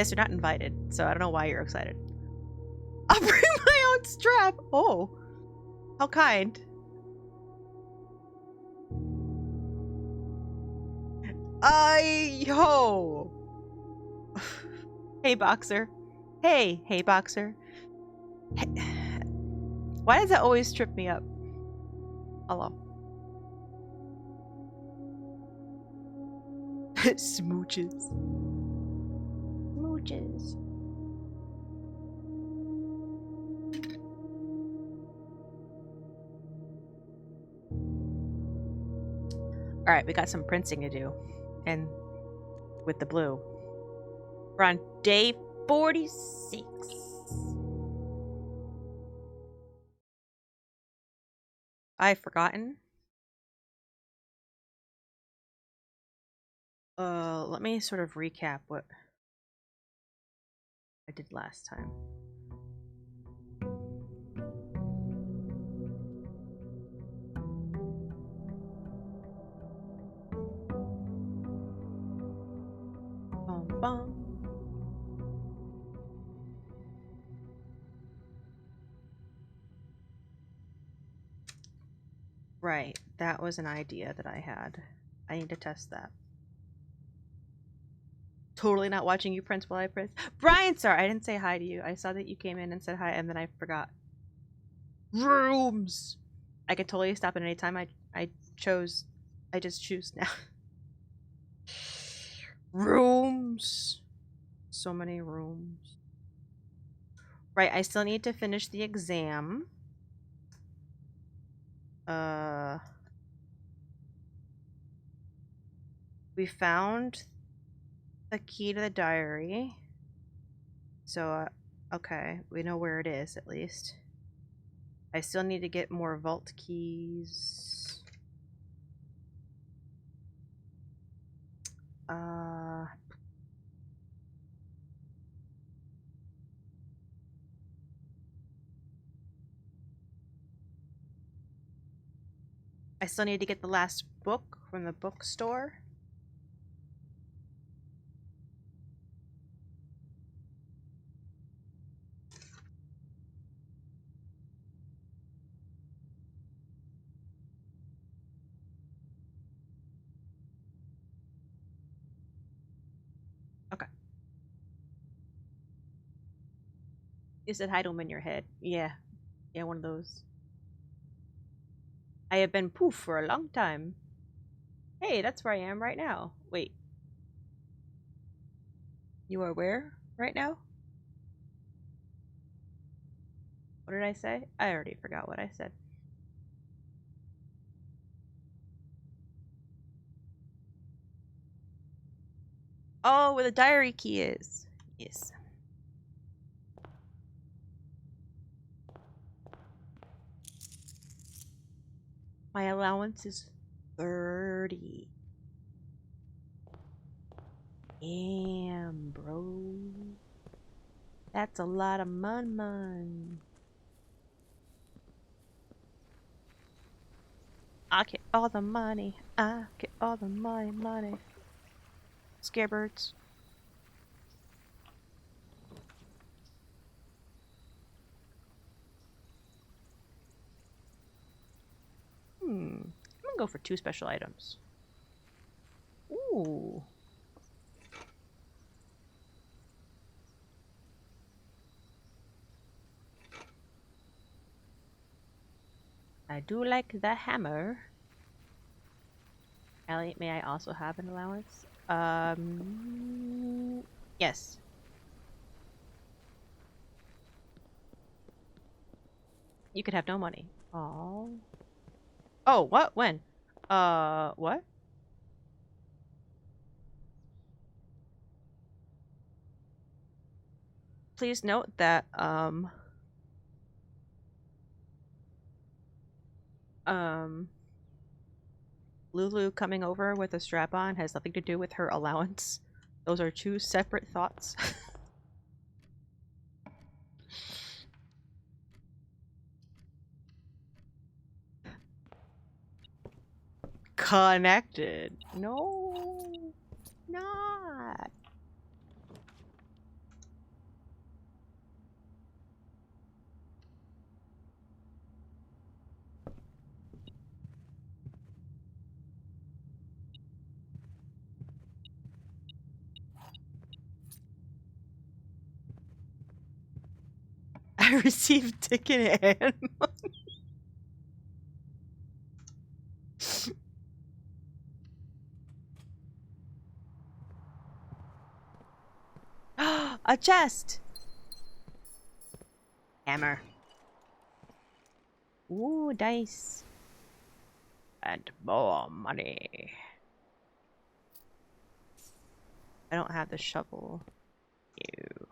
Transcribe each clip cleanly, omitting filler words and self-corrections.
Biss, you're not invited, so I don't know why you're excited. I'll bring my own strap! Oh. How kind. Yo! Hey, Boxer. Hey, Boxer. Hey. Why does that always trip me up? Hello. Smooches. Smooches. Alright, we got some printing to do. And with the blue. We're on day 46. I've forgotten. Let me sort of recap what I did last time. Bum, bum. Right, that was an idea that I had. I need to test that. Totally not watching you print while I print. Brian, sorry, I didn't say hi to you. I saw that you came in and said hi, and then I forgot. Rooms! I could totally stop at any time. I just choose now. Rooms! So many rooms. Right, I still need to finish the exam. We found the key to the diary. So, okay, we know where it is at least. I still need to get more vault keys. I still need to get the last book from the bookstore. Okay. You said hi to him in your head. Yeah. Yeah, one of those. I have been poof for a long time. Hey, that's where I am right now. Wait. You are where right now? What did I say? I already forgot what I said. Oh, where the diary key is. Yes. My allowance is 30. Damn, bro. That's a lot of money. I get all the money. I get all the money. Scarebirds. I'm gonna go for 2 special items. Ooh. I do like the hammer. Elliot, may I also have an allowance? Yes. You could have no money. Oh. Oh, what? When? What? Please note that, Lulu coming over with a strap-on has nothing to do with her allowance. Those are 2 separate thoughts. Connected. No. Not. I received ticket and a chest. Hammer. Ooh, dice. And more money. I don't have the shovel. Ew.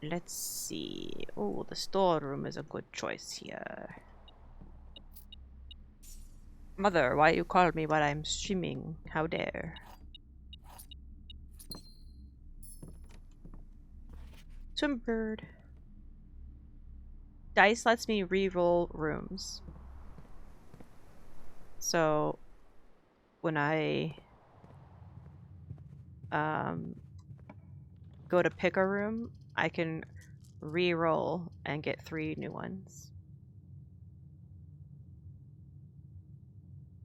Let's see. Oh, the storeroom is a good choice here. Mother, why you call me while I'm streaming? How dare. Swimbird. Dice lets me re-roll rooms. So when I go to pick a room, I can re-roll and get 3 new ones.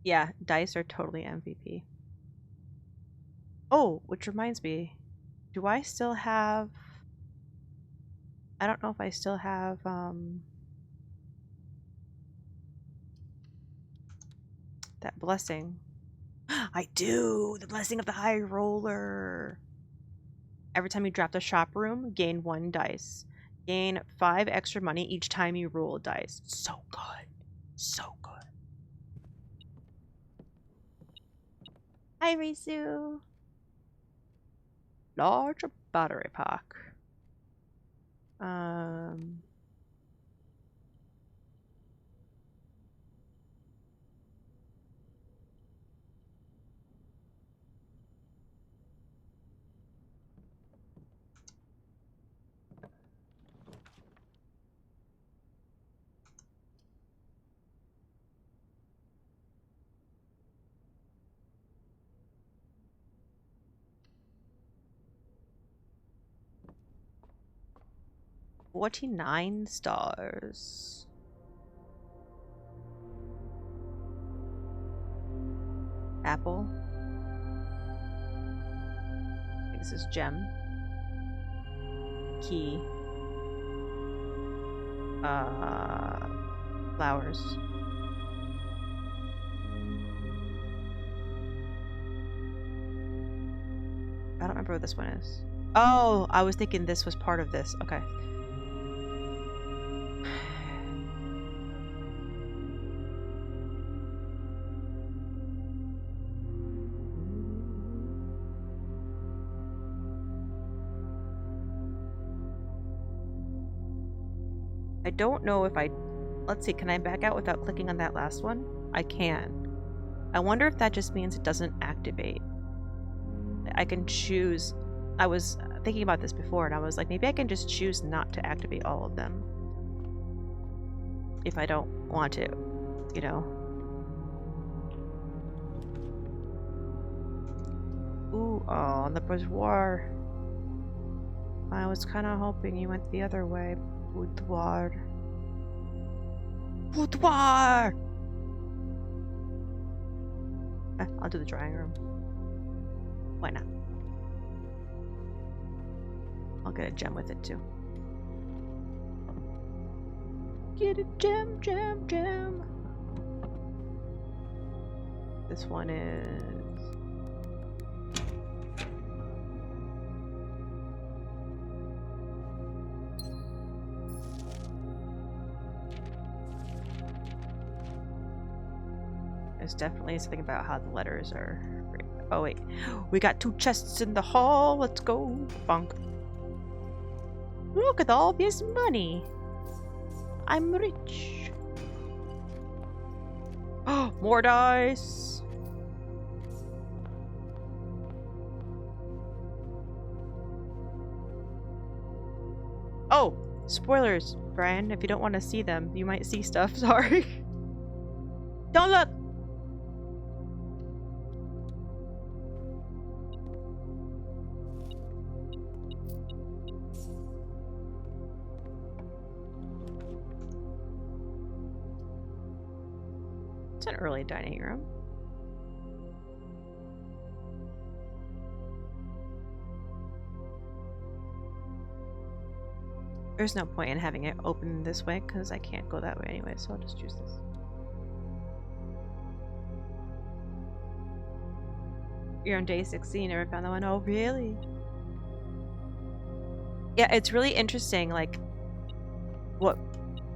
Yeah, dice are totally MVP. Oh, which reminds me, do I still have... I don't know if I still have that blessing. I do! The blessing of the high roller! Every time you drop the shop room, gain 1 dice. Gain 5 extra money each time you roll a dice. So good. So good. Hi, Risu! Large battery pack. 49 stars. Apple. This is gem. Key. Flowers. I don't remember what this one is. Oh, I was thinking this was part of this. Okay. I don't know if I... Let's see, can I back out without clicking on that last one? I can. I wonder if that just means it doesn't activate. I can choose... I was thinking about this before and I was like, maybe I can just choose not to activate all of them. If I don't want to, you know? Ooh, oh, on the boudoir. I was kind of hoping you went the other way. Boudoir. Boudoir! I'll do the drawing room. Why not? I'll get a gem with it too. Get a gem, gem, gem. This one is... There's definitely something about how the letters are... Oh wait, we got 2 chests in the hall. Let's go. Bonk. Look at all this money. I'm rich. Oh, more dice. Oh, spoilers, Brian. If you don't want to see them, you might see stuff. Sorry. Don't look. It's an early dining room. There's no point in having it open this way because I can't go that way anyway, so I'll just choose this. You're on day 16, never found that one. Oh, really? Yeah, it's really interesting, like, what,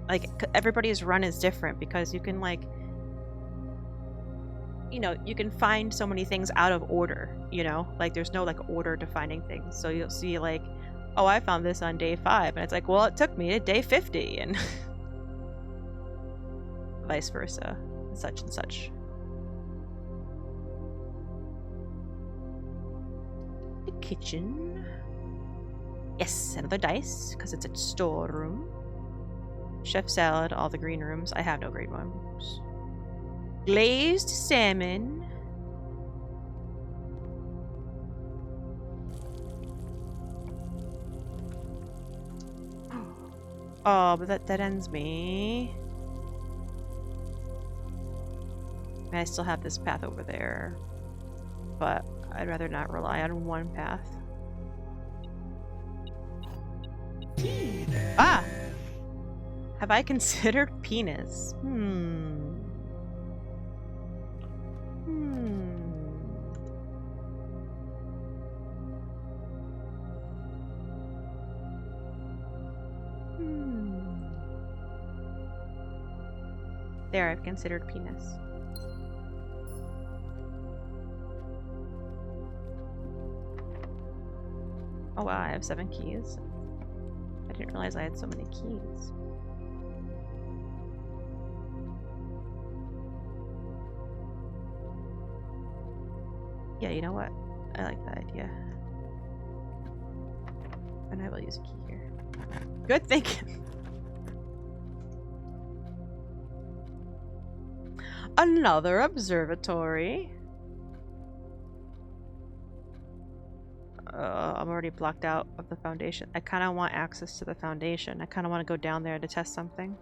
like, everybody's run is different because you can, like, you know, you can find so many things out of order, you know? Like, there's no, like, order to finding things. So you'll see, like, oh, I found this on day 5, and it's like, well, it took me to day 50, and vice versa, and such. The kitchen. Yes, another dice, because it's a storeroom. Chef salad, all the green rooms. I have no green ones. Glazed salmon. Oh, but that ends me. And I still have this path over there. But I'd rather not rely on one path. Ah! Have I considered penis? There, I've considered penis. Oh wow, I have 7 keys. I didn't realize I had so many keys. Yeah, you know what? I like that idea. And I will use a key here. Good thinking! Another observatory. I'm already blocked out of the foundation. I kind of want access to the foundation. I kind of want to go down there to test something.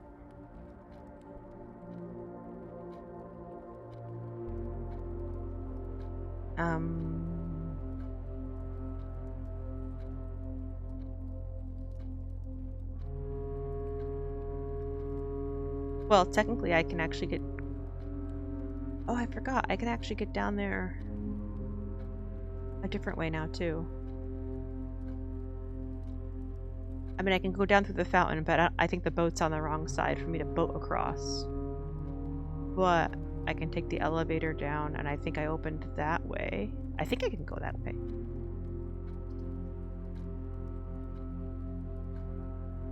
Well, technically I can actually get... Oh, I forgot. I can actually get down there a different way now, too. I mean, I can go down through the fountain, but I think the boat's on the wrong side for me to boat across. But I can take the elevator down, and I think I opened that way. I think I can go that way.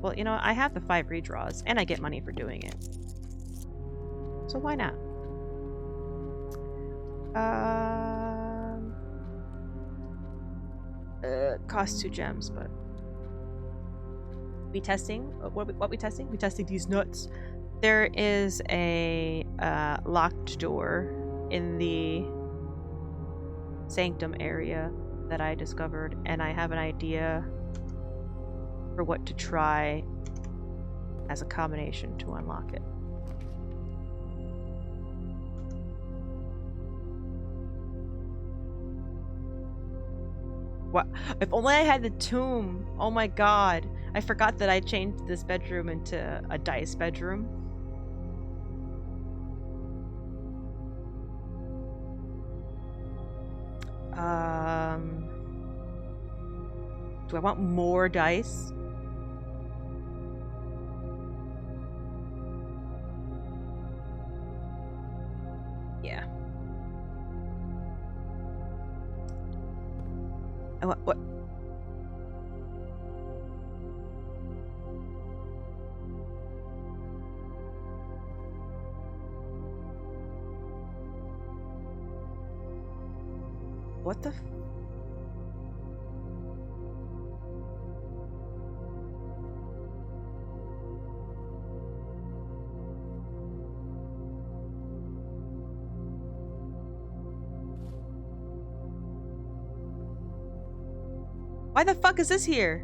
Well, you know, I have the 5 redraws, and I get money for doing it. So why not? Costs 2 gems, but... We testing? What we testing? We testing these nuts. There is a locked door in the sanctum area that I discovered, and I have an idea for what to try as a combination to unlock it. What? If only I had the tomb. Oh my god. I forgot that I changed this bedroom into a dice bedroom. Do I want more dice? Yeah. What? What the f- Why the fuck is this here?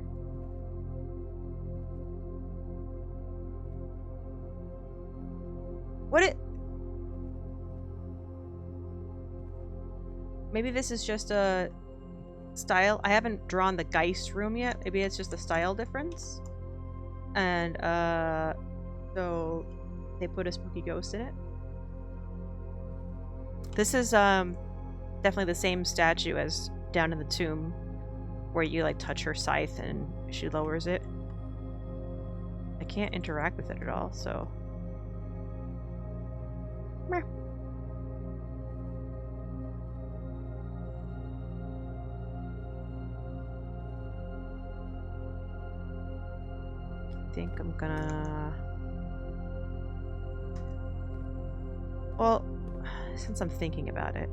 What it... Maybe this is just a style. I haven't drawn the Geist room yet. Maybe it's just a style difference. And so they put a spooky ghost in it. This is definitely the same statue as down in the tomb, where you like touch her scythe and she lowers it. I can't interact with it at all, so. Meh. I think I'm gonna. Well, since I'm thinking about it.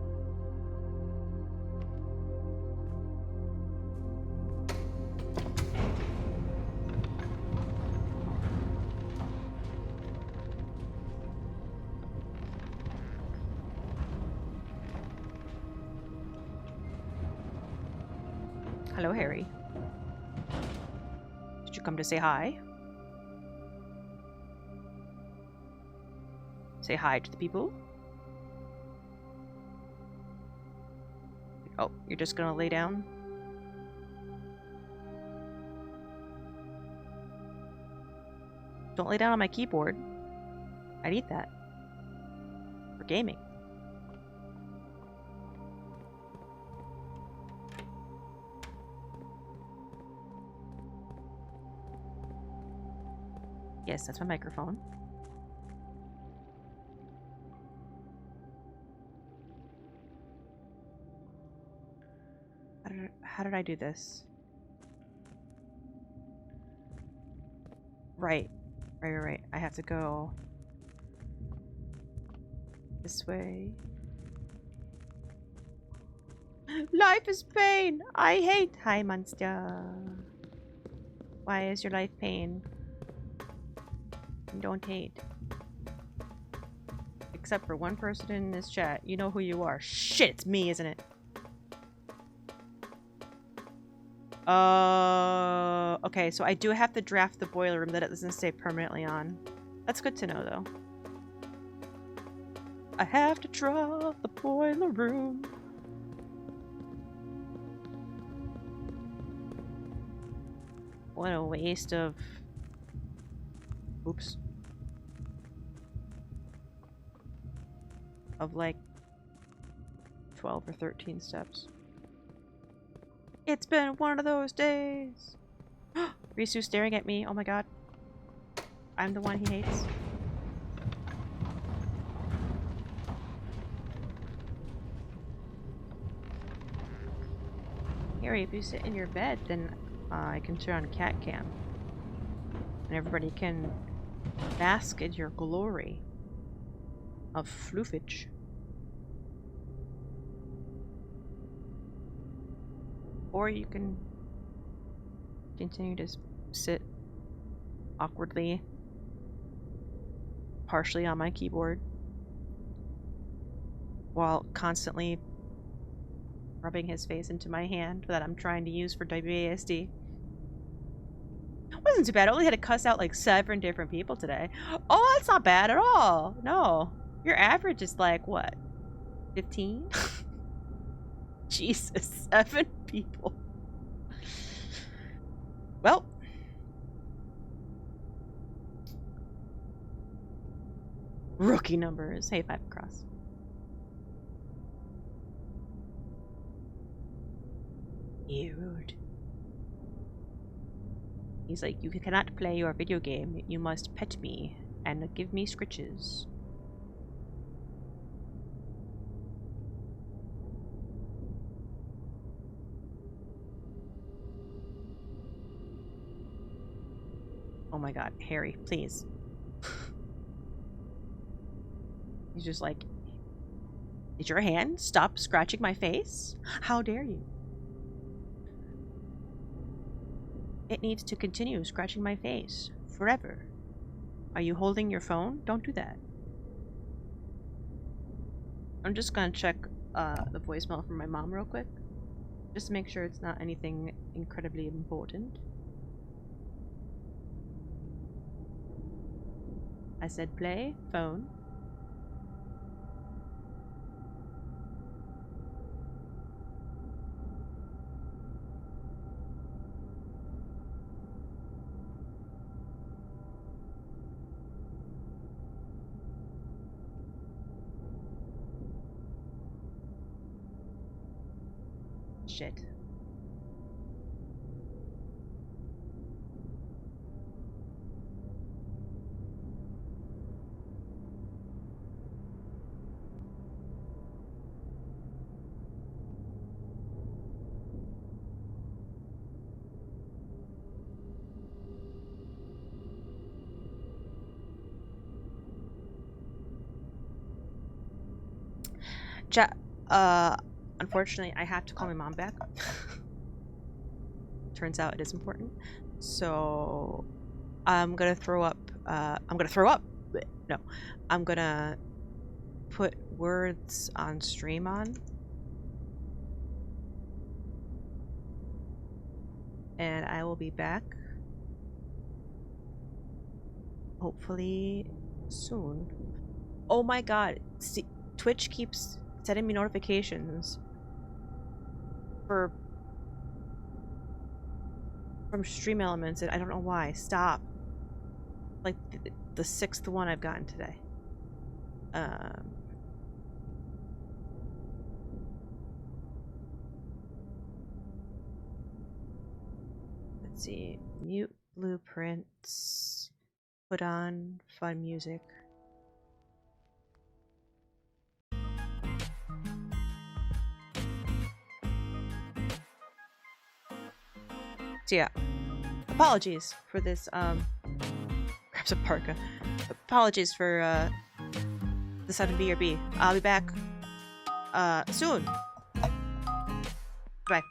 Hello, Harry. Did you come to say hi? Say hi to the people? Oh, you're just gonna lay down? Don't lay down on my keyboard. I need that. For gaming. Yes, that's my microphone. How did I do this? Right. Right. I have to go this way. Life is pain! I hate! Hi, monster. Why is your life pain? Don't hate. Except for one person in this chat. You know who you are. Shit, it's me, isn't it? Okay, so I do have to draft the boiler room that it doesn't stay permanently on. That's good to know, though. I have to draft the boiler room. What a waste of... Oops. Of like 12 or 13 steps. It's been one of those days. Risu staring at me. Oh my god. I'm the one he hates. Harry, if you sit in your bed, then I can turn on cat cam. And everybody can bask in your glory of floofage. Or you can continue to sit awkwardly, partially on my keyboard, while constantly rubbing his face into my hand that I'm trying to use for WASD. Wasn't too bad. I only had to cuss out like 7 different people today. Oh, that's not bad at all. No. Your average is like, what? 15? Jesus, 7 people. Well. Rookie numbers. Hey, 5 across. Rude. He's like, you cannot play your video game. You must pet me and give me scritches. Oh my god, Harry, please. He's just like, did your hand stop scratching my face? How dare you? It needs to continue scratching my face forever. Are you holding your phone? Don't do that. I'm just gonna check the voicemail from my mom real quick, just to make sure it's not anything incredibly important. I said play, phone. Shit. Unfortunately, I have to call my mom back. Turns out it is important. So, I'm gonna throw up. No, I'm gonna put words on stream on. And I will be back. Hopefully soon. Oh my god. See, Twitch keeps sending me notifications from Stream Elements, and I don't know why. Stop. Like the 6th one I've gotten today. Let's see. Mute blueprints. Put on fun music. So yeah, apologies for this, grabs a parka. Apologies for, the sudden BRB. I'll be back, soon. Bye.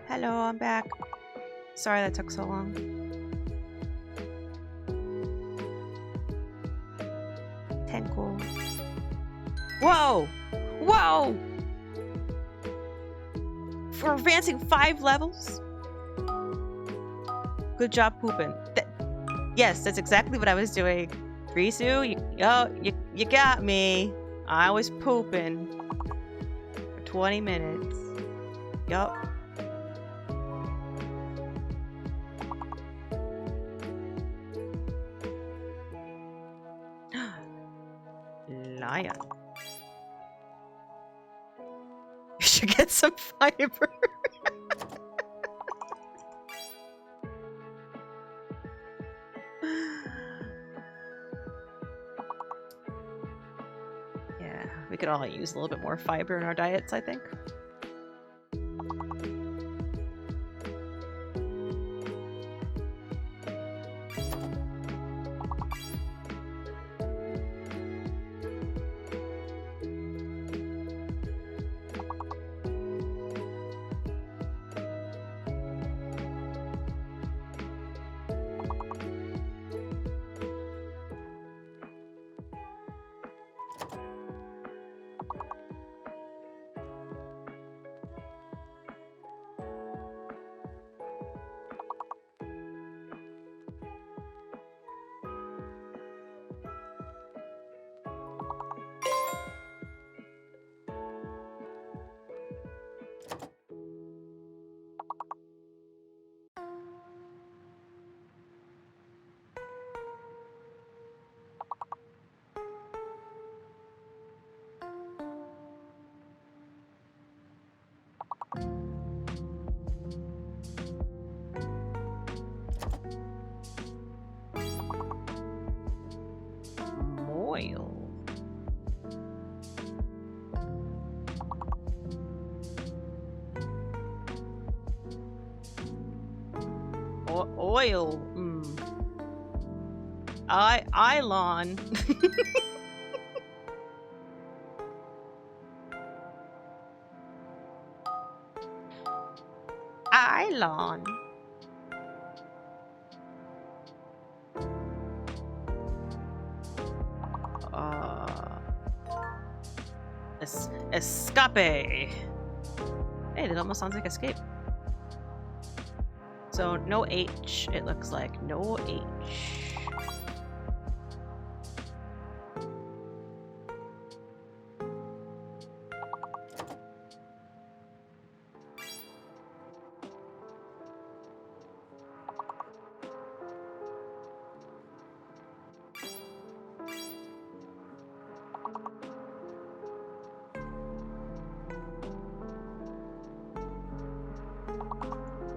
Hello, I'm back. Sorry that took so long. Cool. Whoa! Whoa! For advancing 5 levels? Good job pooping. Yes, that's exactly what I was doing. Risu, you got me. I was pooping for 20 minutes. Yup. Lion. You should get some fiber. Yeah, we could all use a little bit more fiber in our diets, I think. Oil. Ilon. Ilon. Escape. Hey, that almost sounds like escape. So no H, it looks like. No H.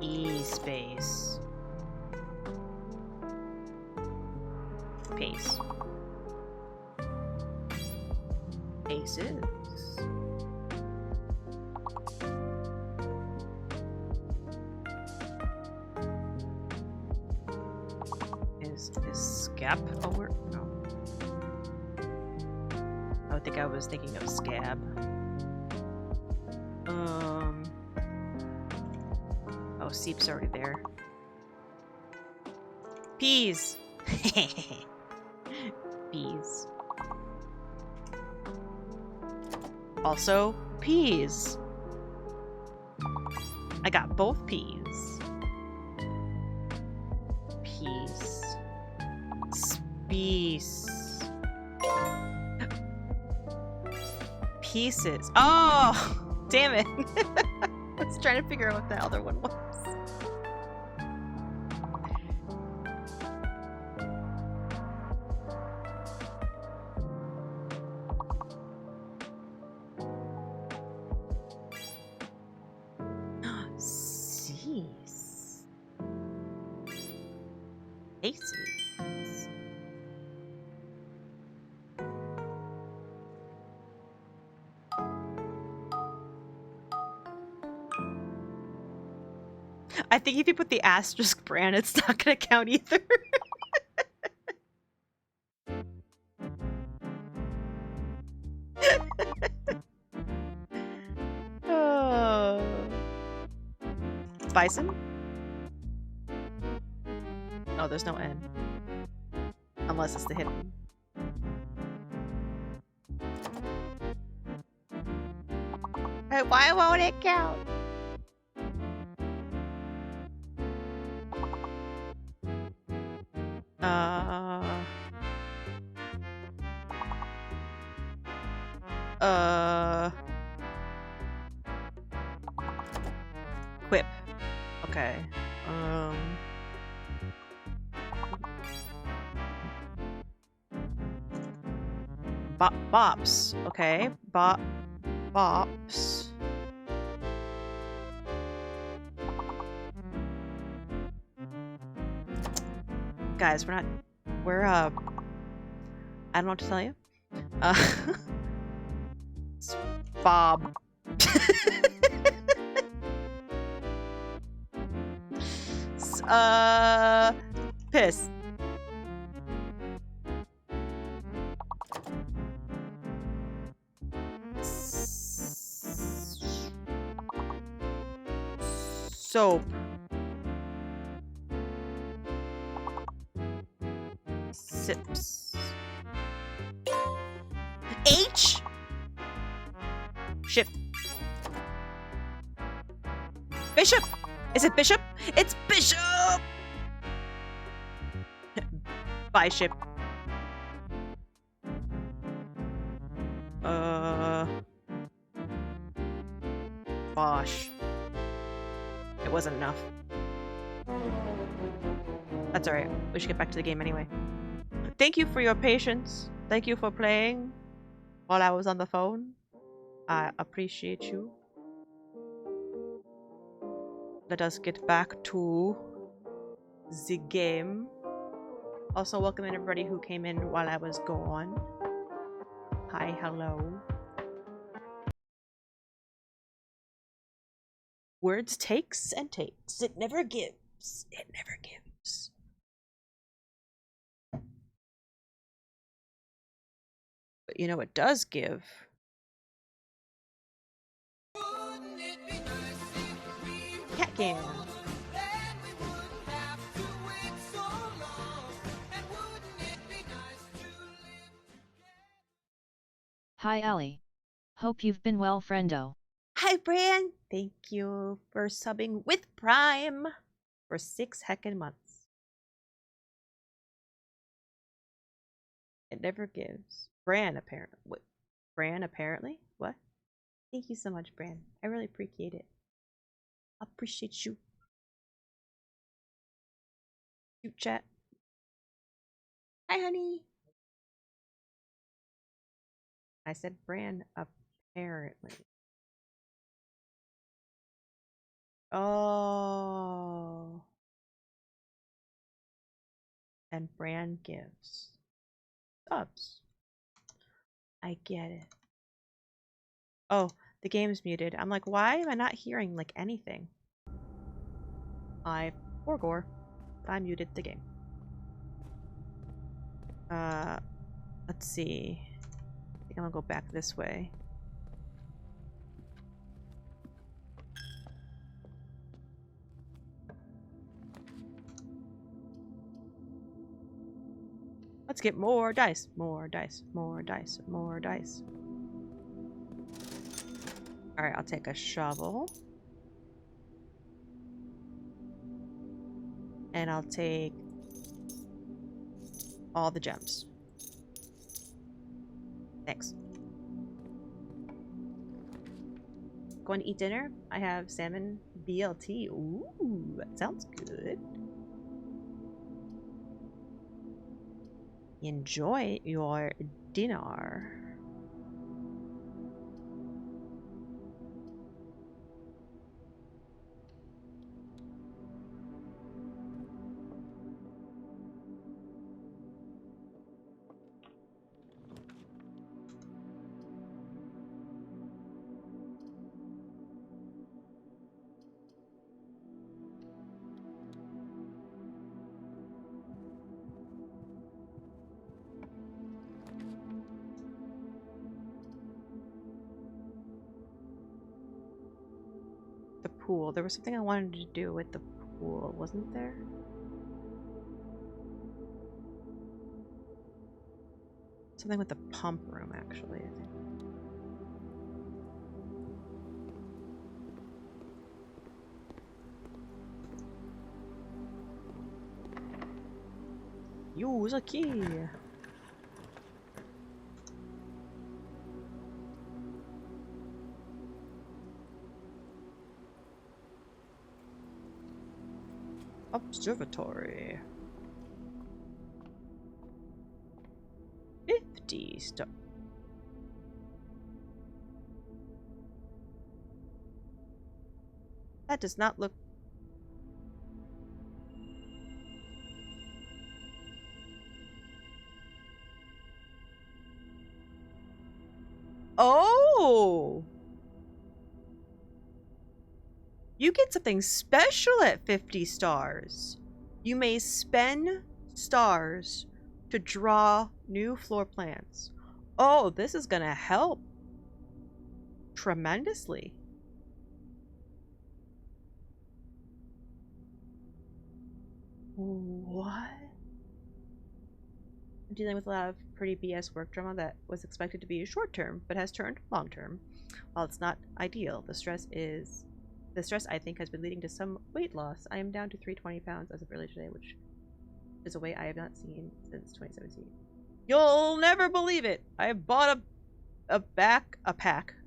E space. Pace. Aces. Is scab a word? No. I think I was thinking of scab. Oh, seep's already there. Peas! Peas. Also, peas. I got both peas. Peas. Space. Pieces. Oh! Damn it! I was trying to figure out what the other one was. Cease. Aces. I think if you put the asterisk brand, it's not gonna count either. Oh. Bison? Oh, there's no N. Unless it's the hidden. Hey, why won't it count? Quip. Okay. Bops. Okay. Bops. Guys, we're I don't know what to tell you. Bob. Piss. Soap. Sips. H? Ship. Bishop! Is it Bishop? It's Bishop! Bye, ship. Bosh. It wasn't enough. That's alright. We should get back to the game anyway. Thank you for your patience. Thank you for playing while I was on the phone. I appreciate you. Let us get back to the game. Also, welcome in everybody who came in while I was gone. Hi, hello. Words takes and takes. It never gives. It never gives. But you know it does give. Cat game. Hi Ali. Hope you've been well, friendo. Hi, Bran. Thank you for subbing with Prime for 6 heckin' months. It never gives. Bran, apparently. What? Bran, apparently? What? Thank you so much, Bran. I really appreciate it. Appreciate you. Cute chat. Hi, honey. I said Bran, apparently. Oh. And Bran gives subs. I get it. Oh, the game's muted. I'm like, why am I not hearing like anything? I forgore. I muted the game. Let's see. I think I'm gonna go back this way. Let's get more dice. More dice. More dice. More dice. Alright, I'll take a shovel. And I'll take all the gems. Thanks. Going to eat dinner? I have salmon BLT. Ooh, that sounds good. Enjoy your dinner. The pool. There was something I wanted to do with the pool, wasn't there? Something with the pump room, actually, I think. Use a key. Observatory. 50 stuff. That does not look... Oh! You get something special at 50 stars. You may spend stars to draw new floor plans. Oh, this is gonna help tremendously. What? I'm dealing with a lot of pretty BS work drama that was expected to be short term, but has turned long term. While it's not ideal, the stress I think has been leading to some weight loss. I am down to 320 pounds as of earlier today, which is a weight I have not seen since 2017. You'll never believe it! I bought a pack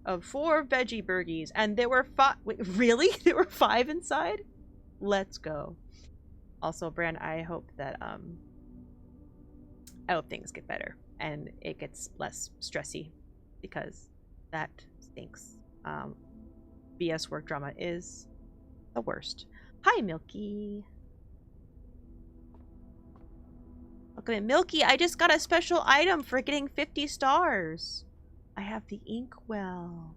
of 4 veggie burgies, and there were 5. Wait, really? There were 5 inside? Let's go. Also, Bran, I hope that I hope things get better and it gets less stressy, because that stinks. BS work drama is the worst. Hi, Milky. Welcome in. Milky, I just got a special item for getting 50 stars. I have the inkwell.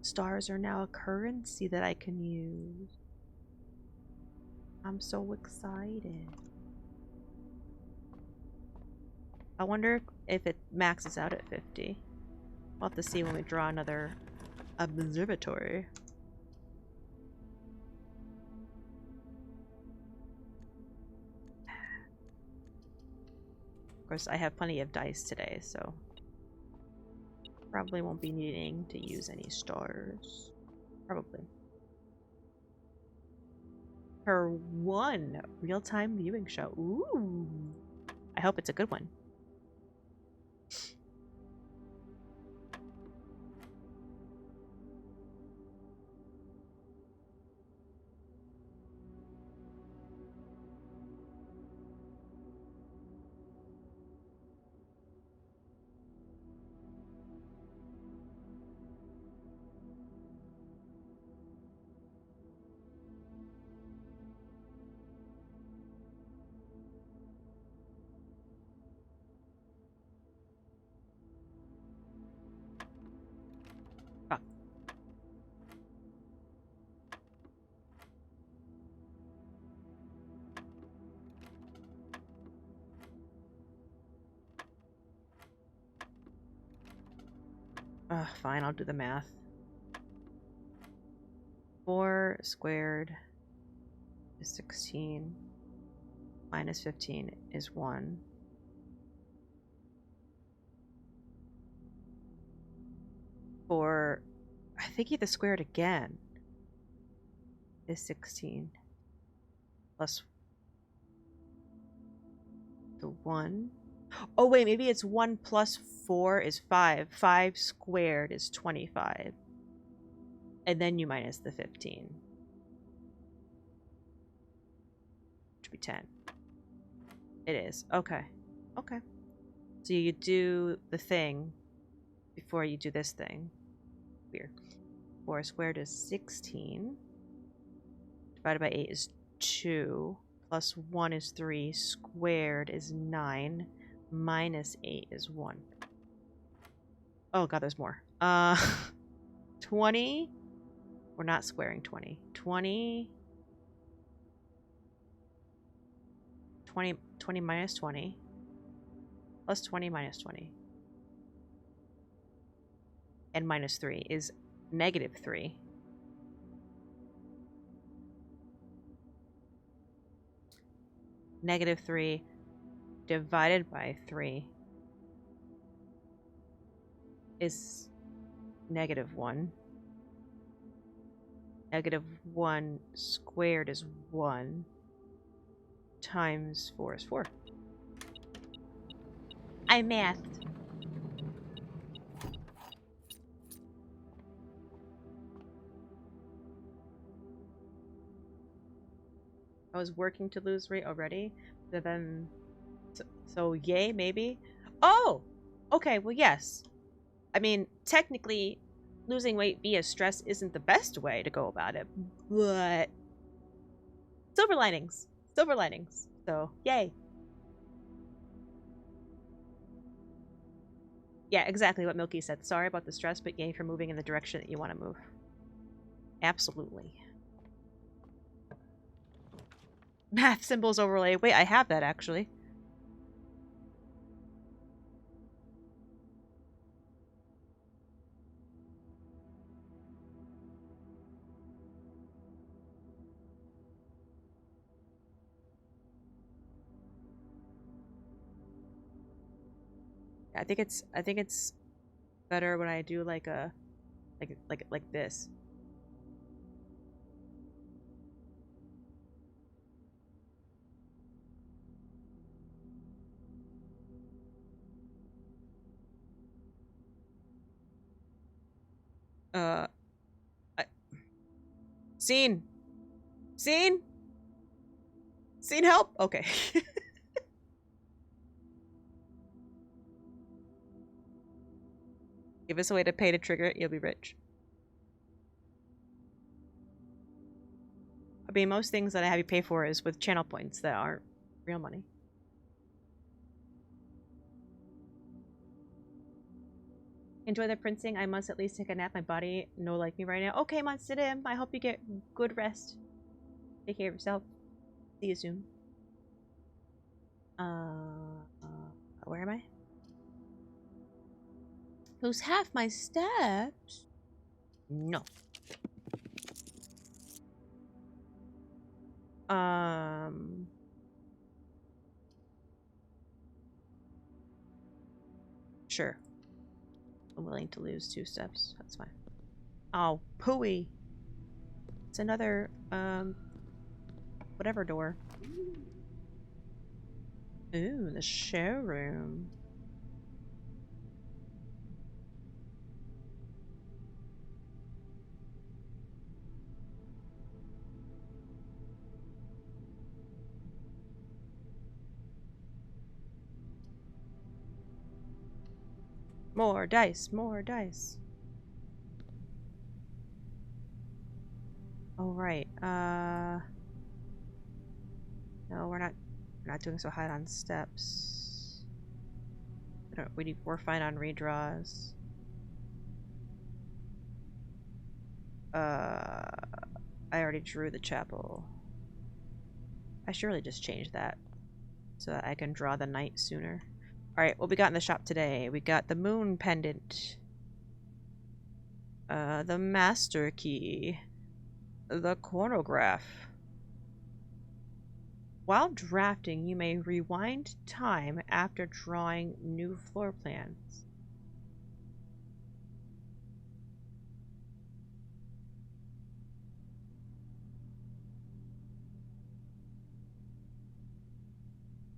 Stars are now a currency that I can use. I'm so excited. I wonder if it maxes out at 50. We'll have to see when we draw another observatory. Of course, I have plenty of dice today, so Probably won't be needing to use any stars. Probably. Her one real-time viewing show. Ooh. I hope it's a good one. Fine, I'll do the math. 4 squared is 16. Minus 15 is 1. 4, I think the squared again is 16. Plus the 1. Oh wait, maybe it's 1 plus 4 is 5. 5 squared is 25. And then you minus the 15. Should be 10. It is. Okay. Okay. So you do the thing before you do this thing. Weird. 4 squared is 16. Divided by 8 is 2. Plus 1 is 3. Squared is 9. Minus 8 is 1. Oh god, there's more. 20. We're not squaring 20. 20 minus 20. Plus 20 minus 20. And minus 3 is negative 3. Negative 3 divided by 3 is negative 1. Negative 1 squared is 1. Times 4 is 4. I mathed. I was working to lose weight already, but then... So yay, maybe? Oh! Okay, well, yes. I mean, technically, losing weight via stress isn't the best way to go about it, but... Silver linings. Silver linings. So, yay. Yeah, exactly what Milky said. Sorry about the stress, but yay for moving in the direction that you want to move. Absolutely. Math symbols overlay. Wait, I have that actually. I think it's better when I do like a like this. I, Scene, help. Okay. Give us a way to pay to trigger it. You'll be rich. I mean, most things that I have you pay for is with channel points that aren't real money. Enjoy the printing. I must at least take a nap. My body no like me right now. Okay, Monsidem. I hope you get good rest. Take care of yourself. See you soon. Where am I? Lose half my steps? No. Sure. I'm willing to lose 2 steps. That's fine. Oh, pooey! It's another, whatever door. Ooh, the showroom. More dice, more dice. Oh, right. No, we're not doing so hot on steps. We're fine on redraws. I already drew the chapel. I should really just change that so that I can draw the knight sooner. Alright, what we got in the shop today? We got the moon pendant. The master key. The chronograph. While drafting, you may rewind time after drawing new floor plans.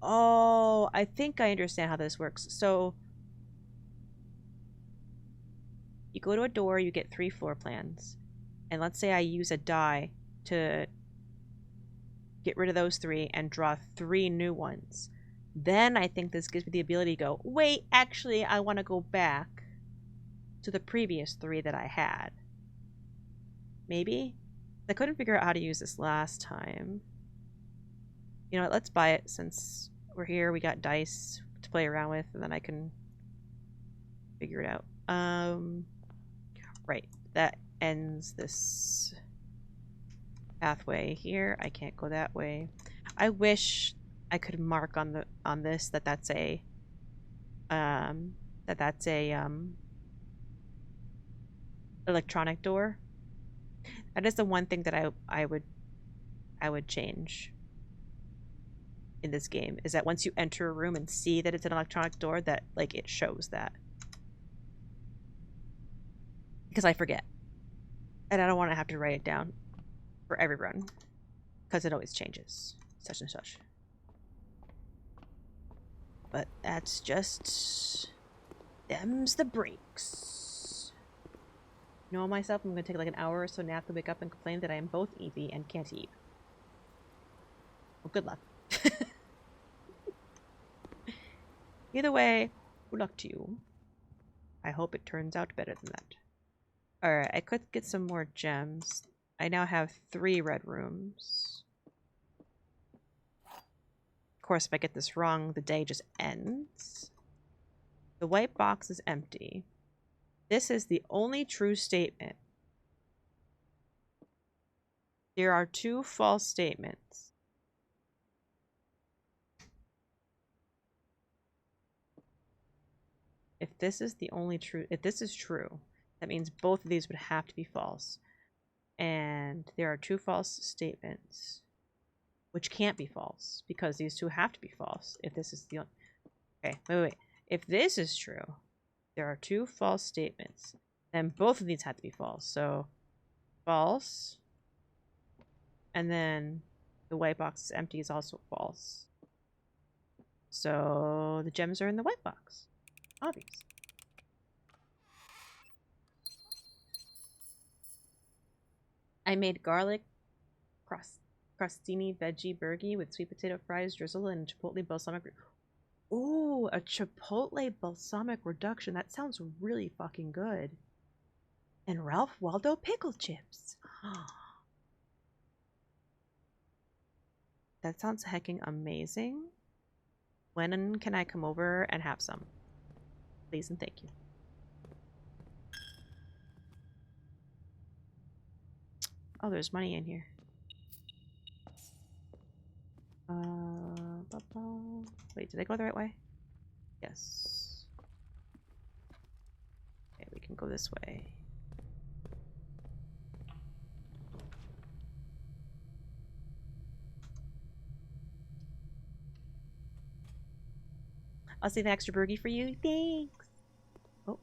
Oh, I think I understand how this works. So, you go to a door, you get 3 floor plans. And let's say I use a die to get rid of those 3 and draw 3 new ones. Then I think this gives me the ability to go, wait, actually, I want to go back to the previous 3 that I had. Maybe? I couldn't figure out how to use this last time. You know what, let's buy it since we're here. We got dice to play around with, and then I can figure it out. Right. That ends this pathway here. I can't go that way. I wish I could mark on this that that's a electronic door. That is the one thing that I would change in this game, is that once you enter a room and see that it's an electronic door, that like it shows that. Because I forget. And I don't want to have to write it down for every run. Because it always changes. Such and such. But that's just... them's the breaks. Know myself, I'm going to take like an hour or so nap to wake up and complain that I am both eepy and can't eat. Well, good luck. Either way, good luck to you. I hope it turns out better than that. Alright, I could get some more gems. I now have 3 red rooms. Of course, if I get this wrong, the day just ends. The white box is empty. This is the only true statement. There are 2 false statements. If this is the only true, if this is true, that means both of these would have to be false. And there are 2 false statements, which can't be false, because these 2 have to be false if this is the only... Okay, wait. If this is true, there are 2 false statements, then both of these have to be false. So, false, and then the white box is empty is also false. So, the gems are in the white box. Obvious. I made garlic crostini veggie burgie with sweet potato fries, drizzle, and chipotle balsamic. Ooh, a chipotle balsamic reduction. That sounds really fucking good. And Ralph Waldo pickle chips. That sounds hecking amazing. When can I come over and have some? Please and thank you. Oh, there's money in here. Wait, did I go the right way? Yes. Okay, we can go this way. I'll save an extra burgie for you. Thanks. Oh.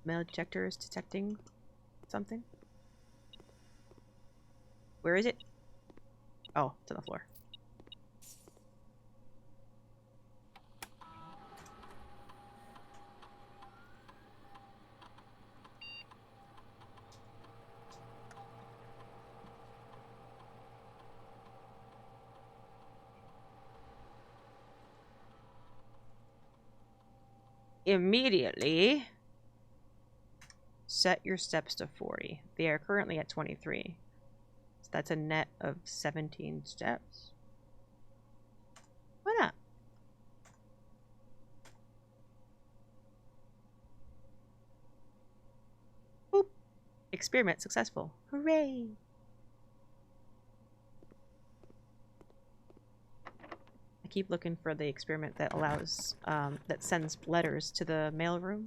Metal detector is detecting something. Where is it? Oh, it's on the floor. Immediately set your steps to 40. They are currently at 23. So that's a net of 17 steps. Why not? Boop. Experiment successful. Hooray! I keep looking for the experiment that allows, that sends letters to the mailroom.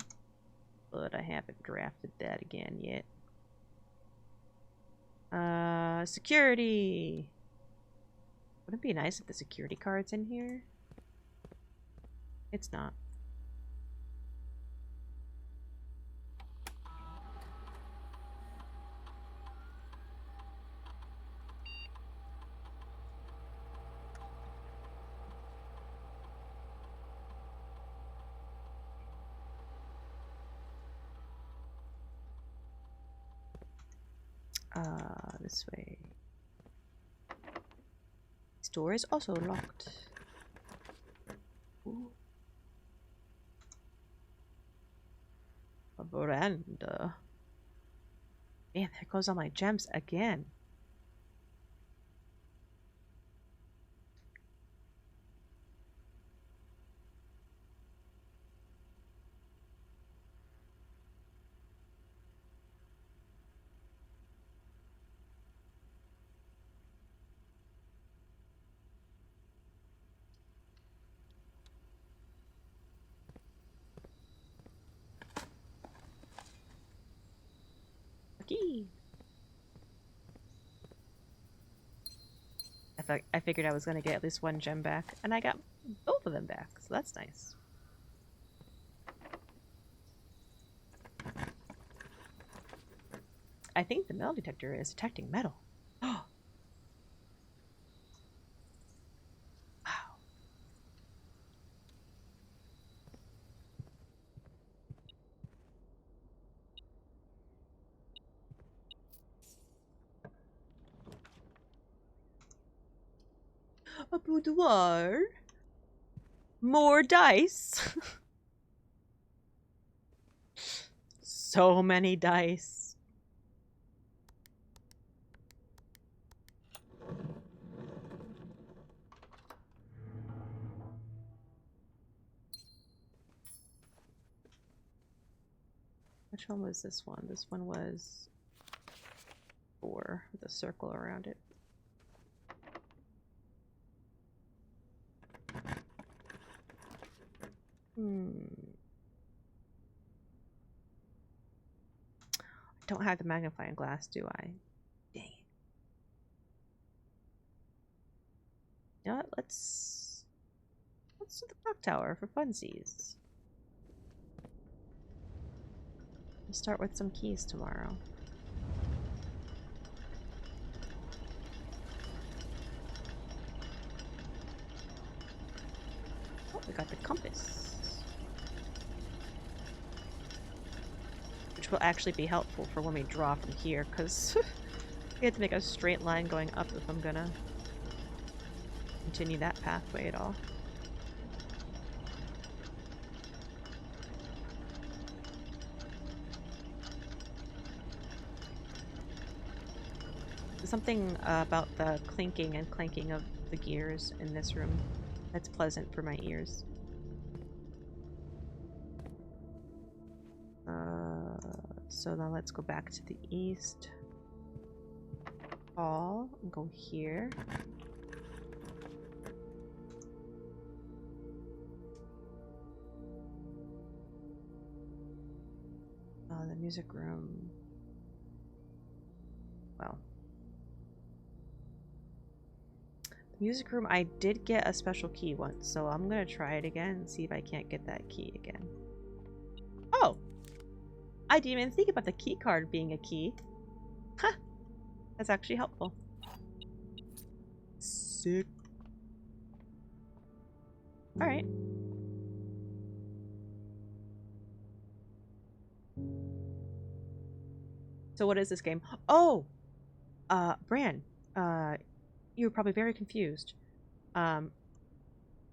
But I haven't drafted that again yet. Security! Wouldn't it be nice if the security card's in here? It's not. This way. This door is also locked. Ooh. A veranda. Man, there goes all my gems again. I figured I was going to get at least one gem back, and I got both of them back, so that's nice. I think the metal detector is detecting metal. Wow. A boudoir. More dice. So many dice. Which one was this one? This one was 4 with a circle around it. I don't have the magnifying glass, do I? Dang it. You know what? Let's do the clock tower for funsies. We'll start with some keys tomorrow. Oh, we got the compass. Which will actually be helpful for when we draw from here, because we have to make a straight line going up if I'm gonna continue that pathway at all. Something about the clinking and clanking of the gears in this room that's pleasant for my ears. So now let's go back to the east hall and go here. The music room. Well. The music room, I did get a special key once, so I'm gonna try it again and see if I can't get that key again. Oh! I didn't even think about the key card being a key. Huh. That's actually helpful. Sick. Alright. So what is this game? Oh! Bran. You're probably very confused.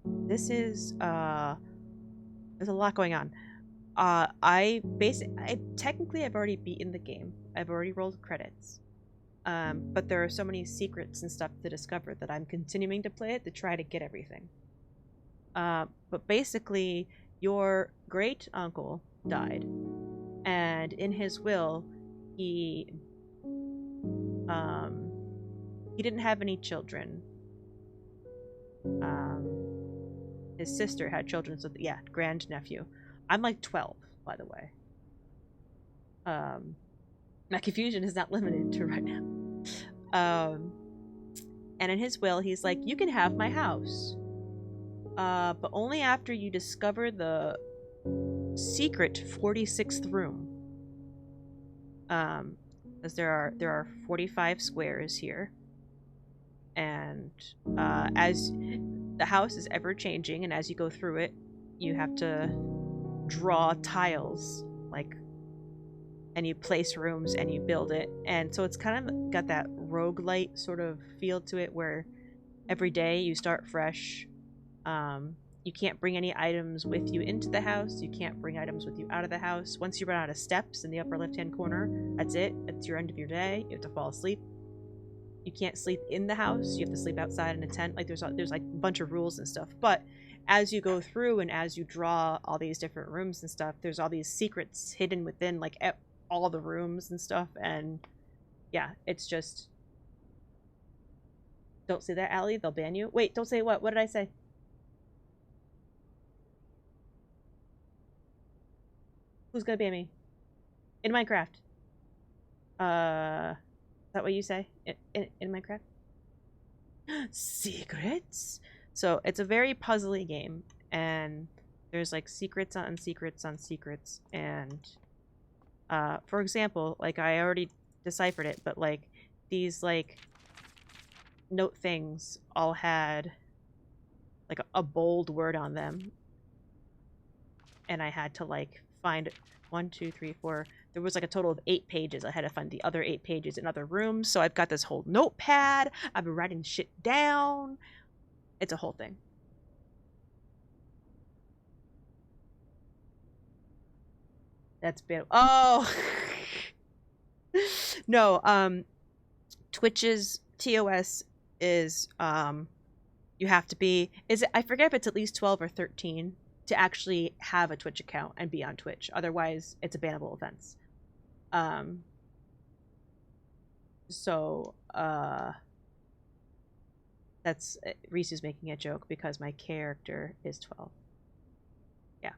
This is, there's a lot going on. Technically I've already beaten the game. I've already rolled credits. But there are so many secrets and stuff to discover that I'm continuing to play it to try to get everything. But basically, your great uncle died, and in his will, he didn't have any children. His sister had children, so yeah, grandnephew. I'm like 12, by the way. My confusion is not limited to right now. And in his will, he's like, you can have my house. But only after you discover the secret 46th room. Because there are 45 squares here. And as the house is ever changing, and as you go through it, you have to draw tiles, like, and you place rooms and you build it. And so it's kind of got that roguelite sort of feel to it, where every day you start fresh. You can't bring any items with you into the house. You can't bring items with you out of the house. Once you run out of steps in the upper left-hand corner, that's it. It's your end of your day. You have to fall asleep. You can't sleep in the house. You have to sleep outside in a tent. Like there's like a bunch of rules and stuff. But as you go through and as you draw all these different rooms and stuff, there's all these secrets hidden within like all the rooms and stuff. And yeah, it's just, don't say that, Allie. They'll ban you. Wait, don't say what? What did I say? Who's gonna ban me? In Minecraft. Is that what you say? In Minecraft? Secrets? So it's a very puzzly game, and there's like secrets on secrets on secrets, and for example, like I already deciphered it, but like these like note things all had like a bold word on them, and I had to like find 1, 2, 3, 4. There was like a total of 8 pages. I had to find the other 8 pages in other rooms. So I've got this whole notepad. I've been writing shit down. It's a whole thing. That's been, oh no. Twitch's TOS is you have to be, I forget if it's at least 12 or 13 to actually have a Twitch account and be on Twitch. Otherwise, it's a bannable offense. That's Reese is making a joke because my character is 12. Yeah.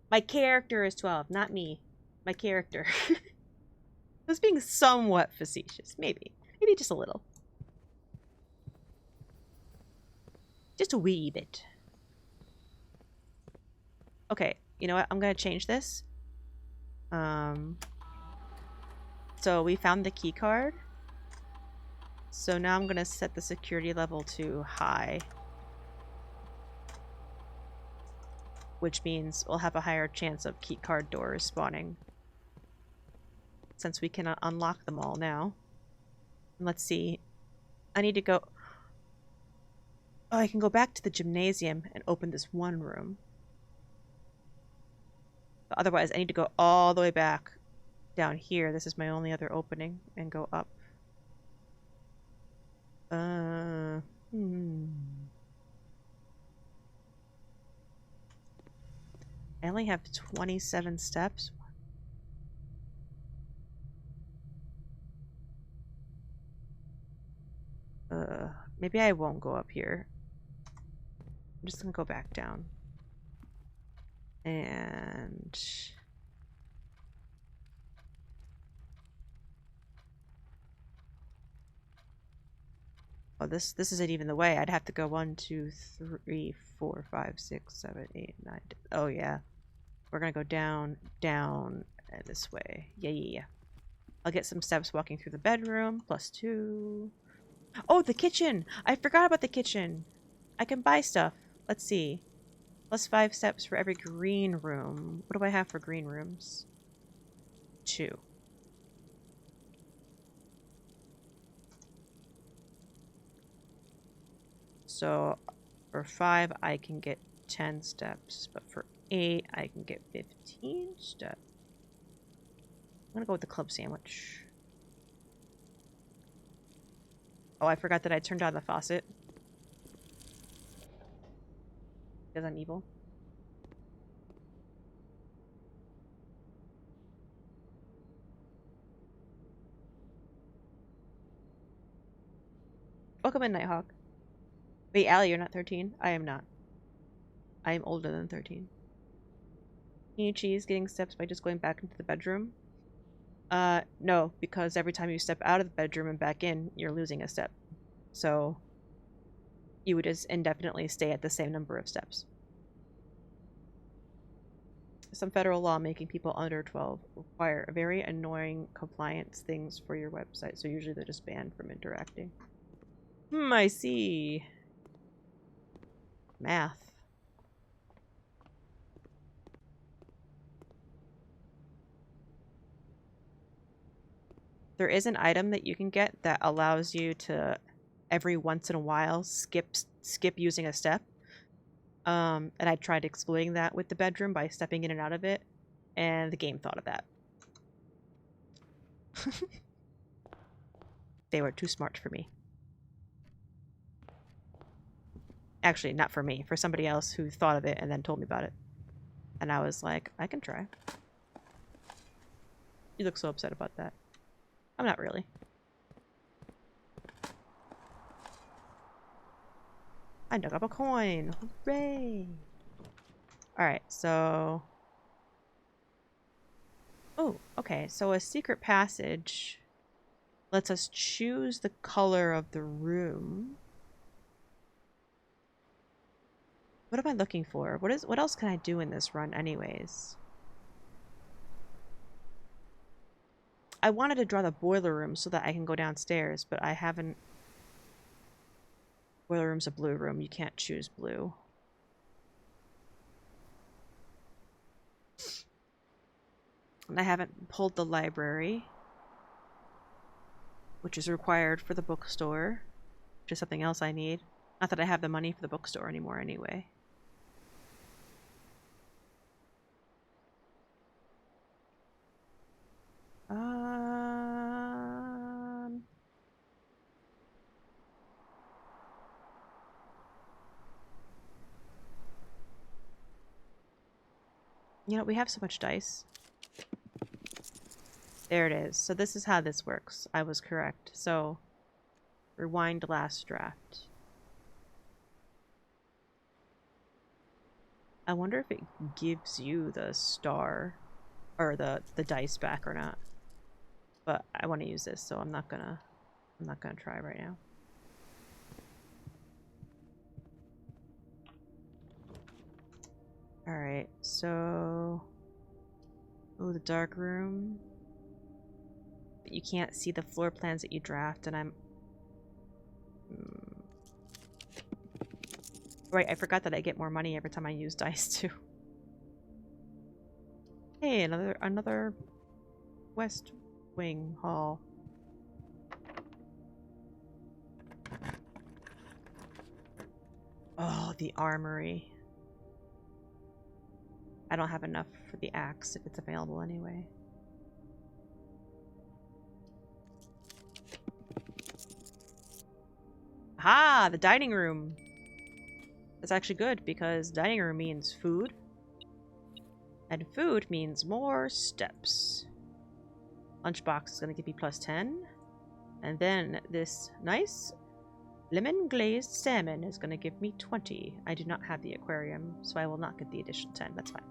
My character is 12, not me. My character. I was being somewhat facetious. Maybe just a little. Just a wee bit. Okay, you know what? I'm gonna change this. So we found the key card. So now I'm gonna set the security level to high. Which means we'll have a higher chance of key card doors spawning. Since we can unlock them all now. And let's see. I need to go... Oh, I can go back to the gymnasium and open this one room. But otherwise, I need to go all the way back down here. This is my only other opening. And go up. I only have 27 steps. Maybe I won't go up here. I'm just gonna go back down. And oh, this isn't even the way. I'd have to go 1, 2, 3, 4, 5, 6, 7, 8, 9. Oh yeah. We're gonna go down, down, and this way. Yeah. I'll get some steps walking through the bedroom. +2. Oh, the kitchen! I forgot about the kitchen. I can buy stuff. Let's see. +5 steps for every green room. What do I have for green rooms? 2. So for 5, I can get 10 steps, but for 8, I can get 15 steps. I'm gonna go with the club sandwich. Oh, I forgot that I turned on the faucet. Because I'm evil. Welcome in, Nighthawk. Wait, Allie, you're not 13? I am not. I am older than 13. Can you cheese getting steps by just going back into the bedroom? No, because every time you step out of the bedroom and back in, you're losing a step. So, you would just indefinitely stay at the same number of steps. Some federal law making people under 12 require very annoying compliance things for your website, so usually they're just banned from interacting. I see. Math. There is an item that you can get that allows you to, every once in a while, skip using a step. And I tried exploiting that with the bedroom by stepping in and out of it, and the game thought of that. They were too smart for me. Actually, not for me, for somebody else who thought of it and then told me about it. And I was like, I can try. You look so upset about that. I'm not really. I dug up a coin. Hooray! Alright, so... Oh, okay. So a secret passage lets us choose the color of the room. What am I looking for? What else can I do in this run anyways? I wanted to draw the boiler room so that I can go downstairs, but I haven't... Boiler room's a blue room. You can't choose blue. And I haven't pulled the library, which is required for the bookstore, which is something else I need. Not that I have the money for the bookstore anymore anyway. You know, we have so much dice. There it is. So this is how this works. I was correct. So, rewind last draft. I wonder if it gives you the star or the dice back or not. But I want to use this, so I'm not gonna try right now. Alright, so... Oh, the dark room. But you can't see the floor plans that you draft, and I'm... Right, I forgot that I get more money every time I use dice, too. Hey, another West Wing hall. Oh, the armory. I don't have enough for the axe if it's available anyway. Aha! The dining room! That's actually good because dining room means food. And food means more steps. Lunchbox is going to give me +10. And then this nice lemon glazed salmon is going to give me 20. I do not have the aquarium, so I will not get the additional 10. That's fine.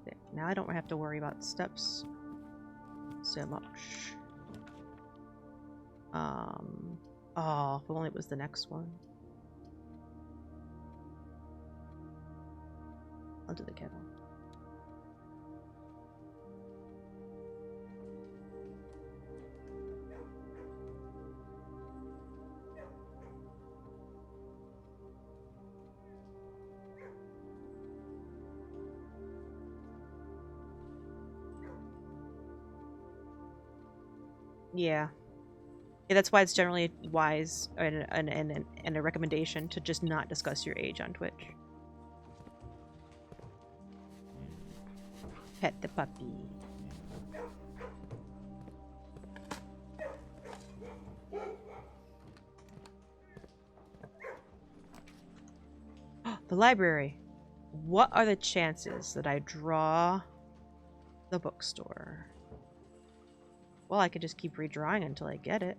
There. Now I don't have to worry about steps so much. Oh, if only it was the next one. I'll do the kettle. Yeah. Yeah, that's why it's generally wise and a recommendation to just not discuss your age on Twitch. Pet the puppy. The library. What are the chances that I draw the bookstore? Well, I could just keep redrawing until I get it.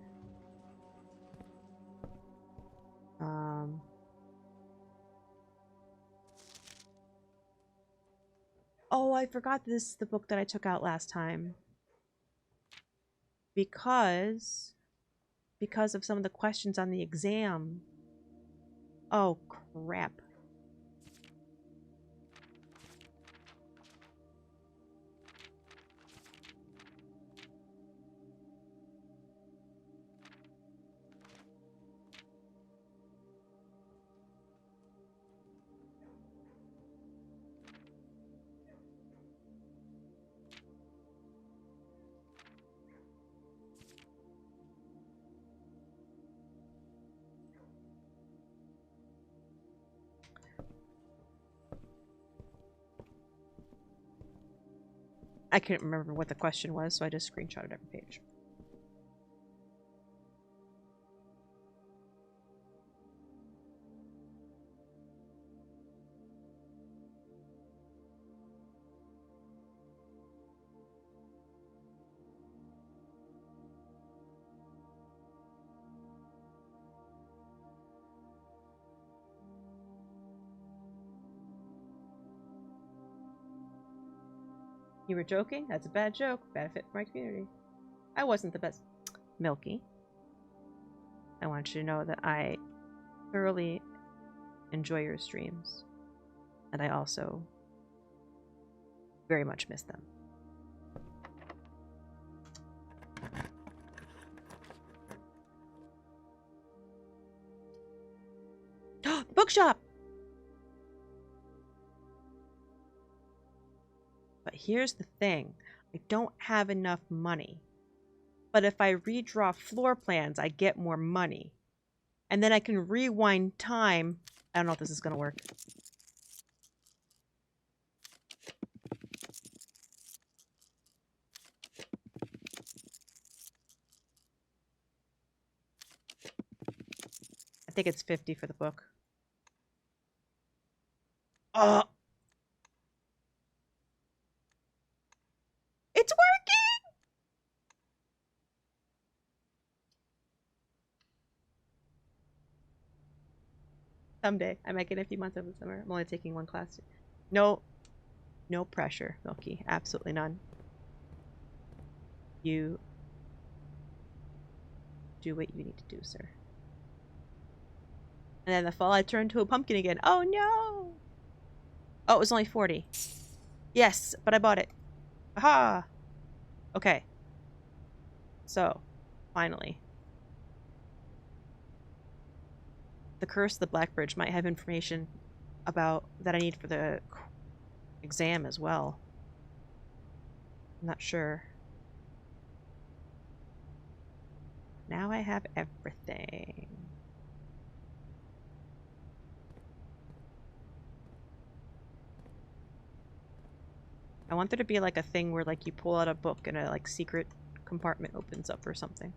Oh, I forgot this is the book that I took out last time. Because of some of the questions on the exam. Oh, crap. I couldn't remember what the question was, so I just screenshotted every page. You were joking? That's a bad joke. Bad fit for my community. I wasn't the best. Milky. I want you to know that I thoroughly enjoy your streams. And I also very much miss them. Bookshop! But here's the thing. I don't have enough money. But if I redraw floor plans, I get more money. And then I can rewind time. I don't know if this is going to work. I think it's 50 for the book. Oh! It's working! Someday. I might get a few months over the summer. I'm only taking one class. No pressure, Milky. Absolutely none. You do what you need to do, sir. And then in the fall, I turned to a pumpkin again. Oh, no! Oh, it was only 40. Yes, but I bought it. Aha! Okay. So, finally. The Curse of the Black Bridge might have information about that I need for the exam as well. I'm not sure. Now I have everything. I want there to be like a thing where like you pull out a book and a like secret compartment opens up or something.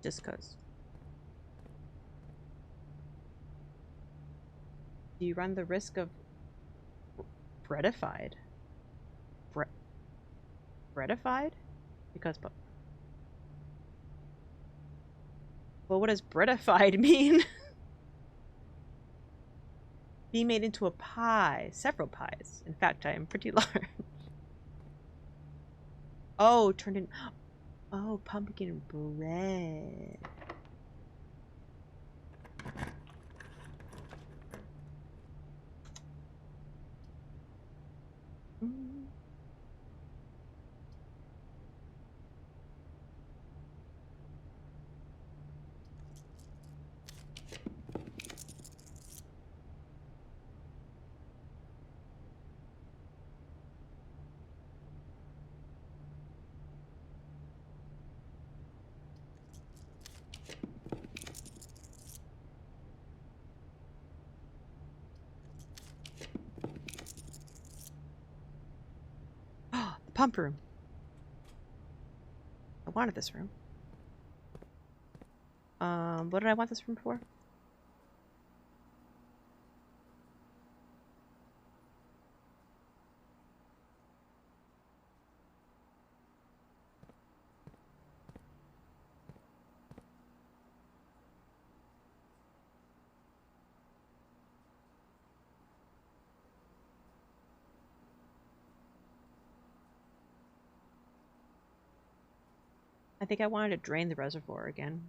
Just cause. Do you run the risk of breadified? Breadified? Because well, what does breadified mean? Be made into a pie. Several pies. In fact, I am pretty large. Oh, turned in... Oh, pumpkin bread. pump room. I wanted this room. What did I want this room for? I think I wanted to drain the reservoir again.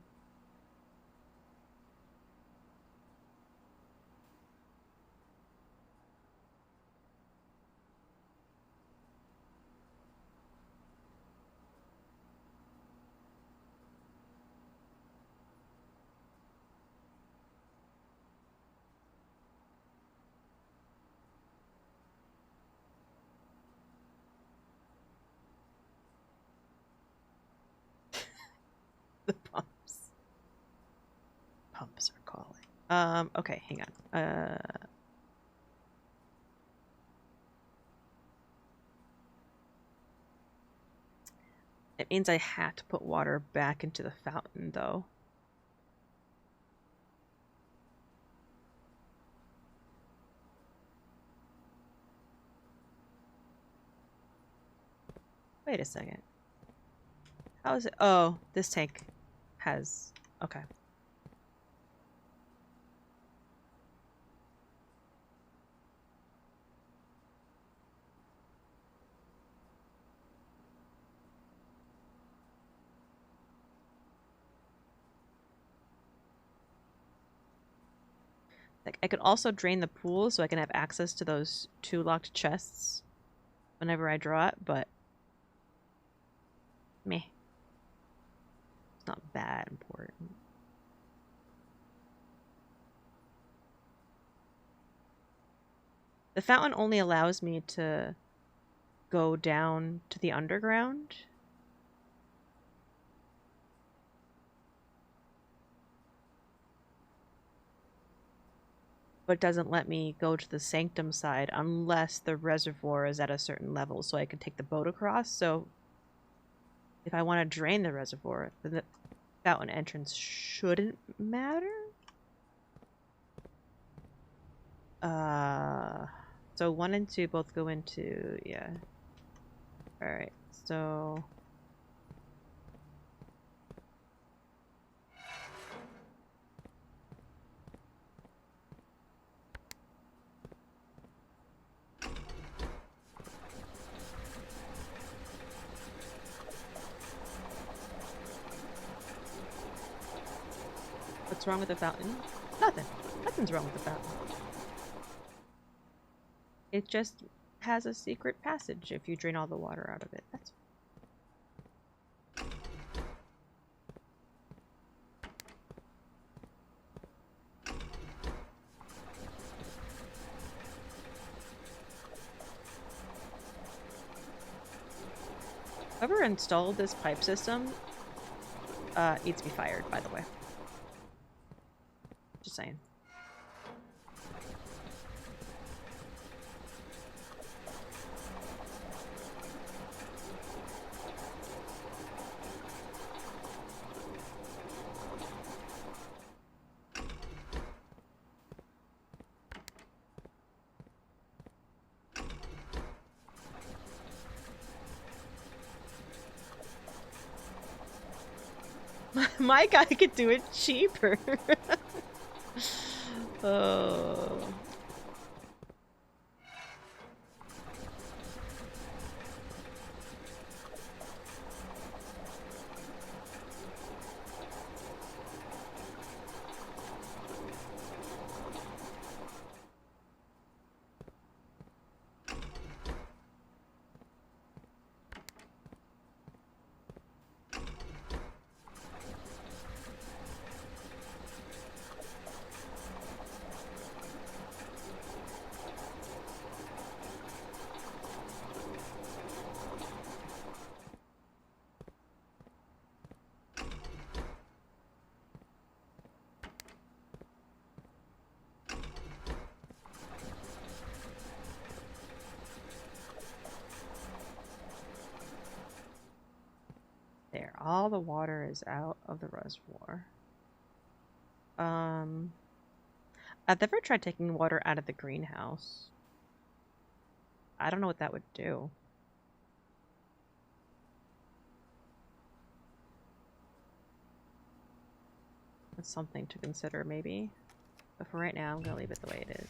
The pumps. Pumps are calling. Okay, hang on. It means I had to put water back into the fountain, though. Wait a second. How is it? Oh, this tank has... Okay. Like, I could also drain the pool so I can have access to those 2 locked chests whenever I draw it, but meh. It's not that important. The fountain only allows me to go down to the underground. But doesn't let me go to the sanctum side unless the reservoir is at a certain level so I can take the boat across. So if I want to drain the reservoir, then the fountain entrance shouldn't matter. So 1 and 2 both go into, yeah. Alright, so... What's wrong with the fountain? Nothing. Nothing's wrong with the fountain. It just has a secret passage if you drain all the water out of it. That's... Whoever installed this pipe system needs to be fired, by the way. Just saying. My guy could do it cheaper. Oh. all the water is out of the reservoir. I've never tried taking water out of the greenhouse. I don't know what that would do. That's something to consider, maybe. But for right now, I'm gonna leave it the way it is.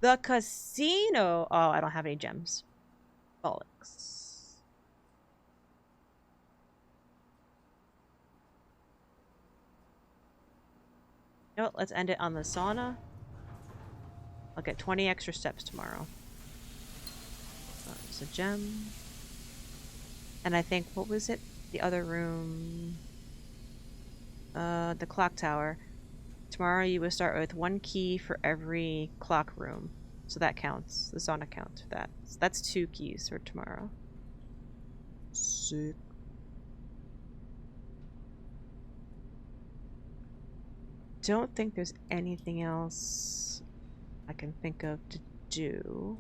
The casino! Oh, I don't have any gems. Bollocks. You know what? Let's end it on the sauna. I'll get 20 extra steps tomorrow. There's a gem. And I think, what was it? The other room. The clock tower. Tomorrow you will start with 1 key for every clock room. So that counts. The sauna counts for that. So that's 2 keys for tomorrow. Sick. Don't think there's anything else I can think of to do.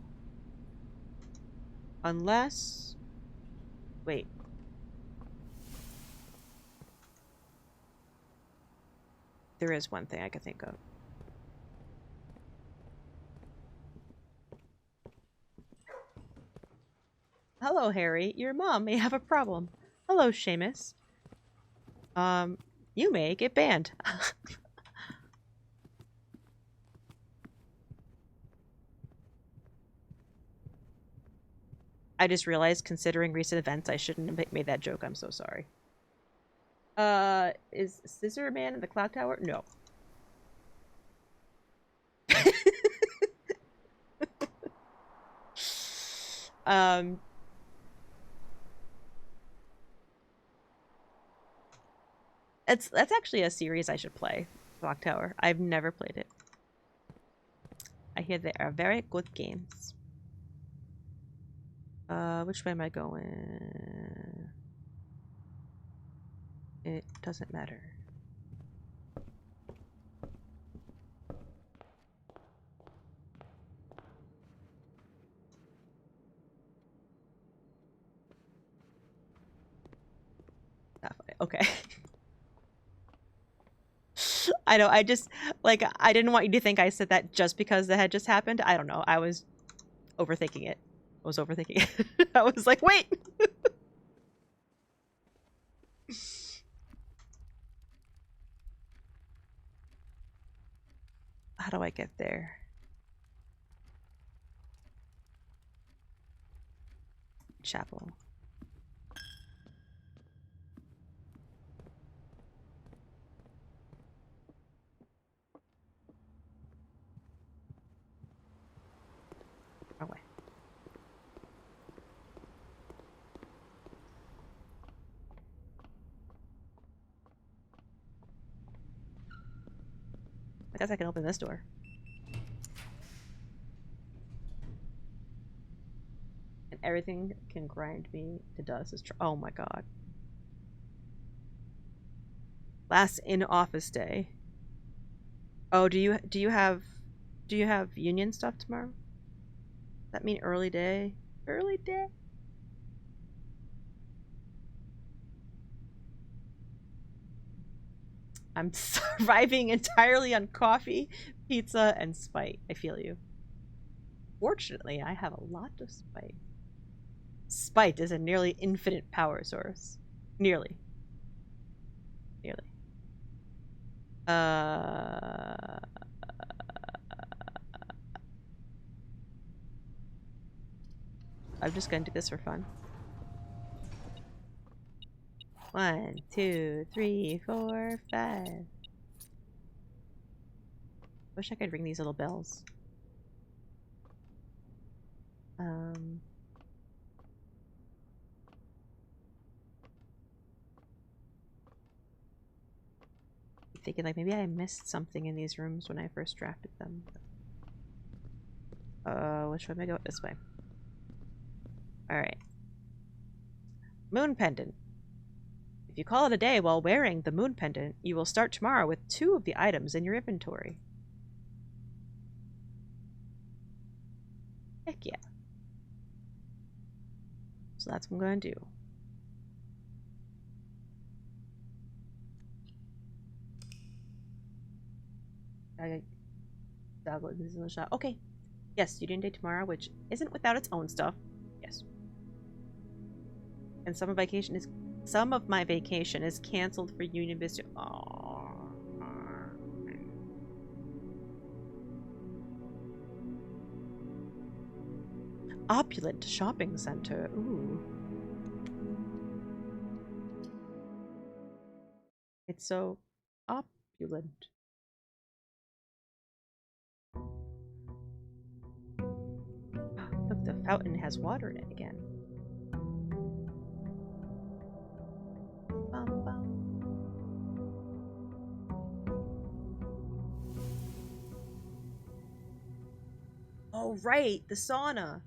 Unless... Wait. There is one thing I could think of. Hello, Harry. Your mom may have a problem. Hello, Seamus. You may get banned. I just realized, considering recent events, I shouldn't have made that joke. I'm so sorry. Is Scissor Man in the clock tower? No. That's actually a series I should play. Clock Tower. I've never played it. I hear they are very good games. Which way am I going? It doesn't matter. That way. Okay. I know, I just, like, I didn't want you to think I said that just because that had just happened. I don't know. I was overthinking it. I was like, wait! How do I get there? Chapel. Wrong way. I guess I can open this door. And everything can grind me to dust. Oh my god. Last in office day. Oh, do you have union stuff tomorrow? Does that mean early day? Early day? I'm surviving entirely on coffee, pizza, and spite. I feel you. Fortunately, I have a lot of spite. Spite is a nearly infinite power source. Nearly. Nearly. I'm just gonna do this for fun. 1, 2, 3, 4, 5. Wish I could ring these little bells. Thinking like maybe I missed something in these rooms when I first drafted them. Which way am I going? This way. Alright. Moon pendant. If you call it a day while wearing the moon pendant, you will start tomorrow with 2 of the items in your inventory. Heck yeah. So that's what I'm going to do. This is in the shop. Okay. Yes, student day tomorrow, which isn't without its own stuff. Yes. And some of my vacation is canceled for Union Vista. Oh. Opulent shopping center. Ooh. It's so opulent. Look, the fountain has water in it again. Bum, bum. Oh, right, the sauna.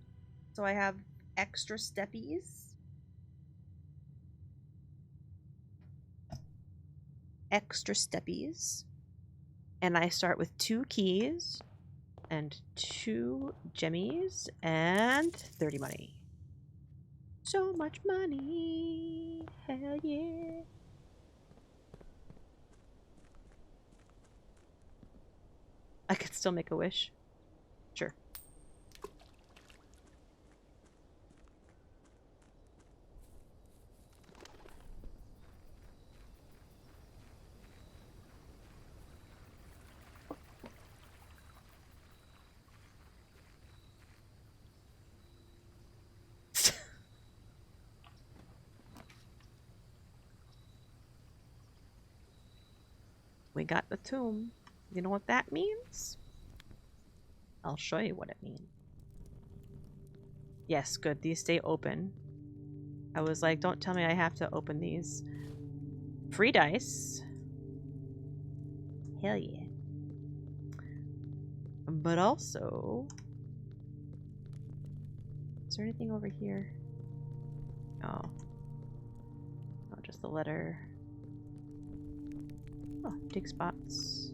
So I have extra steppies. And I start with 2 keys and 2 gemmies and 30 money. So much money. Hell yeah. I could still make a wish. Sure. We got the tomb. You know what that means? I'll show you what it means. Yes, good. These stay open. I was like, don't tell me I have to open these. Free dice. Hell yeah. But also... Is there anything over here? No. Oh, just the letter. Oh, dig spots.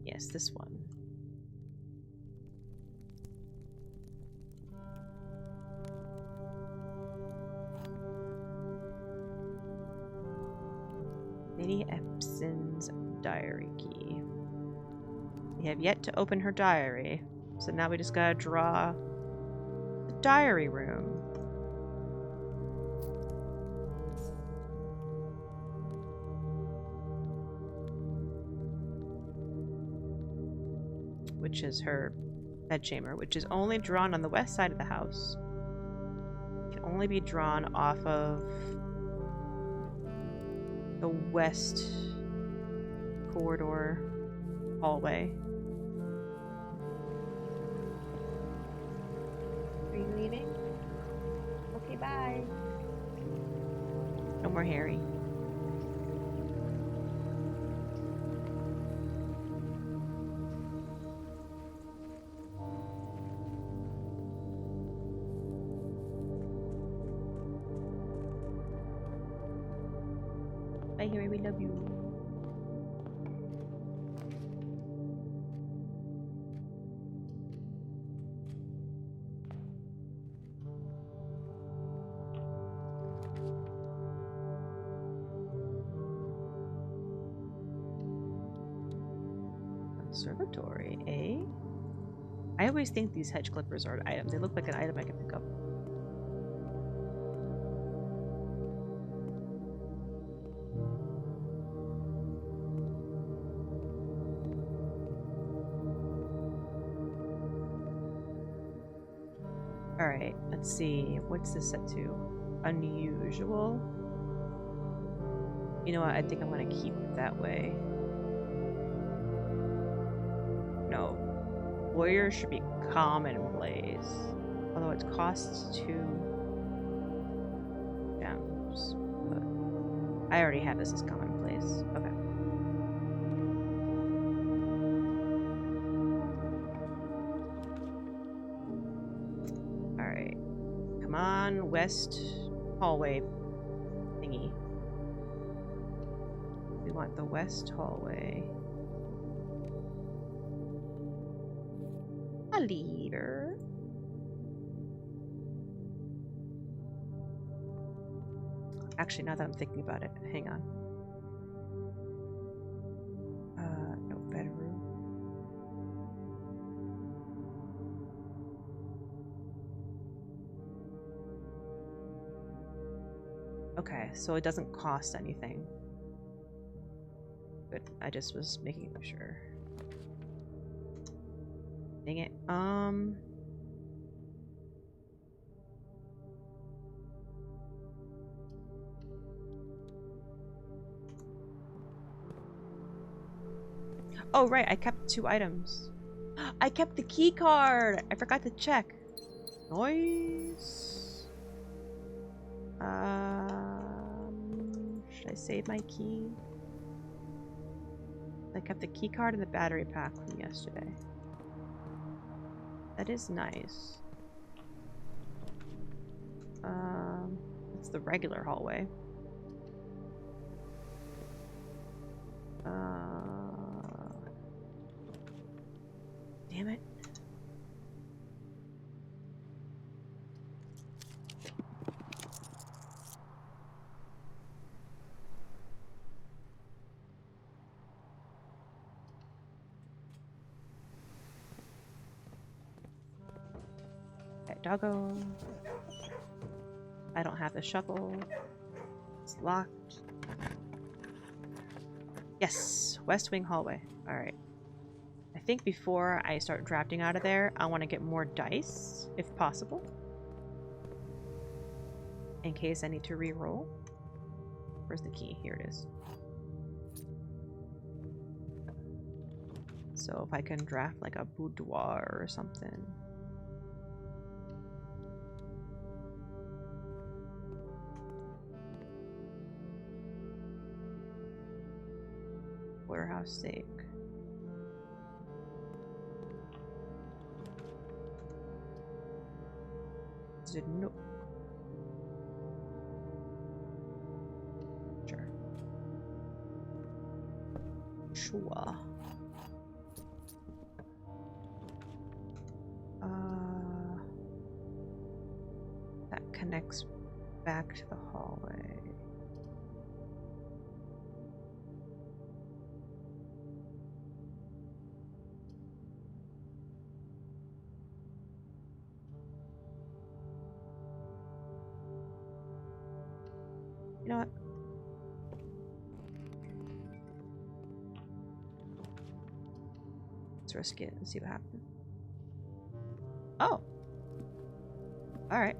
Yes, this one. Lady Epson's diary key. We have yet to open her diary, so now we just gotta draw the diary room. Which is her bedchamber, which is only drawn on the west side of the house. Can only be drawn off of the west corridor hallway. Are you leaving? Okay, bye. No more Harry. Bye, Harry. We love you. Conservatory, eh? I always think these hedge clippers are an item. They look like an item I can pick up. Alright, let's see. What's this set to? Unusual? You know what? I think I'm gonna keep it that way. No. Warrior should be commonplace. Although it costs 2 gems. But I already have this as commonplace. Okay. Alright. Come on, west hallway thingy. We want the west hallway. A leader. Actually, now that I'm thinking about it, hang on. No bedroom. Okay, so it doesn't cost anything. Good. I just was making sure. Dang it. Oh, right. I kept 2 items. I kept the key card. I forgot to check. Noise. Should I save my key? I kept the key card and the battery pack from yesterday. That is nice. It's the regular hallway. Damn it. Okay, doggo. I don't have the shovel. It's locked. Yes, West Wing hallway. Alright. I think before I start drafting out of there, I want to get more dice, if possible. In case I need to re-roll. Where's the key? Here it is. So if I can draft like a boudoir or something. Warehouse steak. No. Sure. Sure. That connects back to the hallway. You know what? Let's risk it and see what happens. Oh! Alright.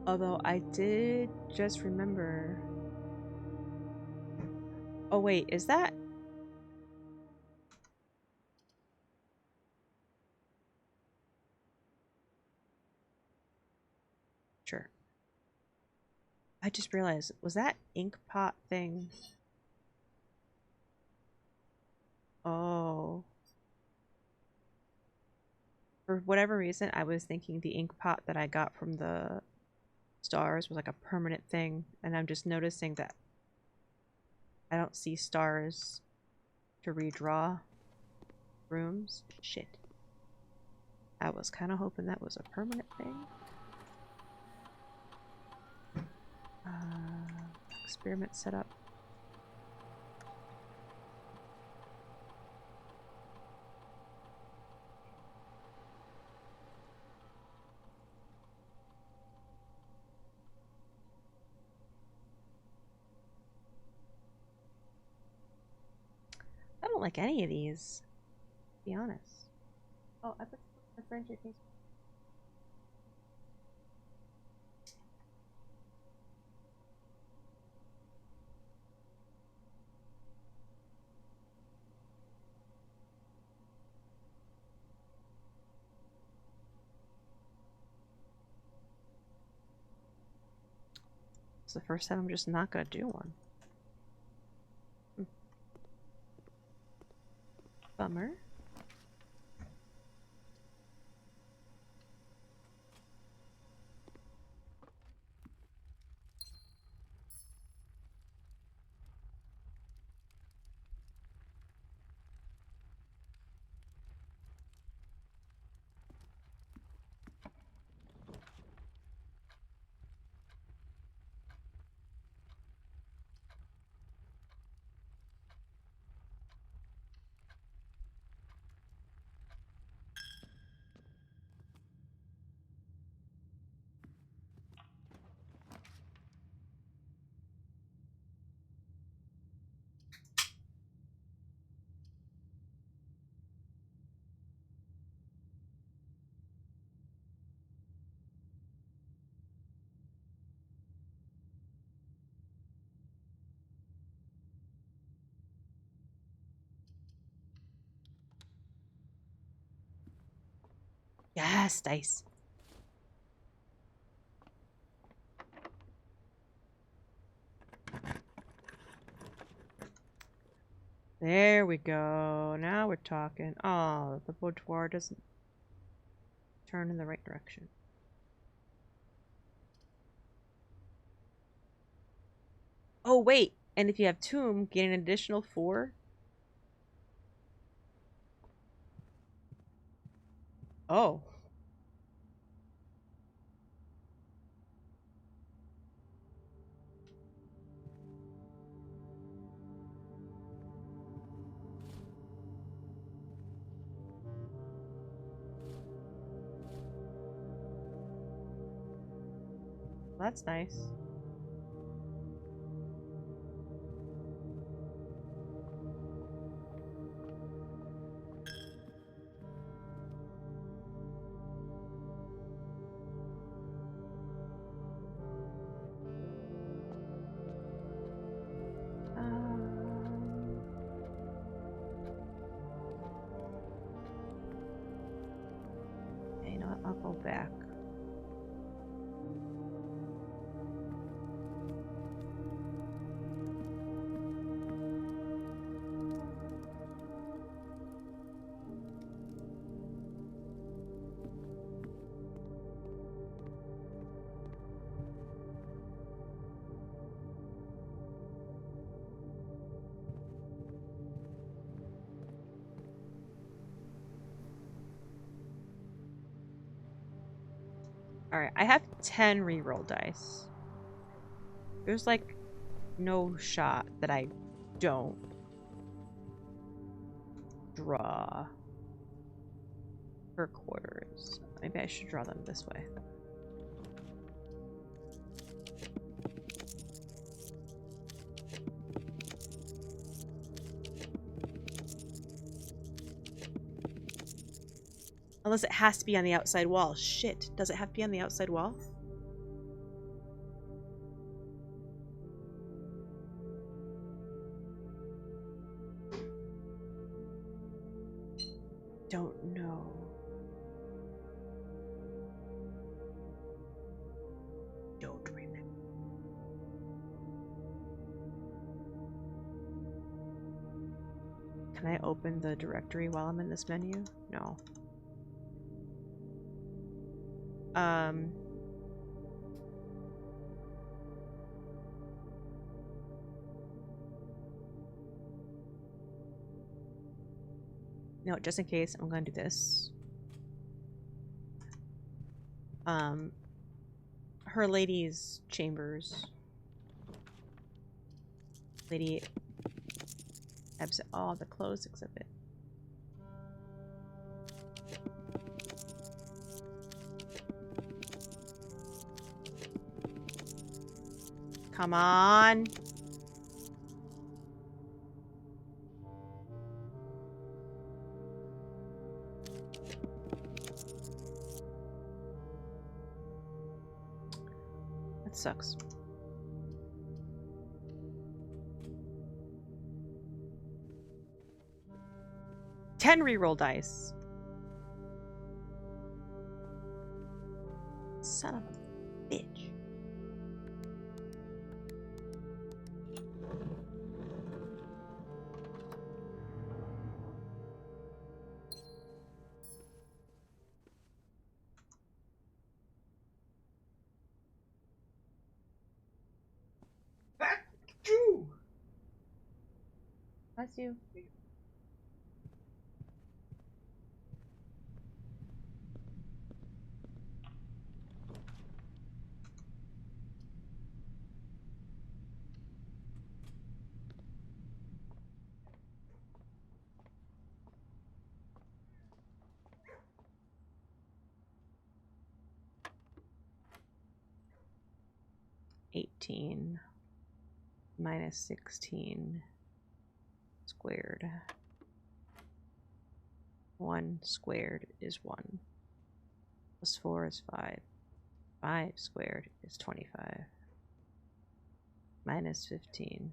Although I did just remember... Oh wait, is that... Sure. I just realized, was that ink pot thing? Oh. For whatever reason, I was thinking the ink pot that I got from the stars was like a permanent thing, and I'm just noticing that I don't see stars to redraw rooms. Shit. I was kind of hoping that was a permanent thing. Experiment setup. I don't like any of these, to be honest. Oh, I put the furniture case. It's the first time I'm just not gonna do one. Bummer. Yes, dice. There we go. Now we're talking. Oh, the boudoir doesn't turn in the right direction. Oh, wait. And if you have tomb, gain an additional 4. Oh. That's nice. Okay, you know what? I'll go back. Alright, I have 10 reroll dice. There's like no shot that I don't draw for quarters. Maybe I should draw them this way. Unless it has to be on the outside wall. Shit. Does it have to be on the outside wall? Don't know. Don't remember. Can I open the directory while I'm in this menu? No. No, just in case, I'm gonna do this. Her lady's chambers. Lady oh, the closed exhibit. Come on. That sucks. Ten reroll dice. Son of a bitch. Bless you. (18) minus 16 squared. 1 squared is 1. Plus 4 is 5. 5 squared is 25. Minus 15.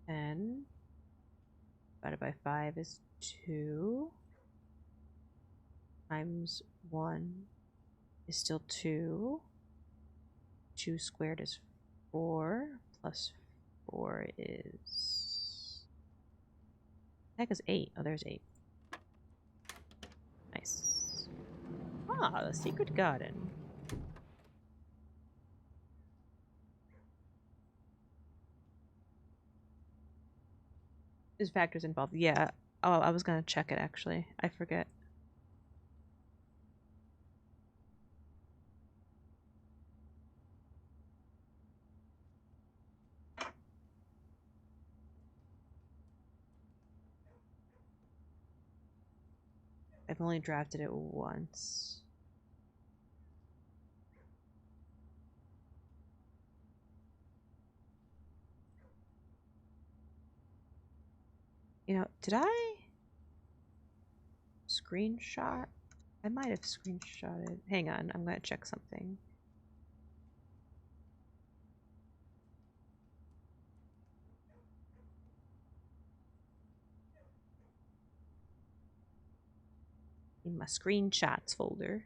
10 divided by 5 is 2. Times 1 is still 2. 2 squared is 4. Plus 4 is... Heck is 8. Oh, there's 8. Nice. Ah, the secret garden. There's factors involved. Yeah. Oh, I was gonna check it actually. I forget. I've only drafted it once. You know, did I screenshot? I might have screenshotted. Hang on, I'm gonna check something. In my screenshots folder.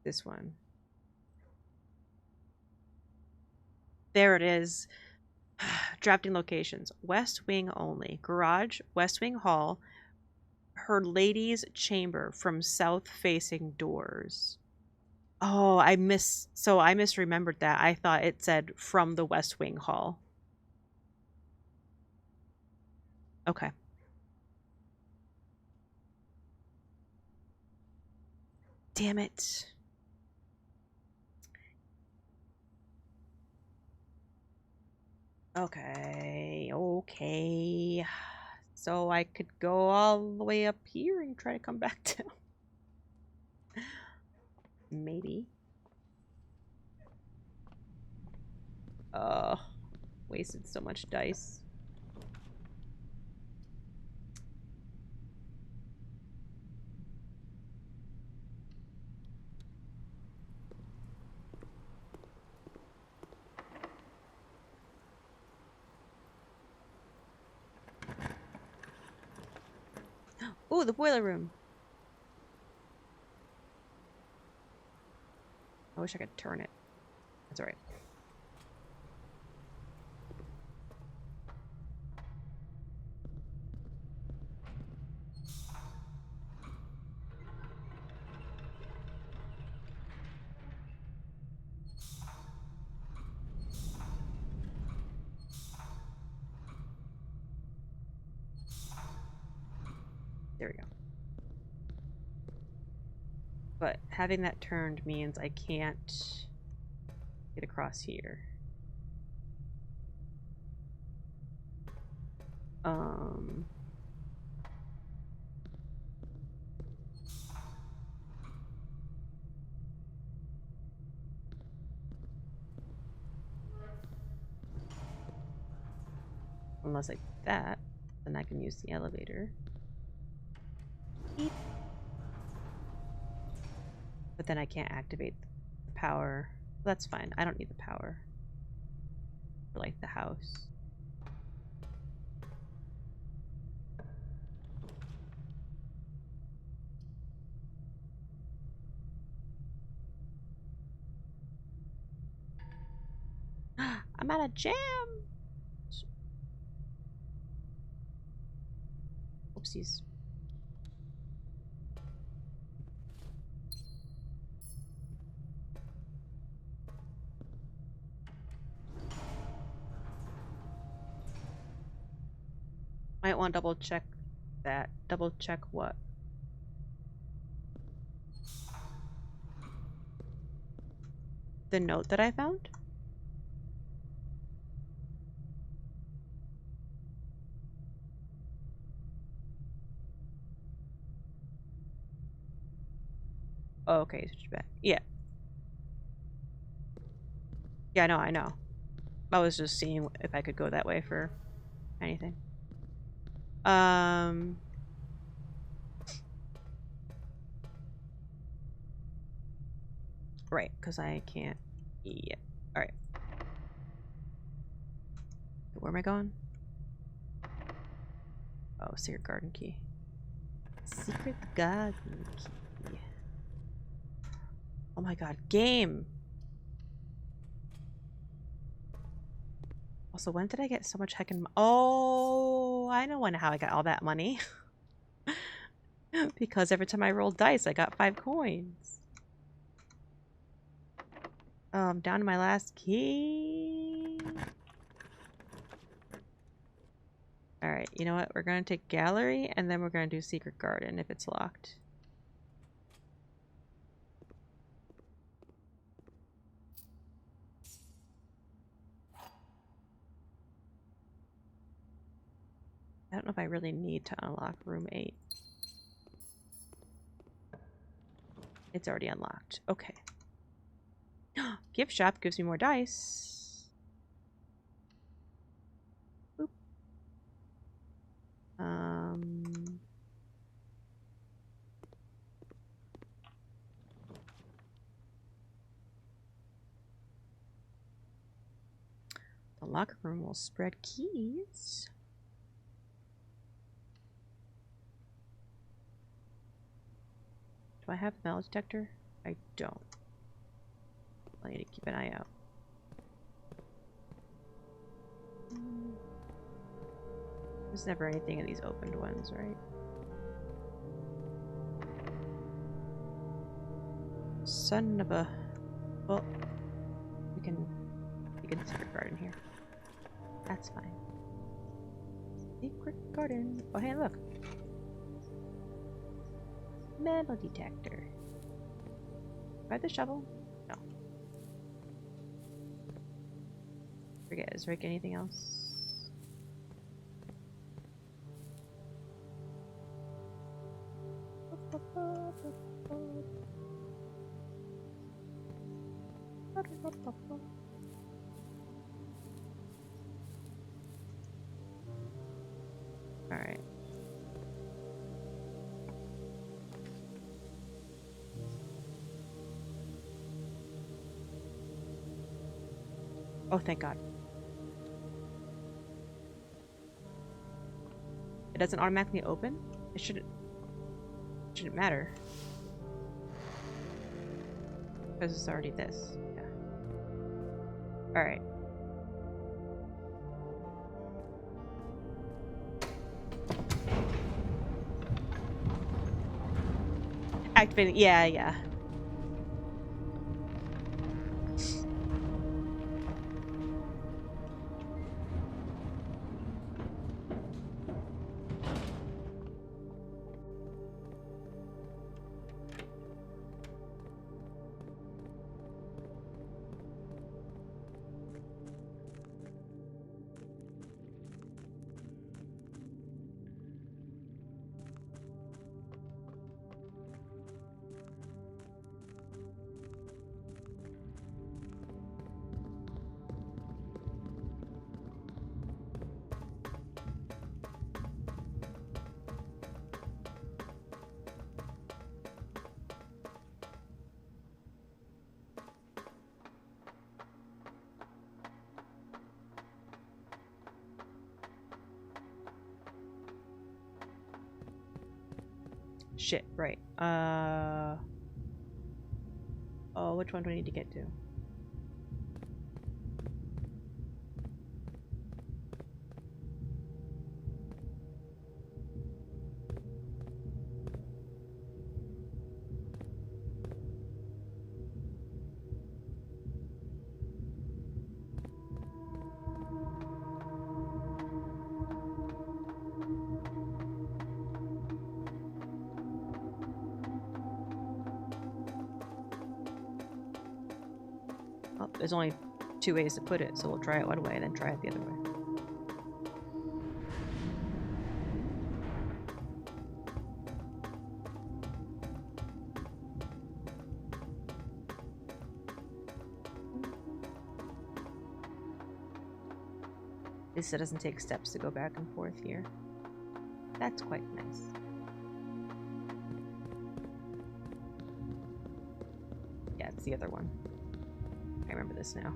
This one. There it is. Drafting locations. West wing only. Garage, West wing hall. Her lady's chamber from south facing doors. Oh, I misremembered that. I thought it said from the West Wing hall. Okay. Damn it. Okay. So I could go all the way up here and try to come back down. Maybe. Wasted so much dice. Ooh, the boiler room. I wish I could turn it. That's alright. There we go. But having that turned means I can't get across here. Unless like that, then I can use the elevator. Beep. But then I can't activate the power. That's fine. I don't need the power for like the house. I'm out of jam. Oopsies. Might want to double check that. Double check what? The note that I found? Oh, okay, switch back. Yeah. Yeah, no, I know. I was just seeing if I could go that way for anything. Right, because I can't. Yeah. Alright. Where am I going? Oh, secret garden key. Secret garden key. Oh my god, game! Also, when did I get so much heckin' Oh, I know how I got all that money. Because every time I rolled dice, I got 5 coins. Down to my last key. Alright, you know what? We're gonna take gallery, and then we're gonna do secret garden if it's locked. I don't know if I really need to unlock room 8. It's already unlocked. Okay. Gift shop gives me more dice. Boop. The locker room will spread keys. Do I have the metal detector? I don't. I need to keep an eye out. There's never anything in these opened ones, right? Son of a... Well, we can secret garden here. That's fine. Secret garden. Oh, hey, look. Metal detector. Do I have the shovel? No. Forget, is Rick anything else? Alright. Oh, thank God. It doesn't automatically open? It shouldn't matter. Because it's already this. Yeah. Alright. Activating. Yeah, yeah. Shit, right. Oh, which one do I need to get to? Oh, there's only 2 ways to put it, so we'll try it one way and then try it the other way. At least it doesn't take steps to go back and forth here. That's quite nice. Yeah, it's the other one. I remember this now.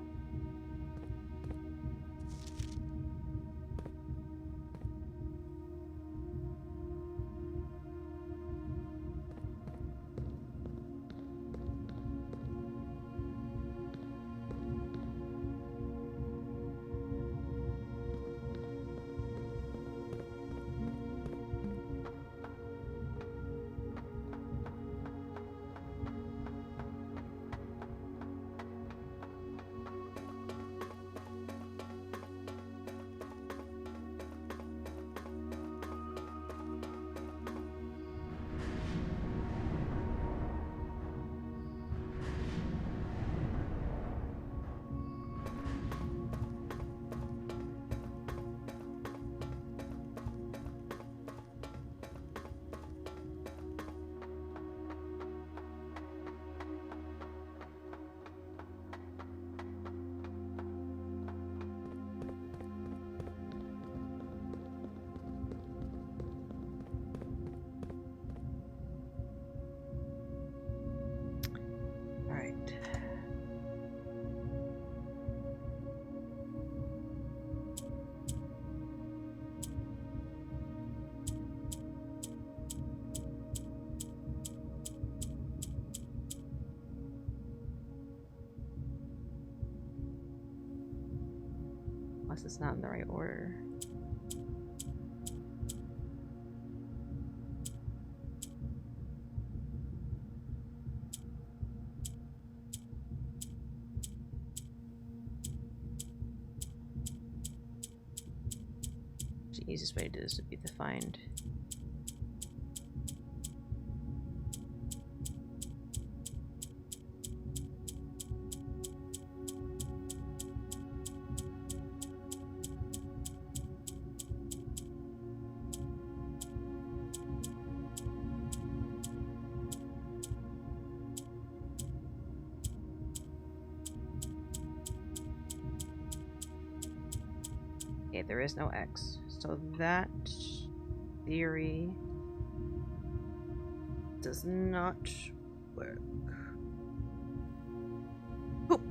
Unless it's not in the right order. The easiest way to do this would be to find okay, there is no X. So that theory does not work. Oop.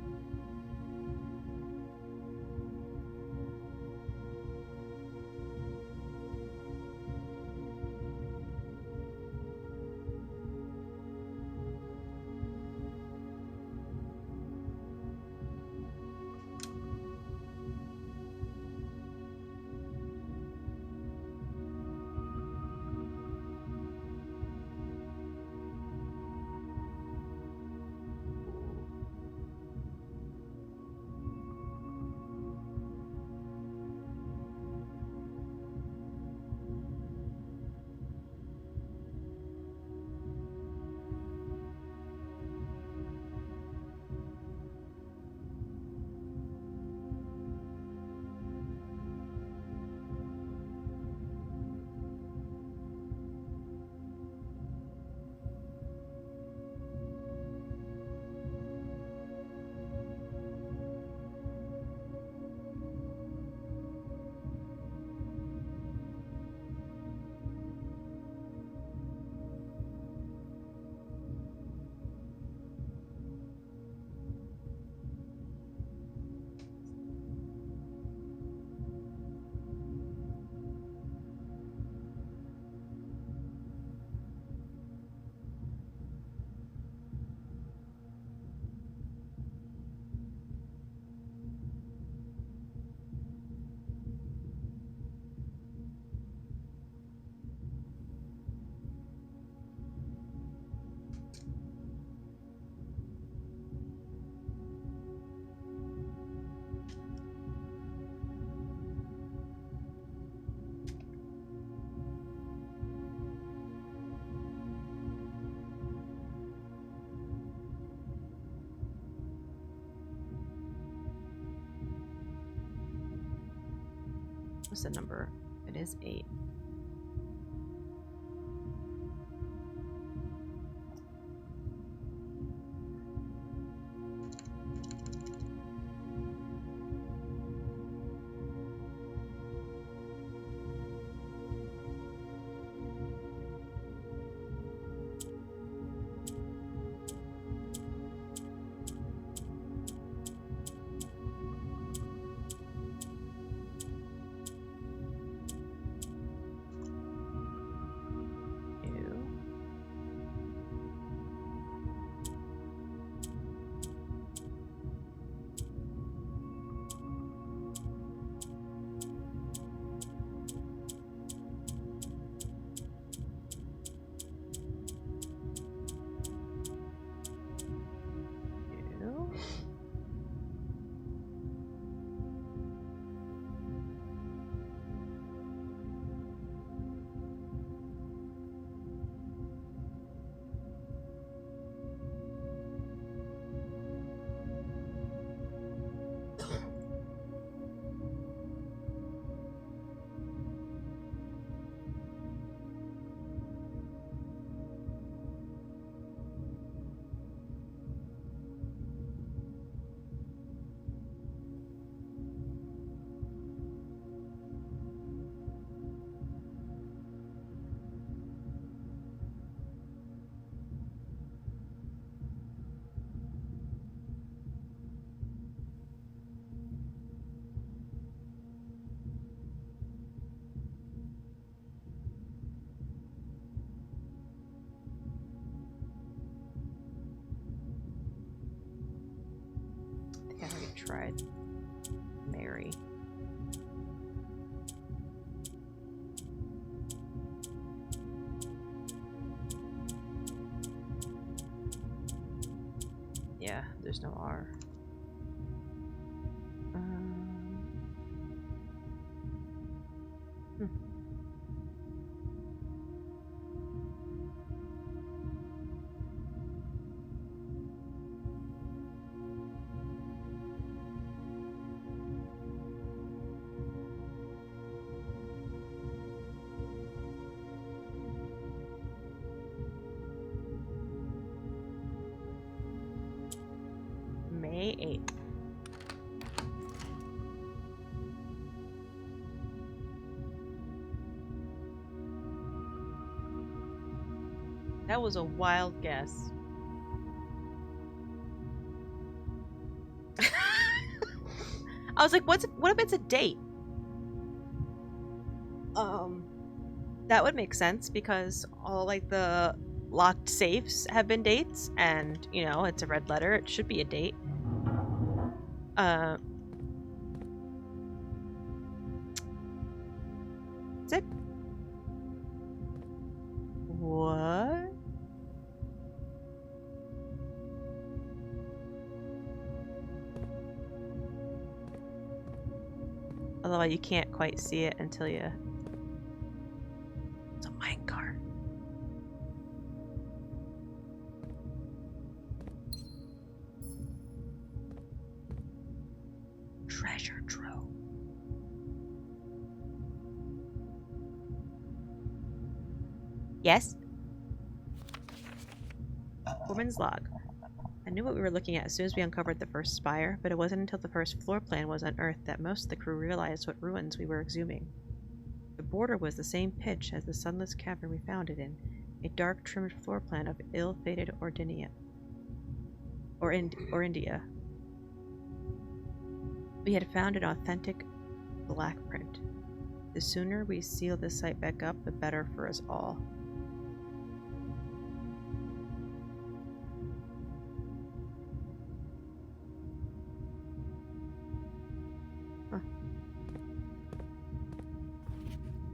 What's the number? It is 8. I already tried Mary. Yeah, there's no R. May 8th. That was a wild guess. I was like, what if it's a date? That would make sense because all like the locked safes have been dates, and you know, it's a red letter, it should be a date. Is it? What? Although you can't quite see it until you... It's a minecart. Treasure trove. Yes? Woman's log. I knew what we were looking at as soon as we uncovered the first spire, but it wasn't until the first floor plan was unearthed that most of the crew realized what ruins we were exhuming. The border was the same pitch as the sunless cavern we found it in, a dark trimmed floor plan of ill-fated India. We had found an authentic black print. The sooner we seal this site back up, the better for us all.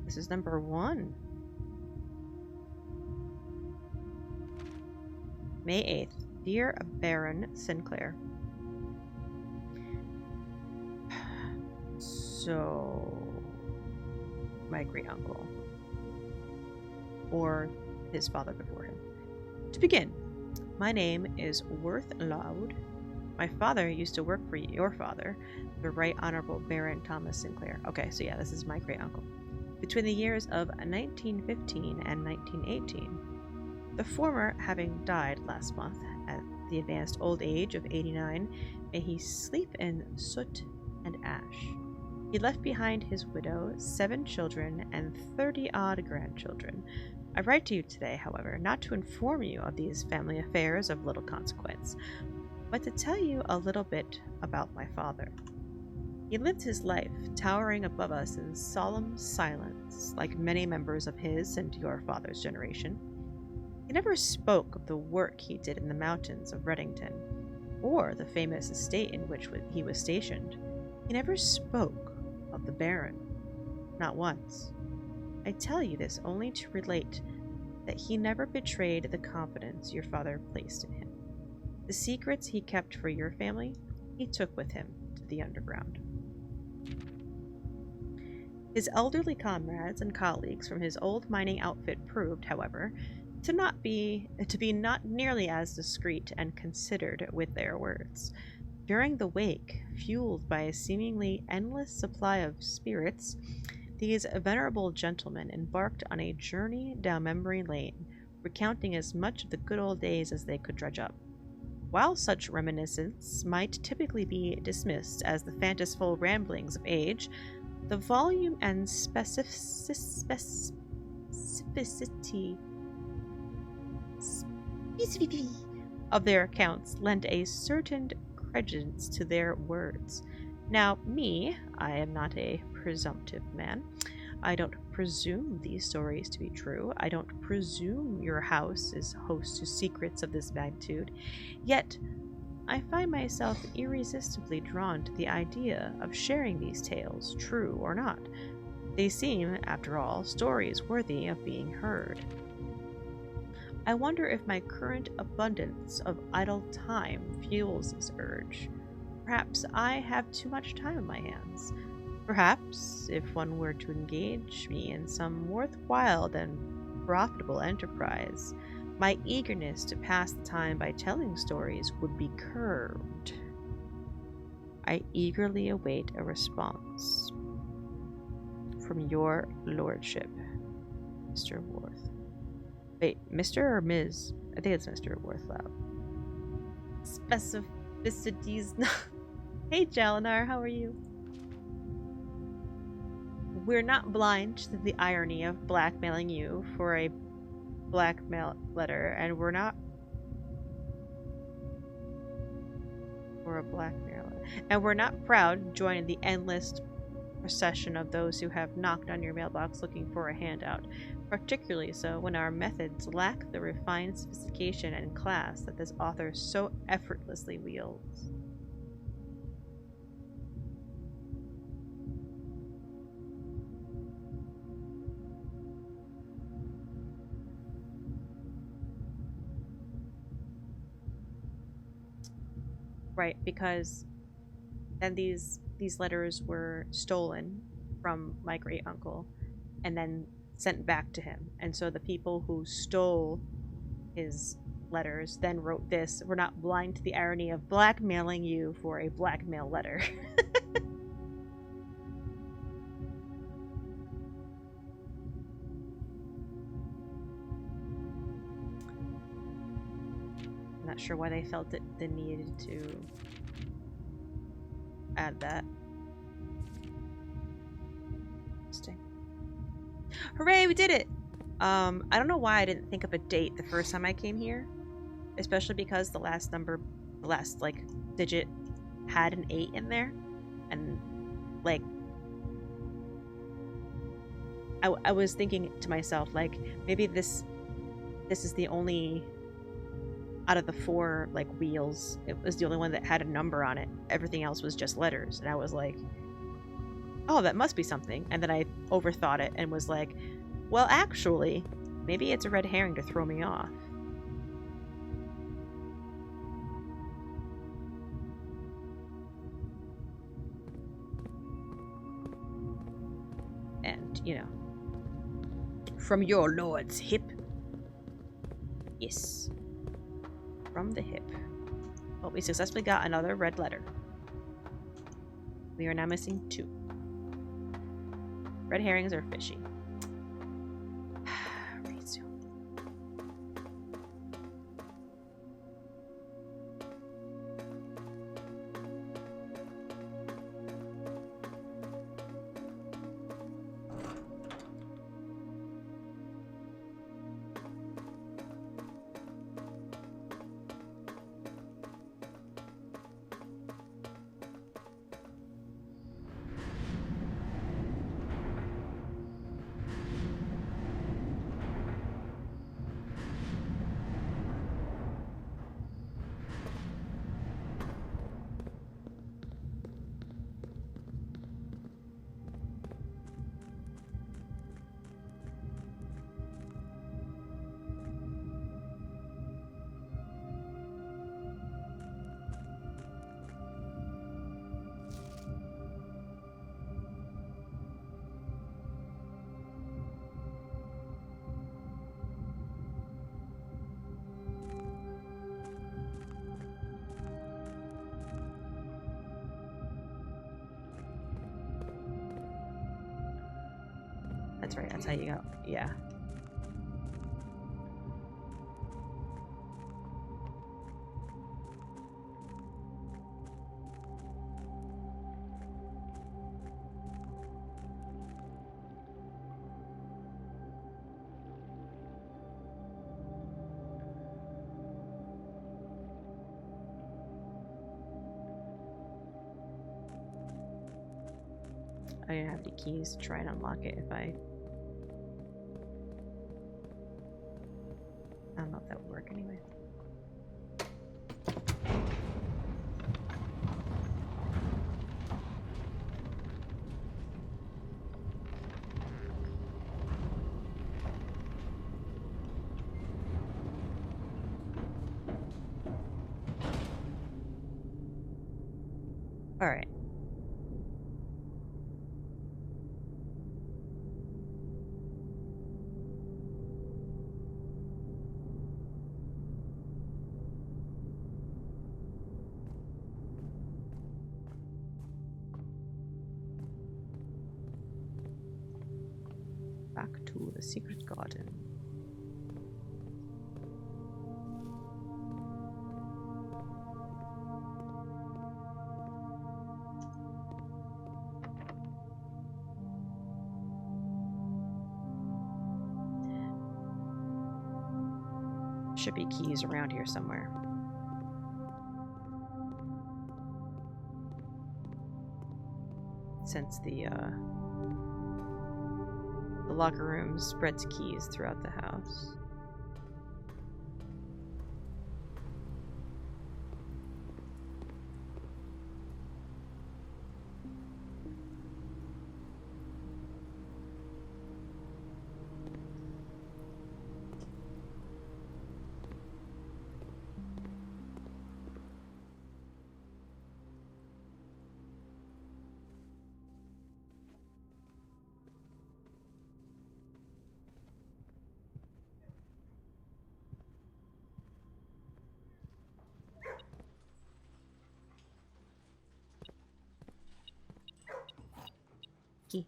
This is number 1. May 8th. Dear Baron Sinclair. So, my great uncle. Or his father before him. To begin, my name is Worth Loud, My father used to work for your father, the Right Honorable Baron Thomas Sinclair. Okay, so yeah, this is my great uncle. Between the years of 1915 and 1918, the former having died last month at the advanced old age of 89, may he sleep in soot and ash. He left behind his widow, 7 children, and 30-odd grandchildren. I write to you today, however, not to inform you of these family affairs of little consequence, but to tell you a little bit about my father. He lived his life towering above us in solemn silence, like many members of his and your father's generation. He never spoke of the work he did in the mountains of Reddington, or the famous estate in which he was stationed. He never spoke of the Baron, not once. I tell you this only to relate that he never betrayed the confidence your father placed in him. The secrets he kept for your family, he took with him to the underground. His elderly comrades and colleagues from his old mining outfit proved, however, to be not nearly as discreet and considered with their words. During the wake, fueled by a seemingly endless supply of spirits, these venerable gentlemen embarked on a journey down memory lane, recounting as much of the good old days as they could dredge up. While such reminiscence might typically be dismissed as the fantasiful ramblings of age, the volume and specificity of their accounts lend a certain credence to their words. Now, I am not a presumptive man. I don't presume these stories to be true. I don't presume your house is host to secrets of this magnitude. Yet, I find myself irresistibly drawn to the idea of sharing these tales, true or not. They seem, after all, stories worthy of being heard. I wonder if my current abundance of idle time fuels this urge. Perhaps I have too much time on my hands. Perhaps, if one were to engage me in some worthwhile and profitable enterprise, my eagerness to pass the time by telling stories would be curbed. I eagerly await a response from your lordship, Mr. Worth. Wait, Mr. or Ms.? I think it's Mr. Worthlow. Specificities. Hey, Jalinar, how are you? We're not blind to the irony of blackmailing you for a blackmail letter, and we're not for a blackmail letter. And we're not proud to join the endless procession of those who have knocked on your mailbox looking for a handout, particularly so when our methods lack the refined sophistication and class that this author so effortlessly wields. Right, because then these letters were stolen from my great uncle and then sent back to him. And so the people who stole his letters then wrote this. We're not blind to the irony of blackmailing you for a blackmail letter. I'm not sure why they felt it the need to add that. Interesting. Hooray, we did it! I don't know why I didn't think of a date the first time I came here. Especially because the last digit had an 8 in there. And, like, I was thinking to myself, like, maybe this is the only, out of the 4, like, wheels, it was the only one that had a number on it. Everything else was just letters. And I was like, oh, that must be something. And then I overthought it and was like, well, actually, maybe it's a red herring to throw me off. And, you know, from your lord's hip. Yes. From the hip. But we successfully got another red letter. We are now missing 2. Red herrings are fishy. Resume. That's right, that's how you go. Yeah. I didn't have any keys to try and unlock it if I don't know if that would work anyway. All right. Back to the secret garden. Should be keys around here somewhere. Since the locker room spreads keys throughout the house. Key.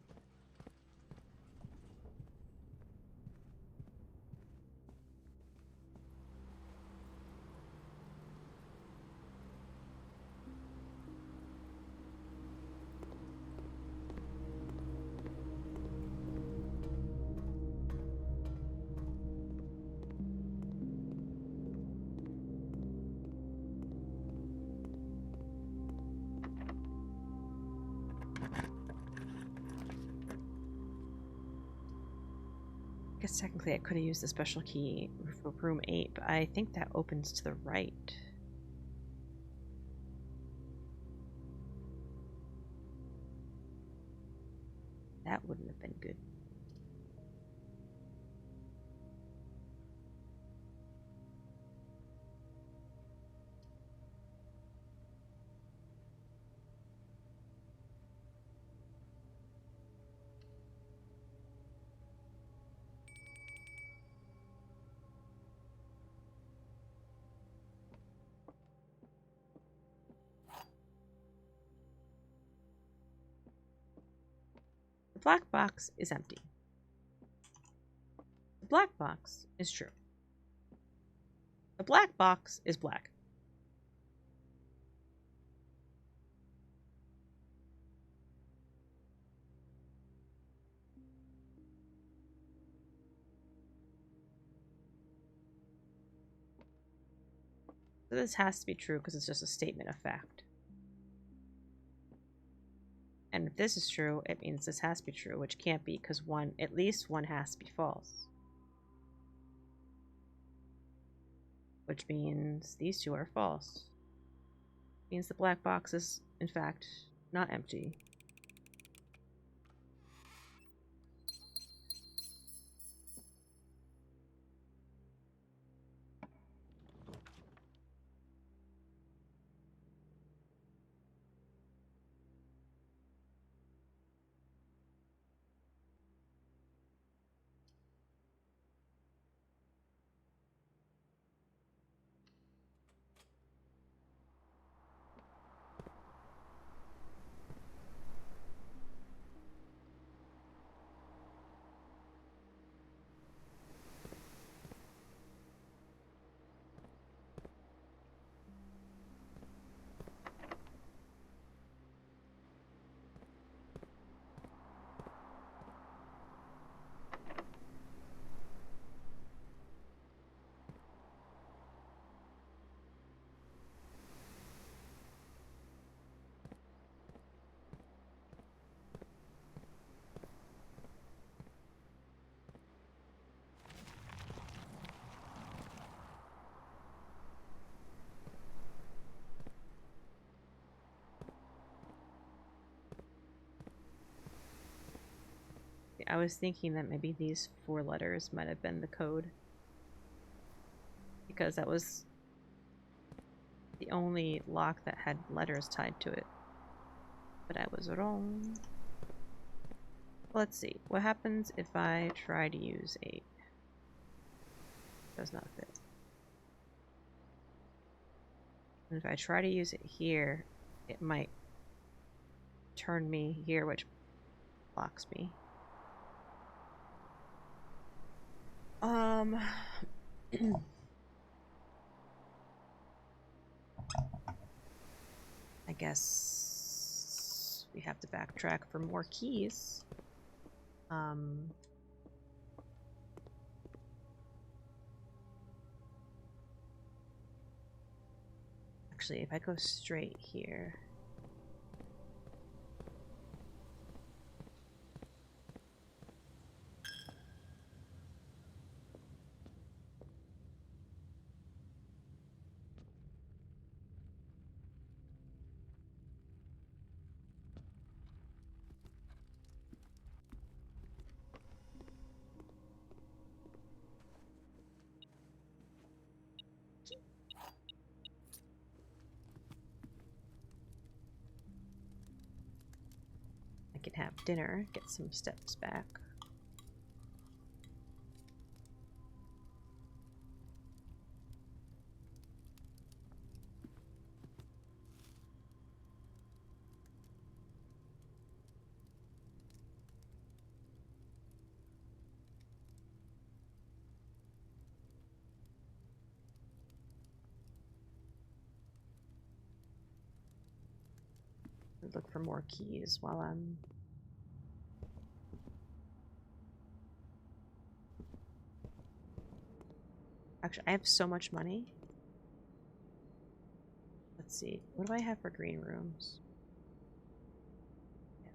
I guess technically I could have used the special key for room 8, but I think that opens to the right. That wouldn't have been good. The black box is empty. The black box is true. The black box is black. So this has to be true because it's just a statement of fact. And if this is true, it means this has to be true, which can't be because at least one has to be false. Which means these two are false. Means the black box is, in fact, not empty. I was thinking that maybe these 4 letters might have been the code. Because that was the only lock that had letters tied to it. But I was wrong. Let's see. What happens if I try to use 8? Does not fit. And if I try to use it here, it might turn me here, which blocks me. I guess we have to backtrack for more keys. Actually, if I go straight here. I can have dinner, get some steps back. Look for more keys while I'm actually I have so much money. Let's see, what do I have for green rooms? Yeah.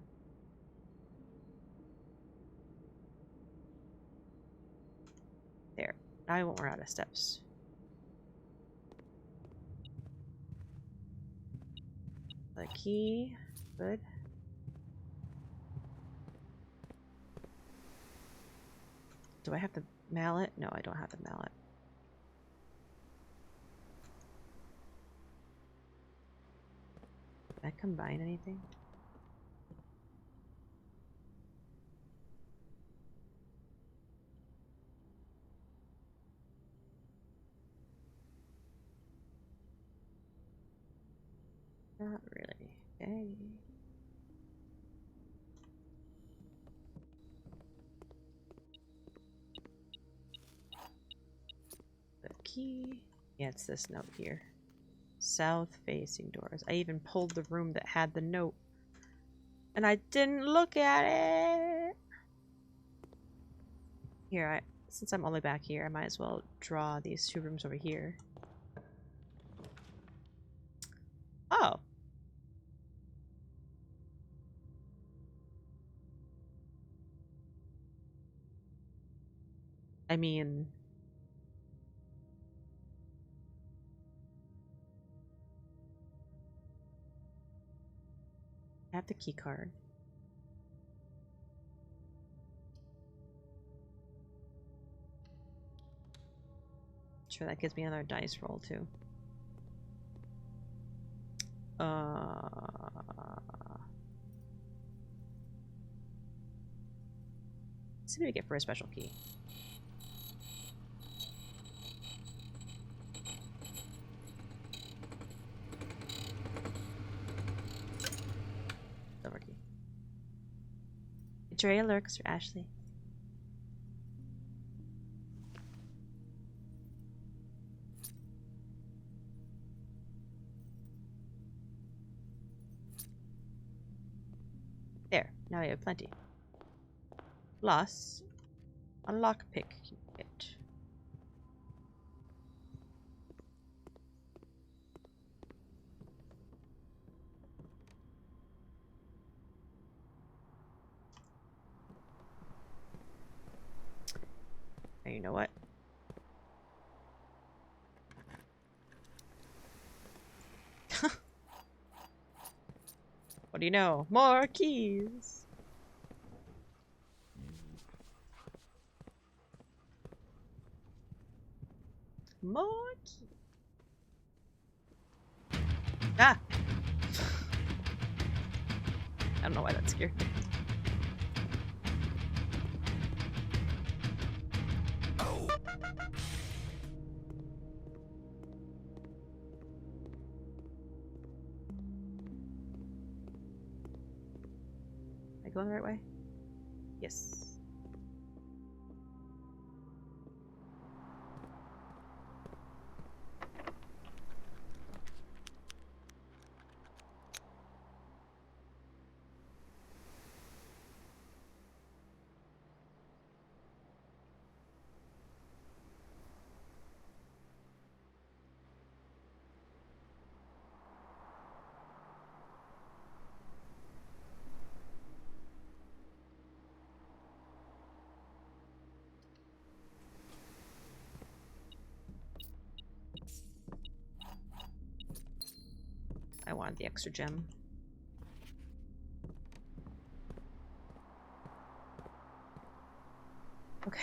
There, now I won't run out of steps. The key, good. Do I have the mallet? No, I don't have the mallet. Can I combine anything? Not really. Okay. key. Yeah, it's this note here. South-facing doors. I even pulled the room that had the note. And I didn't look at it! Here, since I'm all the way back here, I might as well draw these two rooms over here. Oh! I mean... I have the key card. Sure, that gives me another dice roll too. Let's see what we get for a special key. Silver key. Betrayal lurks for Ashley. There, now we have plenty. Plus, a lockpick kit. And you know what? What do you know? More keys! More keys. Ah! I don't know why that scared me. Am I going the right way? Yes. I wanted the extra gem. Okay.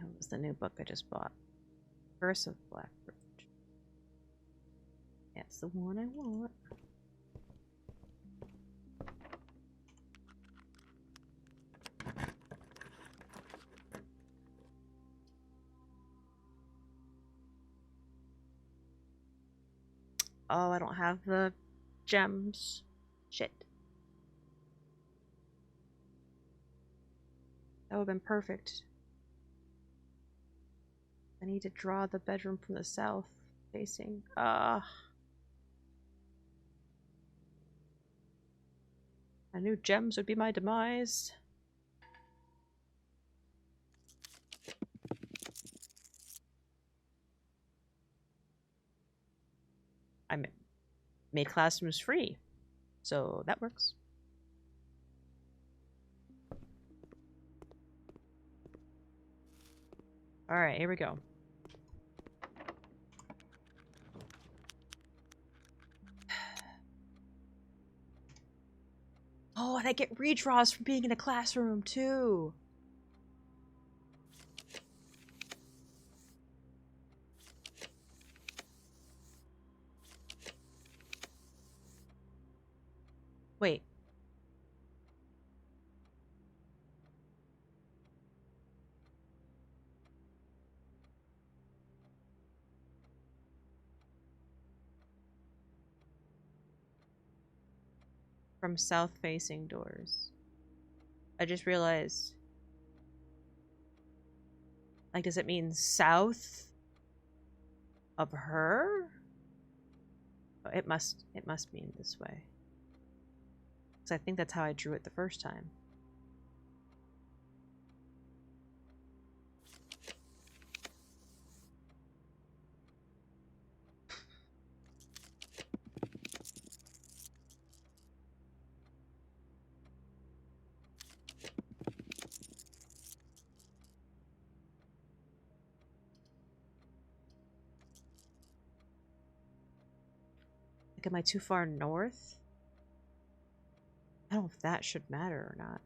What was the new book I just bought? Curse of Blackbridge. That's the one I want. Oh, I don't have the gems. Shit. That would have been perfect. I need to draw the bedroom from the south facing. I knew gems would be my demise. I made classrooms free. So that works. Alright, here we go. Oh, and I get redraws from being in a classroom, too. Wait. From south-facing doors. I just realized. Like, does it mean south of her? Oh, it must mean this way. Because I think that's how I drew it the first time. Like, am I too far north? I don't know if that should matter or not.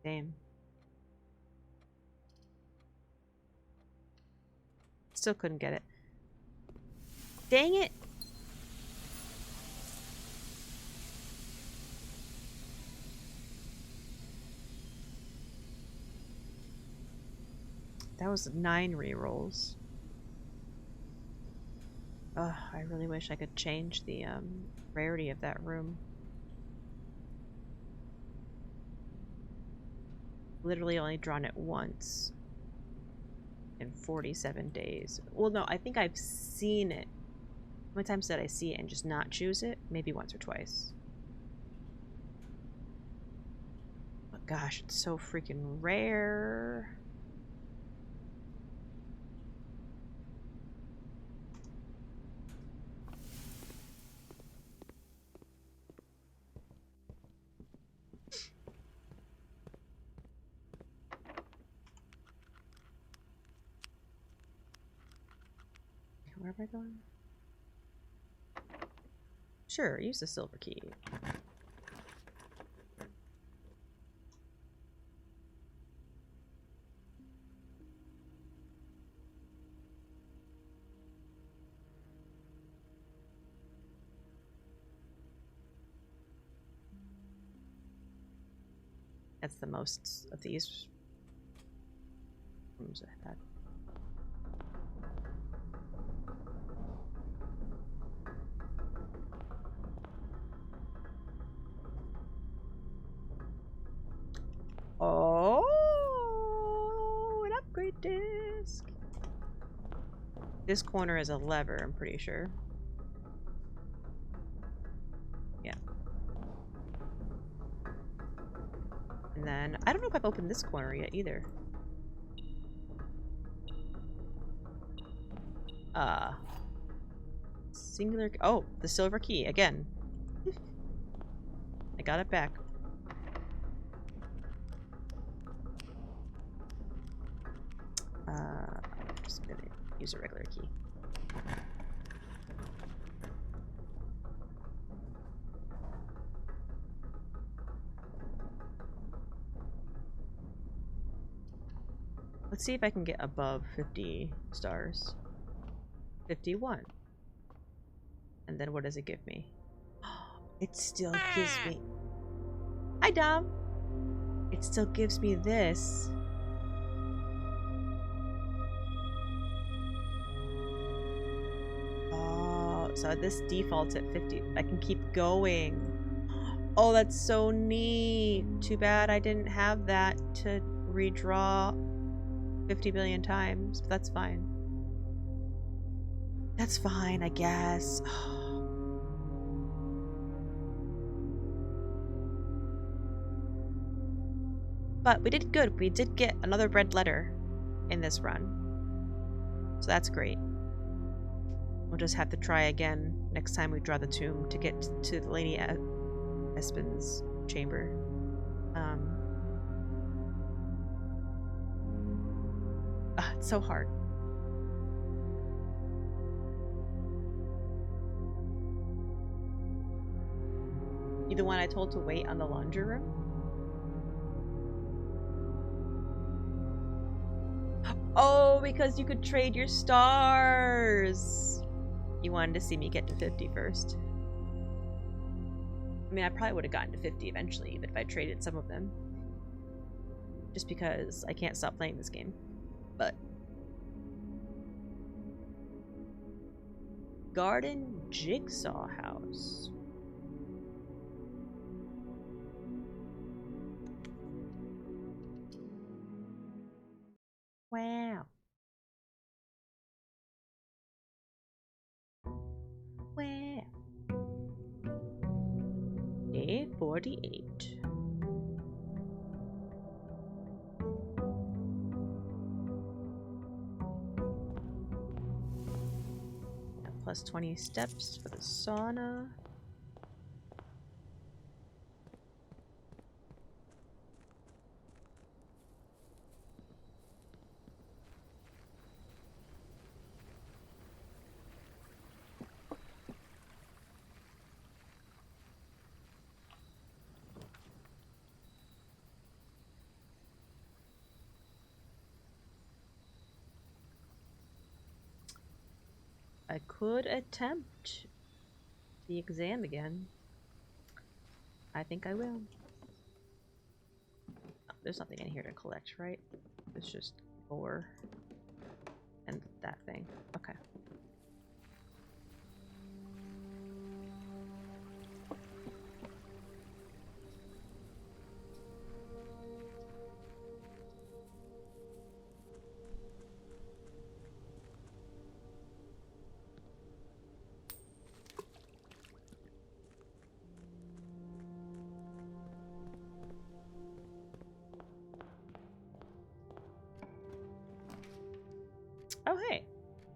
Damn. Still couldn't get it. Dang it! That was 9 rerolls. Ugh, I really wish I could change the rarity of that room. Literally only drawn it once in 47 days. Well, no, I think I've seen it. How many times did I see it and just not choose it? Maybe once or twice. But gosh, it's so freaking rare. Where am I going? Sure, use the silver key. That's the most of these rooms I've had. Oh, an upgrade disc. This corner is a lever, I'm pretty sure. Yeah. And then, I don't know if I've opened this corner yet either. Singular, oh, the silver key, again. I got it back. I'm just gonna use a regular key. Let's see if I can get above 50 stars. 51. And then what does it give me? It still gives me... Hi, Dom! It still gives me this. Oh, so this defaults at 50. I can keep going. Oh, that's so neat. Too bad I didn't have that to redraw 50 billion times, but that's fine. That's fine, I guess. But we did good. We did get another red letter in this run. So that's great. We'll just have to try again next time we draw the tomb to get to Lady Espen's chamber. It's so hard. You the one I told to wait on the laundry room? Oh, because you could trade your stars. You wanted to see me get to 50 first. I mean, I probably would have gotten to 50 eventually, even if I traded some of them. Just because I can't stop playing this game. But Garden Jigsaw House. Wow. Wow. Day 48. Plus 20 steps for the sauna. I could attempt the exam again. I think I will. Oh, there's nothing in here to collect, right? It's just ore and that thing. Okay. Oh, hey.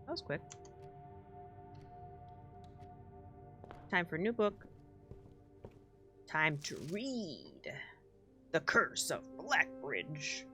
That was quick. Time for a new book. Time to read. The Curse of Blackbridge.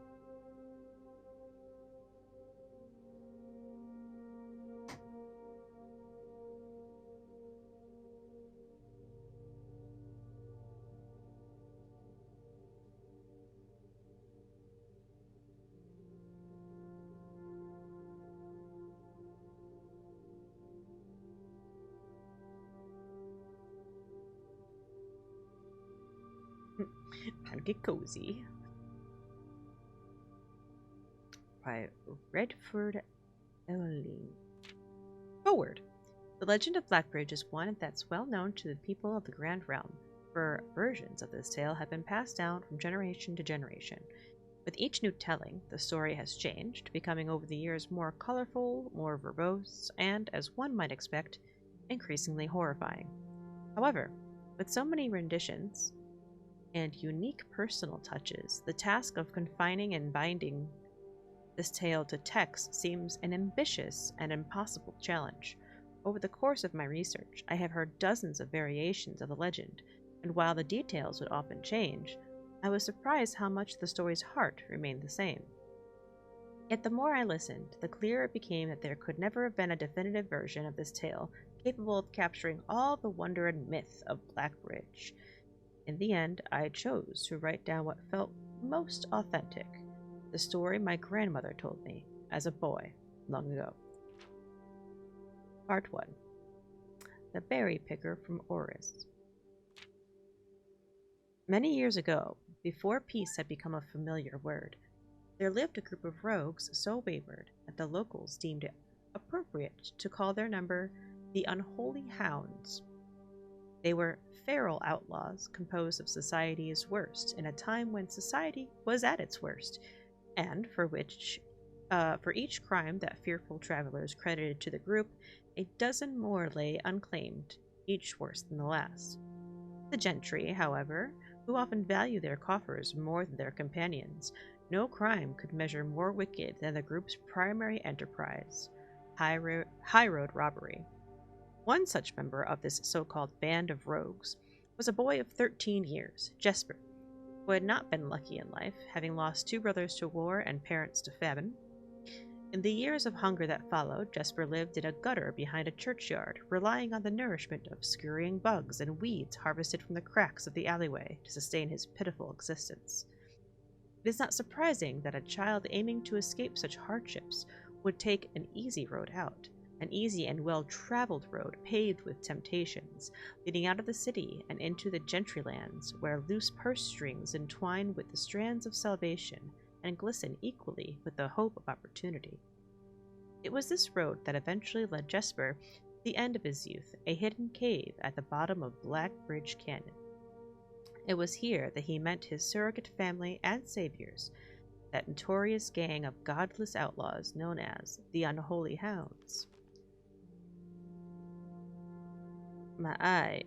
Time to get cozy. By Redford Elling. Forward. The legend of Blackbridge is one that's well known to the people of the Grand Realm, for versions of this tale have been passed down from generation to generation. With each new telling, the story has changed, becoming over the years more colorful, more verbose, and, as one might expect, increasingly horrifying. However, with so many renditions and unique personal touches, the task of confining and binding this tale to text seems an ambitious and impossible challenge. Over the course of my research, I have heard dozens of variations of the legend, and while the details would often change, I was surprised how much the story's heart remained the same. Yet the more I listened, the clearer it became that there could never have been a definitive version of this tale capable of capturing all the wonder and myth of Blackbridge. In the end, I chose to write down what felt most authentic, the story my grandmother told me as a boy long ago. Part 1. The Berry Picker from Oris. Many years ago, before peace had become a familiar word, there lived a group of rogues so wayward that the locals deemed it appropriate to call their number the Unholy Hounds. They were feral outlaws composed of society's worst in a time when society was at its worst, and for each crime that fearful travelers credited to the group, a dozen more lay unclaimed, each worse than the last. The gentry, however, who often value their coffers more than their companions, no crime could measure more wicked than the group's primary enterprise, high road robbery. One such member of this so-called band of rogues was a boy of 13 years, Jesper, who had not been lucky in life, having lost 2 brothers to war and parents to famine. In the years of hunger that followed, Jesper lived in a gutter behind a churchyard, relying on the nourishment of scurrying bugs and weeds harvested from the cracks of the alleyway to sustain his pitiful existence. It is not surprising that a child aiming to escape such hardships would take an easy road out, an easy and well-traveled road paved with temptations, leading out of the city and into the gentry lands, where loose purse strings entwine with the strands of salvation and glisten equally with the hope of opportunity. It was this road that eventually led Jesper to the end of his youth, a hidden cave at the bottom of Black Bridge Canyon. It was here that he met his surrogate family and saviors, that notorious gang of godless outlaws known as the Unholy Hounds. My eye.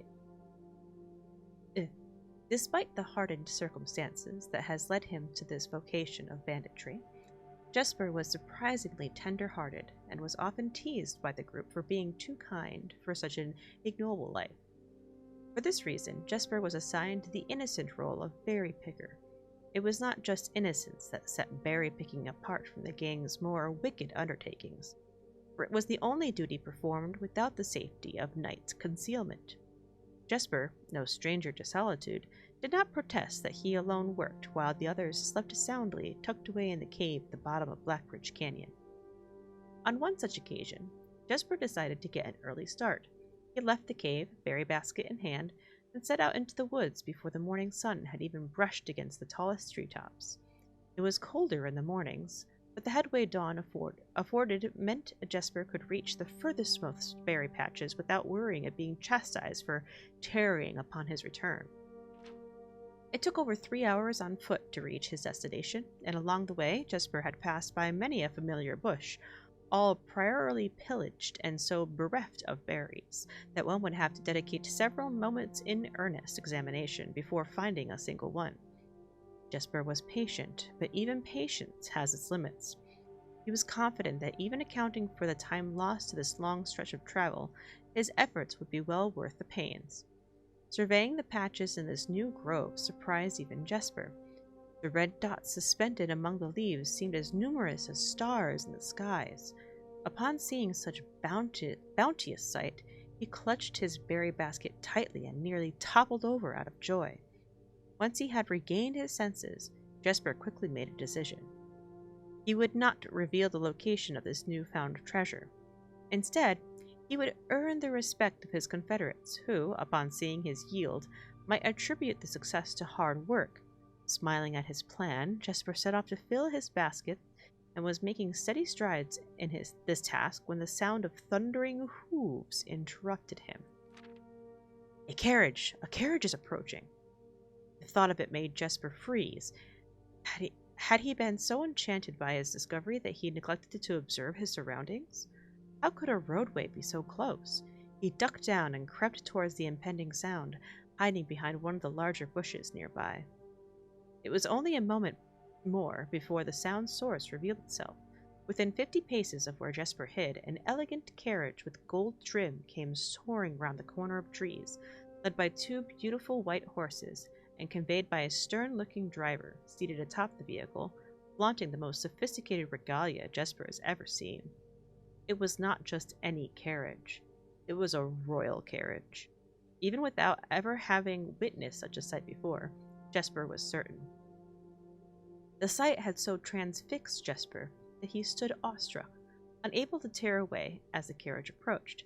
Despite the hardened circumstances that has led him to this vocation of banditry, Jesper was surprisingly tender-hearted and was often teased by the group for being too kind for such an ignoble life. For this reason, Jesper was assigned the innocent role of berry picker. It was not just innocence that set berry picking apart from the gang's more wicked undertakings, for it was the only duty performed without the safety of night's concealment. Jesper, no stranger to solitude, did not protest that he alone worked while the others slept soundly tucked away in the cave at the bottom of Blackbridge Canyon. On one such occasion, Jesper decided to get an early start. He left the cave, berry basket in hand, and set out into the woods before the morning sun had even brushed against the tallest treetops. It was colder in the mornings, but the headway dawn afforded meant Jesper could reach the furthest berry patches without worrying of being chastised for tarrying upon his return. It took over 3 hours on foot to reach his destination, and along the way Jesper had passed by many a familiar bush, all priorly pillaged and so bereft of berries that one would have to dedicate several moments in earnest examination before finding a single one. Jesper was patient, but even patience has its limits. He was confident that even accounting for the time lost to this long stretch of travel, his efforts would be well worth the pains. Surveying the patches in this new grove surprised even Jesper. The red dots suspended among the leaves seemed as numerous as stars in the skies. Upon seeing such bounteous sight, he clutched his berry basket tightly and nearly toppled over out of joy. Once he had regained his senses, Jesper quickly made a decision. He would not reveal the location of this newfound treasure. Instead, he would earn the respect of his confederates, who, upon seeing his yield, might attribute the success to hard work. Smiling at his plan, Jesper set off to fill his basket and was making steady strides in this task when the sound of thundering hooves interrupted him. A carriage is approaching. The thought of it made Jesper freeze. Had he been so enchanted by his discovery that he neglected to observe his surroundings? How could a roadway be so close? He ducked down and crept towards the impending sound, hiding behind one of the larger bushes nearby. It was only a moment more before the sound's source revealed itself. Within 50 paces of where Jesper hid, an elegant carriage with gold trim came soaring round the corner of trees, led by 2 beautiful white horses, and conveyed by a stern-looking driver seated atop the vehicle, flaunting the most sophisticated regalia Jesper has ever seen. It was not just any carriage. It was a royal carriage. Even without ever having witnessed such a sight before, Jesper was certain. The sight had so transfixed Jesper that he stood awestruck, unable to tear away as the carriage approached.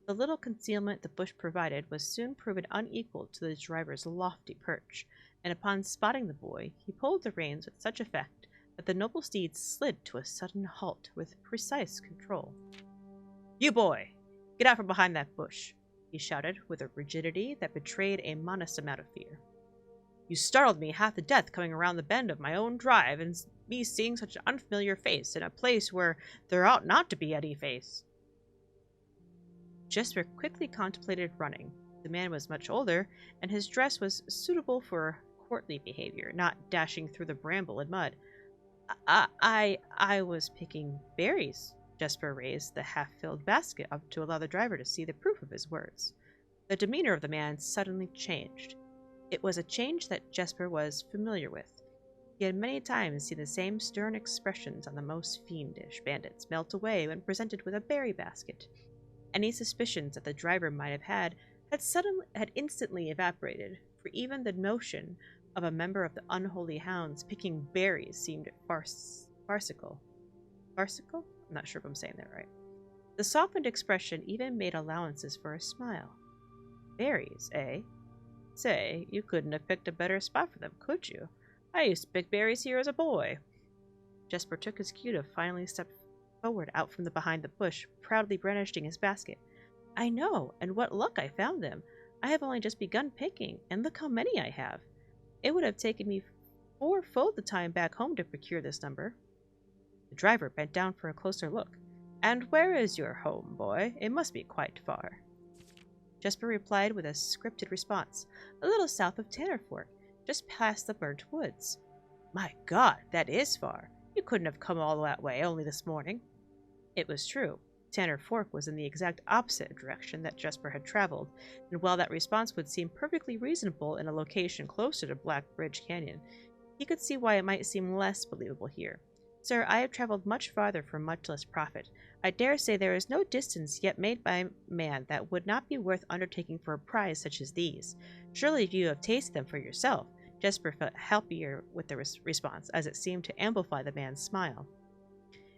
The little concealment the bush provided was soon proven unequal to the driver's lofty perch, and upon spotting the boy, he pulled the reins with such effect that the noble steed slid to a sudden halt with precise control. "You boy! Get out from behind that bush!" he shouted with a rigidity that betrayed a modest amount of fear. "You startled me half to death coming around the bend of my own drive, and me seeing such an unfamiliar face in a place where there ought not to be any face." Jesper quickly contemplated running. The man was much older, and his dress was suitable for courtly behavior, not dashing through the bramble and mud. I was picking berries. Jesper raised the half-filled basket up to allow the driver to see the proof of his words. The demeanor of the man suddenly changed. It was a change that Jesper was familiar with. He had many times seen the same stern expressions on the most fiendish bandits melt away when presented with a berry basket. Any suspicions that the driver might have had instantly evaporated, for even the notion of a member of the unholy hounds picking berries seemed farcical. Farcical? I'm not sure if I'm saying that right. The softened expression even made allowances for a smile. Berries, eh? Say, you couldn't have picked a better spot for them, could you? I used to pick berries here as a boy. Jesper took his cue to finally step forward out from behind the bush, proudly brandishing his basket. I know, and what luck I found them. I have only just begun picking, and look how many I have. It would have taken me fourfold the time back home to procure this number. The driver bent down for a closer look. And where is your home, boy? It must be quite far. Jesper replied with a scripted response. A little south of Tanner Fork, just past the burnt woods. My God, that is far. You couldn't have come all that way only this morning. It was true. Tanner Fork was in the exact opposite direction that Jesper had traveled, and while that response would seem perfectly reasonable in a location closer to Black Bridge Canyon, he could see why it might seem less believable here. Sir, I have traveled much farther for much less profit. I dare say there is no distance yet made by man that would not be worth undertaking for a prize such as these. Surely if you have tasted them for yourself. Jesper felt happier with the response, as it seemed to amplify the man's smile.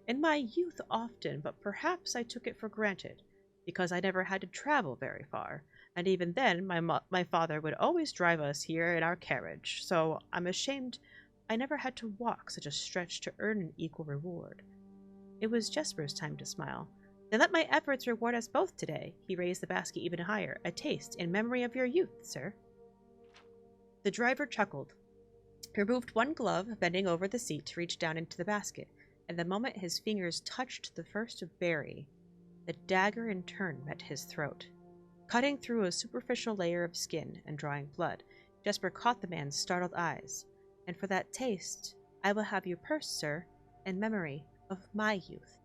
In my youth often, but perhaps I took it for granted, because I never had to travel very far, and even then my father would always drive us here in our carriage, so I'm ashamed I never had to walk such a stretch to earn an equal reward. It was Jesper's time to smile. Then let my efforts reward us both today. He raised the basket even higher. A taste in memory of your youth, sir. The driver chuckled. He removed one glove, bending over the seat to reach down into the basket, and the moment his fingers touched the first berry, the dagger in turn met his throat. Cutting through a superficial layer of skin and drawing blood, Jesper caught the man's startled eyes. And for that taste, I will have your purse, sir, in memory of my youth.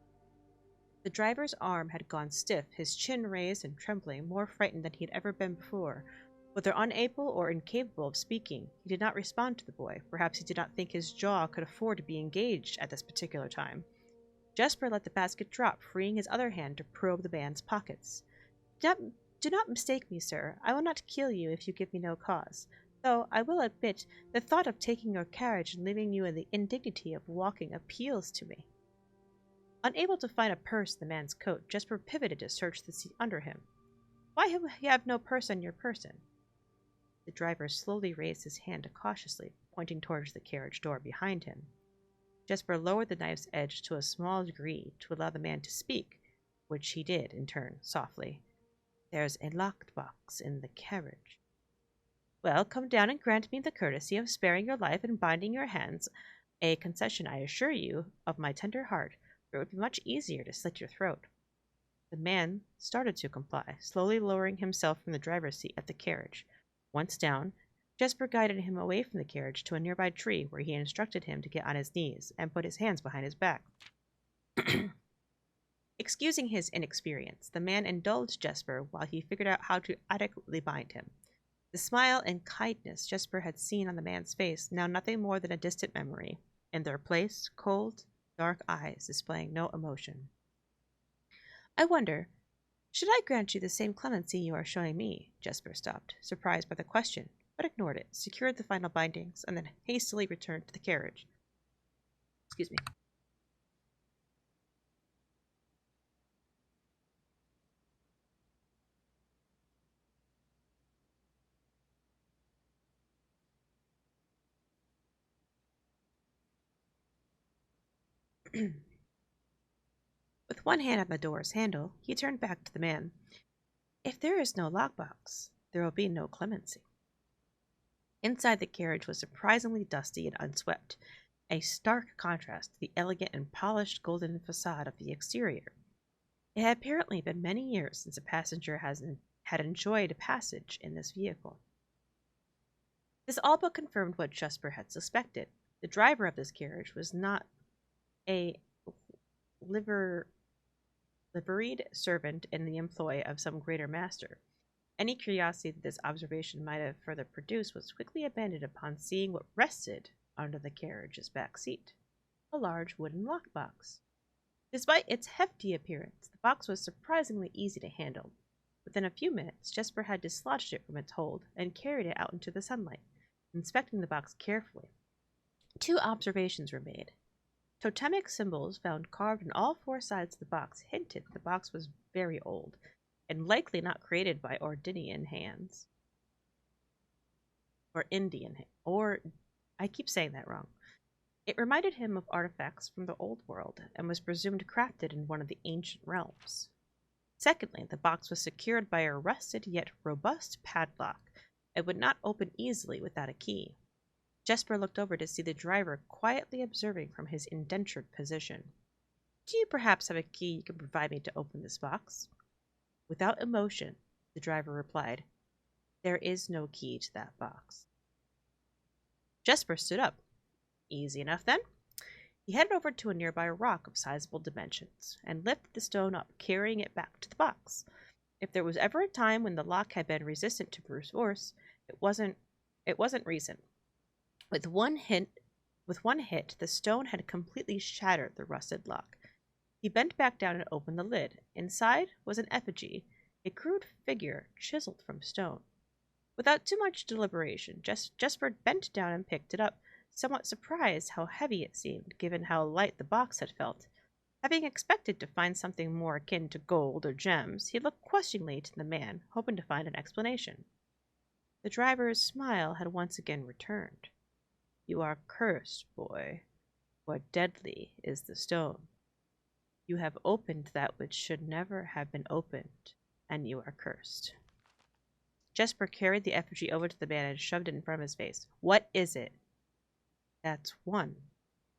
The driver's arm had gone stiff, his chin raised and trembling, more frightened than he had ever been before. Whether unable or incapable of speaking, he did not respond to the boy. Perhaps he did not think his jaw could afford to be engaged at this particular time. Jesper let the basket drop, freeing his other hand to probe the man's pockets. Do not mistake me, sir. I will not kill you if you give me no cause. Though, I will admit, the thought of taking your carriage and leaving you in the indignity of walking appeals to me. Unable to find a purse in the man's coat, Jesper pivoted to search the seat under him. Why have you no purse on your person? The driver slowly raised his hand cautiously, pointing towards the carriage door behind him. Jesper lowered the knife's edge to a small degree to allow the man to speak, which he did, in turn, softly. There's a locked box in the carriage. Well, come down and grant me the courtesy of sparing your life and binding your hands, a concession, I assure you, of my tender heart, for it would be much easier to slit your throat. The man started to comply, slowly lowering himself from the driver's seat at the carriage. Once down, Jesper guided him away from the carriage to a nearby tree, where he instructed him to get on his knees and put his hands behind his back. Excusing his inexperience, the man indulged Jesper while he figured out how to adequately bind him. The smile and kindness Jesper had seen on the man's face, now nothing more than a distant memory. In their place, cold, dark eyes displaying no emotion. I wonder, should I grant you the same clemency you are showing me? Jesper stopped, surprised by the question, but ignored it, secured the final bindings, and then hastily returned to the carriage. Excuse me. With one hand on the door's handle, he turned back to the man. If there is no lockbox, there will be no clemency. Inside the carriage was surprisingly dusty and unswept, a stark contrast to the elegant and polished golden facade of the exterior. It had apparently been many years since a passenger had enjoyed passage in this vehicle. This all but confirmed what Jesper had suspected. The driver of this carriage was not a liveried servant in the employ of some greater master. Any curiosity that this observation might have further produced was quickly abandoned upon seeing what rested under the carriage's back seat, a large wooden lockbox. Despite its hefty appearance, the box was surprisingly easy to handle. Within a few minutes, Jesper had dislodged it from its hold and carried it out into the sunlight, inspecting the box carefully. 2 observations were made. Totemic symbols found carved on all 4 sides of the box hinted the box was very old, and likely not created by Ordinian hands. I keep saying that wrong. It reminded him of artifacts from the old world, and was presumed crafted in one of the ancient realms. Secondly, the box was secured by a rusted yet robust padlock, and would not open easily without a key. Jesper looked over to see the driver quietly observing from his indentured position. "Do you perhaps have a key you can provide me to open this box?" Without emotion, the driver replied, "There is no key to that box." Jesper stood up. Easy enough, then. He headed over to a nearby rock of sizable dimensions, and lifted the stone up, carrying it back to the box. If there was ever a time when the lock had been resistant to brute force, it wasn't recent. With one hit, the stone had completely shattered the rusted lock. He bent back down and opened the lid. Inside was an effigy, a crude figure chiseled from stone. Without too much deliberation, Jesper bent down and picked it up, somewhat surprised how heavy it seemed, given how light the box had felt. Having expected to find something more akin to gold or gems, he looked questioningly to the man, hoping to find an explanation. The driver's smile had once again returned. "You are cursed, boy, for deadly is the stone. You have opened that which should never have been opened, and you are cursed." Jesper carried the effigy over to the man and shoved it in front of his face. "What is it?" "That's one."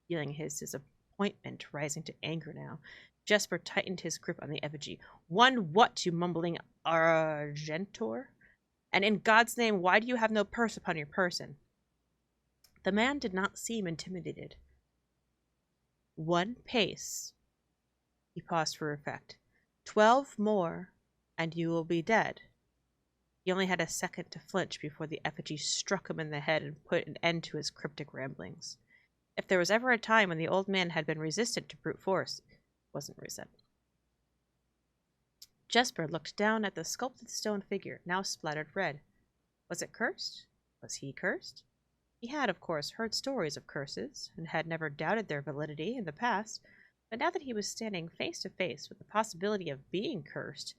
Feeling his disappointment rising to anger now, Jesper tightened his grip on the effigy. "One what, you mumbling Argentor? And in God's name, why do you have no purse upon your person?" The man did not seem intimidated. "1 pace." He paused for effect. 12 more, and you will be dead." He only had a second to flinch before the effigy struck him in the head and put an end to his cryptic ramblings. If there was ever a time when the old man had been resistant to brute force, it wasn't recent. Jesper looked down at the sculpted stone figure, now splattered red. Was it cursed? Was he cursed? He had, of course, heard stories of curses, and had never doubted their validity in the past, but now that he was standing face to face with the possibility of being cursed,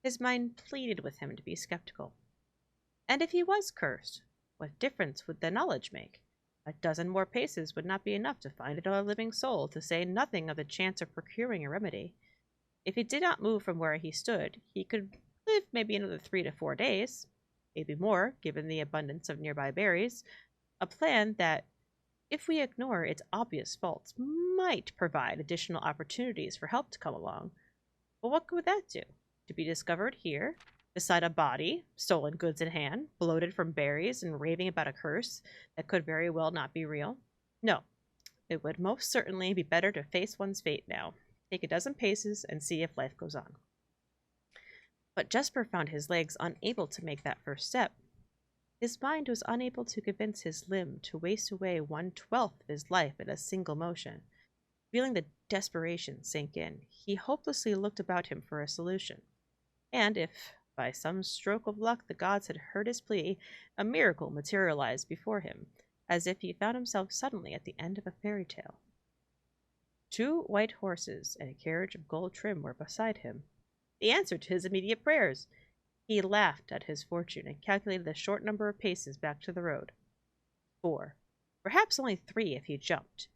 his mind pleaded with him to be skeptical. And if he was cursed, what difference would the knowledge make? A dozen more paces would not be enough to find another living soul, to say nothing of the chance of procuring a remedy. If he did not move from where he stood, he could live maybe another 3 to 4 days, maybe more, given the abundance of nearby berries, a plan that, if we ignore its obvious faults, might provide additional opportunities for help to come along. But what would that do? To be discovered here, beside a body, stolen goods in hand, bloated from berries, and raving about a curse that could very well not be real? No, it would most certainly be better to face one's fate now, take a dozen paces, and see if life goes on. But Jesper found his legs unable to make that first step. His mind was unable to convince his limb to waste away 1/12 of his life in a single motion. Feeling the desperation sink in, he hopelessly looked about him for a solution. And if, by some stroke of luck, the gods had heard his plea, a miracle materialized before him, as if he found himself suddenly at the end of a fairy tale. 2 white horses and a carriage of gold trim were beside him. The answer to his immediate prayers! He laughed at his fortune and calculated the short number of paces back to the road. 4. Perhaps only 3 if he jumped.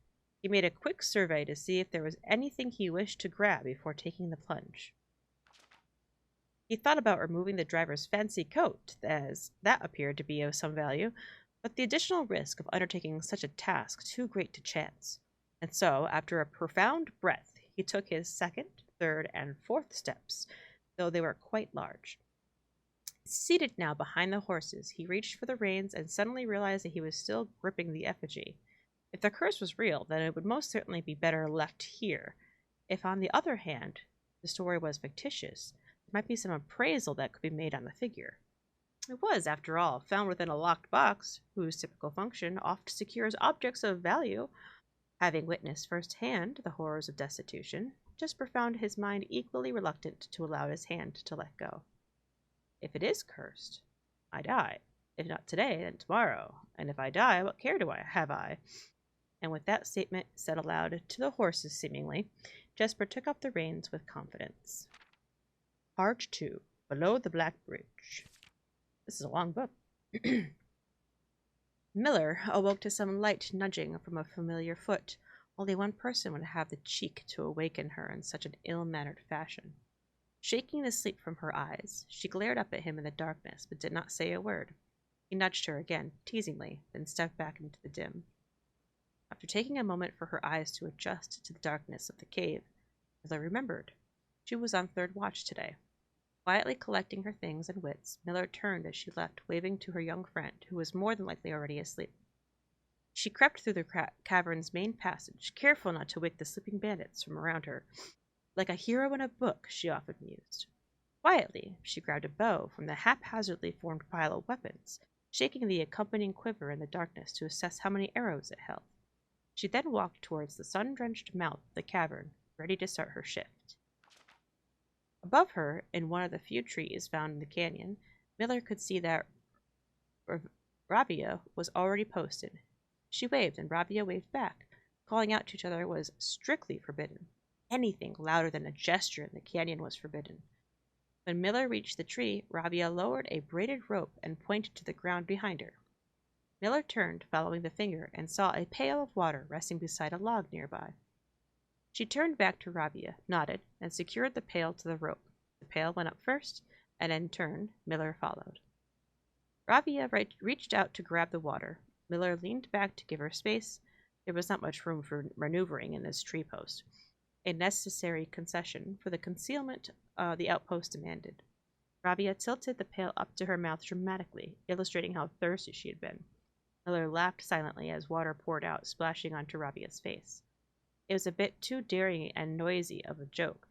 He made a quick survey to see if there was anything he wished to grab before taking the plunge. He thought about removing the driver's fancy coat, as that appeared to be of some value, but the additional risk of undertaking such a task too great to chance. And so, after a profound breath, he took his 2nd, 3rd, and 4th steps, though they were quite large. Seated now behind the horses, he reached for the reins and suddenly realized that he was still gripping the effigy. If the curse was real, then it would most certainly be better left here. If, on the other hand, the story was fictitious, there might be some appraisal that could be made on the figure. It was, after all, found within a locked box, whose typical function oft secures objects of value. Having witnessed firsthand the horrors of destitution, Jesper found his mind equally reluctant to allow his hand to let go. If it is cursed, I die. If not today, then tomorrow. And if I die, what care do I have I? And with that statement said aloud to the horses, seemingly, Jesper took up the reins with confidence. Part 2. Below the Black Bridge. This is a long book. Miller awoke to some light nudging from a familiar foot. Only one person would have the cheek to awaken her in such an ill-mannered fashion. Shaking the sleep from her eyes, she glared up at him in the darkness, but did not say a word. He nudged her again, teasingly, then stepped back into the dim. After taking a moment for her eyes to adjust to the darkness of the cave, Miller remembered. She was on third watch today. Quietly collecting her things and wits, Miller turned as she left, waving to her young friend, who was more than likely already asleep. She crept through the cavern's main passage, careful not to wake the sleeping bandits from around her. Like a hero in a book, she often mused. Quietly, she grabbed a bow from the haphazardly formed pile of weapons, shaking the accompanying quiver in the darkness to assess how many arrows it held. She then walked towards the sun-drenched mouth of the cavern, ready to start her shift. Above her, in one of the few trees found in the canyon, Miller could see that Rabia was already posted. She waved, and Rabia waved back. Calling out to each other was strictly forbidden. Anything louder than a gesture in the canyon was forbidden. When Miller reached the tree, Rabia lowered a braided rope and pointed to the ground behind her. Miller turned, following the finger, and saw a pail of water resting beside a log nearby. She turned back to Rabia, nodded, and secured the pail to the rope. The pail went up first, and in turn, Miller followed. Rabia reached out to grab the water. Miller leaned back to give her space. There was not much room for maneuvering in this tree post, a necessary concession for the concealment the outpost demanded. Rabia tilted the pail up to her mouth dramatically, illustrating how thirsty she had been. Miller laughed silently as water poured out, splashing onto Rabia's face. It was a bit too daring and noisy of a joke,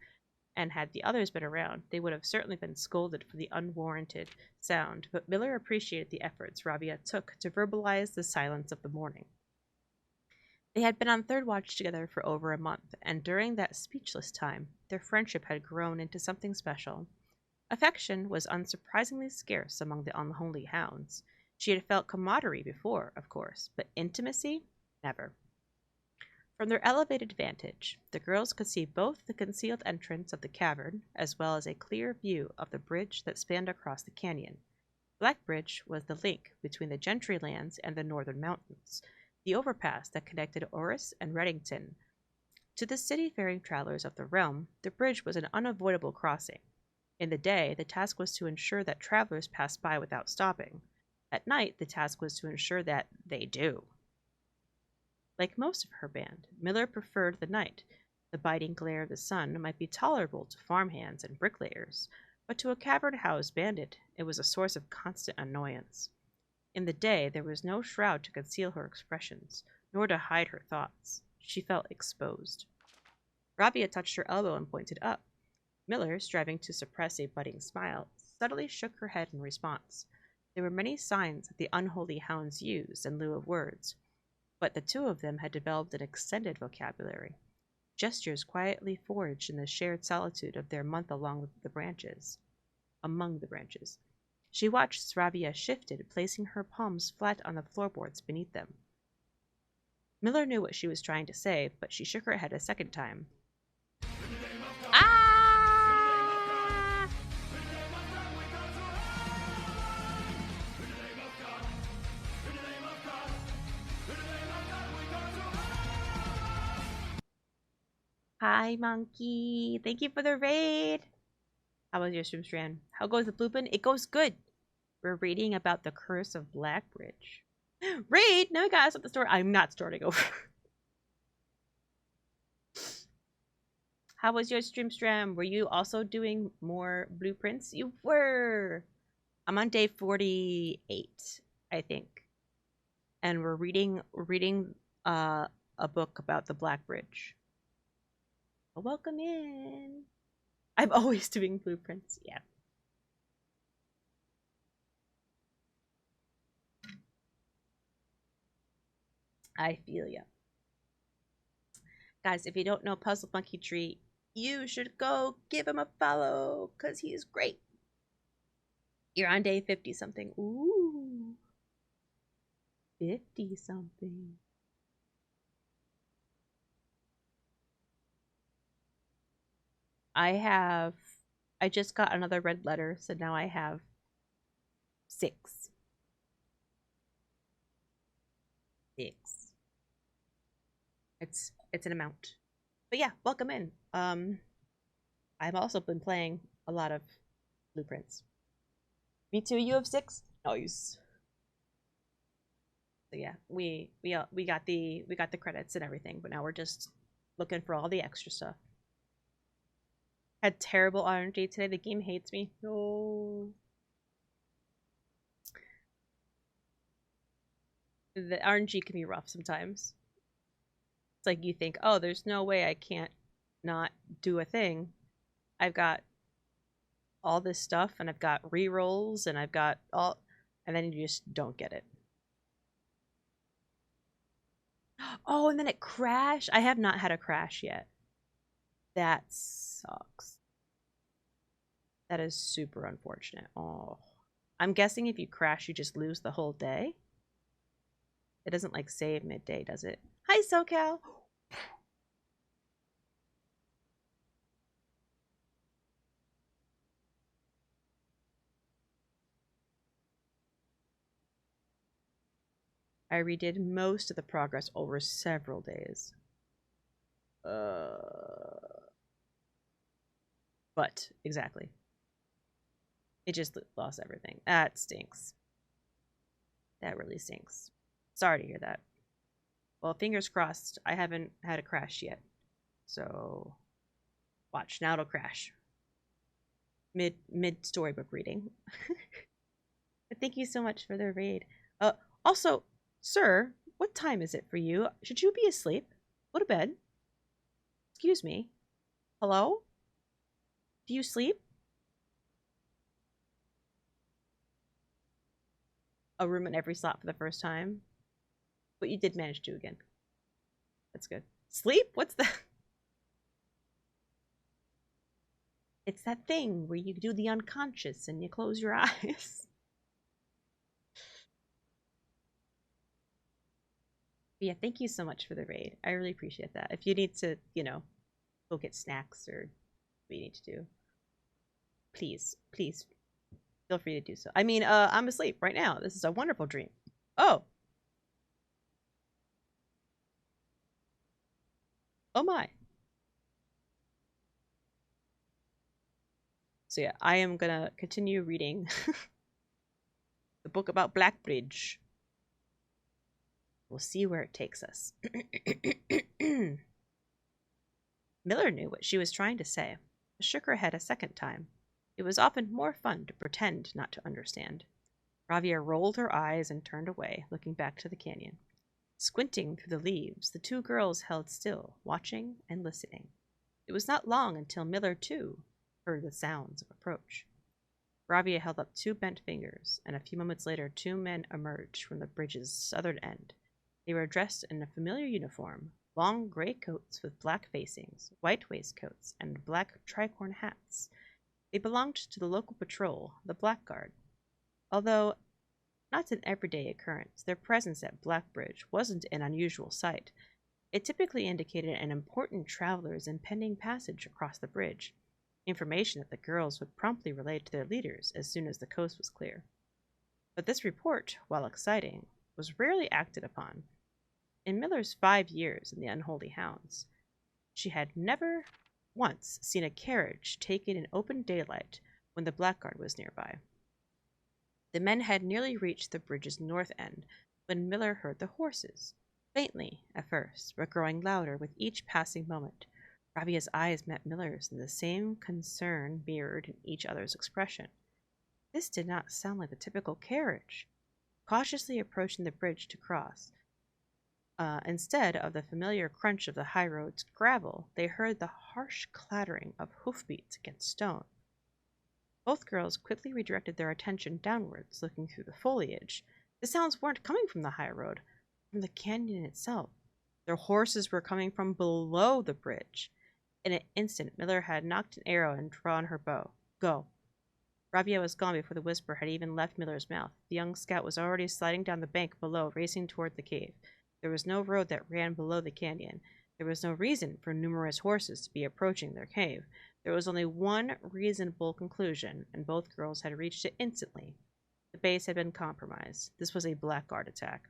and had the others been around, they would have certainly been scolded for the unwarranted sound, but Miller appreciated the efforts Rabia took to verbalize the silence of the morning. They had been on third watch together for over a month, and during that speechless time, their friendship had grown into something special. Affection was unsurprisingly scarce among the unholy hounds. She had felt camaraderie before, of course, but intimacy? Never. From their elevated vantage, the girls could see both the concealed entrance of the cavern, as well as a clear view of the bridge that spanned across the canyon. Black Bridge was the link between the Gentry lands and the northern mountains, the overpass that connected Oris and Reddington. To the city-faring travelers of the realm, the bridge was an unavoidable crossing. In the day, the task was to ensure that travelers passed by without stopping. At night, the task was to ensure that they do. Like most of her band, Miller preferred the night. The biting glare of the sun might be tolerable to farmhands and bricklayers, but to a cavern-housed bandit, it was a source of constant annoyance. In the day, there was no shroud to conceal her expressions, nor to hide her thoughts. She felt exposed. Rabia touched her elbow and pointed up. Miller, striving to suppress a budding smile, subtly shook her head in response. There were many signs that the unholy hounds used in lieu of words, but the two of them had developed an extended vocabulary, gestures quietly forged in the shared solitude of their month among the branches. She watched as Rabia shifted, placing her palms flat on the floorboards beneath them. Miller knew what she was trying to say, but she shook her head a second time. Ah! Hi, monkey. Thank you for the raid. How was your stream, Strand? How goes the blueprint? It goes good. We're reading about the curse of Black Bridge. Raid! Now we gotta start the story. I'm not starting over. How was your stream, Stram? Were you also doing more blueprints? You were. I'm on day 48, I think. And we're reading a book about the Black Bridge. Welcome in. I'm always doing blueprints. Yeah. I feel ya. Guys, if you don't know Puzzle Monkey Tree, you should go give him a follow because he's great. You're on day 50 something. Ooh. 50 something. I just got another red letter, so now I have 6. 6. It's an amount. But yeah, welcome in. I've also been playing a lot of blueprints. Me too. You have 6? Nice. So yeah, we got the credits and everything, but now we're just looking for all the extra stuff. Had terrible RNG today. The game hates me. No. The RNG can be rough sometimes. It's like you think, oh, there's no way I can't not do a thing. I've got all this stuff, and I've got rerolls, and I've got all, and then you just don't get it. Oh, and then it crashed. I have not had a crash yet. That sucks. That is super unfortunate. Oh. I'm guessing if you crash, you just lose the whole day. It doesn't like save midday, does it? Hi, SoCal. I redid most of the progress over several days. But, exactly. It just lost everything. That stinks. That really stinks. Sorry to hear that. Well, fingers crossed, I haven't had a crash yet. So, watch. Now it'll crash. Mid storybook reading. Thank you so much for the raid. Also, sir, what time is it for you? Should you be asleep? Go to bed. Excuse me. Hello? Do you sleep? A room in every slot for the first time. But you did manage to again. That's good. Sleep? What's that? It's that thing where you do the unconscious and you close your eyes. But yeah, thank you so much for the raid. I really appreciate that. If you need to, you know, go get snacks or what you need to do, please feel free to do so. I mean, I'm asleep right now. This is a wonderful dream. Oh. Oh my. So yeah, I am gonna continue reading the book about Blackbridge. We'll see where it takes us. Miller knew what she was trying to say, but shook her head a second time. It was often more fun to pretend not to understand. Ravia rolled her eyes and turned away, looking back to the canyon. Squinting through the leaves, the two girls held still, watching and listening. It was not long until Miller, too, heard the sounds of approach. Ravia held up 2 bent fingers, and a few moments later 2 men emerged from the bridge's southern end. They were dressed in a familiar uniform, long gray coats with black facings, white waistcoats, and black tricorn hats. They belonged to the local patrol, the Blackguard. Although not an everyday occurrence, their presence at Blackbridge wasn't an unusual sight. It typically indicated an important traveler's impending passage across the bridge, information that the girls would promptly relay to their leaders as soon as the coast was clear. But this report, while exciting, was rarely acted upon. In Miller's 5 years in the Unholy Hounds, she had never once seen a carriage taken in open daylight when the Blackguard was nearby. The men had nearly reached the bridge's north end when Miller heard the horses, faintly at first, but growing louder with each passing moment. Ravia's eyes met Miller's, and the same concern mirrored in each other's expression. This did not sound like the typical carriage. Cautiously approaching the bridge to cross, instead of the familiar crunch of the high road's gravel, they heard the harsh clattering of hoofbeats against stone. Both girls quickly redirected their attention downwards, looking through the foliage. The sounds weren't coming from the high road, from the canyon itself. Their horses were coming from below the bridge. In an instant, Miller had knocked an arrow and drawn her bow. Go. Rabia was gone before the whisper had even left Miller's mouth. The young scout was already sliding down the bank below, racing toward the cave. There was no road that ran below the canyon. There was no reason for numerous horses to be approaching their cave. There was only one reasonable conclusion, and both girls had reached it instantly. The base had been compromised. This was a blackguard attack.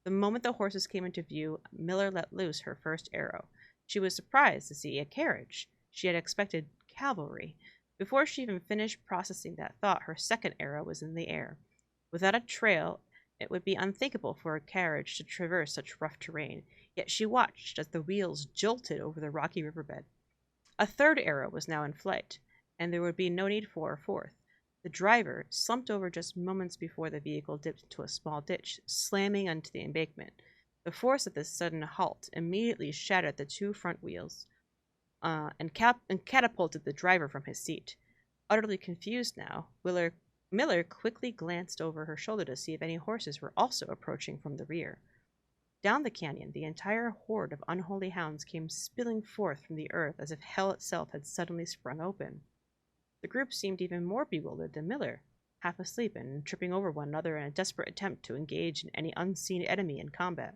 The moment the horses came into view, Miller let loose her first arrow. She was surprised to see a carriage. She had expected cavalry. Before she even finished processing that thought, her second arrow was in the air. Without a trail, it would be unthinkable for a carriage to traverse such rough terrain, yet she watched as the wheels jolted over the rocky riverbed. A third arrow was now in flight, and there would be no need for a fourth. The driver slumped over just moments before the vehicle dipped into a small ditch, slamming onto the embankment. The force of this sudden halt immediately shattered the two front wheels, and catapulted the driver from his seat. Utterly confused now, Miller quickly glanced over her shoulder to see if any horses were also approaching from the rear. Down the canyon, the entire horde of unholy hounds came spilling forth from the earth as if hell itself had suddenly sprung open. The group seemed even more bewildered than Miller, half asleep and tripping over one another in a desperate attempt to engage in any unseen enemy in combat.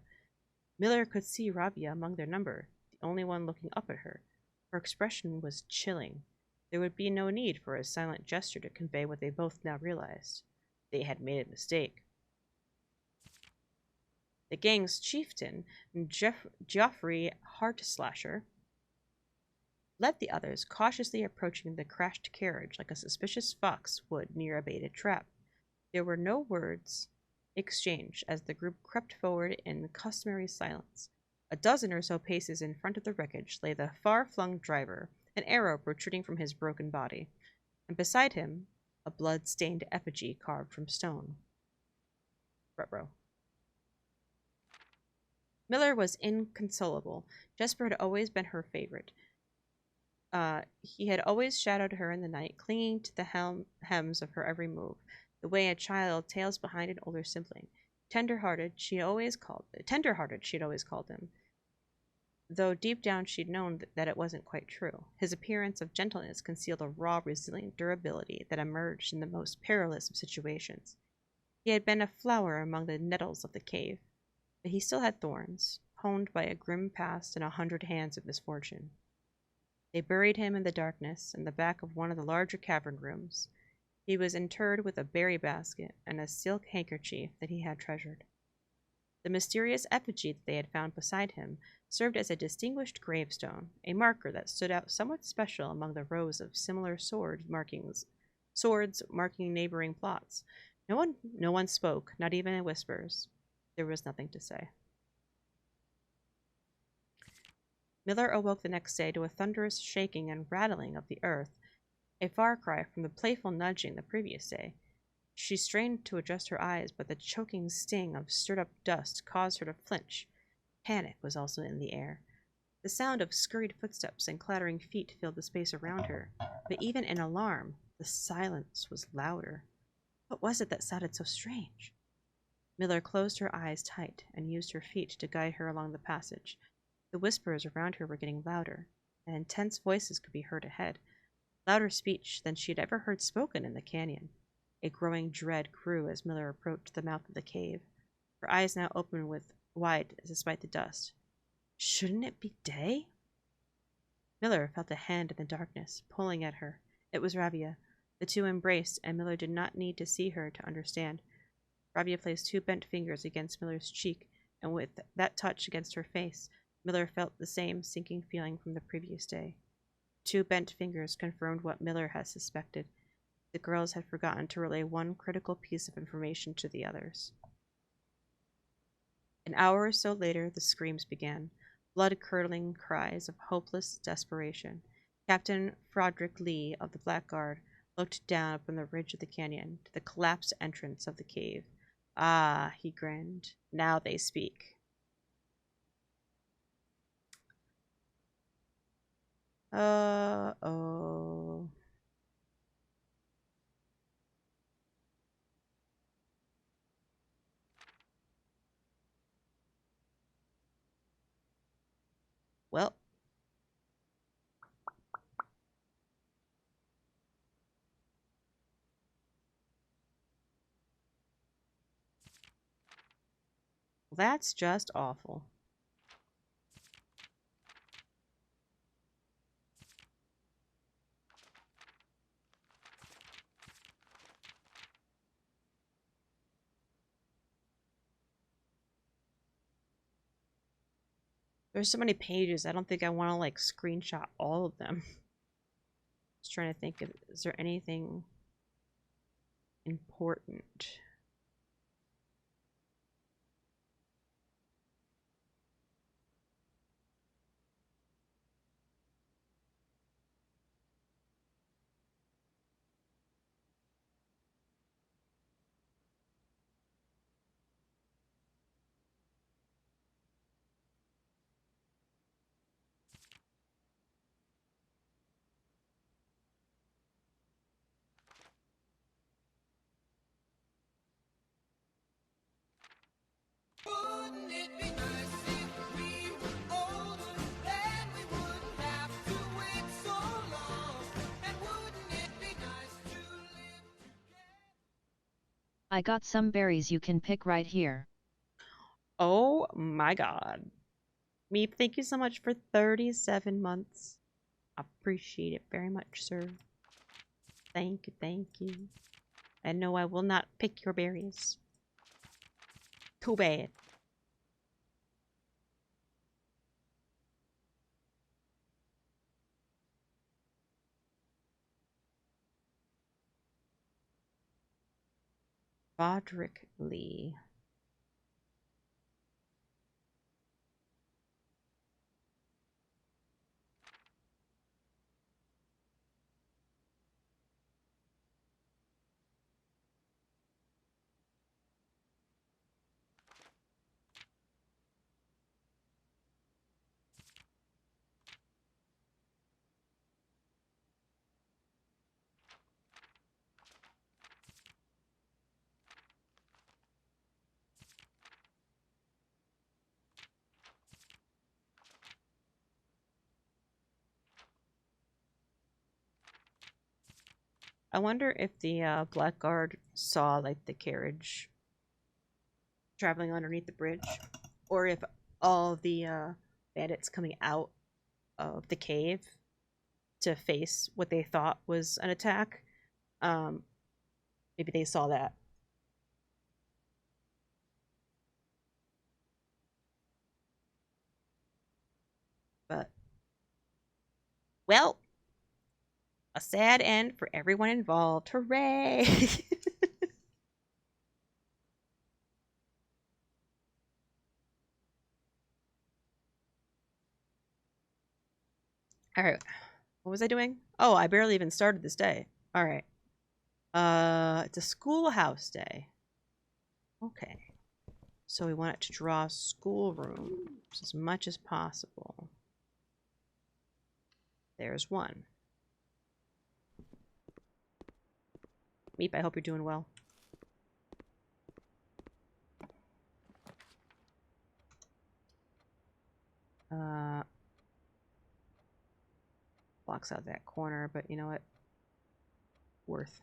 Miller could see Rabia among their number, the only one looking up at her. Her expression was chilling. There would be no need for a silent gesture to convey what they both now realized. They had made a mistake. The gang's chieftain, Geoffrey Heartslasher, led the others, cautiously approaching the crashed carriage like a suspicious fox would near a baited trap. There were no words exchanged as the group crept forward in customary silence. A dozen or so paces in front of the wreckage lay the far-flung driver, an arrow protruding from his broken body, and beside him, a blood-stained effigy carved from stone. Ruh-roh. Miller was inconsolable. Jesper had always been her favorite. He had always shadowed her in the night, clinging to the hems of her every move, the way a child tails behind an older sibling. Tender-hearted, she'd always called him, though deep down she'd known that it wasn't quite true. His appearance of gentleness concealed a raw, resilient durability that emerged in the most perilous of situations. He had been a flower among the nettles of the cave, but he still had thorns, honed by a grim past and 100 hands of misfortune. They buried him in the darkness in the back of one of the larger cavern rooms. He was interred with a berry basket and a silk handkerchief that he had treasured. The mysterious effigy that they had found beside him served as a distinguished gravestone, a marker that stood out somewhat special among the rows of similar swords marking neighboring plots. No one spoke, not even in whispers. There was nothing to say. Miller awoke the next day to a thunderous shaking and rattling of the earth, a far cry from the playful nudging the previous day. She strained to adjust her eyes, but the choking sting of stirred-up dust caused her to flinch. Panic was also in the air. The sound of scurried footsteps and clattering feet filled the space around her, but even in alarm, the silence was louder. What was it that sounded so strange? Miller closed her eyes tight and used her feet to guide her along the passage. The whispers around her were getting louder, and intense voices could be heard ahead, louder speech than she had ever heard spoken in the canyon. A growing dread grew as Miller approached the mouth of the cave, her eyes now open wide despite the dust. Shouldn't it be day? Miller felt a hand in the darkness, pulling at her. It was Rabia. The two embraced, and Miller did not need to see her to understand. Rabia placed 2 bent fingers against Miller's cheek, and with that touch against her face, Miller felt the same sinking feeling from the previous day. 2 bent fingers confirmed what Miller had suspected. The girls had forgotten to relay one critical piece of information to the others. An hour or so later, the screams began, blood-curdling cries of hopeless desperation. Captain Froderick Lee of the Blackguard looked down from the ridge of the canyon to the collapsed entrance of the cave. Ah, he grinned. Now they speak. Oh. Well. That's just awful. There's so many pages. I don't think I want to like screenshot all of them. Just trying to think of, is there anything important? Wouldn't it be nice if we were older? Then we wouldn't have to wait so long. And wouldn't it be nice to live together? I got some berries you can pick right here. Oh my god. Meep, thank you so much for 37 months. Appreciate it very much, sir. Thank you, thank you. And no, I will not pick your berries. Too bad. Roderick Lee. I wonder if the Blackguard saw like the carriage traveling underneath the bridge, or if all the bandits coming out of the cave to face what they thought was an attack, um, maybe they saw that. But well, a sad end for everyone involved. Hooray! All right. What was I doing? Oh, I barely even started this day. All right. It's a schoolhouse day. Okay. So we want it to draw schoolrooms as much as possible. There's one. Meep, I hope you're doing well. Blocks out that corner, but you know what? Worth.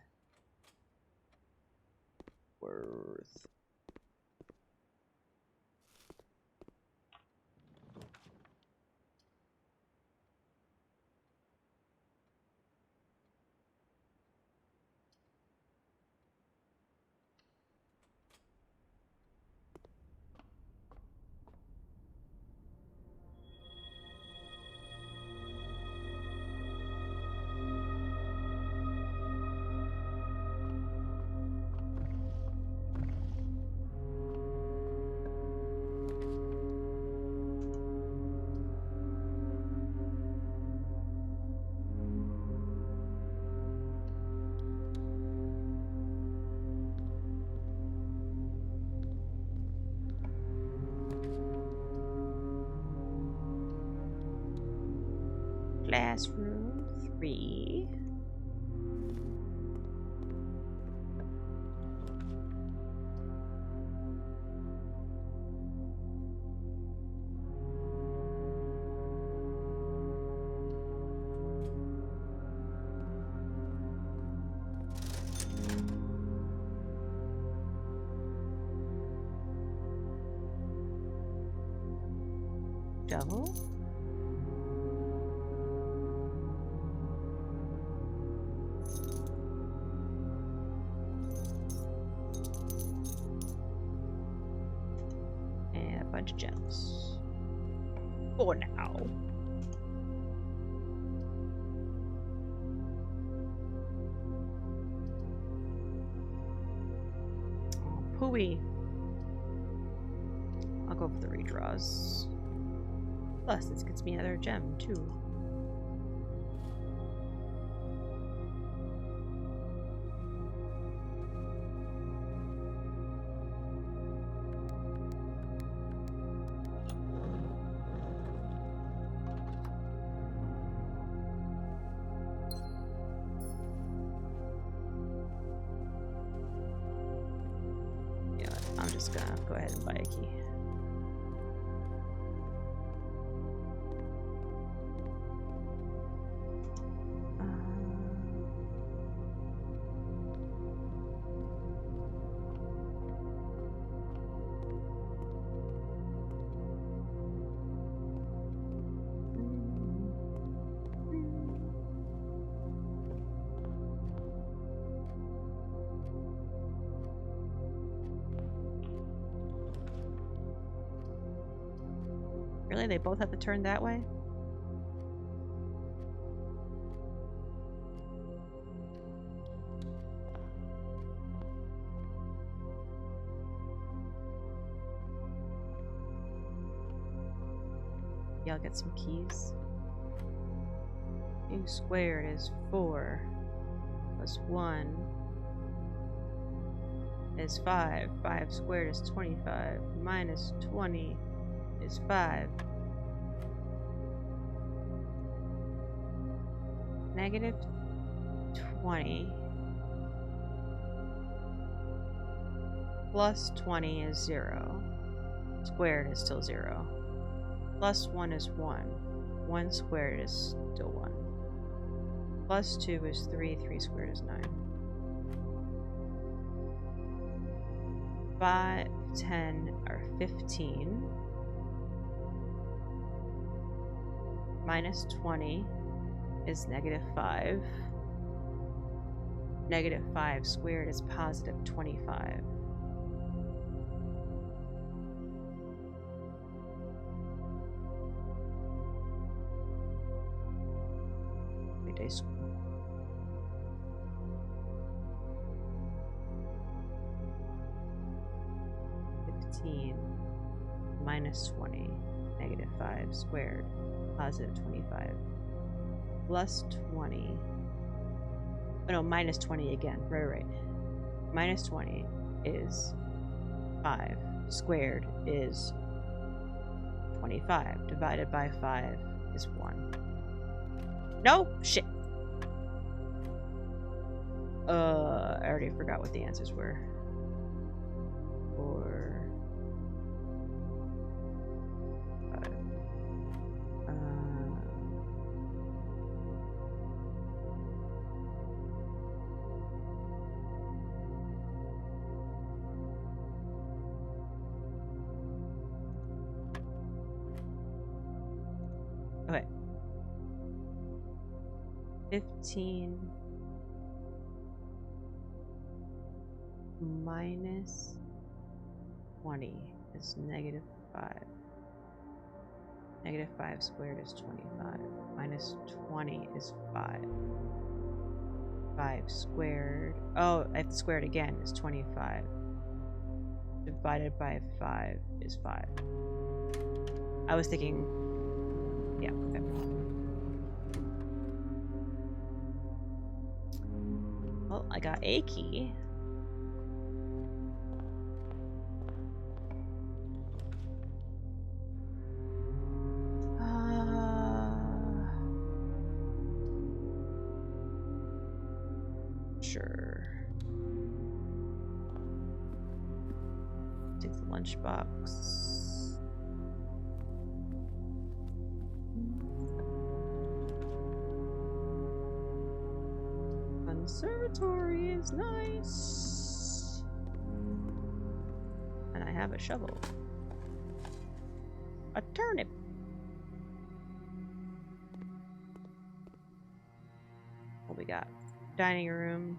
Classroom 3. Double. And a bunch of gems. For now. Oh, Pooey. I'll go for the redraws. Plus, this gets me another gem, too. Yeah, I'm just gonna go ahead and buy a key. Really? They both have to turn that way? Yeah, I'll get some keys. 2 squared is 4. Plus 1 is 5. 5 squared is 25. Minus 20 is 5. Negative 20 plus 20 is 0. Squared is still 0. Plus 1 is 1. 1 squared is still 1. Plus 2 is 3. 3 squared is 9. 5, 10 are 15. Minus 20 is negative 5. Negative 5 squared is positive 25. Wait, I 15 minus 20, negative 5 squared, positive 25, plus 20. Oh no, minus 20 again. Right. Minus 20 is 5. Squared is 25. Divided by 5 is 1. No! Shit! I already forgot what the answers were. Or... okay. 15 minus 20 is negative 5. Negative 5 squared is 25. Minus 20 is 5. 5 squared... oh, I have to square it again. Is 25. Divided by 5 is 5. I was thinking... yeah, okay. Well, I got a key. Sure. Take the lunchbox. Conservatory is nice. And I have a shovel. A turnip. What we got? Dining room.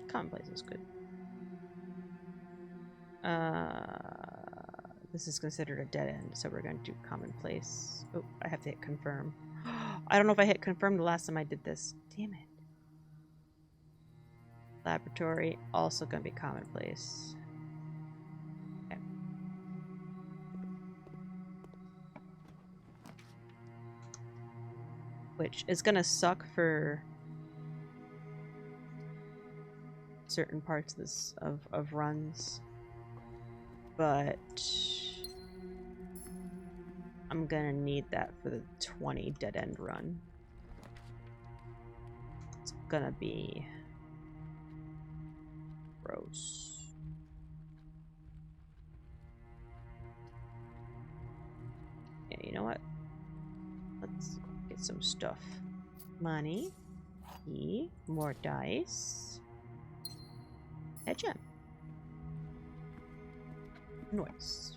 Commonplace is good. This is considered a dead end, so we're going to do commonplace. Oh, I have to hit confirm. I don't know if I hit confirm the last time I did this. Damn it. Laboratory, also going to be commonplace. Okay. Which is going to suck for certain parts of this of runs, but I'm gonna need that for the 20 dead end run. It's gonna be gross. Yeah, you know what? Let's get some stuff. Money, key, more dice. Head gem. Noise.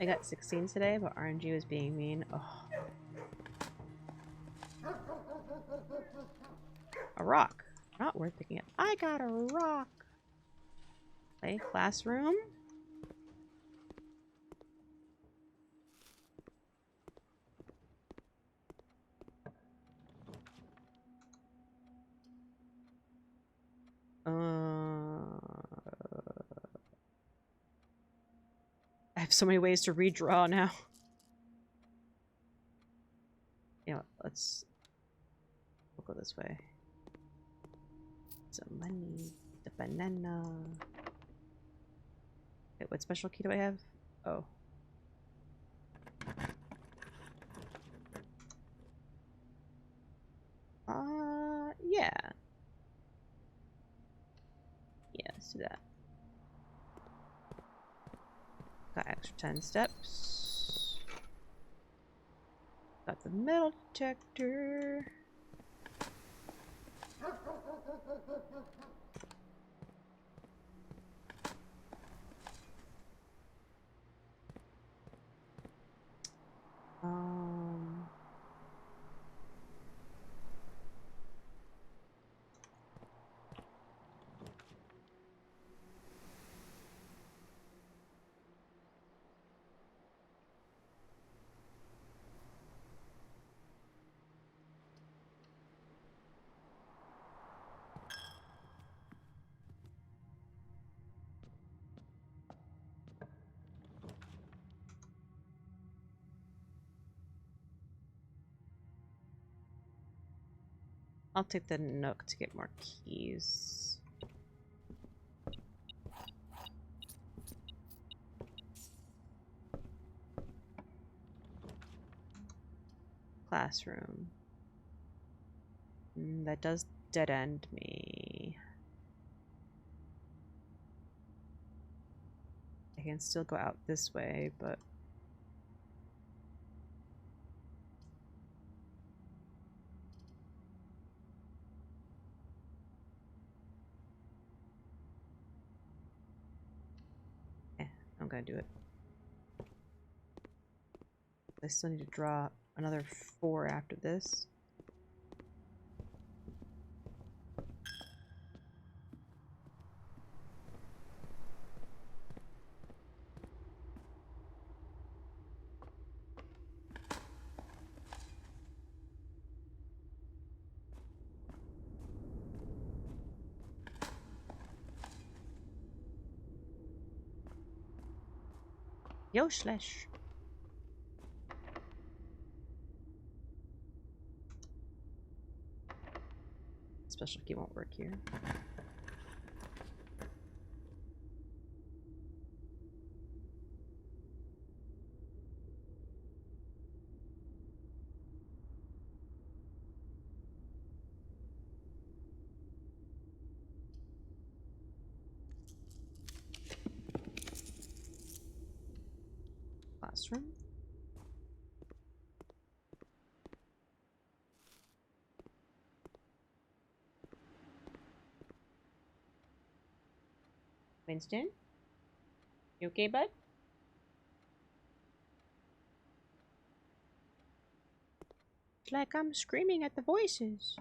I got 16 today, but RNG was being mean. Oh. A rock. Not worth picking up. I got a rock. Play classroom. I have so many ways to redraw now. You know what, we'll go this way. Some money, the banana. Wait, what special key do I have? Oh. Yeah. Yeah, let's do that. Got extra 10 steps. Got the metal detector. I'll take the Nook to get more keys. Classroom. That does dead end me. I can still go out this way, but I'm gonna do it. I still need to draw another 4 after this. Yo, Schlesh. special key won't work here. Classroom. Winston? You okay, bud? It's like I'm screaming at the voices.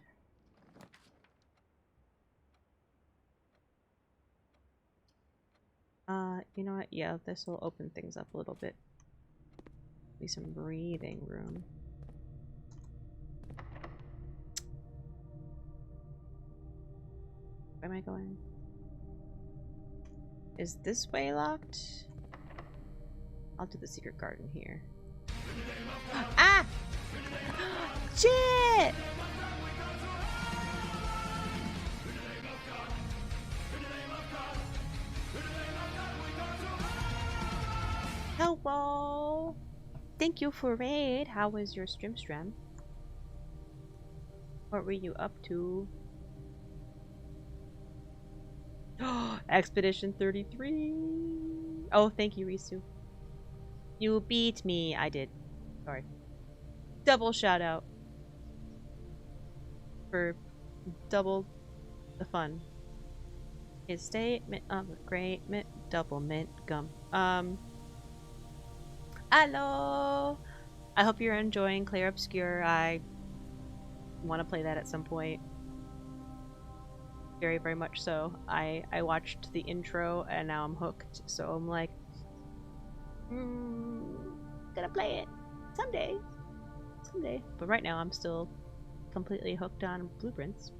You know what? Yeah, this will open things up a little bit. Be some breathing room. Where am I going? Is this way locked? I'll do the secret garden here. Ah! Shit! Hello! Thank you for raid. How was your stream? What were you up to? Expedition 33. Oh, thank you, Risu. You beat me. I did. Sorry. Double shout out. For double the fun. His statement of a great mint, double mint gum. Hello! I hope you're enjoying Clair Obscure. I want to play that at some point. Very, very much so. I watched the intro and now I'm hooked. So I'm like, gonna play it someday. Someday. But right now I'm still completely hooked on Blueprints.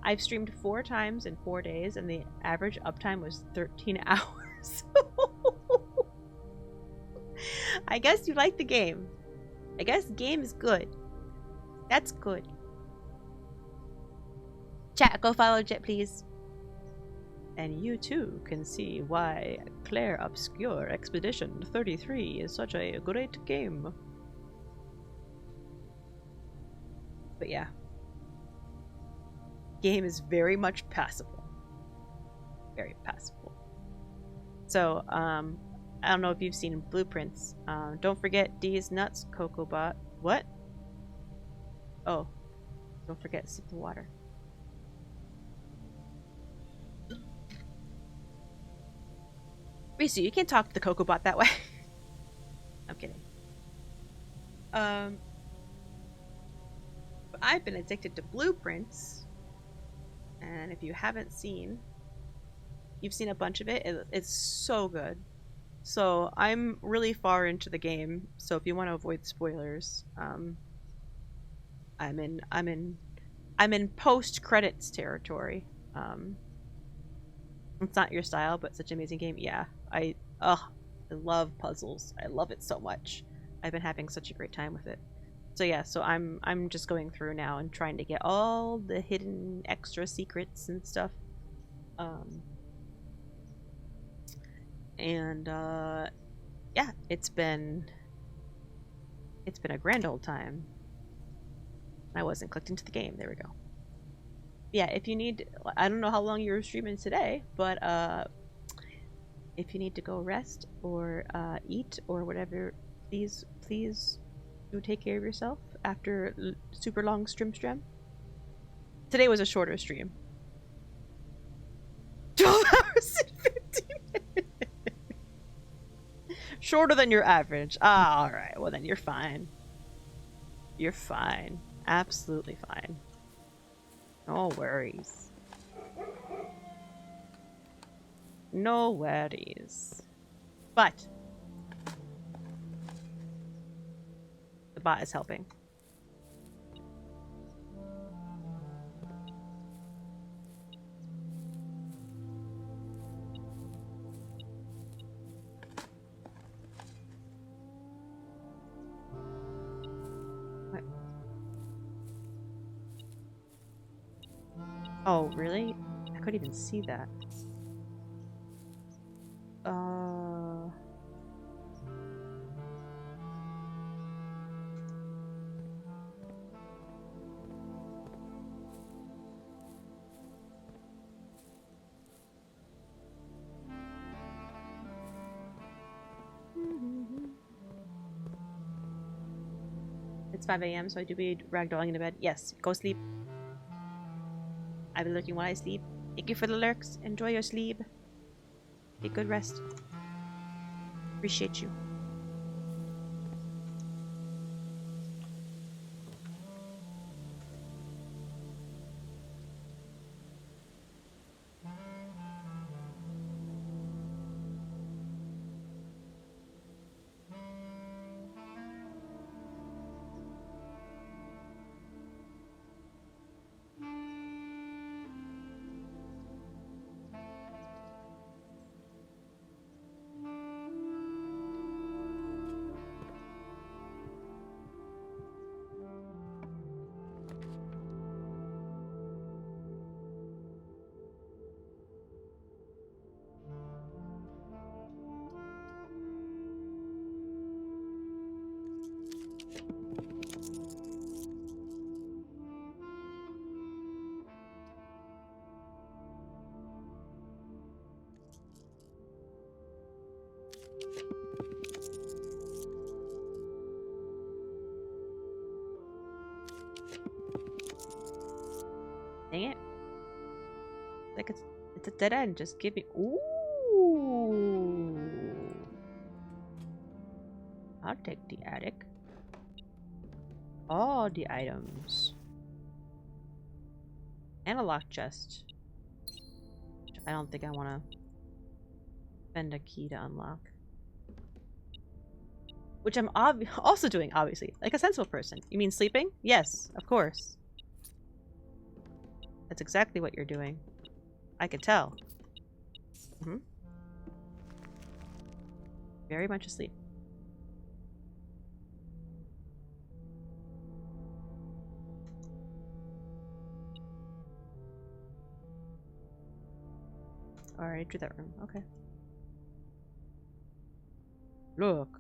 I've streamed 4 times in 4 days and the average uptime was 13 hours. I guess you like the game. I guess game is good. That's good. Chat, go follow Jet, please. And you too can see why Clair Obscure Expedition 33 is such a great game. But yeah. Game is very much passable. Very passable. So, I don't know if you've seen Blueprints. Don't forget D's nuts, Cocobot. What? Oh. Don't forget sip the water. Risu, you can't talk to the Cocobot that way. I'm kidding. But I've been addicted to Blueprints. And if you haven't seen, you've seen a bunch of it. It's so good. So I'm really far into the game. So if you want to avoid spoilers, I'm in post credits territory. It's not your style, but such an amazing game. Yeah, I love puzzles. I love it so much. I've been having such a great time with it. So yeah, so I'm just going through now and trying to get all the hidden extra secrets and stuff. Yeah, it's been a grand old time. I wasn't clicked into the game. There we go. Yeah, if you need, I don't know how long you're streaming today, but if you need to go rest or eat or whatever, please do take care of yourself after super long stream. Today was a shorter stream. 12 hours and 15 minutes. Shorter than your average. Ah, alright. Well then you're fine. You're fine. Absolutely fine. No worries. No worries. But the bot is helping. What? Oh, really? I couldn't even see that. It's 5 a.m., so I do be ragdolling into bed. Yes, go sleep. I'll be lurking while I sleep. Thank you for the lurks. Enjoy your sleep. Get good rest. Appreciate you. Dang it. Like it's a dead end. Just give me. Ooh. I'll take the attic. All the items. And a locked chest. I don't think I want to spend a key to unlock. Which I'm also doing, obviously. Like a sensible person. You mean sleeping? Yes, of course. That's exactly what you're doing. I could tell. Very much asleep. Alright, to that room. Okay. Look.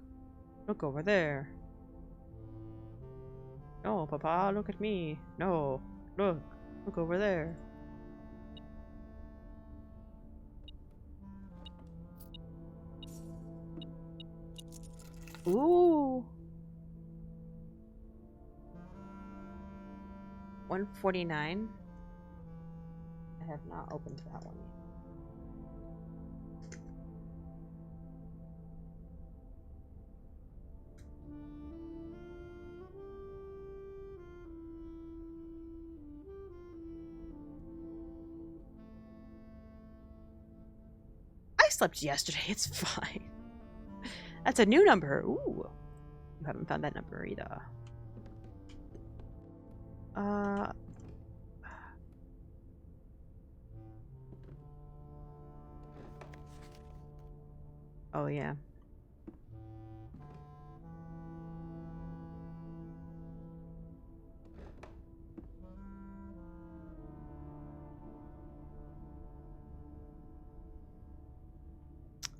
Look over there. No, Papa, look at me. No. Look. Look over there. Ooh. 149. I have not opened that one yet. I slept yesterday. It's fine. That's a new number. Ooh. You haven't found that number either. Oh, yeah.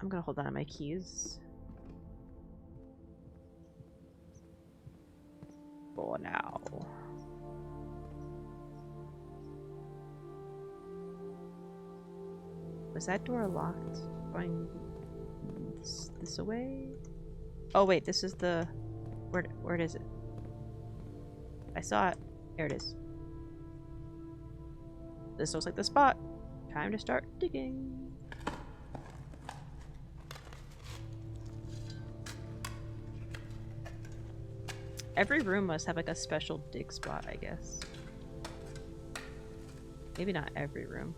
I'm gonna hold on to my keys. For now. Was that door locked? Going this away? Oh wait, this is the... Where is it? I saw it. There it is. This looks like the spot. Time to start digging. Every room must have like a special dig spot, I guess. Maybe not every room.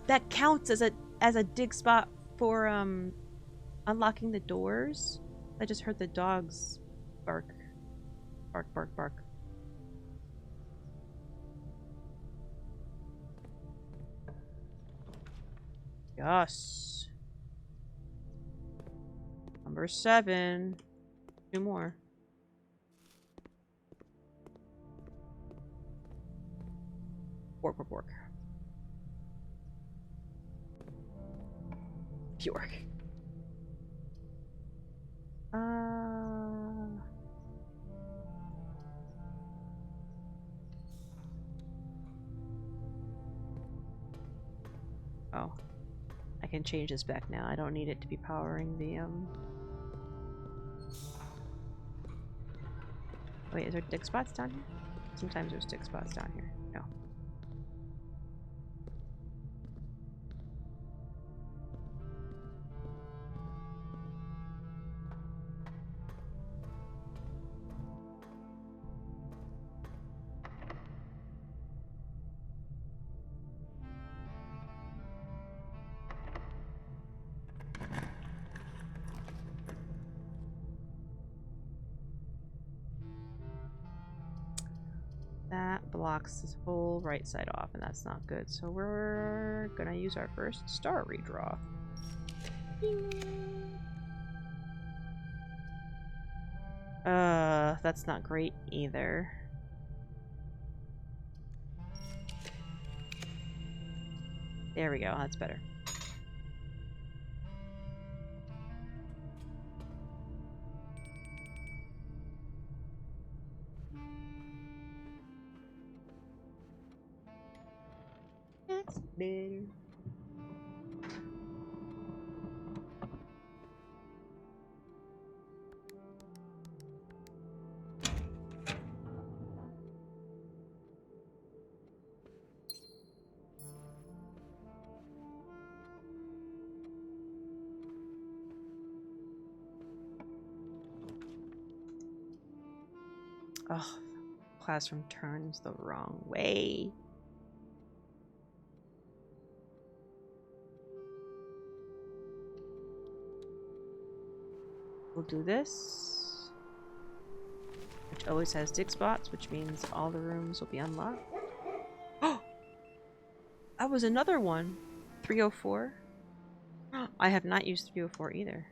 That counts as a dig spot for unlocking the doors. I just heard the dogs bark. Bark, bark, bark. Yes. Number 7. 2 more. Bork, bork, bork. Bjork. Oh. I can change this back now. I don't need it to be powering the, Wait, is there dig spots down here? Sometimes there's dig spots down here. No. That blocks this whole right side off, and that's not good. So we're gonna use our first star redraw. That's not great either. There we go, that's better. That's better. Oh, classroom turns the wrong way. We'll do this, which always has dig spots, which means all the rooms will be unlocked. Oh! That was another one! 304. I have not used 304 either.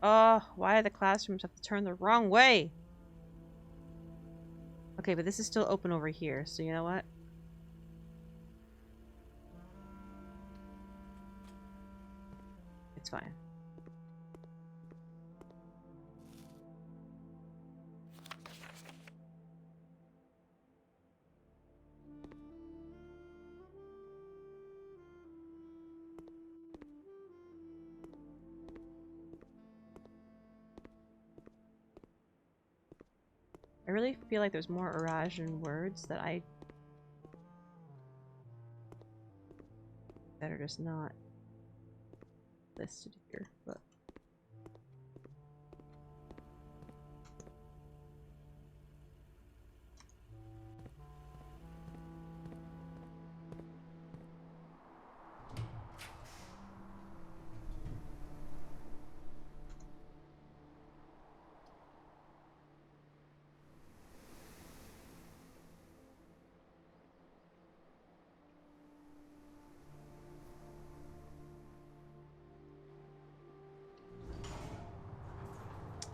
Oh, why do the classrooms have to turn the wrong way? Okay, but this is still open over here, so you know what? It's fine. I really feel like there's more Eurasian words that are just not listed here, but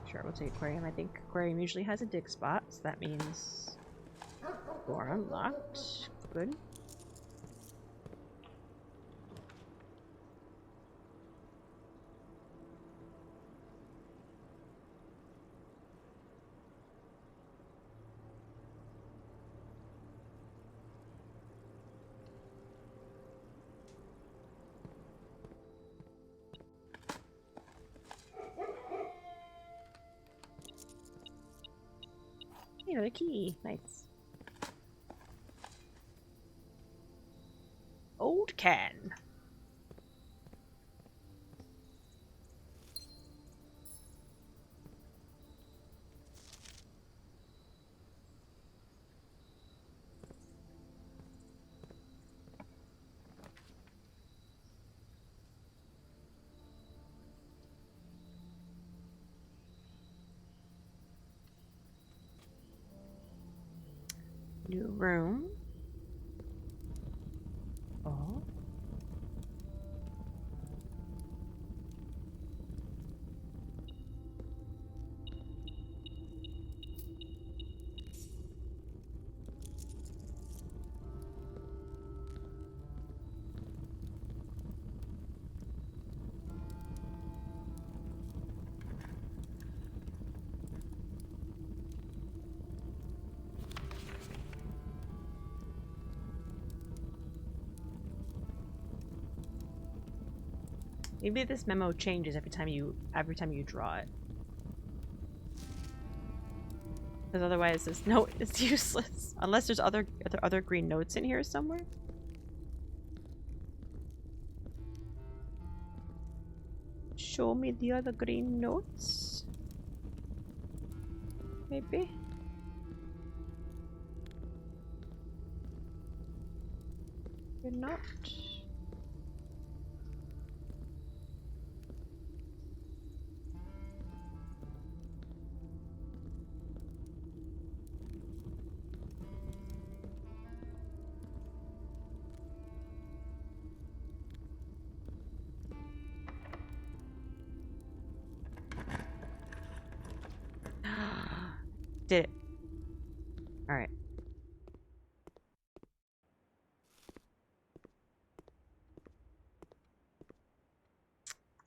sure, we'll take aquarium. I think aquarium usually has a dig spot, so that means door unlocked. Good. another key. Nice. Old can. New room. Oh. Maybe this memo changes every time you draw it. Because otherwise this note is useless. Unless there's other green notes in here somewhere. Show me the other green notes. Maybe. You're not. Did it. Alright.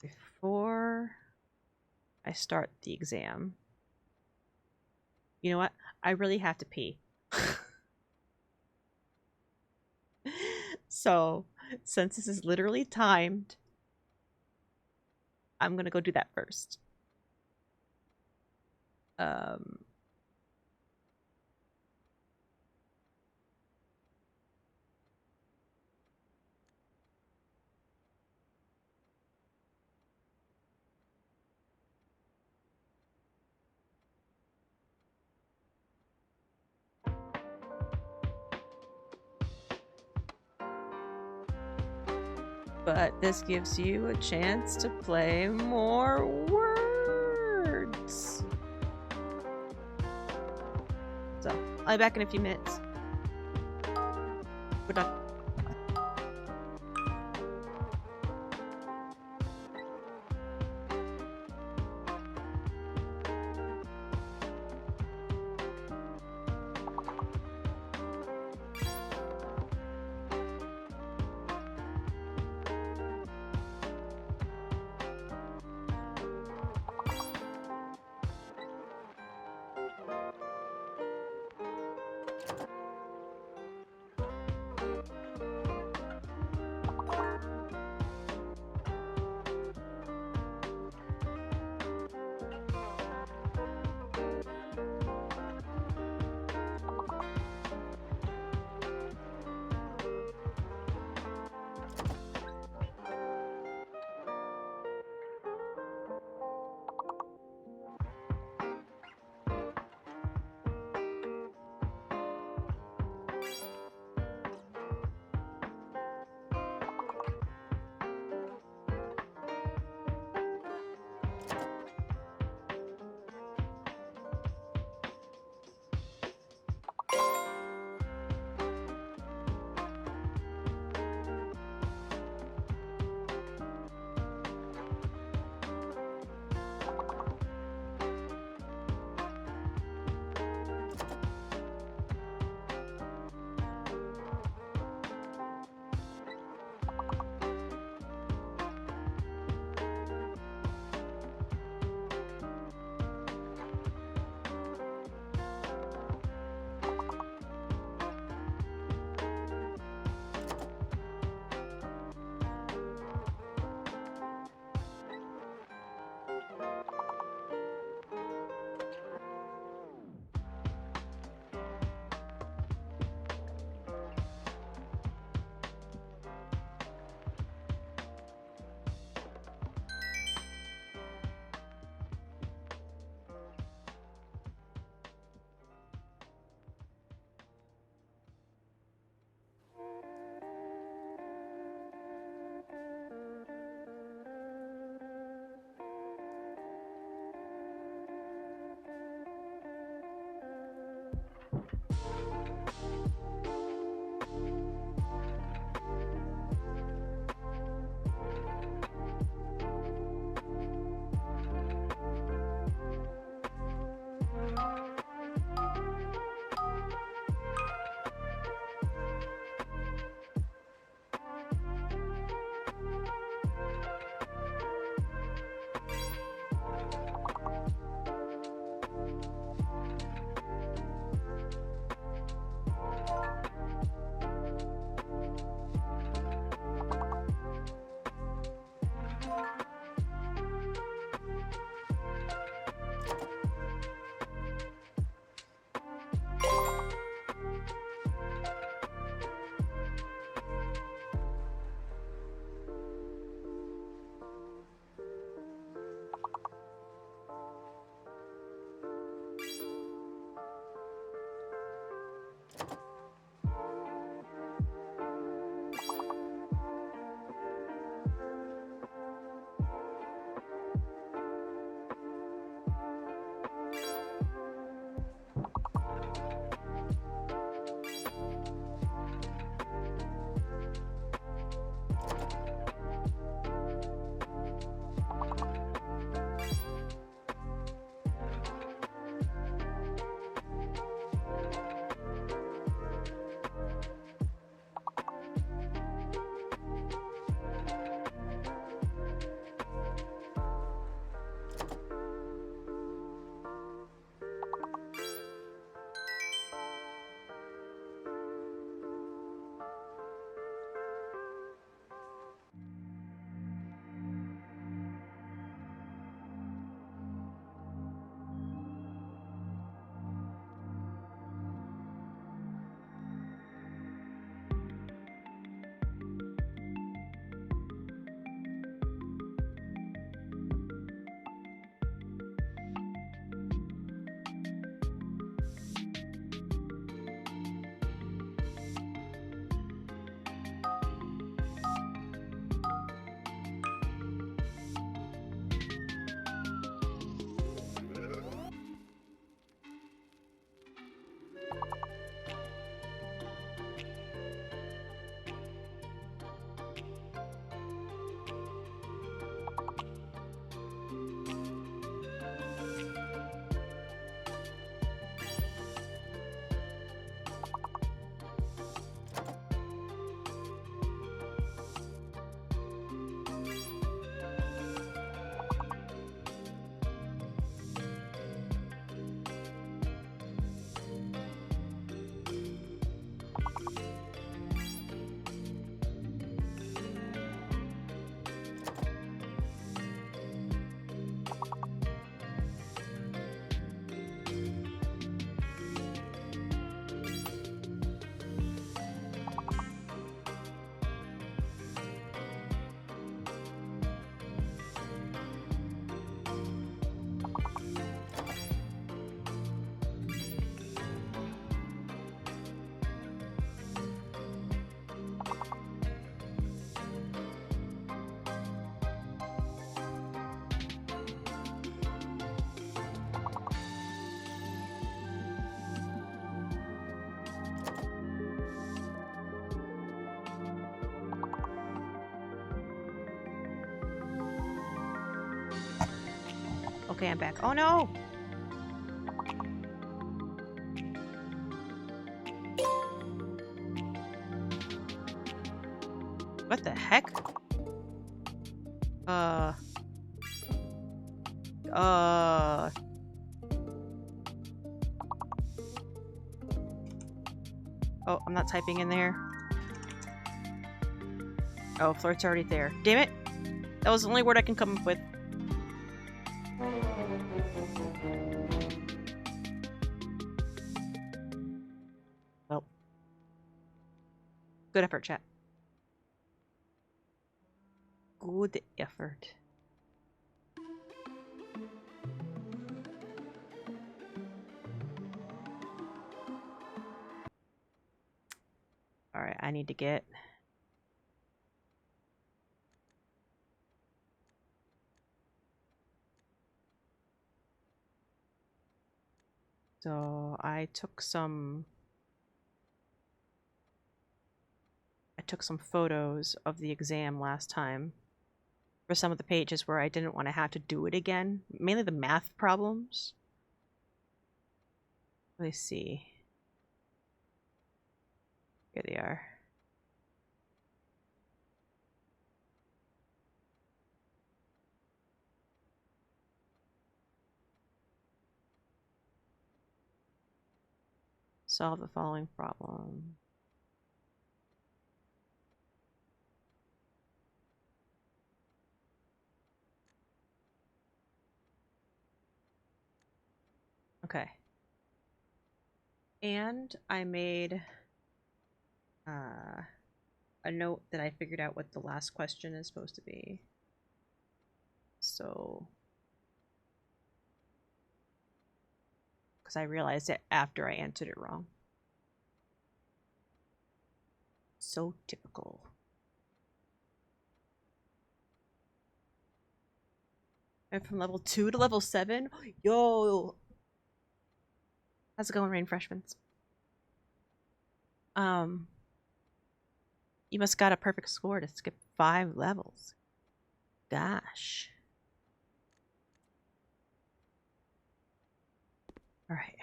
Before I start the exam. You know what? I really have to pee. So, since this is literally timed, I'm gonna go do that first. But this gives you a chance to play more words. So, I'll be back in a few minutes. We're done. Okay, I'm back. Oh no! What the heck? Oh, I'm not typing in there. Oh, flirt's already there. Damn it! That was the only word I can come up with. Well. Good effort, chat. Good effort. Alright, I need to get... So, I took some photos of the exam last time for some of the pages where I didn't want to have to do it again. Mainly the math problems. Let me see. Here they are. Solve the following problem. Okay. And I made a note that I figured out what the last question is supposed to be. So, because I realized it after I answered it wrong. So typical. And from level 2 to level 7? Yo! How's it going, Rain Freshmen? You must got a perfect score to skip 5 levels. Gosh. Alright.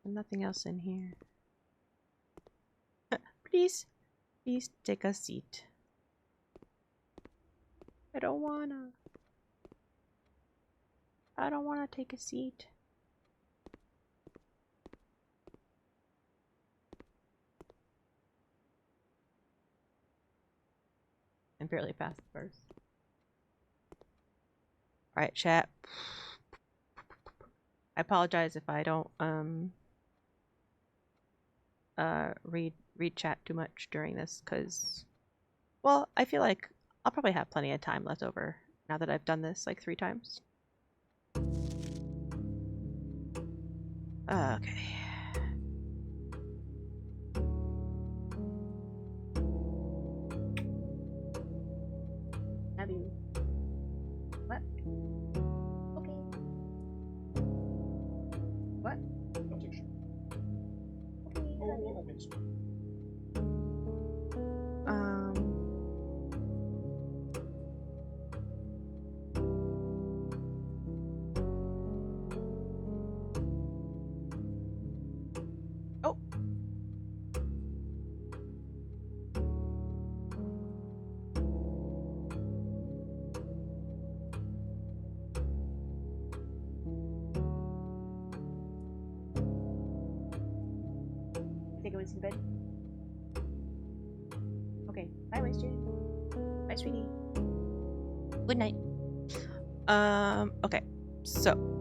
Nothing else in here. Please take a seat. I don't wanna take a seat. I'm barely past the first. Alright, chat. I apologize if I don't read chat too much during this, because, well, I feel like I'll probably have plenty of time left over now that I've done this like 3 times. Okay. Have you? What? Okay. What? Okay. Oh. Think I went to bed? Okay. Bye, Waster. Bye, sweetie. Good night. Okay. So.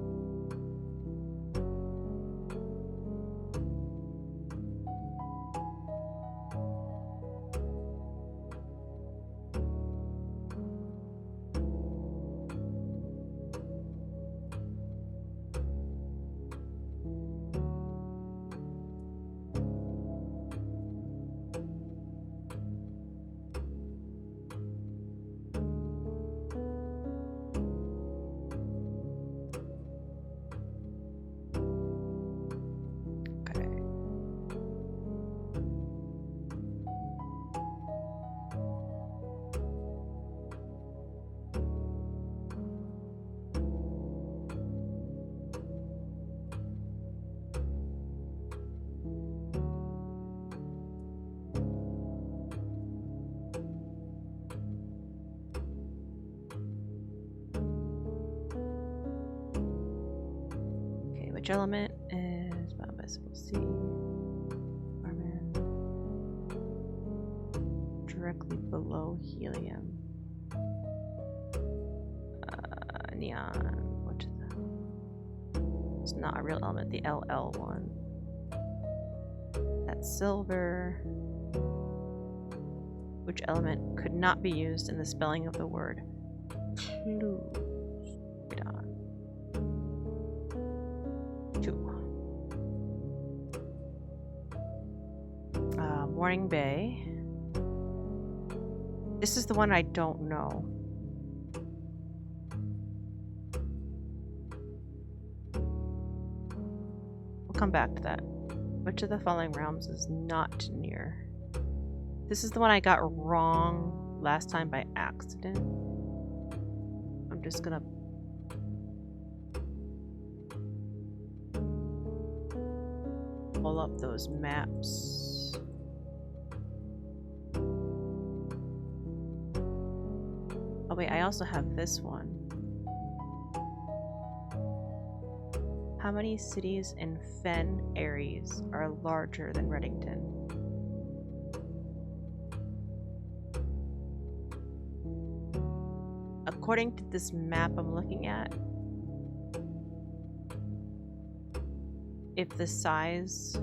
Which element is bound by symbol C? Armin. Directly below helium. Neon. What is that? It's not a real element. The LL one. That's silver. Which element could not be used in the spelling of the word clues? Wait on. 2. Morning Bay. This is the one I don't know. We'll come back to that. Which of the following realms is not near? This is the one I got wrong last time by accident. I'm just gonna pull up those maps. Oh wait, I also have this one. How many cities in Fen Ares are larger than Reddington? According to this map I'm looking at, if the size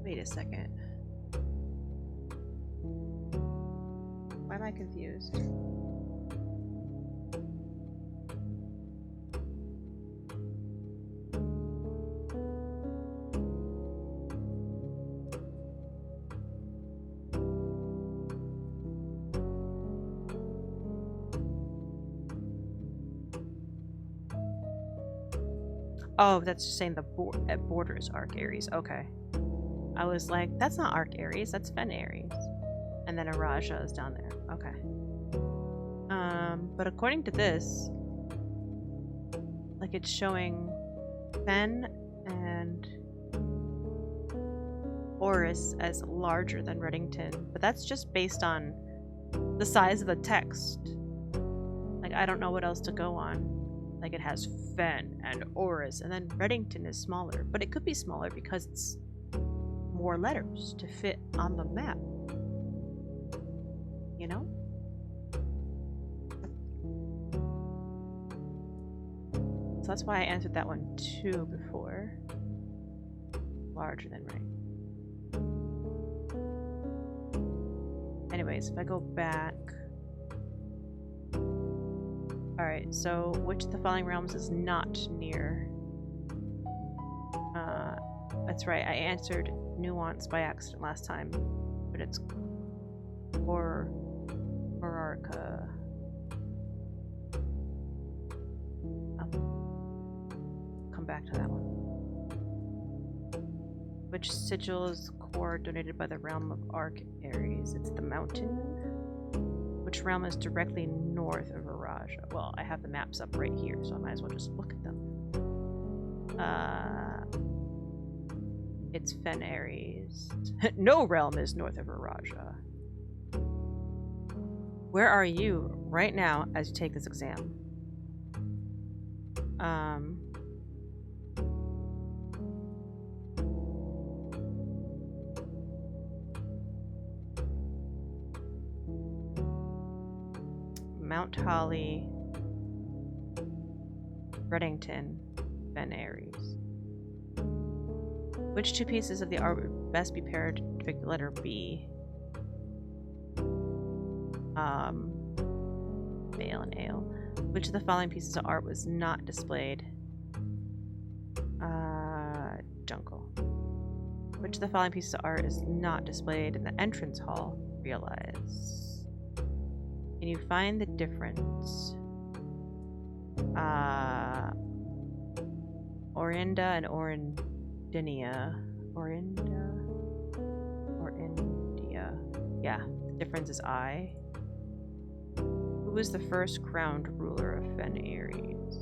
wait a second. Why am I confused? Oh, that's just saying the borders Arc Ares. Okay. I was like, that's not Arc Ares, that's Fen Ares. And then Araja is down there. Okay. But according to this, like it's showing Fen and Oris as larger than Reddington, but that's just based on the size of the text. Like I don't know what else to go on. Like it has Fen and Oris, and then Reddington is smaller, but it could be smaller because it's more letters to fit on the map. You know? So that's why I answered that one too before. Larger than right. Anyways, if I go back. Alright, so which of the following realms is not near? That's right, I answered Nuance by accident last time, but it's Orarca. Come back to that one. Which sigil is core donated by the realm of Arc Ares? It's the mountain. Which realm is directly north of Araja? Well, I have the maps up right here, so I might as well just look at them. It's Fen Ares. No realm is north of Araja. Where are you right now as you take this exam? Mount Holly, Reddington, Fen Ares. Which two pieces of the art would best be paired to depict the letter B? Vale and Ale. Which of the following pieces of art was not displayed? Jungle. Which of the following pieces of art is not displayed in the entrance hall? Realize. Can you find the difference? Orinda and Orindia. Orindia. Yeah, the difference is I. Who Who was the first crowned ruler of Fen Ares?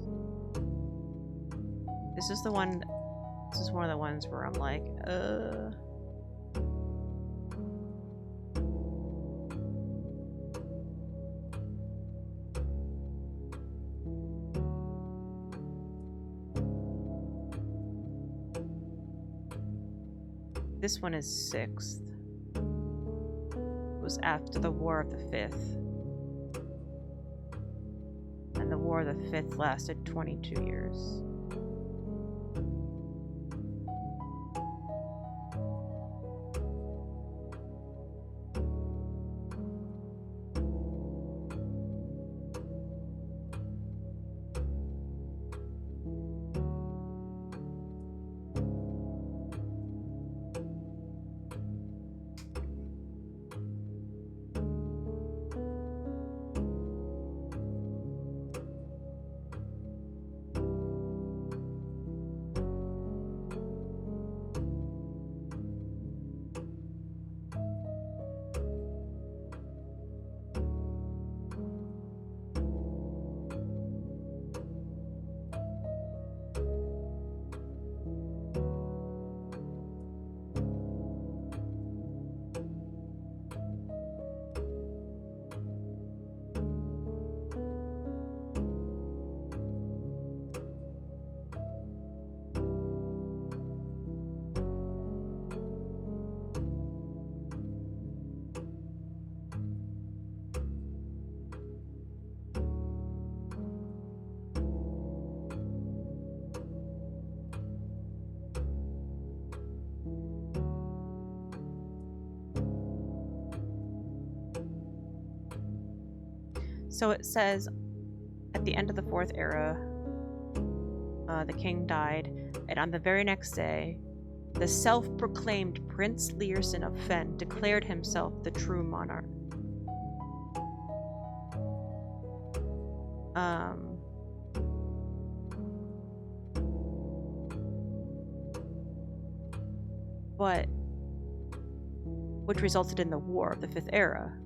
This is the one. This is one of the ones where I'm like, This one is 6th. It was after the War of the 5th. And the War of the 5th lasted 22 years. So it says, at the end of the 4th era, the king died, and on the very next day, the self-proclaimed Prince Learson of Fen declared himself the true monarch. Which resulted in the War of the 5th Era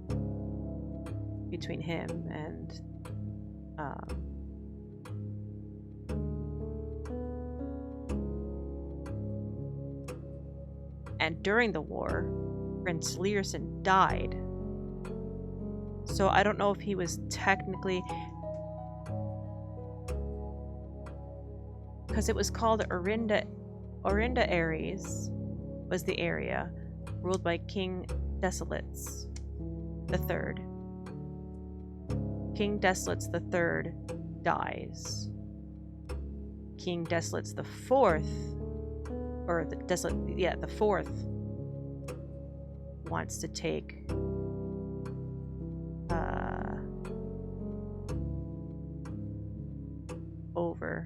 between him and during the war, Prince Learson died. So I don't know if he was technically, because it was called Orinda Ares was the area ruled by King Desolates III. King Desolates III dies. King Desolates IV, or the fourth, wants to take over.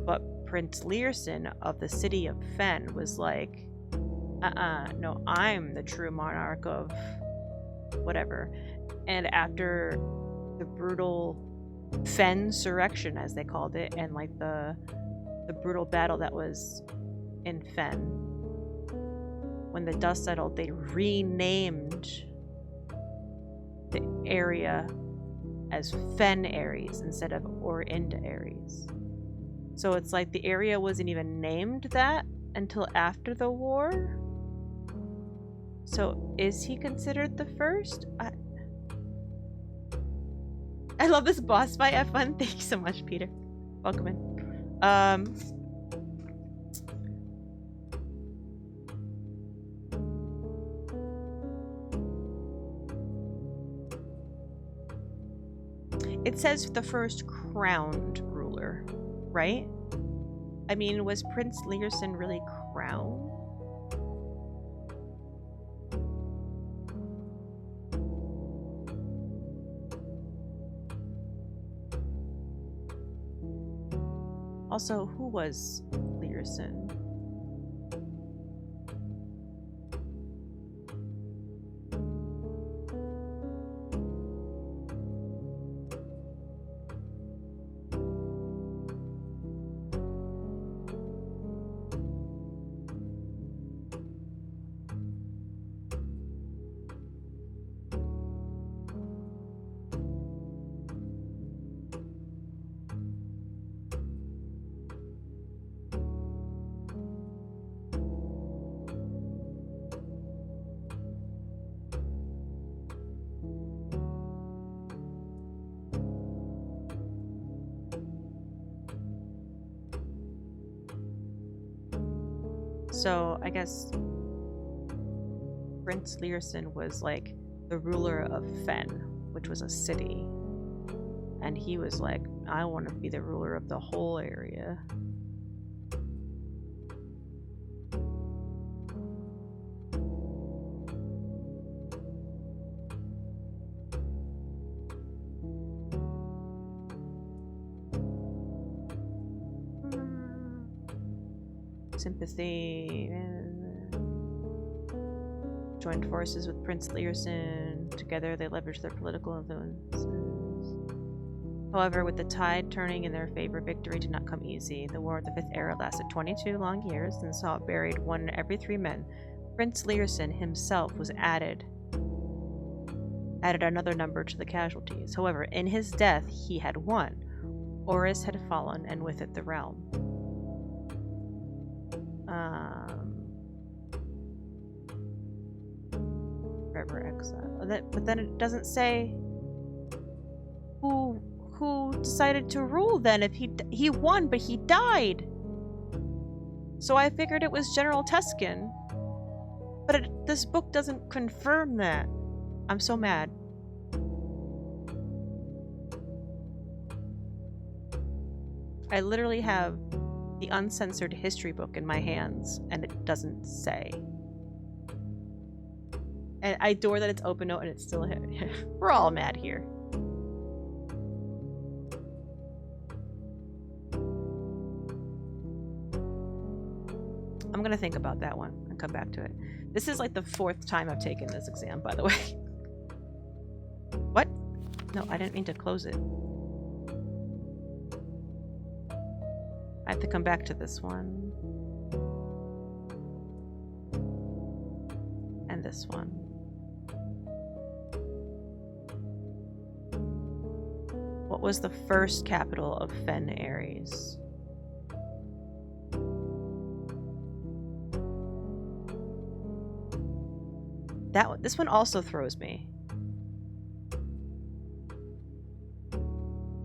But Prince Learson of the city of Fen was like, no, I'm the true monarch of whatever. And after the brutal Fen-surrection, as they called it, and like the brutal battle that was in Fen, when the dust settled, they renamed the area as Fen Ares instead of Orinda Ares. So it's like the area wasn't even named that until after the war. So is he considered the first? I love this boss fight. Have fun. Thank you so much, Peter. Welcome in. It says the first crowned ruler, right? I mean, was Prince Learson really crowned? Also, who was Learson? So I guess Prince Learson was like the ruler of Fen, which was a city. And he was like, I want to be the ruler of the whole area. Sympathy. Joined forces with Prince Learson. Together they leveraged their political influences. However, with the tide turning in their favor, victory did not come easy. The War of the Fifth Era lasted 22 long years and saw it buried 1 in every 3 men. Prince Learson himself was added another number to the casualties. However, in his death, he had won. Oris had fallen, and with it the realm. Forever exile. But then it doesn't say who decided to rule then. If he won, but he died. So I figured it was General Tuscan. But this book doesn't confirm that. I'm so mad. I literally have the uncensored history book in my hands, and it doesn't say. And I adore that it's open note and it's still here. We're all mad here. I'm gonna think about that one and come back to it. This is like the 4th time I've taken this exam, by the way. What? No, I didn't mean to close it. I have to come back to this one. And this one. What was the first capital of Fen Ares? This one also throws me.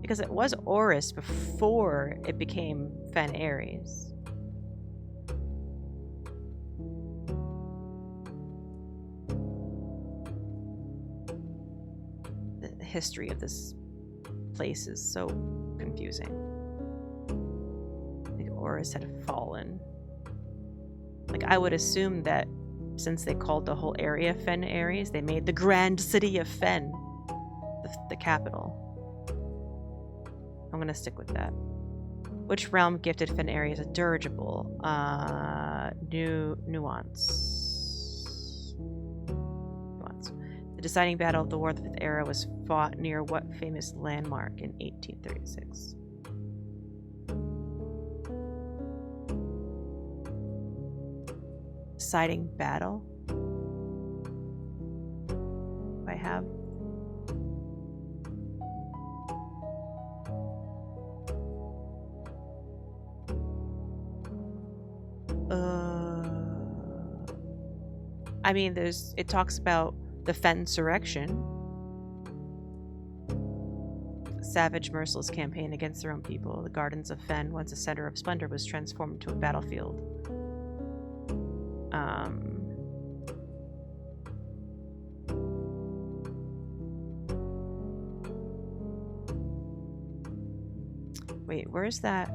Because it was Oris before it became Fen Ares. The history of this place is so confusing. Like Oris had fallen. Like I would assume that since they called the whole area Fen Ares, they made the grand city of Fen the capital. I'm gonna stick with that. Which realm gifted Fen Ares a dirigible? Nuance. The deciding battle of the War of the Fifth Era was fought near what famous landmark in 1836? Deciding battle? I have. I mean, it talks about the Fensurrection. Savage, merciless campaign against their own people. The gardens of Fen, once a center of splendor, was transformed into a battlefield. Wait, where's that?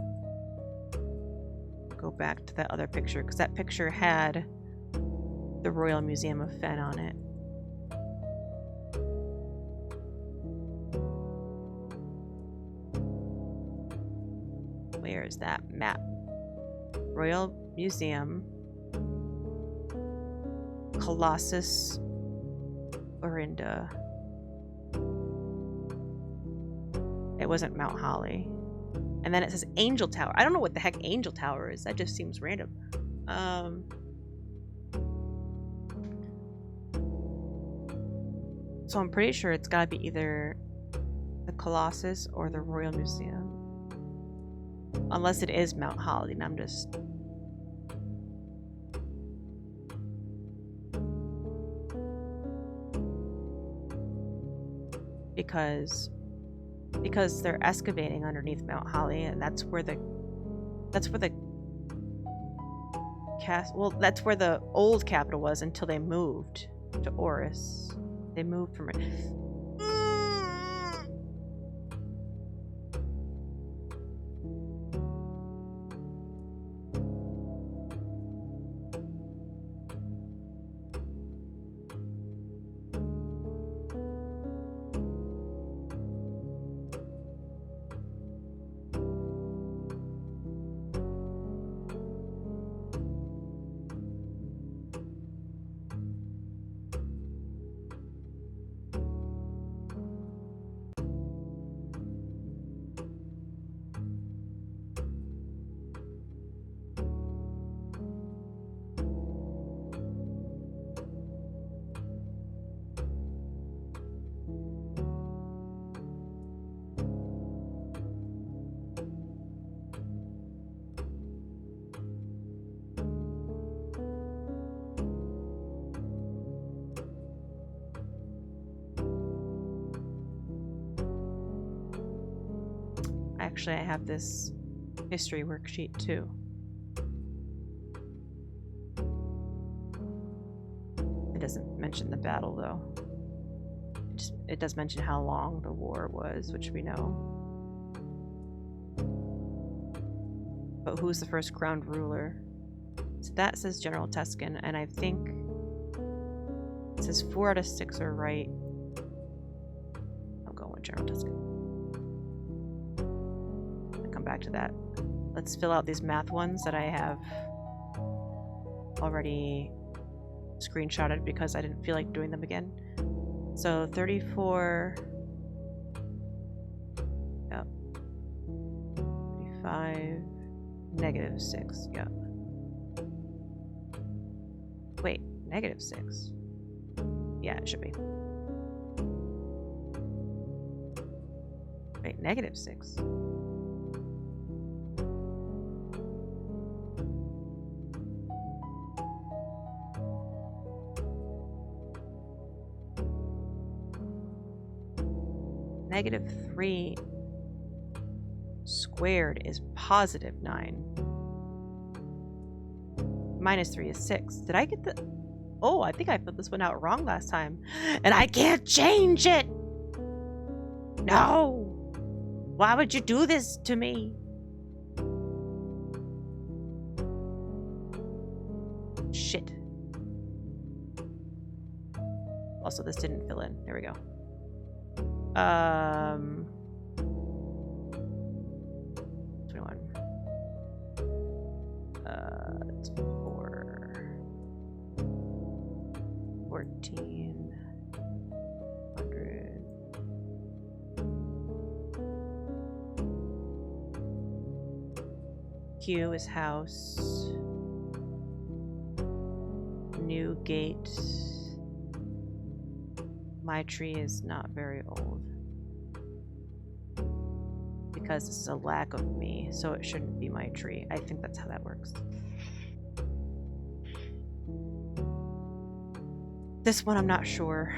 Go back to that other picture, because that picture had the Royal Museum of Fen on it. Where is that map? Royal Museum. Colossus Orinda. It wasn't Mount Holly. And then it says Angel Tower. I don't know what the heck Angel Tower is. That just seems random. So I'm pretty sure it's gotta be either the Colossus or the Royal Museum. Unless it is Mount Holly, and I'm just... Because they're excavating underneath Mount Holly, and that's where the Castle. Well, that's where the old capital was until they moved to Oris. They moved from it. Actually, I have this history worksheet too. It doesn't mention the battle though. It does mention how long the war was, which we know. But who's the first crowned ruler? So that says General Tuscan, and I think it says 4 out of 6 are right. I'm going with General Tuscan. I'll come back to that. Let's fill out these math ones that I have already screenshotted because I didn't feel like doing them again. So 34. Yep. 35. Negative 6. Yep. Wait, negative 6. Yeah, it should be. Wait, negative 6. Negative 3 squared is positive 9. Minus 3 is 6. Did I get the... Oh, I think I put this one out wrong last time. And I can't change it! No! Why would you do this to me? Shit. Also, this didn't fill in. There we go. 21. It's 4. 1400. Q is house. New gate. My tree is not very old. Because this is a lack of me, so it shouldn't be my tree. I think that's how that works. This one I'm not sure.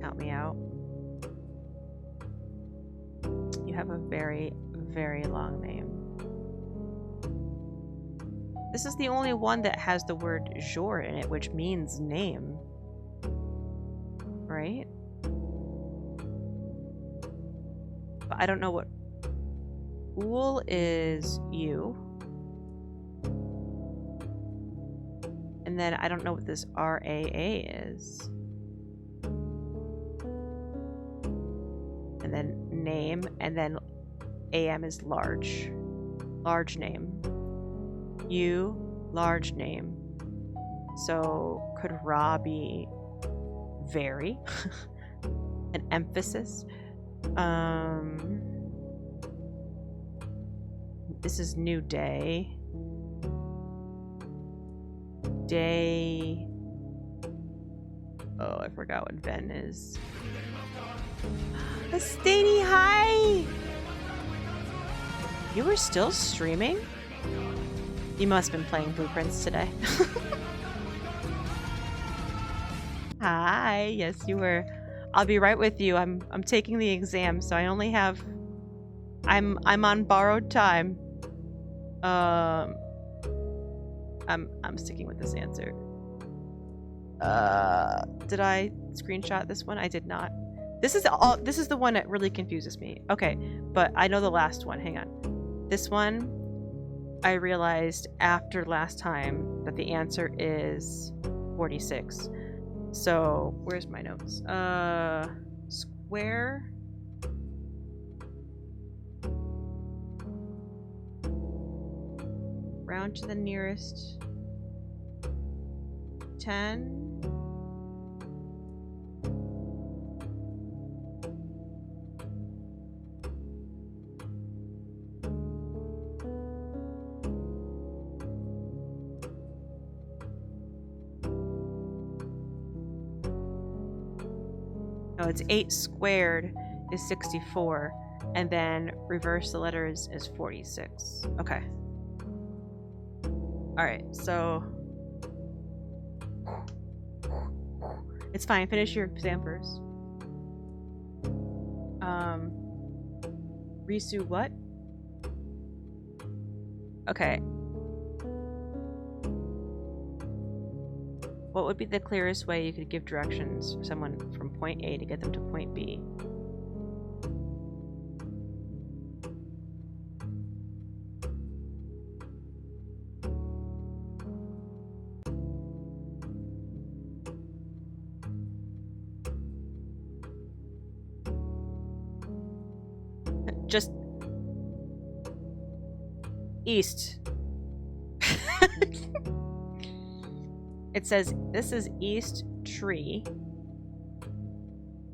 Count me out. You have a very, very long name. This is the only one that has the word jour in it, which means name. Right? But I don't know what... Ool is you. And then I don't know what this RAA is. And then name, and then AM is large. Large name. U, large name. So could Ra be very? An emphasis. This is new day. Day. Oh, I forgot what Ven is. Astani, hi! You were still streaming? You must have been playing Blueprints today. Hi, yes you were. I'll be right with you. I'm taking the exam, so I only have. I'm on borrowed time. I'm sticking with this answer. Did I screenshot this one? I did not. This is the one that really confuses me. Okay, but I know the last one. Hang on. This one, I realized after last time that the answer is 46. So, where's my notes? Square. Round to the nearest 10. No, it's 8 squared is 64, and then reverse the letters is 46. Okay. Alright, so... It's fine, finish your exam first. Risu what? Okay. What would be the clearest way you could give directions for someone from point A to get them to point B? Just east. It says this is east tree.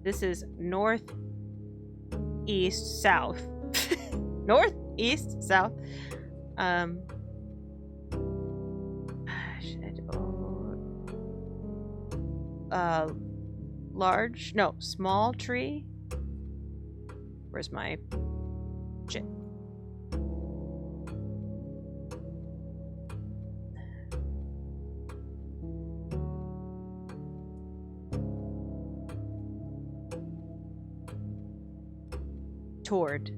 This is north, east, south. North, east, south. Large, no, small tree. Where's my shit? Toward.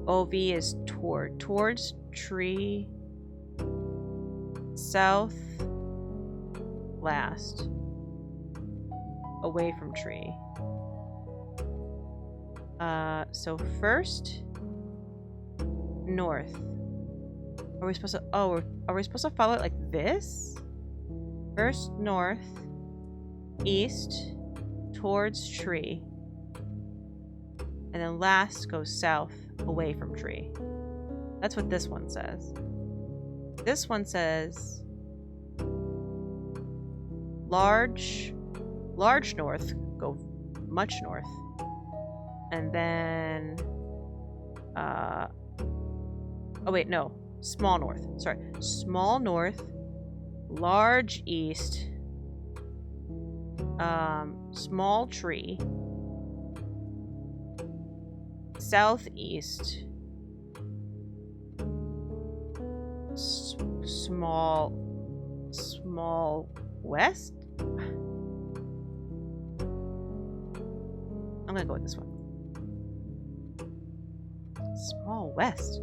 OV is toward. Towards tree. South. Last. Away from tree. So first. North. Are we supposed to... Oh, are we supposed to follow it like this? First north. East. Towards tree. And then last goes south away from tree. That's what this one says. This one says large north, go much north. And then oh wait, no, small north. Sorry. Small north, large east, small tree. Southeast, small west. I'm gonna go with this one. Small west.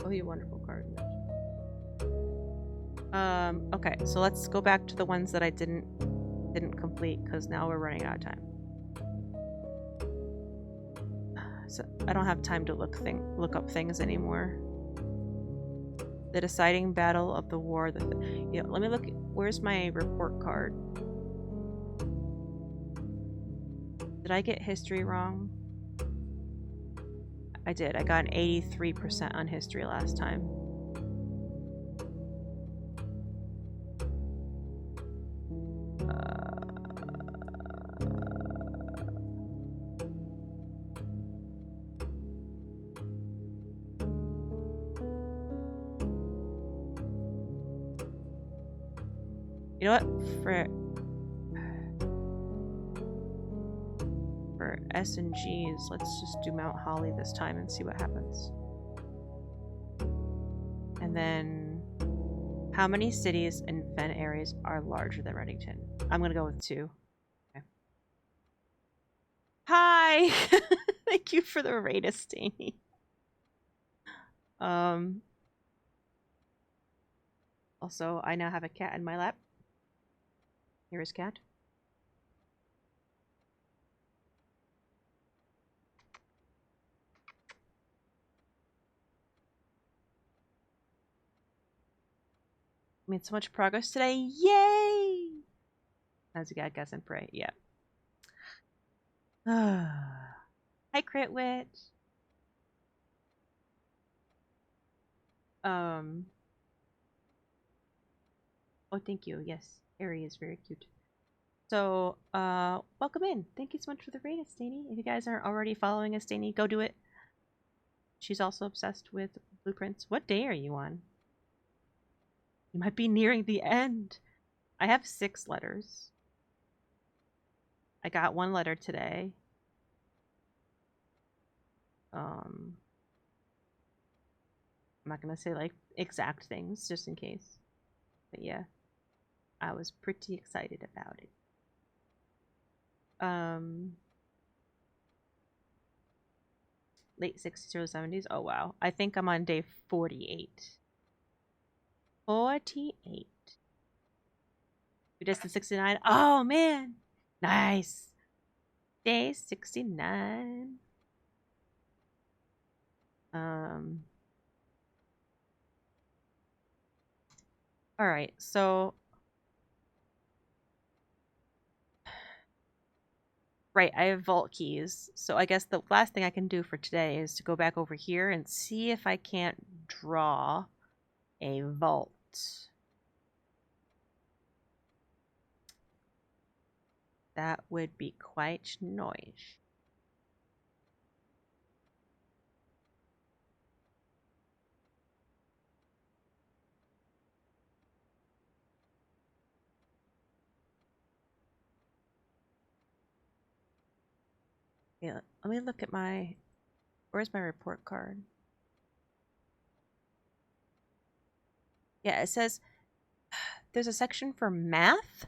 Oh, you wonderful card. Okay, so let's go back to the ones that I didn't complete, because now we're running out of time. So I don't have time to look up things anymore. The deciding battle of the war. Yeah, let me look. Where's my report card? Did I get history wrong? I did. I got an 83% on history last time. You know what? For S and G's, let's just do Mount Holly this time and see what happens. And then How many cities and fen areas are larger than Reddington? I'm gonna go with 2. Okay. Hi! Thank you for the Raidus Stany. Also, I now have a cat in my lap. Here is cat. Made so much progress today. Yay! As a guy, guess and pray. Yeah. Hi, Crit Witch. Oh, thank you. Yes, Harry is very cute. So, welcome in. Thank you so much for the raid, Stany. If you guys aren't already following Stany, go do it. She's also obsessed with blueprints. What day are you on? You might be nearing the end. I have 6 letters. I got 1 letter today. I'm not gonna say like exact things just in case. But yeah, I was pretty excited about it. Late 60s, early 70s. Oh wow. I think I'm on day 48. 48. We just did 69. Oh man. Nice. Day 69. All right. So right, I have vault keys. So I guess the last thing I can do for today is to go back over here and see if I can't draw a vault. That would be quite nice. Yeah, let me look at my... Where's my report card? Yeah, it says there's a section for math,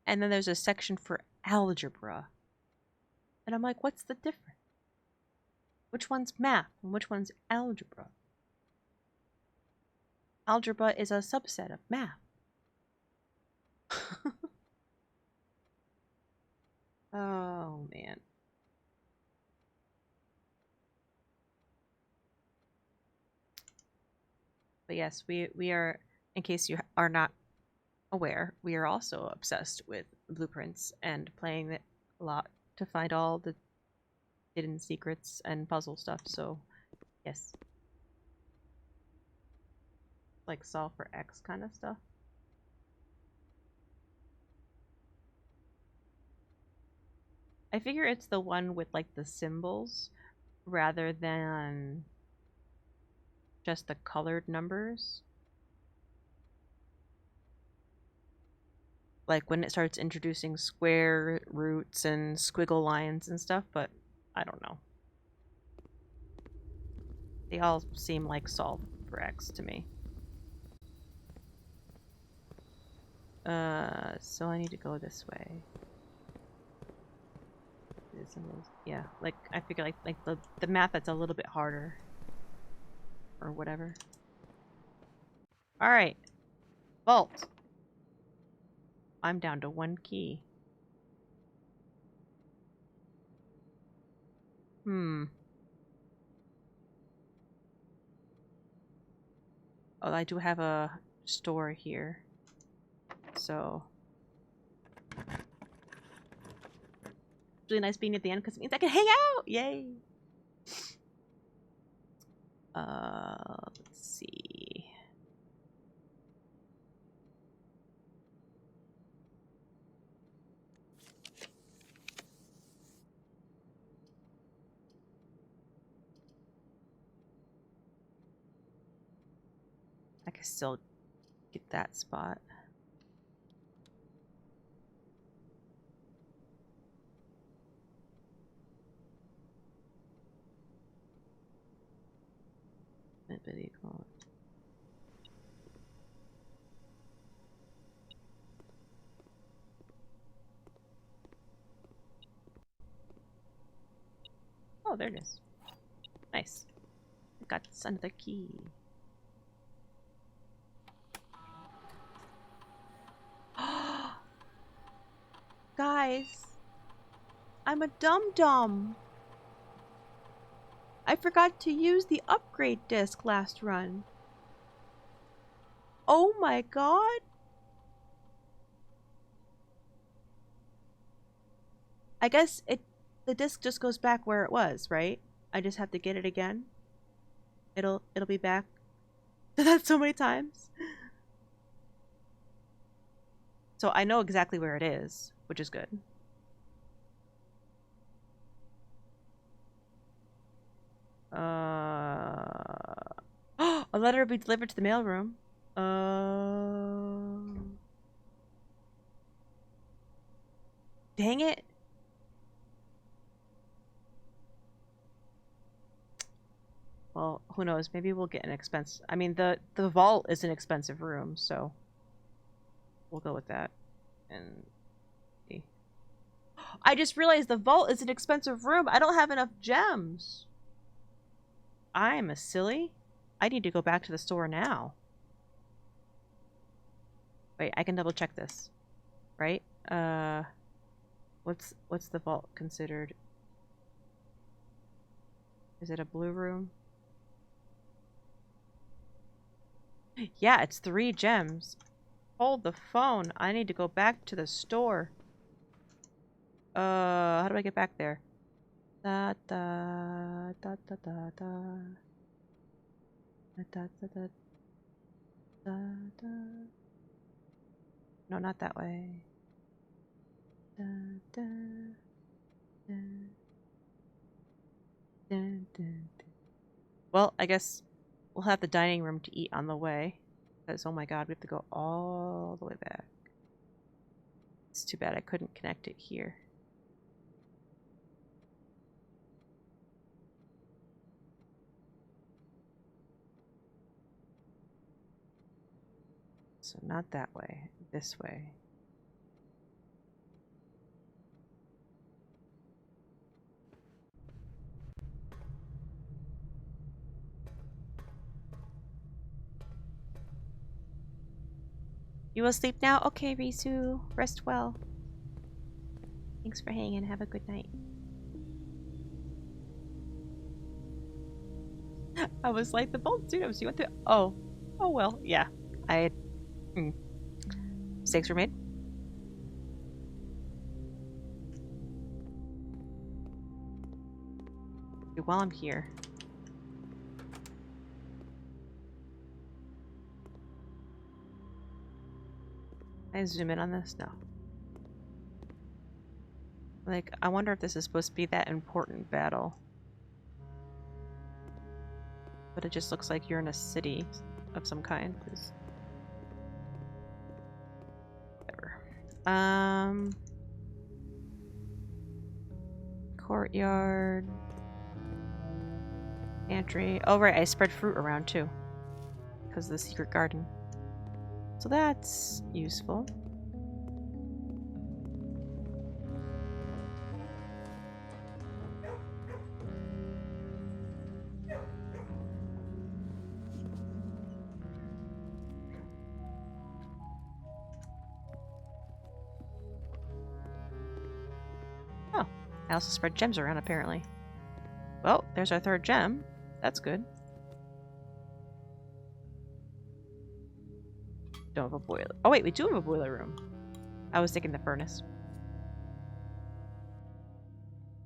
and then there's a section for algebra. And I'm like, what's the difference? Which one's math and which one's algebra? Algebra is a subset of math. Oh, man. But yes, we are, in case you are not aware, we are also obsessed with blueprints and playing it a lot to find all the hidden secrets and puzzle stuff. So, yes. Like solve for X kind of stuff. I figure it's the one with like the symbols rather than just the colored numbers. Like when it starts introducing square roots and squiggle lines and stuff, but I don't know. They all seem like solve for X to me. So I need to go this way. Yeah, like I figure like the math that's a little bit harder. Or whatever. Alright. Vault. I'm down to 1 key. Oh, I do have a store here. So it's really nice being at the end because it means I can hang out! Yay! Let's see. I can still get that spot. Oh, there it is. Nice. Got another key. Guys, I'm a dum-dum. I forgot to use the upgrade disc last run. Oh my god. I guess the disc just goes back where it was, right? I just have to get it again. It'll be back. That's so many times. So I know exactly where it is, which is good. A letter will be delivered to the mailroom. Dang it. Well, who knows? Maybe we'll get an expense. I mean, the vault is an expensive room, so we'll go with that. And see. I just realized the vault is an expensive room. I don't have enough gems. I'm a silly. I need to go back to the store now. Wait, I can double check this. Right? What's the vault considered? Is it a blue room? Yeah, it's 3 gems. Hold the phone. I need to go back to the store. How do I get back there? Da da da da da da da da da da da da. No, not that way. Da da da da da. Well, I guess we'll have the dining room to eat on the way. Because, oh my god, we have to go all the way back. It's too bad I couldn't connect it here. So not that way, this way. You will sleep now? Okay, Risu. Rest well. Thanks for hanging. Have a good night. I was like, the bolt dude, so you went to... Oh. Oh well, yeah. I... Mistakes were made. While I'm here... Can I zoom in on this? No. Like, I wonder if this is supposed to be that important battle. But it just looks like you're in a city of some kind. Whatever. Courtyard. Pantry. Oh, right, I spread fruit around too. Because of the secret garden. So that's useful. Oh, I also spread gems around apparently. Well, there's our 3rd gem. That's good. Don't have a boiler. Oh wait, we do have a boiler room. I was thinking the furnace.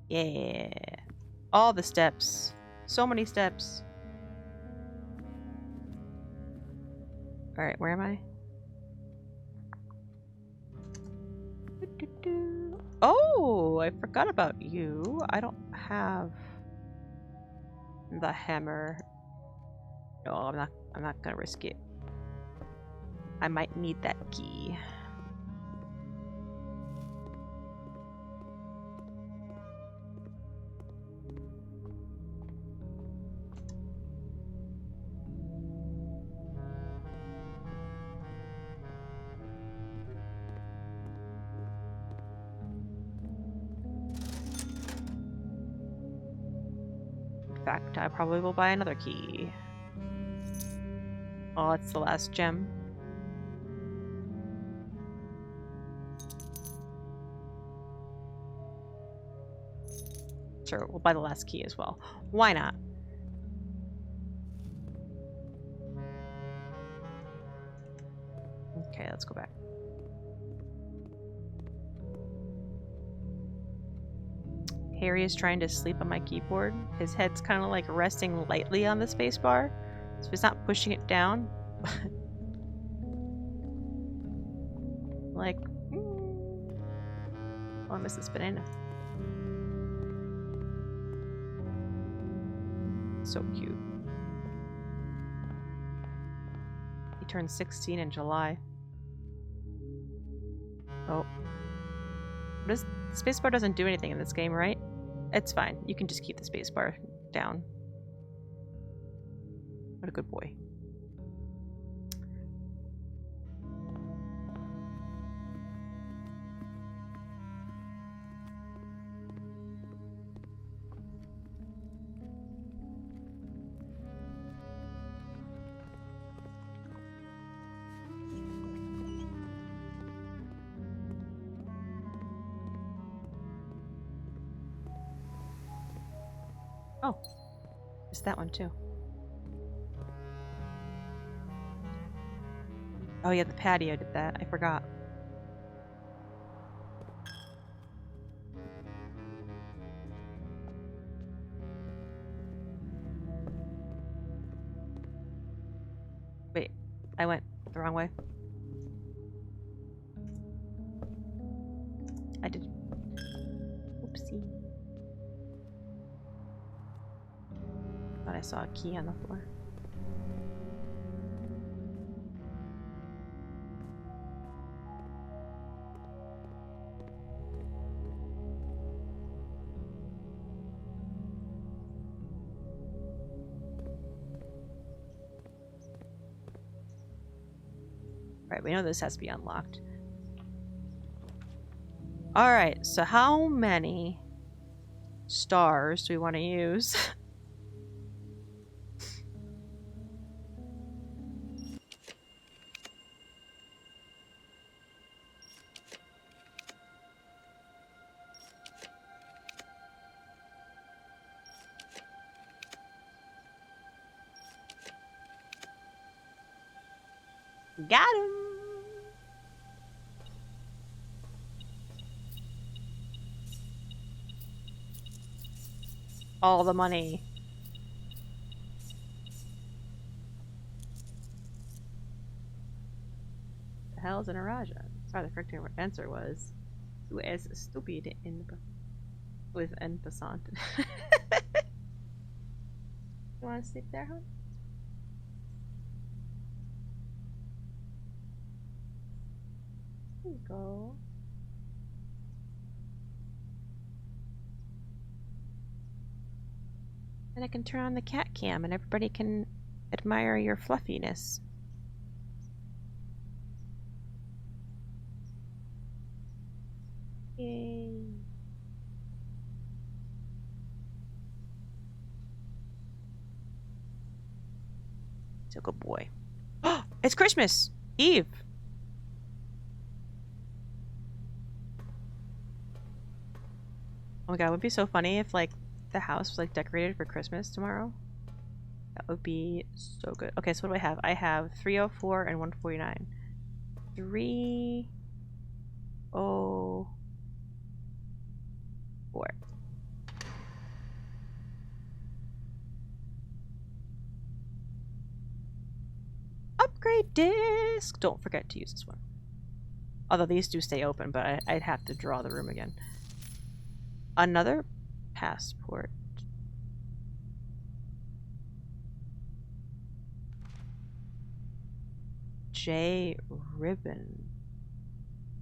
Yeah. All the steps. So many steps. Alright, where am I? Oh, I forgot about you. I don't have the hammer. No, I'm not gonna risk it. I might need that key. fact, I probably will buy another key. Oh, it's the last gem. Sure, we'll buy the last key as well. Why not? Okay, let's go back. Harry is trying to sleep on my keyboard. His head's kind of like resting lightly on the spacebar, so he's not pushing it down. Like, oh, I miss this banana. So cute. He turned 16 in July. Oh. The spacebar doesn't do anything in this game, right? It's fine. You can just keep the spacebar down. What a good boy. Oh, it's that one too. Oh yeah, the patio did that. I forgot. Wait, I went the wrong way. I did. Oopsie. Thought I saw a key on the floor. Right, we know this has to be unlocked. Alright, so how many stars do we want to use? Got him! All the money. The hell's an Araja? Sorry, the correct answer was "Tu es stupid in with en passant." You want to sleep there, hon? There you go. And I can turn on the cat cam and everybody can admire your fluffiness. Yay. So good boy. It's Christmas Eve. Oh my god, it would be so funny if like the house was like decorated for Christmas tomorrow. That would be so good. Okay, so what do I have? I have 304 and 149. 304. Upgrade disc! Don't forget to use this one. Although these do stay open, but I'd have to draw the room again. Another passport. J. Ribbon.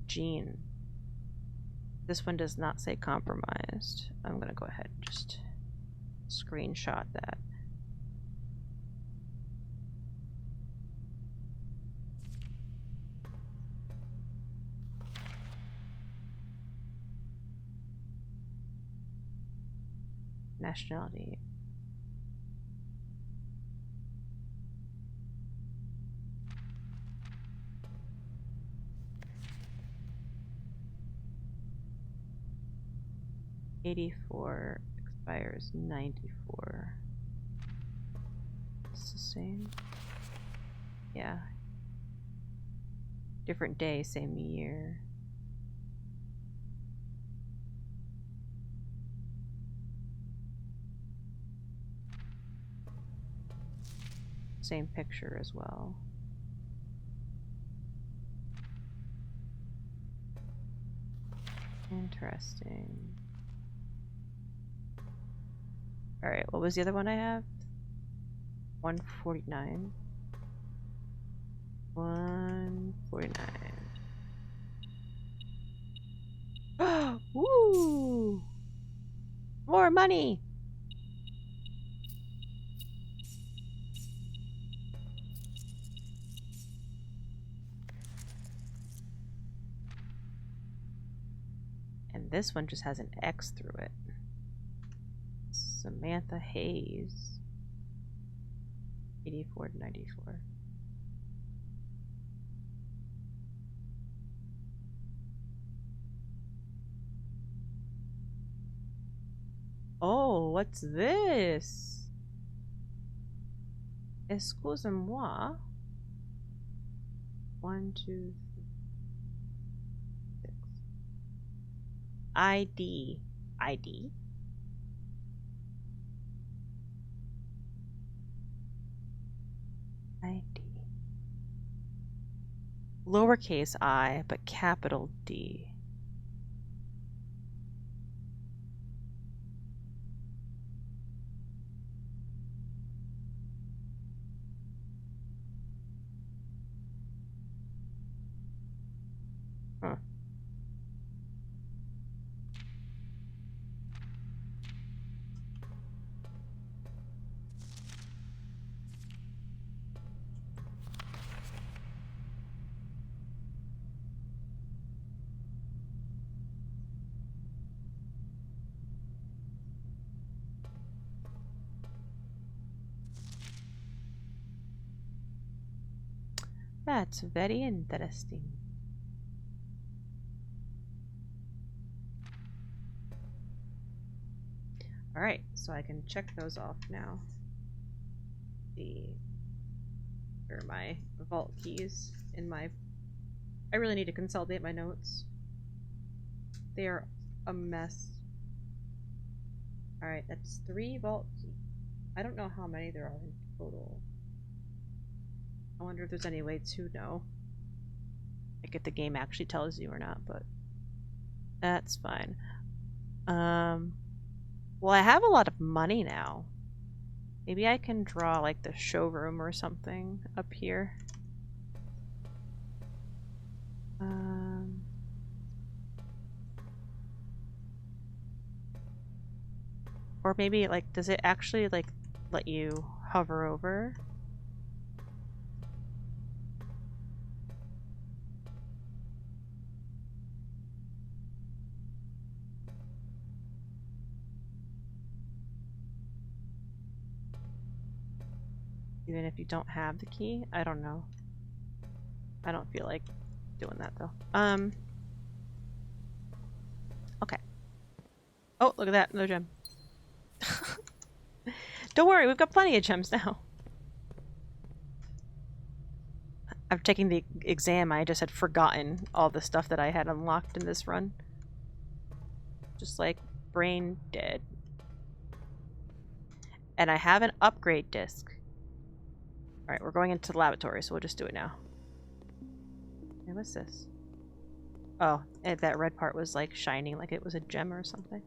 Jean. This one does not say compromised. I'm gonna go ahead and just screenshot that. Nationality. 84 expires 94. It's the same. Yeah. Different day, same year. Same picture as well. Interesting. Alright, what was the other one I have? 149. 149. Woo! More money! And this one just has an X through it. Samantha Hayes. 84 to 94. Oh, what's this? Excusez-moi. 1, 2, 3, 6. ID. ID? ID. Lowercase I, but capital D. Huh. That's very interesting. Alright, so I can check those off now. See, where are my vault keys in my... I really need to consolidate my notes. They are a mess. Alright, that's 3 vault keys. I don't know how many there are in total. I wonder if there's any way to know. Like if the game actually tells you or not, but that's fine. Well, I have a lot of money now. Maybe I can draw like the showroom or something up here. Or maybe like, does it actually like let you hover over? Even if you don't have the key? I don't know. I don't feel like doing that though. Okay. Oh, look at that, another gem. Don't worry, we've got plenty of gems now. I'm taking the exam. I just had forgotten all the stuff that I had unlocked in this run. Just like brain dead. And I have an upgrade disc. Alright, we're going into the laboratory, so we'll just do it now. Hey, what's this? Oh, and that red part was like shining like it was a gem or something.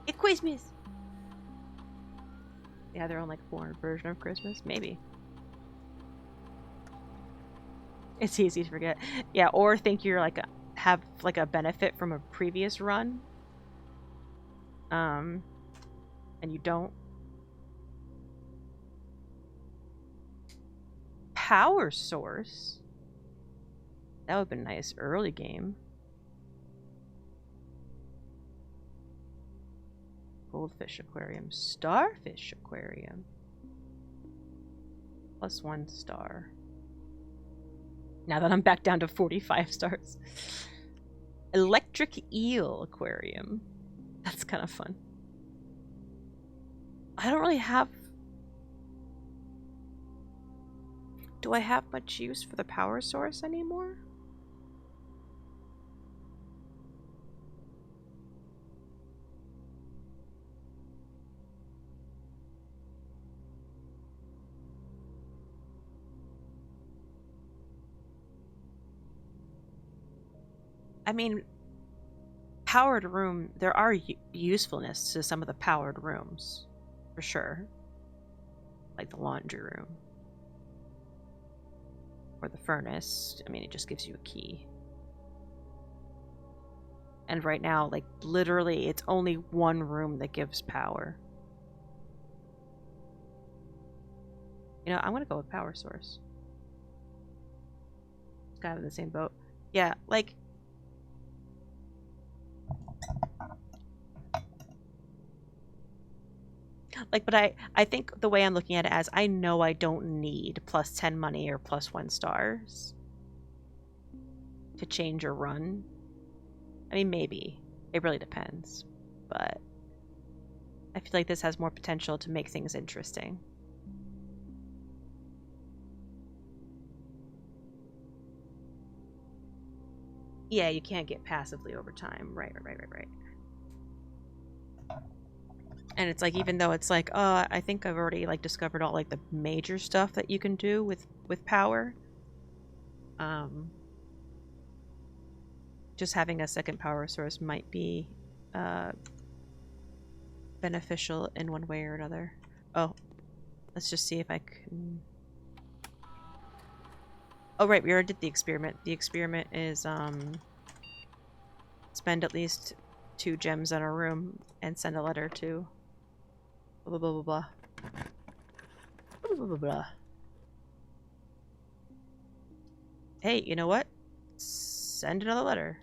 It's Christmas! Yeah, their own like foreign version of Christmas? Maybe. It's easy to forget. Yeah, or think you're like have like a benefit from a previous run. And you don't. Power source? That would have been a nice early game. Goldfish aquarium. Starfish aquarium. +1 star. Now that I'm back down to 45 stars. Electric eel aquarium. That's kind of fun. I don't really have... Do I have much use for the power source anymore? I mean, powered room, there are usefulness to some of the powered rooms, for sure. Like the laundry room. Or the furnace. I mean, it just gives you a key. And right now, like, literally, it's only one room that gives power. You know, I'm gonna go with power source. It's kind of in the same boat. Yeah, like... Like, but I think the way I'm looking at it as, I know I don't need plus 10 money or plus 1 stars to change or run. I mean, maybe. It really depends. But I feel like this has more potential to make things interesting. Yeah, you can't get passively over time. Right. And it's like, even though it's like, I think I've already like discovered all like the major stuff that you can do with power. Just having a second power source might be beneficial in one way or another. Oh, let's just see if I can... Oh right, we already did the experiment. The experiment is spend at least 2 gems in a room and send a letter to blah blah blah blah blah blah blah blah. Hey, you know what? Send another letter.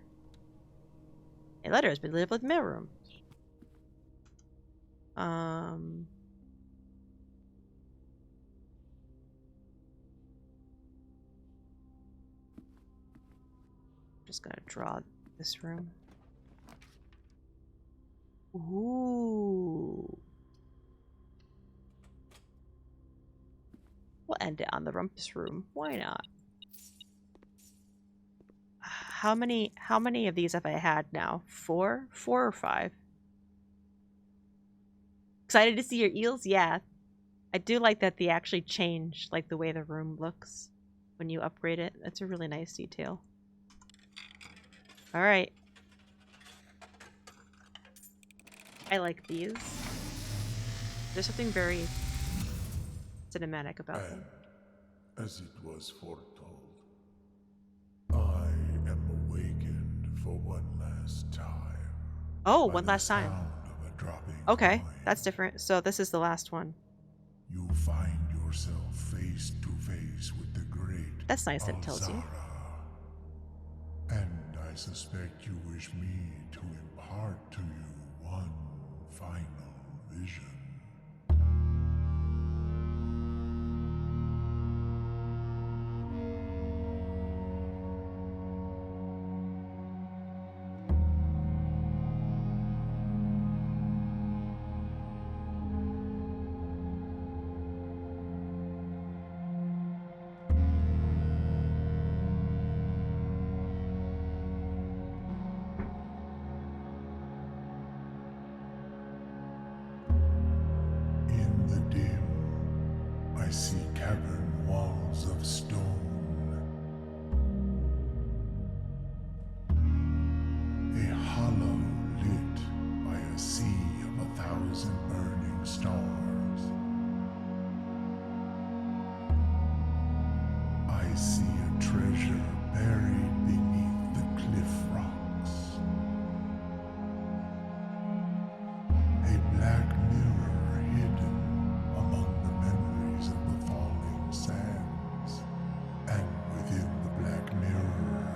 A letter has been delivered with mail room. Just gonna draw this room. Ooh. We'll end it on the rumpus room. Why not? How many of these have I had now? 4? 4 or 5? Excited to see your eels? Yeah. I do like that they actually change like the way the room looks when you upgrade it. That's a really nice detail. Alright. I like these. There's something very cinematic about them. And, as it was foretold, I am awakened for one last time. Oh, by one the last time. sound of a dropping Okay, coin. that's different. So this is the last one. You find yourself face to face with the great That's nice that it tells you. Alzara. And I suspect you wish me to impart to you one final vision. In the dim, I see cavern walls of stone. A hollow lit by a sea of 1,000 burning stars. I see a treasure buried beneath the cliff rocks. A black mirror hidden among the memories of the falling sands. And within the black mirror,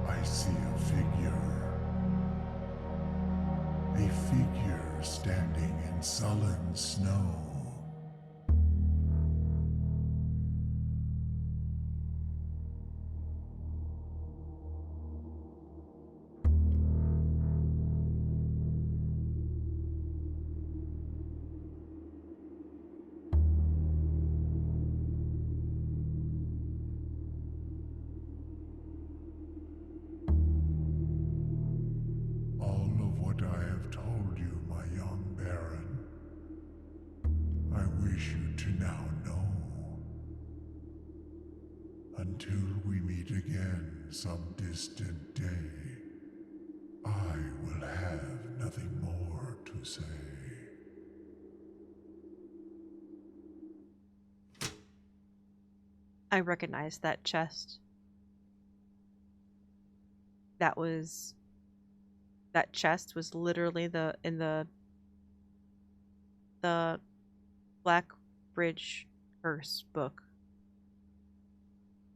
I see a figure. A figure standing in sullen snow. until we meet again some distant day, I will have nothing more to say. I recognize that chest. That chest was literally in the Black Bridge Curse book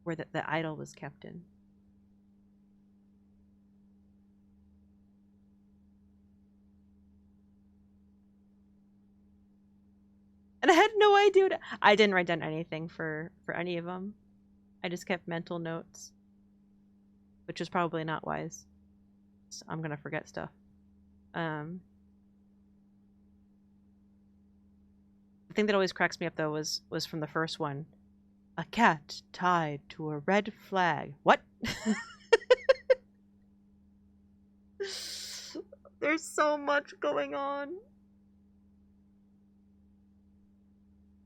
where the idol was kept in. And I had no idea. I didn't write down anything for any of them. I just kept mental notes, which was probably not wise. So I'm gonna forget stuff. The thing that always cracks me up though was from the first one. A cat tied to a red flag. What? There's so much going on.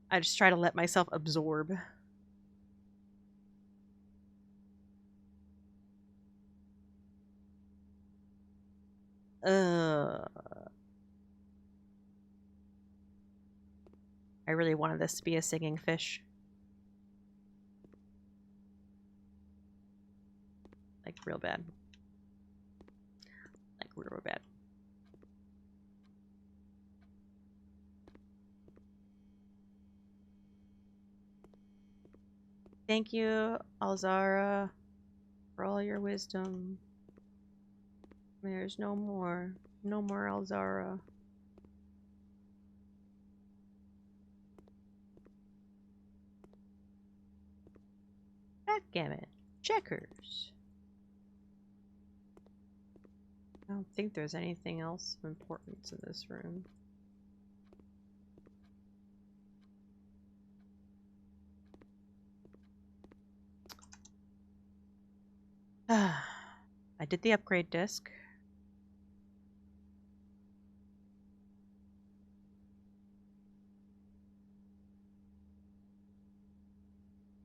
I just try to let myself absorb. I really wanted this to be a singing fish. Like, real bad. Like, real bad. Thank you, Alzara, for all your wisdom. There's no more Alzara. Backgammon. Checkers. I don't think there's anything else of importance in this room. I did the upgrade disc.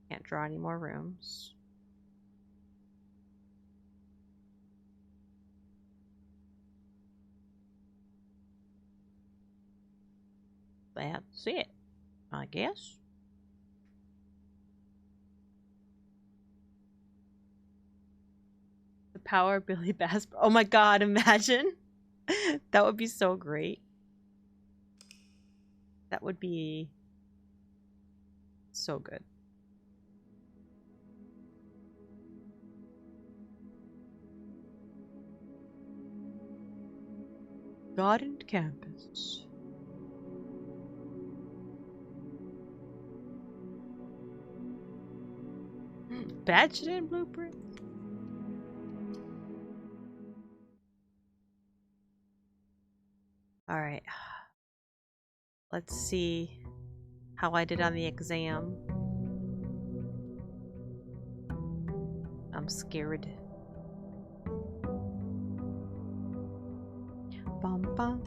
Can't draw any more rooms. That's it, I guess. The power of Billy Bass. Oh my god, imagine. That would be so great. That would be so good. Garden campus. Badged in blueprint. All right. Let's see how I did on the exam. I'm scared. Bum bum.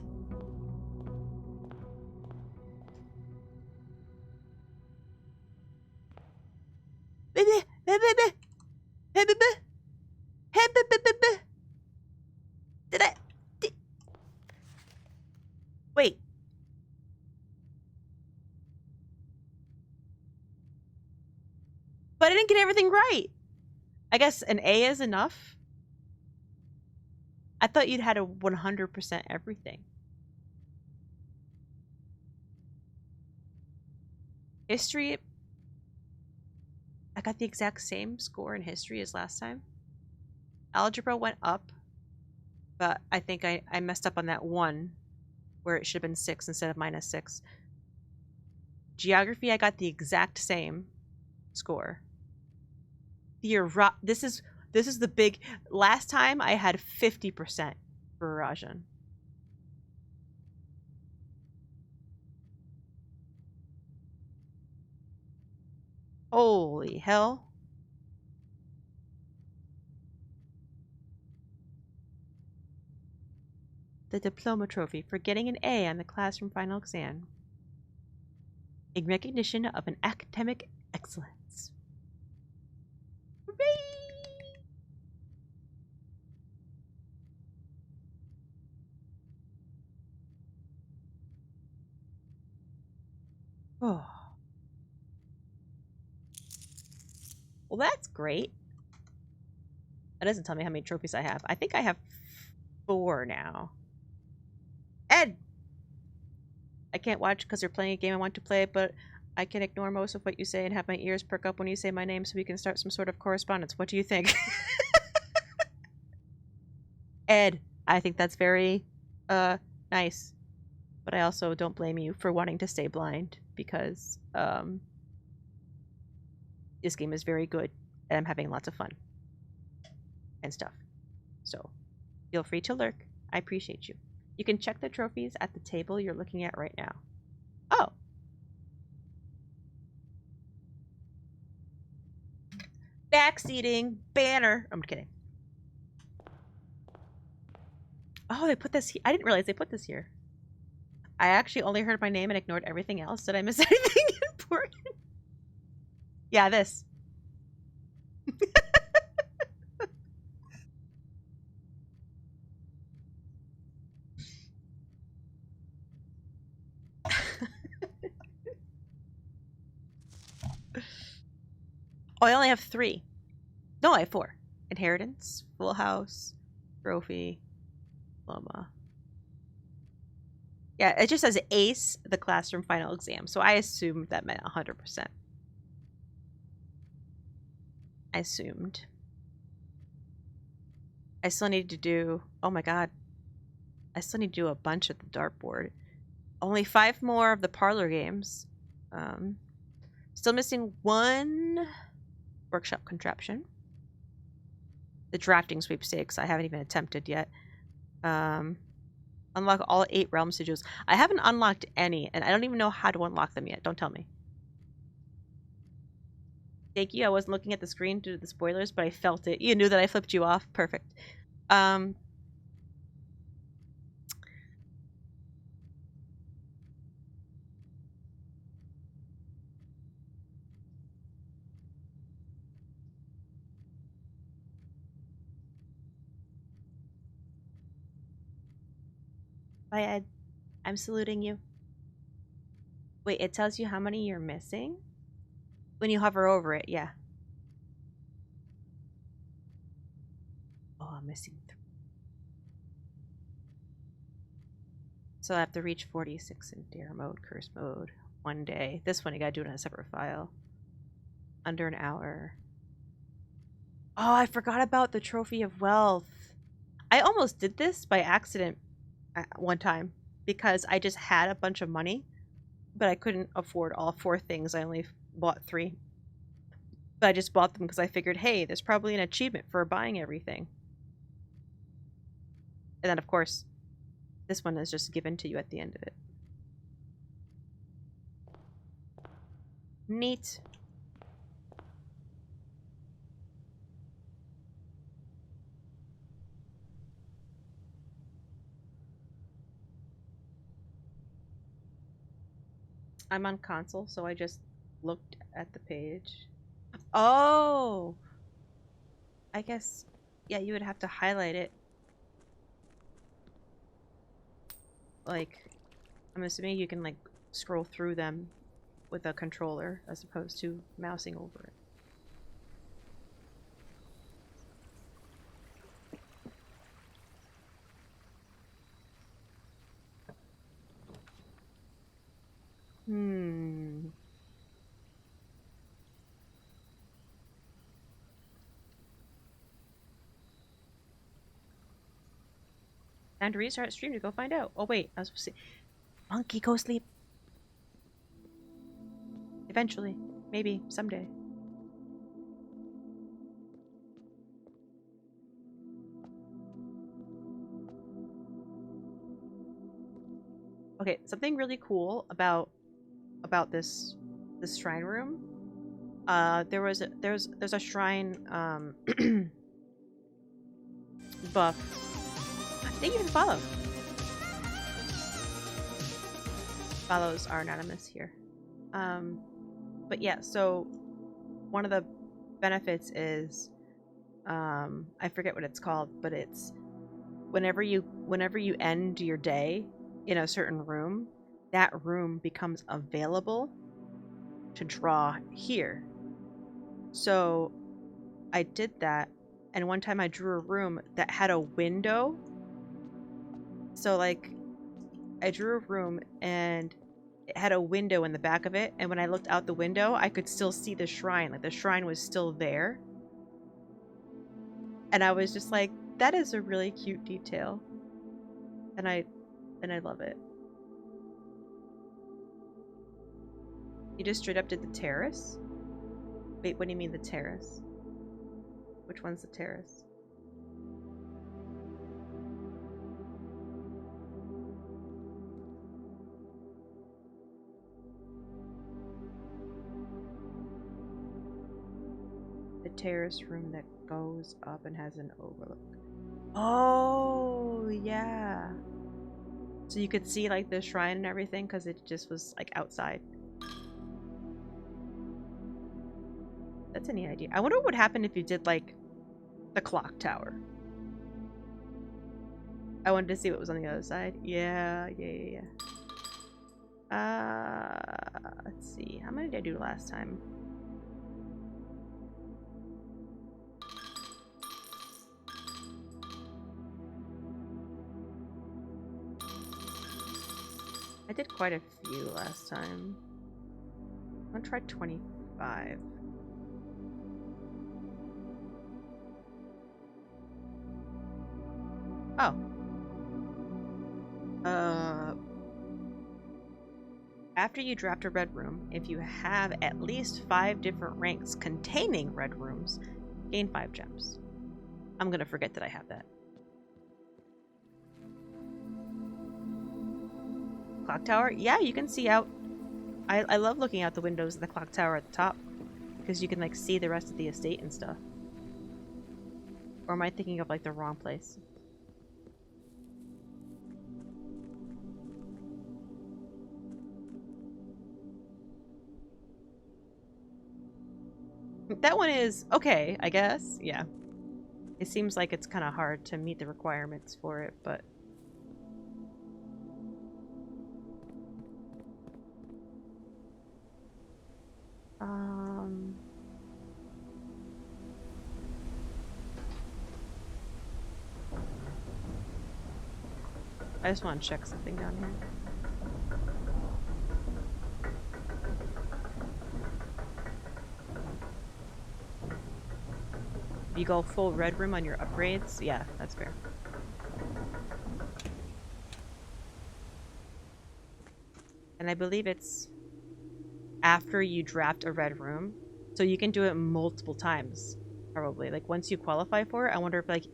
Did I? Wait. But I didn't get everything right. I guess an A is enough. I thought you'd had a 100% everything. History. I got the exact same score in history as last time. Algebra went up, but I think I messed up on that one where it should have been 6 instead of -6. Geography, I got the exact same score. This is the big. Last time I had 50% for Rajan. Holy hell. The diploma trophy for getting an A on the classroom final exam. In recognition of an academic excellence. Oh. Well, that's great. That doesn't tell me how many trophies I have. I think I have 4 now. Ed! I can't watch because you're playing a game I want to play, but I can ignore most of what you say and have my ears perk up when you say my name so we can start some sort of correspondence. What do you think? Ed, I think that's very, nice. But I also don't blame you for wanting to stay blind because, this game is very good and I'm having lots of fun and stuff. So, feel free to lurk. I appreciate you. You can check the trophies at the table you're looking at right now. Oh. Backseating banner. I'm kidding. Oh, they put this here. I didn't realize they put this here. I actually only heard my name and ignored everything else. Did I miss anything important? Yeah, this. Oh, I only have 3. No, I have 4. Inheritance, Full House, Trophy, Diploma. Yeah, it just says ACE, the classroom final exam. So I assumed that meant 100%. I assumed. I still need to do... Oh my god. I still need to do a bunch at the dartboard. Only 5 more of the parlor games. Still missing 1 workshop contraption. The drafting sweepstakes I haven't even attempted yet. Unlock all 8 realm sigils. I haven't unlocked any, and I don't even know how to unlock them yet. Don't tell me. Thank you. I wasn't looking at the screen due to the spoilers, but I felt it. You knew that I flipped you off. Perfect. Bye, Ed. I'm saluting you. Wait, it tells you how many you're missing? When you hover over it, yeah. Oh, I'm missing 3. So I have to reach 46 in dare mode, curse mode, 1 day. This one, you gotta do it in a separate file. Under an hour. Oh, I forgot about the Trophy of Wealth. I almost did this by accident one time because I just had a bunch of money, but I couldn't afford all 4 things. I only bought 3. But I just bought them because I figured, hey, there's probably an achievement for buying everything. And then, of course, this one is just given to you at the end of it. Neat. I'm on console, so I just looked at the page. Oh! I guess, yeah, you would have to highlight it. Like, I'm assuming you can, like, scroll through them with a controller as opposed to mousing over it. Time to restart stream to go find out. Oh wait, I was supposed to say, monkey, go sleep. Eventually, maybe someday. Okay, something really cool about this shrine room. There's a shrine buff. Thank you for the follow. Follows are anonymous here. But yeah, so one of the benefits is I forget what it's called, but it's whenever you end your day in a certain room, that room becomes available to draw here. So I did that, and one time I drew a room that had a window. So like I drew a room and it had a window in the back of it, and when I looked out the window I could still see the shrine. Like the shrine was still there. And I was just like, that is a really cute detail. And I love it. You just straight up did the terrace? Wait, what do you mean the terrace? Which one's the terrace? The terrace room that goes up and has an overlook. Oh, yeah. So you could see like the shrine and everything because it just was like outside. That's a neat idea. I wonder what would happen if you did like the clock tower. I wanted to see what was on the other side. Yeah. Let's see. How many did I do last time? I did quite a few last time. I'm gonna try 25. Oh. After you draft a red room, if you have at least 5 different ranks containing red rooms, gain 5 gems. I'm gonna forget that I have that. Clock tower? Yeah, you can see out. I love looking out the windows of the clock tower at the top because you can like see the rest of the estate and stuff. Or am I thinking of like the wrong place? That one is okay, I guess. Yeah. It seems like it's kind of hard to meet the requirements for it, but I just want to check something down here. You go full red room on your upgrades? Yeah, that's fair. And I believe it's after you draft a red room. So you can do it multiple times, probably. Like, once you qualify for it, I wonder if, like,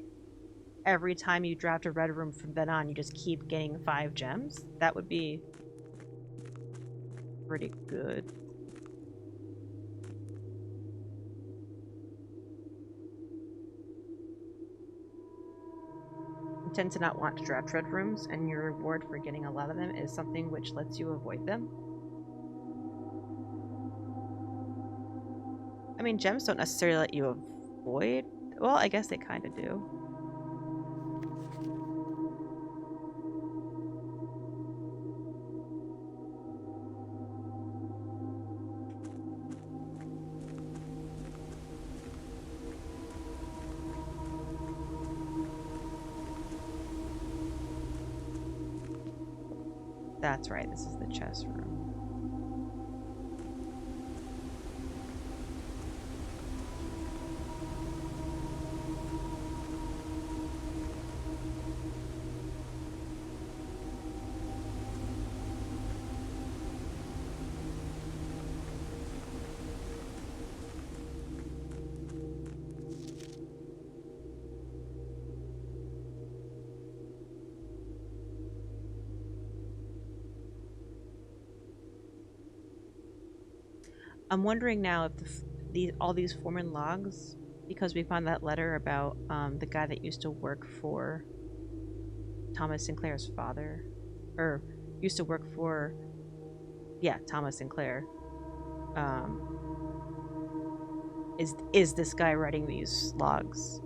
every time you draft a red room from then on, you just keep getting 5 gems? That would be pretty good. You tend to not want to draft red rooms, and your reward for getting a lot of them is something which lets you avoid them. I mean, gems don't necessarily let you avoid. Well, I guess they kind of do. That's right, this is the chess room. I'm wondering now if all these foreman logs, because we found that letter about the guy that used to work for Thomas Sinclair's father, or used to work for, yeah, Thomas Sinclair. Is this guy writing these logs?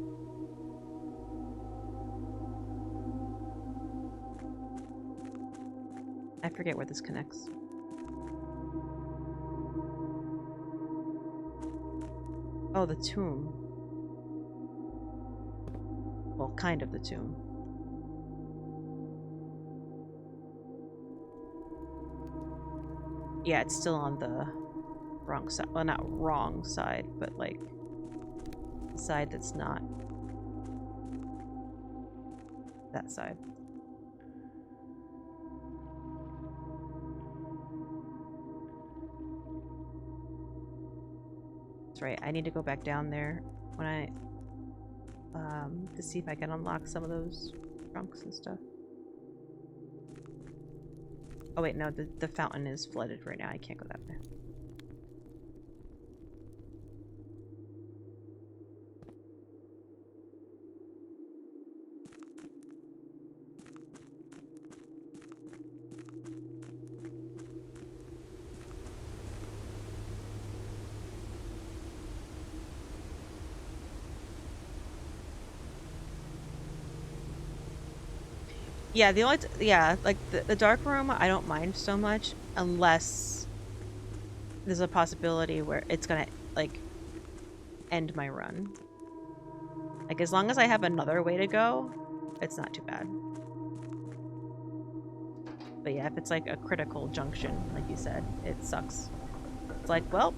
I forget where this connects. Oh, the tomb. Well, kind of the tomb. Yeah, it's still on the wrong side. Well, not wrong side, but like the side that's not that side. That's right. I need to go back down there when I to see if I can unlock some of those trunks and stuff. Oh wait, no, the fountain is flooded right now. I can't go that way. Yeah, the only like the dark room I don't mind so much unless there's a possibility where it's gonna like end my run. Like as long as I have another way to go, it's not too bad. But yeah, if it's like a critical junction, like you said, it sucks. It's like, well,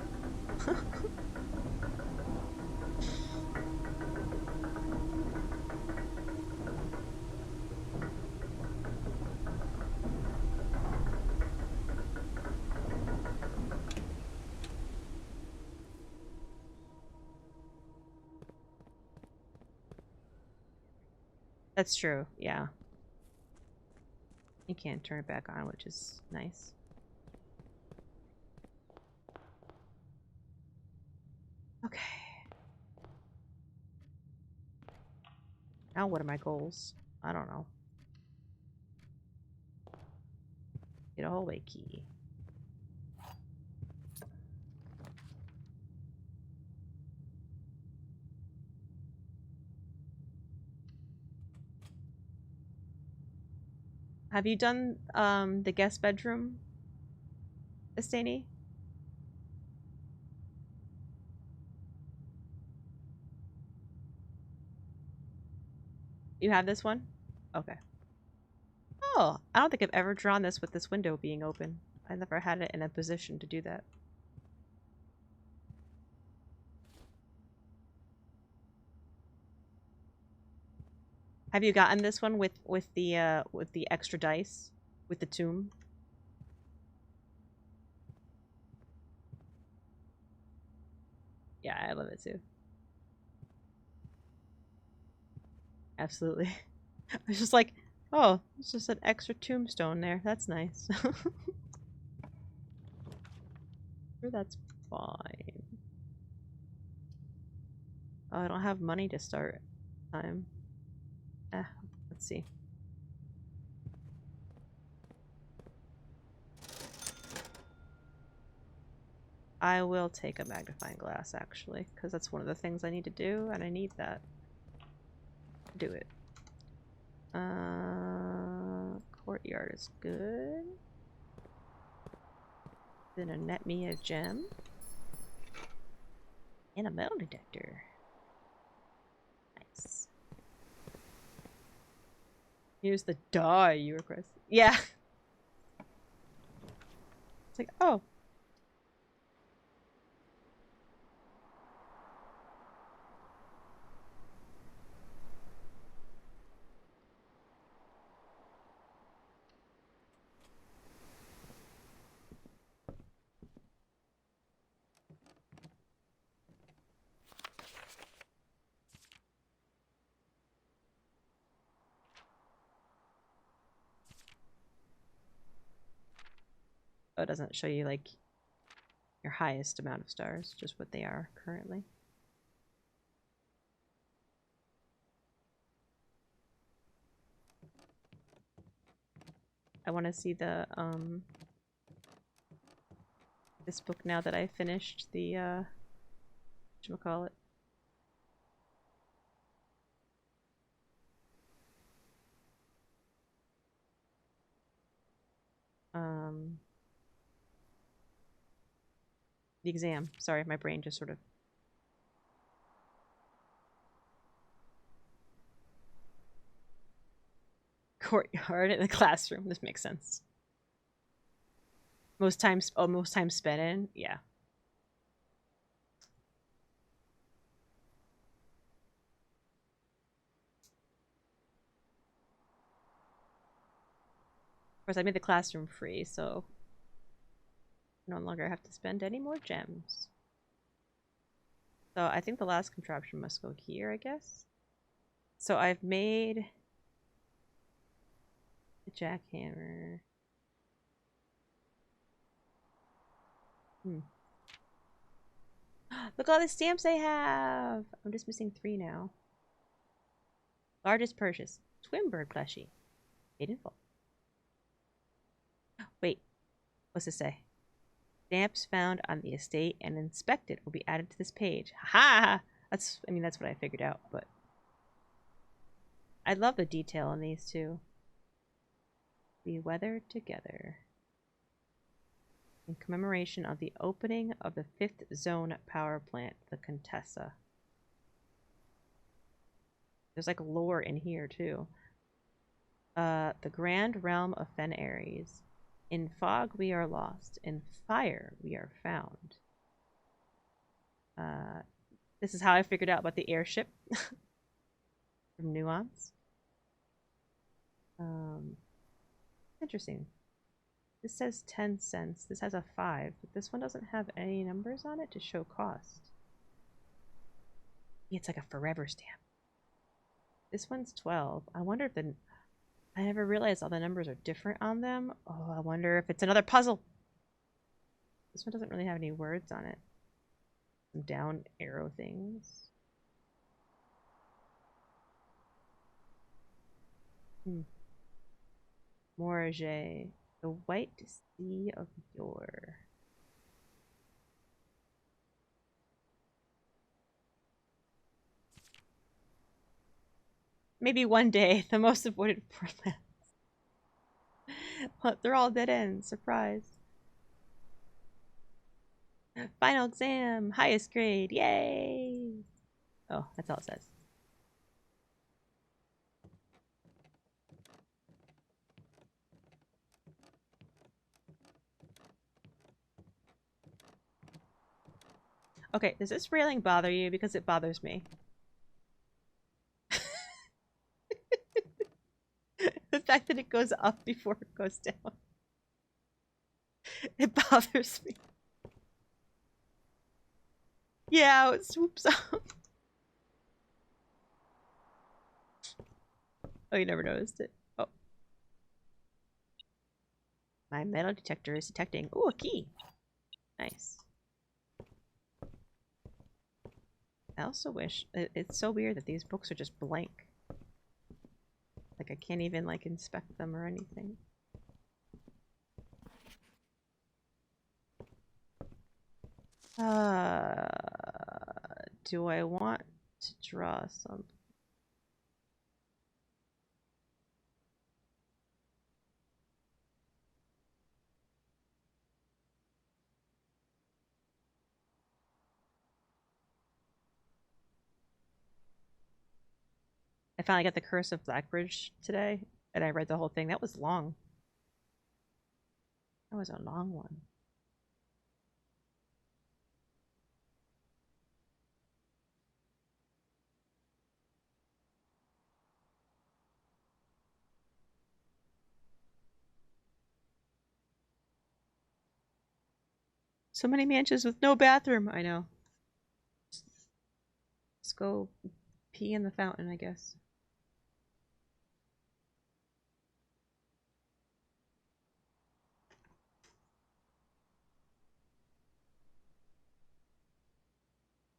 that's true. Yeah. You can't turn it back on, which is nice. Okay. Now what are my goals? I don't know. Get a hallway key. Have you done the guest bedroom, Estani? You have this one? Okay. Oh, I don't think I've ever drawn this with this window being open. I never had it in a position to do that. Have you gotten this one with the extra dice with the tomb? Yeah, I love it too. Absolutely. I was just like, oh, it's just an extra tombstone there. That's nice. Sure, that's fine. Oh, I don't have money to start time. Let's see. I will take a magnifying glass, actually, because that's one of the things I need to do, and I need that. Do it. Courtyard is good. Then a net me a gem. And a metal detector. Nice. Here's the die you request. Yeah. It's like, oh. Oh, it doesn't show you, like, your highest amount of stars, just what they are currently. I want to see the, this book now that I finished the, whatchamacallit. The exam. Sorry, my brain just sort of courtyard in the classroom. This makes sense. Most time spent in? Yeah. Of course, I made the classroom free, so no longer have to spend any more gems. So I think the last contraption must go here, I guess. So I've made the jackhammer. Look at all the stamps I have! I'm just missing 3 now. Largest purchase. Twimbird plushie. Paid in full. Wait. What's this say? Stamps found on the estate and inspected will be added to this page. Ha! That's what I figured out, but I love the detail in these two. We weathered together. In commemoration of the opening of the 5th Zone power plant, the Contessa. There's like lore in here too. The grand realm of Fen Ares. In fog we are lost. In fire we are found. This is how I figured out about the airship. From Nuance. Interesting. This says 10 cents. This has a 5, but this one doesn't have any numbers on it to show cost. It's like a forever stamp. This one's 12. I wonder if I never realized all the numbers are different on them. Oh, I wonder if it's another puzzle. This one doesn't really have any words on it. Some down arrow things. Morage. The White Sea of Yore. Maybe one day, the most avoided Portlands. But they're all dead ends. Surprise. Final exam. Highest grade. Yay! Oh, that's all it says. Okay, does this railing bother you? Because it bothers me. The fact that it goes up before it goes down. It bothers me. Yeah, it swoops up. Oh, you never noticed it. Oh. My metal detector is detecting. Ooh, a key. Nice. I also wish... It's so weird that these books are just blank. Like, I can't even, like, inspect them or anything. Do I want to draw some? I finally got the Curse of Blackbridge today, and I read the whole thing. That was long. That was a long one. So many mansions with no bathroom. I know. Just go pee in the fountain, I guess.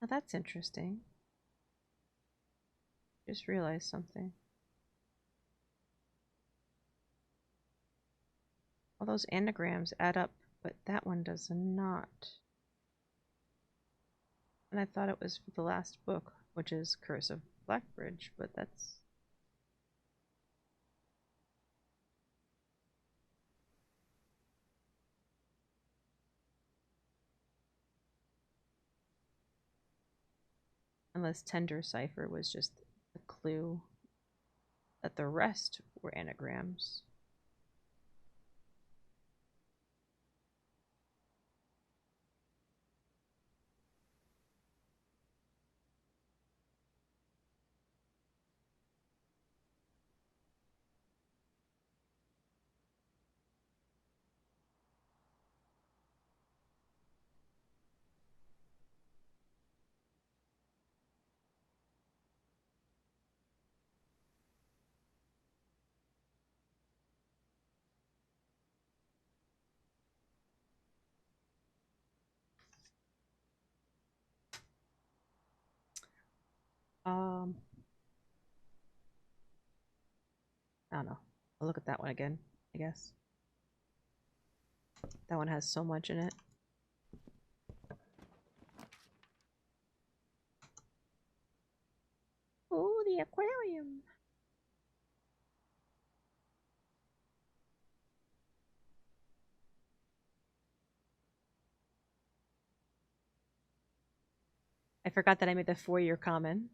Now that's interesting. Just realized something. All those anagrams add up, but that one does not. And I thought it was for the last book, which is Curse of Blackbridge, but that's... Unless Tender Cipher was just a clue that the rest were anagrams. I don't know. I'll look at that one again, I guess. That one has so much in it. Oh, the aquarium. I forgot that I made the 4-year common.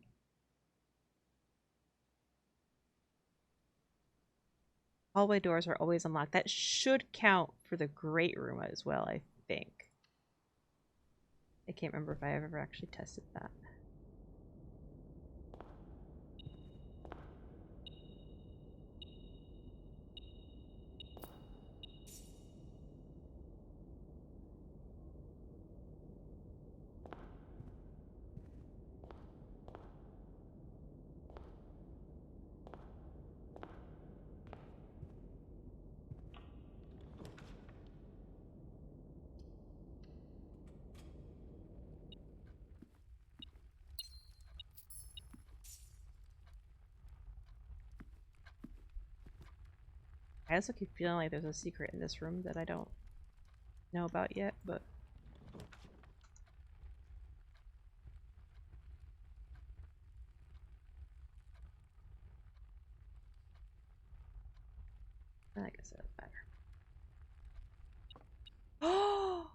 Hallway doors are always unlocked. That should count for the great room as well, I think. I can't remember if I ever actually tested that. I also keep feeling like there's a secret in this room that I don't know about yet, but... I guess it doesn't matter. Oh!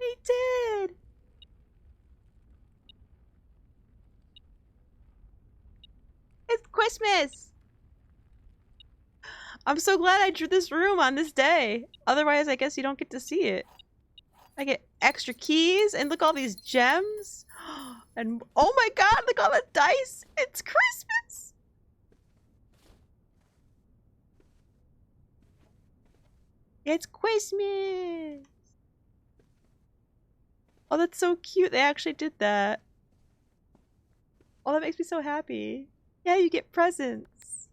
They did! It's Christmas! I'm so glad I drew this room on this day. Otherwise, I guess you don't get to see it. I get extra keys, and look all these gems. And oh my god, look all the dice! It's Christmas! It's Christmas! Oh, that's so cute. They actually did that. Oh, that makes me so happy. Yeah, you get presents.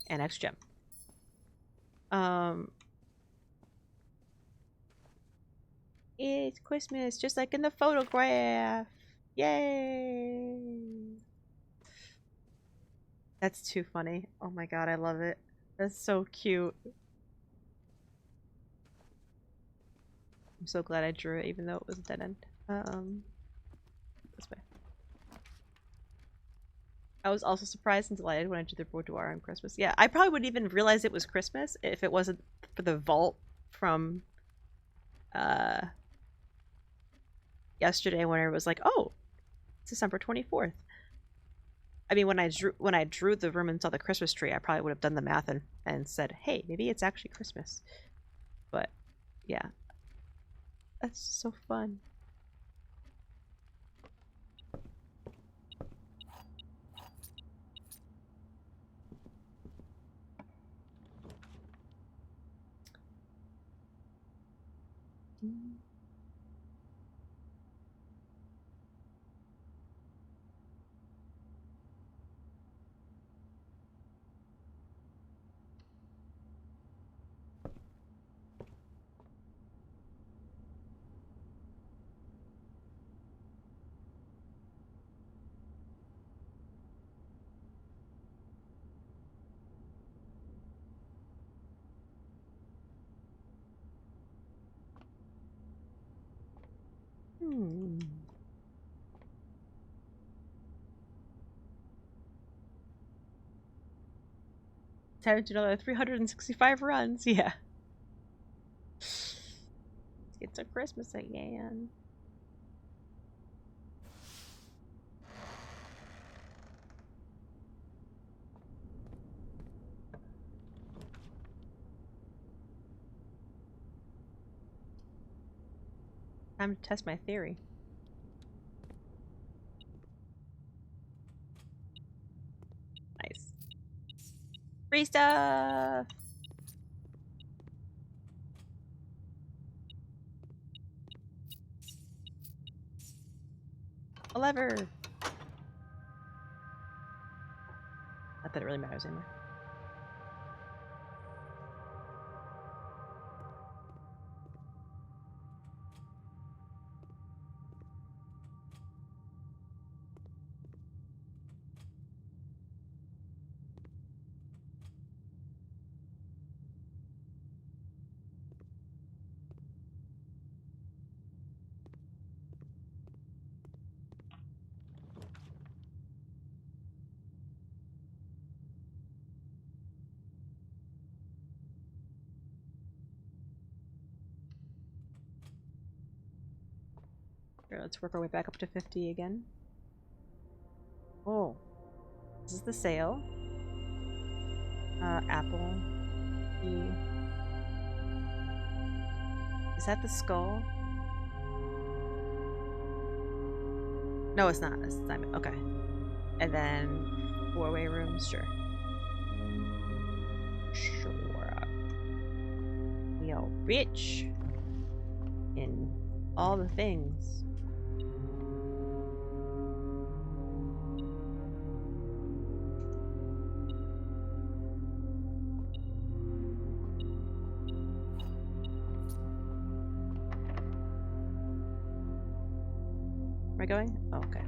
And extra gem. It's Christmas, just like in the photograph. Yay! That's too funny. Oh my god, I love it. That's so cute. I'm so glad I drew it, even though it was a dead end. This way. I was also surprised and delighted when I drew the boudoir on Christmas. Yeah, I probably wouldn't even realize it was Christmas if it wasn't for the vault from yesterday when it was like, oh, it's December 24th. I mean, when I drew the room and saw the Christmas tree, I probably would have done the math and said, hey, maybe it's actually Christmas. But yeah. That's so fun. Hmm. Time to another 365 runs. Yeah. It's a Christmas again. Time to test my theory. Nice. Free stuff! A lever! Not that it really matters anymore. Here, let's work our way back up to 50 again. Oh. This is the sale. Apple. E. Is that the skull? No, it's not. It's Simon. Okay. And then 4-way rooms, sure. Sure. We are rich in all the things. Am I going? Oh, okay.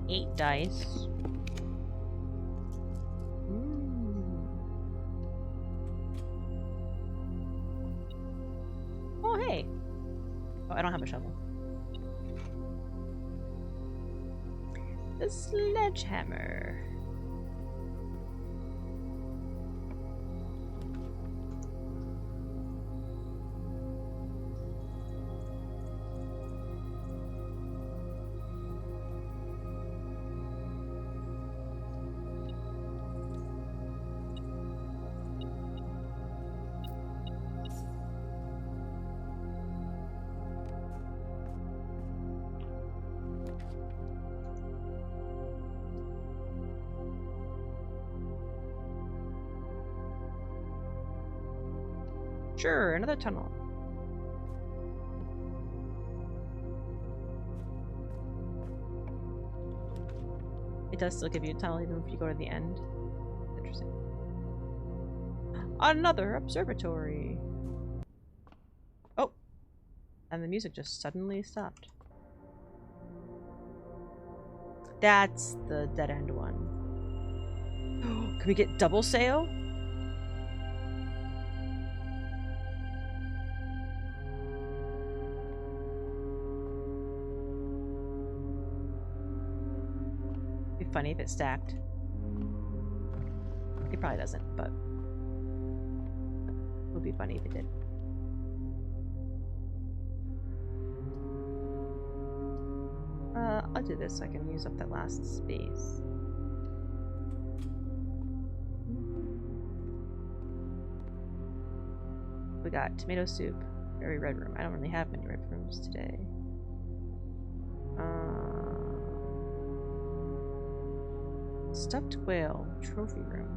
Eight dice. Oh, hey. Oh, I don't have a shovel. The sledgehammer. Sure, another tunnel. It does still give you a tunnel even if you go to the end. Interesting. Another observatory. Oh! And the music just suddenly stopped. That's the dead end one. Can we get double sail? Funny if it stacked. It probably doesn't, but it would be funny if it did. I'll do this so I can use up that last space. We got tomato soup, very red room. I don't really have many red rooms today. Stuffed whale trophy room.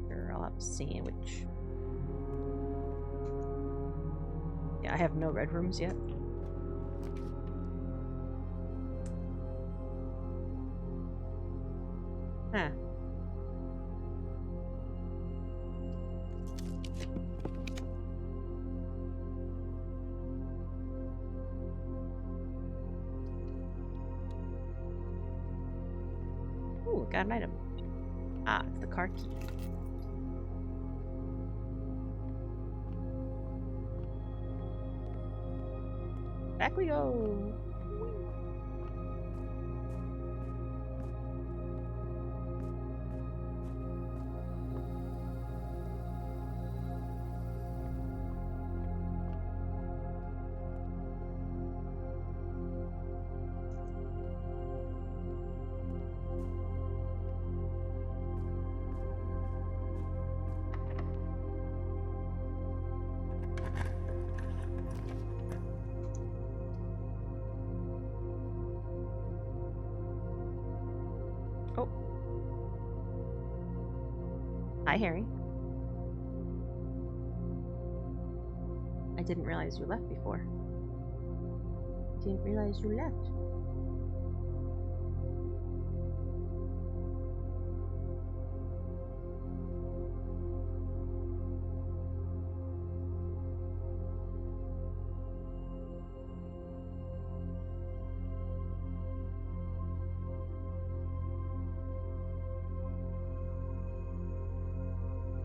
Sure, I'll have a sandwich. Yeah, I have no red rooms yet. Huh. Ooh, got an item. Ah, it's the car key. Back we go. Oh. Hi, Harry. I didn't realize you left before. Didn't realize you left.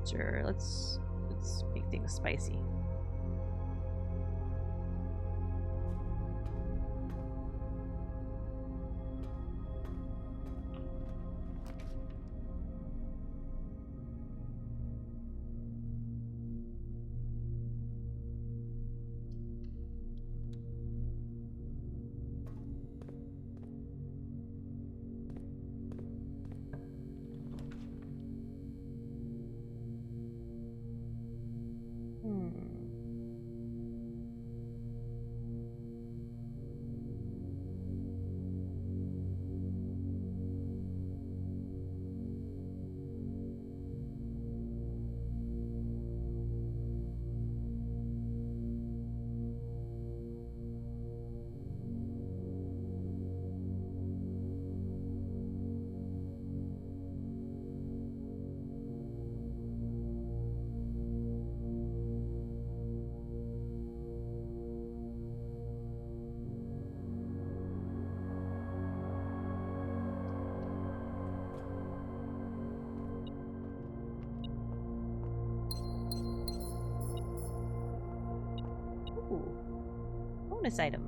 Sure, let's make things spicy. Ooh. Bonus item.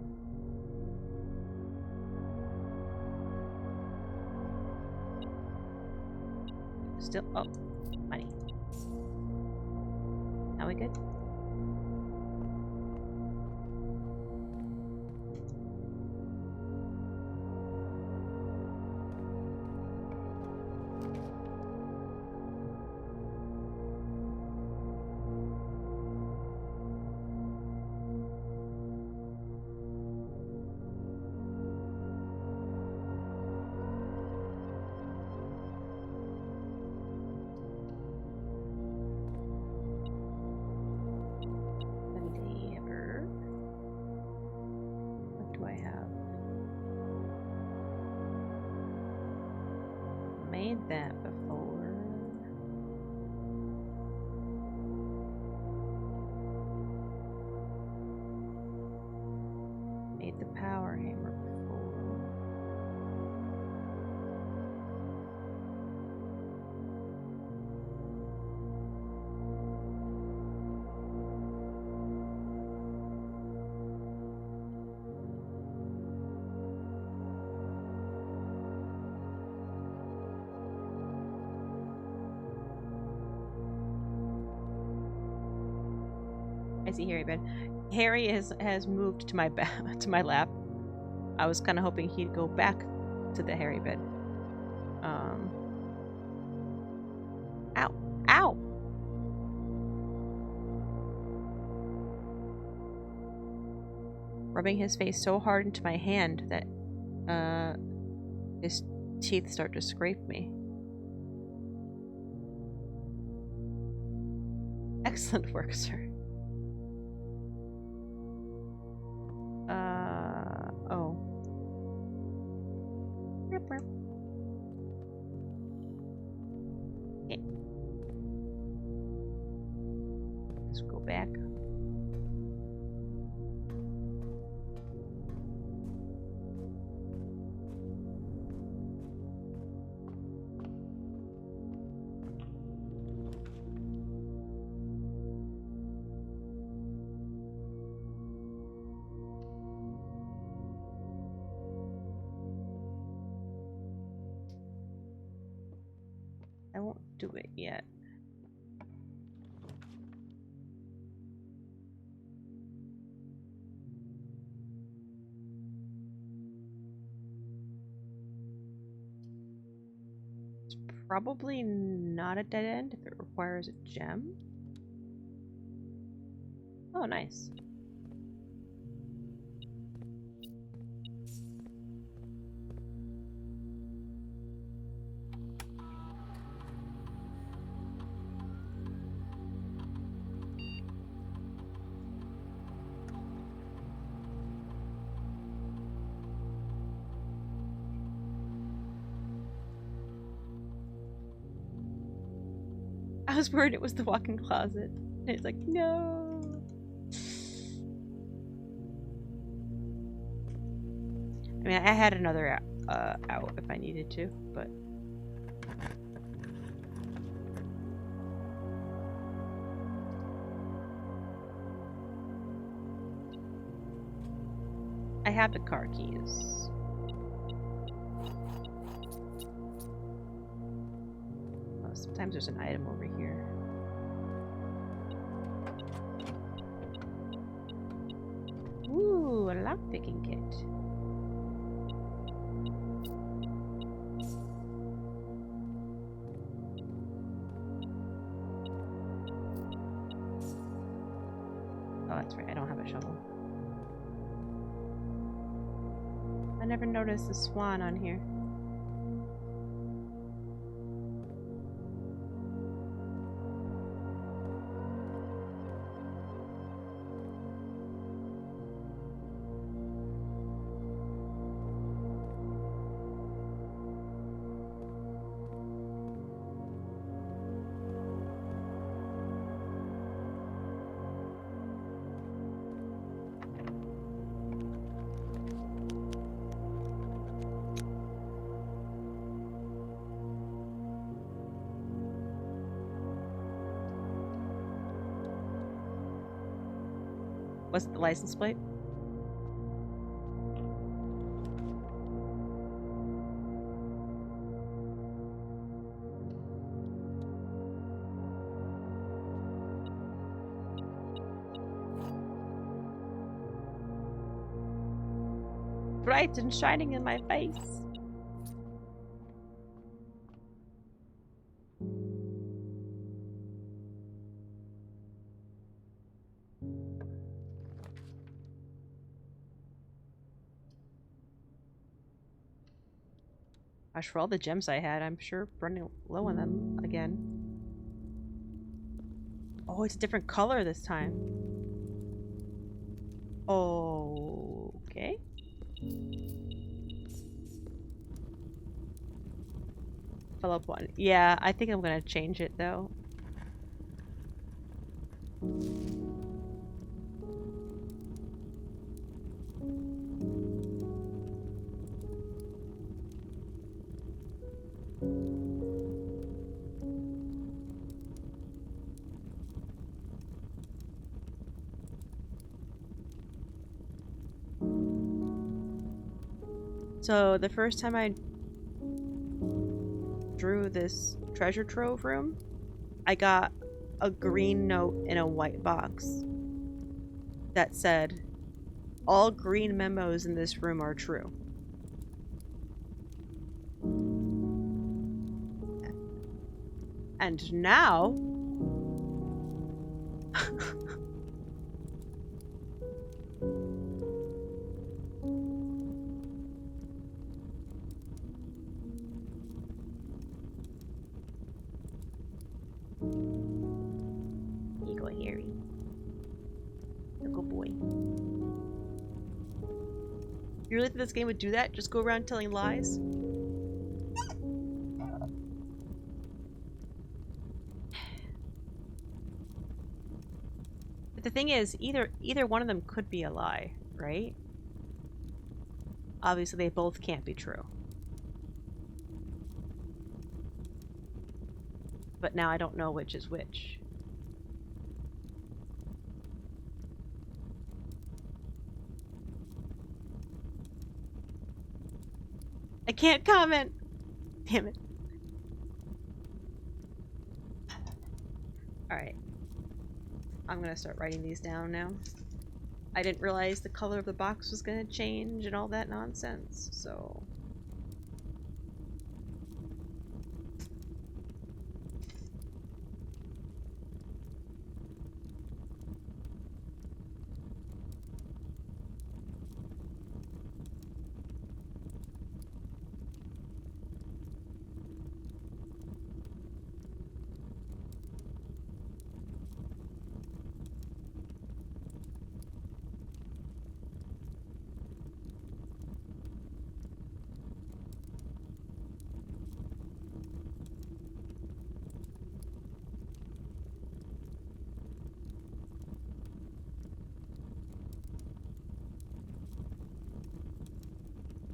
Still, oh, money. Now we good? Endeavor. What do I have? Made that before. Made the power hammer before. I see Harry bed. Harry has moved to my to my lap. I was kind of hoping he'd go back to the Harry bed. Ow! Ow! Rubbing his face so hard into my hand that his teeth start to scrape me. Excellent work, sir. Oh. Okay. Let's go back. do it yet. It's probably not a dead end if it requires a gem. Oh, nice. I was worried it was the walk-in closet. And it's like, no. I mean, I had another out if I needed to, but I have the car keys. Oh, sometimes there's an item over here. Ooh, a lockpicking kit. Oh, that's right, I don't have a shovel. I never noticed the swan on here. What's the license plate? Bright and shining in my face. Gosh, for all the gems I had, I'm sure running low on them again. Oh, it's a different color this time. Okay. Fill up one. Yeah, I think I'm gonna change it though. So the first time I drew this treasure trove room, I got a green note in a white box that said, all green memos in this room are true. And now Eagle Harry. The good boy. You really think this game would do that? Just go around telling lies? But the thing is, either one of them could be a lie, right? Obviously, they both can't be true. But now I don't know which is which. I can't comment! Damn it. Alright. I'm gonna start writing these down now. I didn't realize the color of the box was gonna change and all that nonsense, so...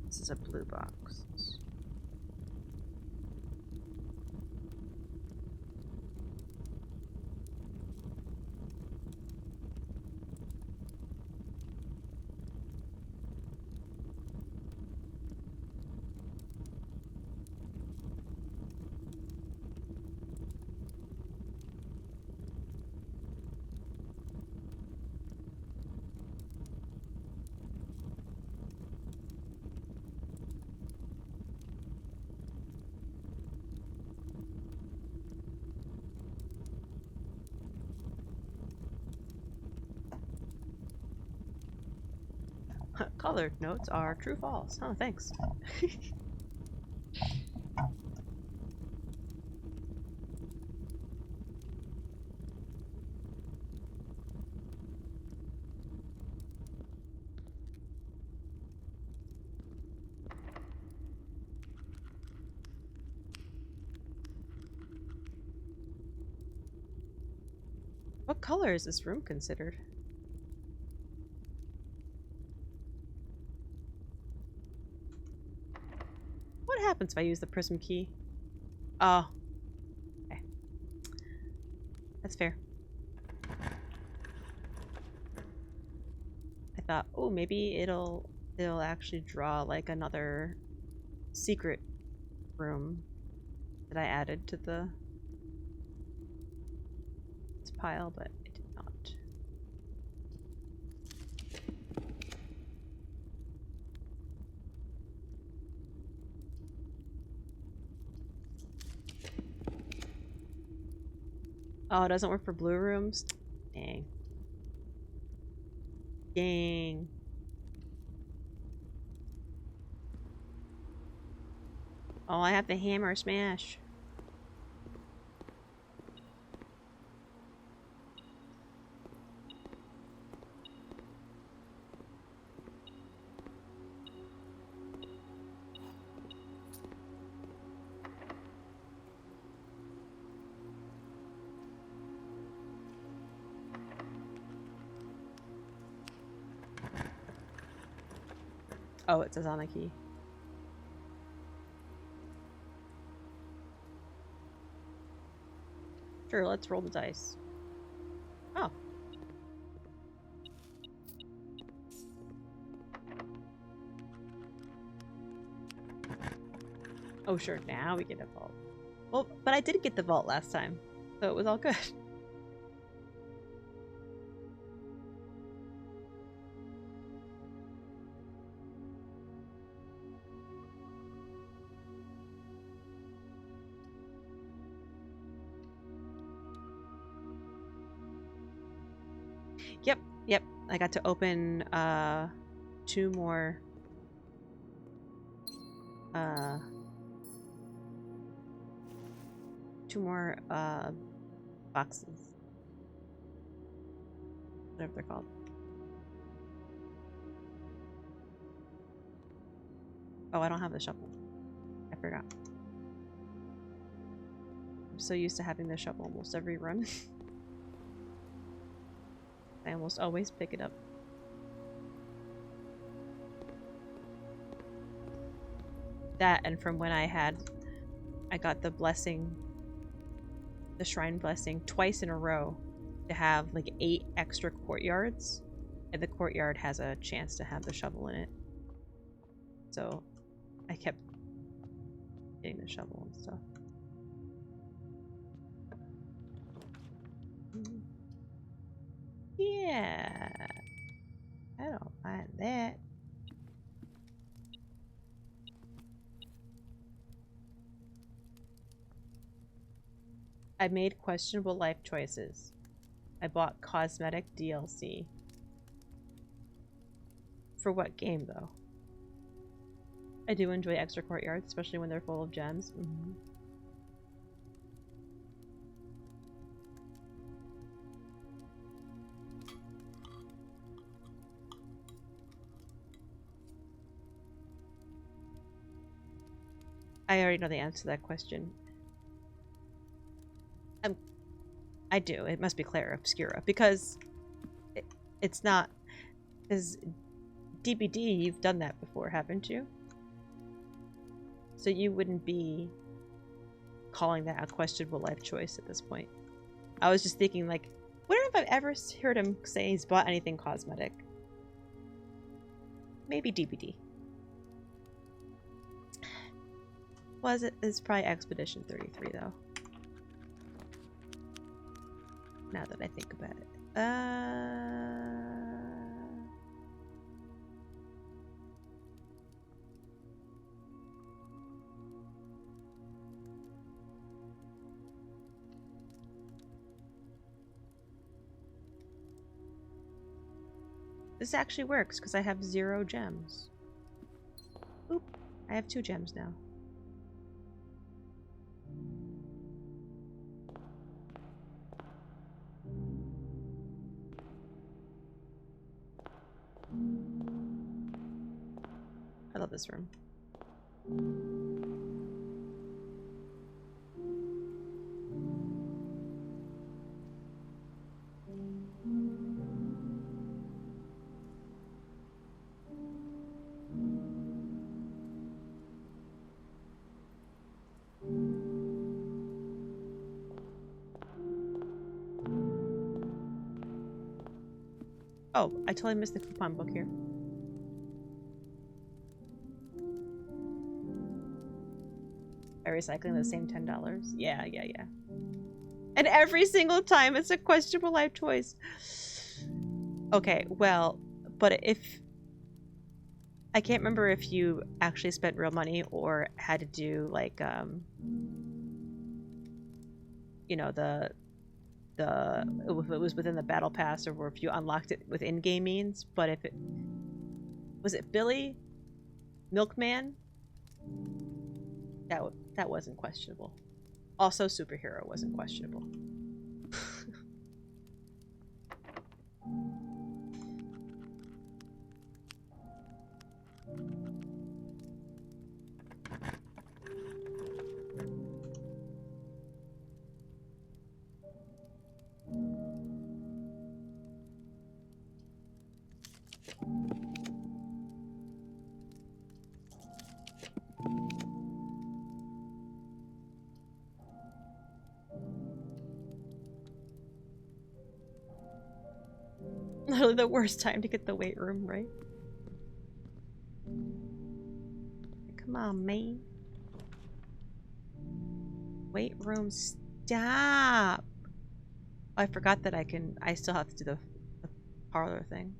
This is a blue box. Colored notes are true false. Oh, thanks. What color is this room considered? What happens if I use the prism key? Oh. Okay. That's fair. I thought, oh, maybe it'll actually draw like another secret room that I added to the this pile, but it did not. Oh, it doesn't work for blue rooms? Dang. Dang. Oh, I have to hammer smash. Oh, it says on the key. Sure, let's roll the dice. Oh. Oh, sure, now we get a vault. Well, but I did get the vault last time, so it was all good. Yep, I got to open two more boxes. Whatever they're called. Oh, I don't have the shovel. I forgot. I'm so used to having the shovel almost every run. I almost always pick it up. That, and from when I got the blessing, the shrine blessing, twice in a row to have like 8 extra courtyards, and the courtyard has a chance to have the shovel in it. So I kept getting the shovel and stuff. Yeah. I don't mind that. I made questionable life choices. I bought cosmetic DLC. For what game, though? I do enjoy extra courtyards, especially when they're full of gems. I already know the answer to that question. I do. It must be Clara Obscura because it's not. Because DBD, you've done that before, haven't you? So you wouldn't be calling that a questionable life choice at this point. I was just thinking, like, wonder if I've ever heard him say he's bought anything cosmetic. Maybe DBD. Was it? It's probably Expedition 33, though. Now that I think about it. This actually works because I have 0 gems. Oop, I have 2 gems now. I love this room. Oh, I totally missed the coupon book here. By recycling the same $10. Yeah. And every single time it's a questionable life choice. Okay, well, but if... I can't remember if you actually spent real money or had to do, like, you know, if it was within the battle pass or if you unlocked it with in-game means, but if it... Was it Billy? Milkman? That wasn't questionable. Also, Superhero wasn't questionable. Literally the worst time to get the weight room, right? Come on, man. Weight room, stop! I forgot that I still have to do the parlor thing.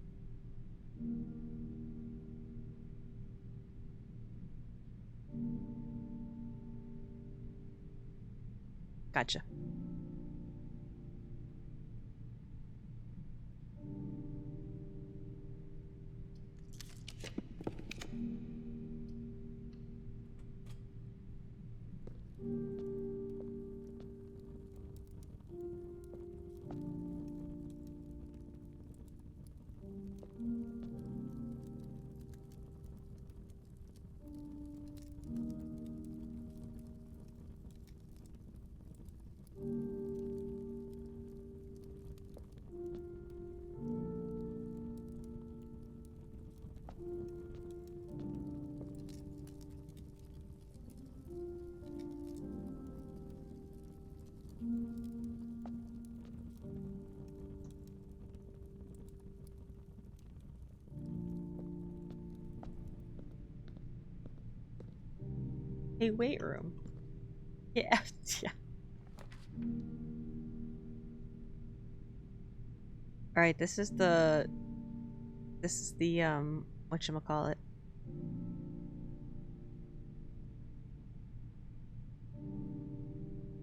Gotcha. A weight room. Yeah, yeah. Alright, this is the whatchamacallit.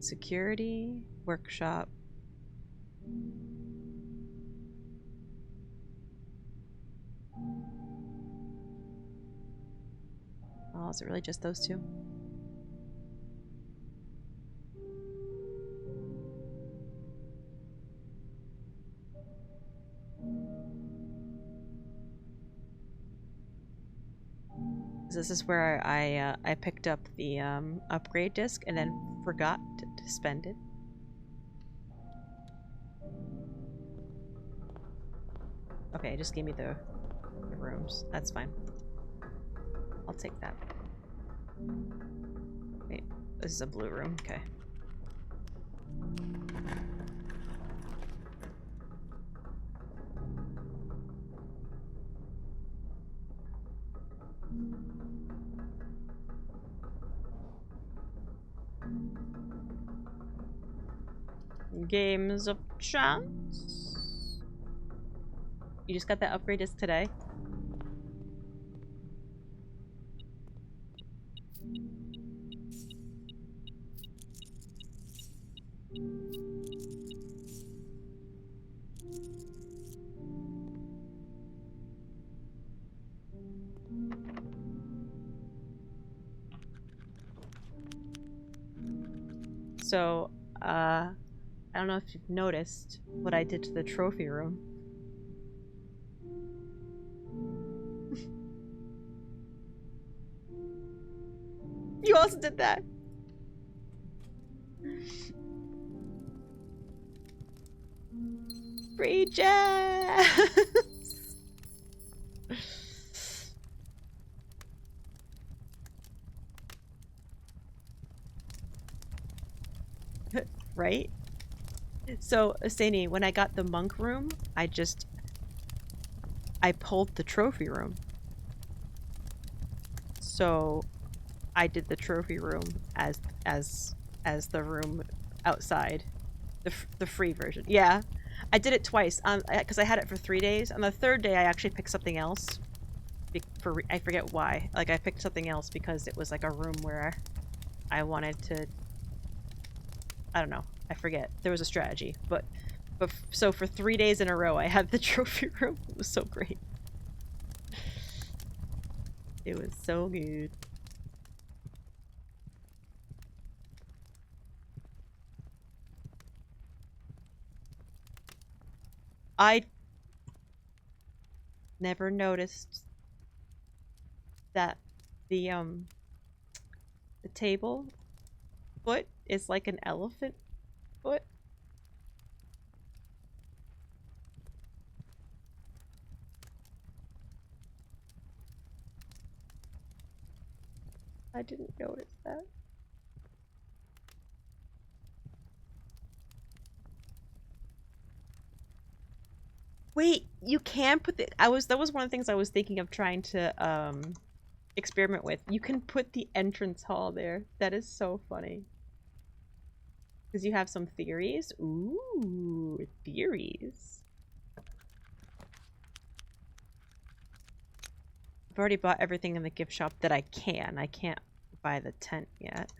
Security, workshop. Oh, is it really just those two? This is where I picked up the upgrade disc and then forgot to spend it. Okay, it just gave me the rooms. That's fine. I'll take that. Wait, this is a blue room. Okay. Games of chance. You just got that upgrade disc today? So, I don't know if you've noticed what I did to the trophy room. You also did that. Free jazz. Right? So, Asani, when I got the monk room, I pulled the trophy room. So, I did the trophy room as the room outside, the free version. Yeah, I did it twice. Because I had it for 3 days. On the third day, I actually picked something else. I forget why. Like, I picked something else because it was like a room where I wanted to. I don't know. I forget. There was a strategy, but so for 3 days in a row, I had the trophy room. It was so great. It was so good. I never noticed that the table foot is like an elephant foot. I didn't notice that. Wait, you can put the that was one of the things I was thinking of trying to experiment with. You can put the entrance hall there. That is so funny. Because you have some theories. Ooh, theories. I've already bought everything in the gift shop that I can. I can't buy the tent yet.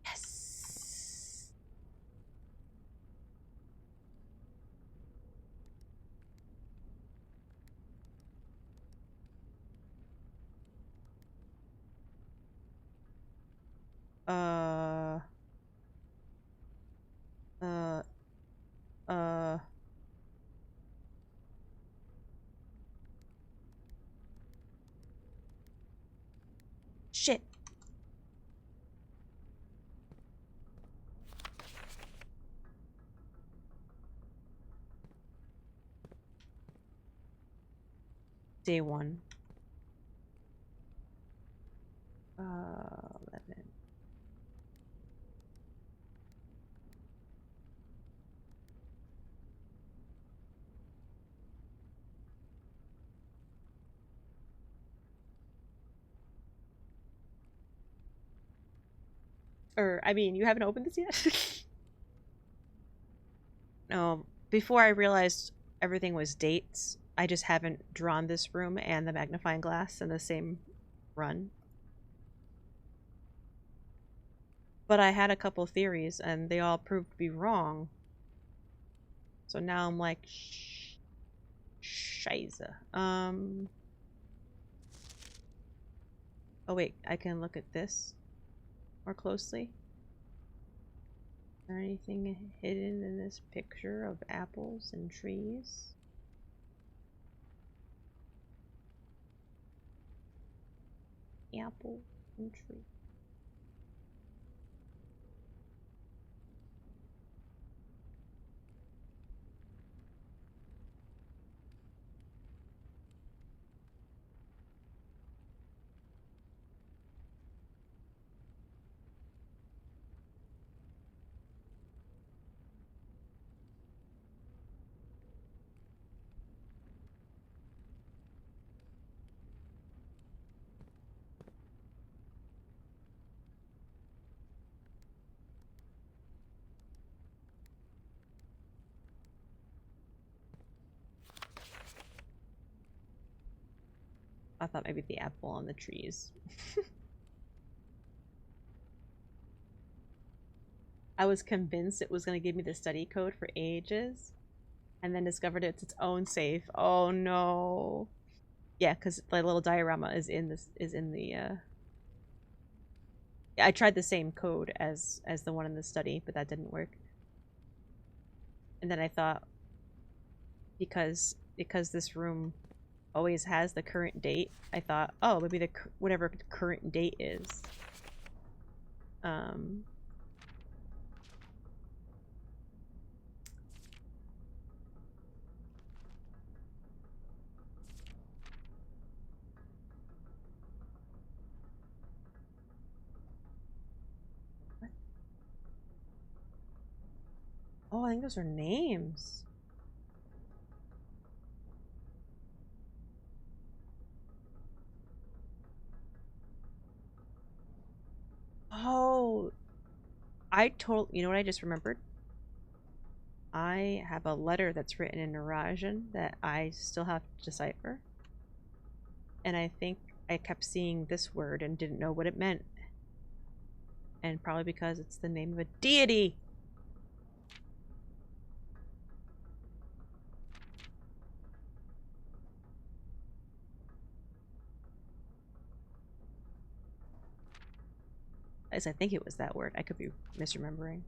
Yes. Uh, uh, uh. Shit. Day 1. 11. Or, I mean, you haven't opened this yet? No, before I realized everything was dates, I just haven't drawn this room and the magnifying glass in the same run. But I had a couple theories, and they all proved to be wrong. So now I'm like, Scheiße. Oh wait, I can look at this more closely. Is there anything hidden in this picture of apples and trees? Apple and tree. I thought maybe the apple on the trees. I was convinced it was going to give me the study code for ages, and then discovered it's its own safe. Oh no. Yeah, because the little diorama is in this yeah, I tried the same code as the one in the study, but that didn't work. And then I thought, because this room always has the current date, I thought, oh, maybe the whatever the current date is. What? Oh, I think those are names. Oh, you know what I just remembered? I have a letter that's written in Eurasian that I still have to decipher. And I think I kept seeing this word and didn't know what it meant. And probably because it's the name of a deity. At least I think it was that word. I could be misremembering.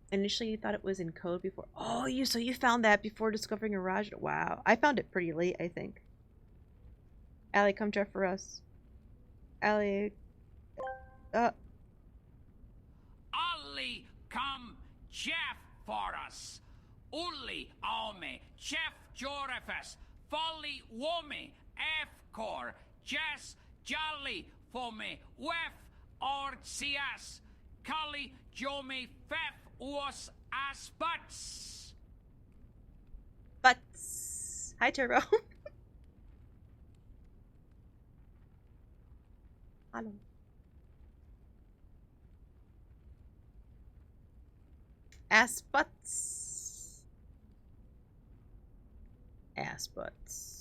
Initially, you thought it was in code before. Oh, so you found that before discovering Eurasian. Wow. I found it pretty late, I think. Allie, come check for us. Allie. Ollie, come Jeff for us. Ulli aume, Jeff Jorefes, Folly Womi, F Core, Jess Jolly Fome, Wef Ortsias, Kali Jome Fef Us Asputs. Butts. Hi, Turbo. Hello. Ass butts. Ass butts.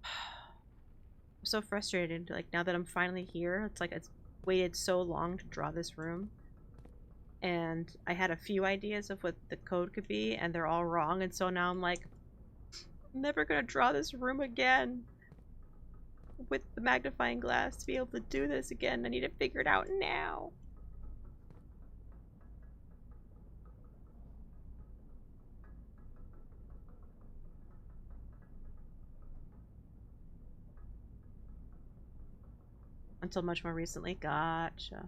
I'm so frustrated. Like, now that I'm finally here, it's like it's waited so long to draw this room. And I had a few ideas of what the code could be, and they're all wrong. And so now I'm like, I'm never gonna draw this room again with the magnifying glass to be able to do this again. I need to figure it out now. Until much more recently. Gotcha.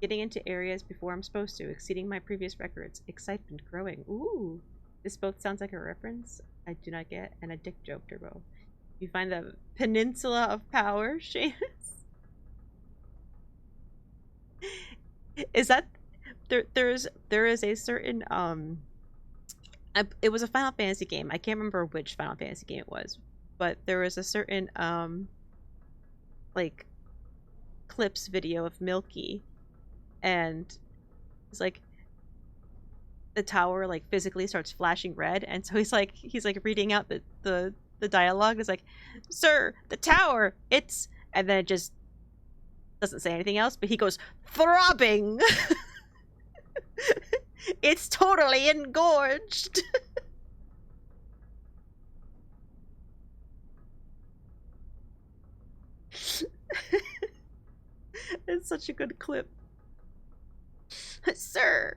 Getting into areas before I'm supposed to, exceeding my previous records. Excitement growing. Ooh. This both sounds like a reference I do not get, and a dick joke, Turbo. You find the Peninsula of Power, Seamus? Is that there is a certain it was a Final Fantasy game. I can't remember which Final Fantasy game it was, but there was a certain like clips video of Milky, and it's like the tower like physically starts flashing red, and so he's like reading out the dialogue. It's like, "Sir, the tower, it's," and then it just doesn't say anything else, but he goes, "Throbbing." It's totally engorged. It's such a good clip. Sir,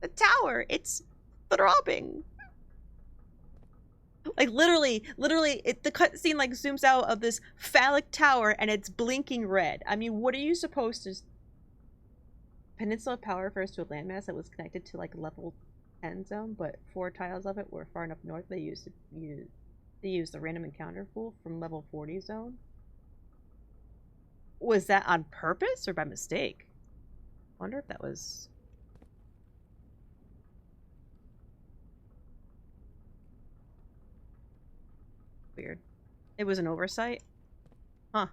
the tower, it's throbbing. Like literally, the cutscene like zooms out of this phallic tower and it's blinking red. I mean, what are you supposed to? Peninsula of Power refers to a landmass that was connected to like level 10 zone, but 4 tiles of it were far enough north they used the random encounter pool from level 40 zone. Was that on purpose or by mistake? I wonder if that was. Weird. It was an oversight? Huh.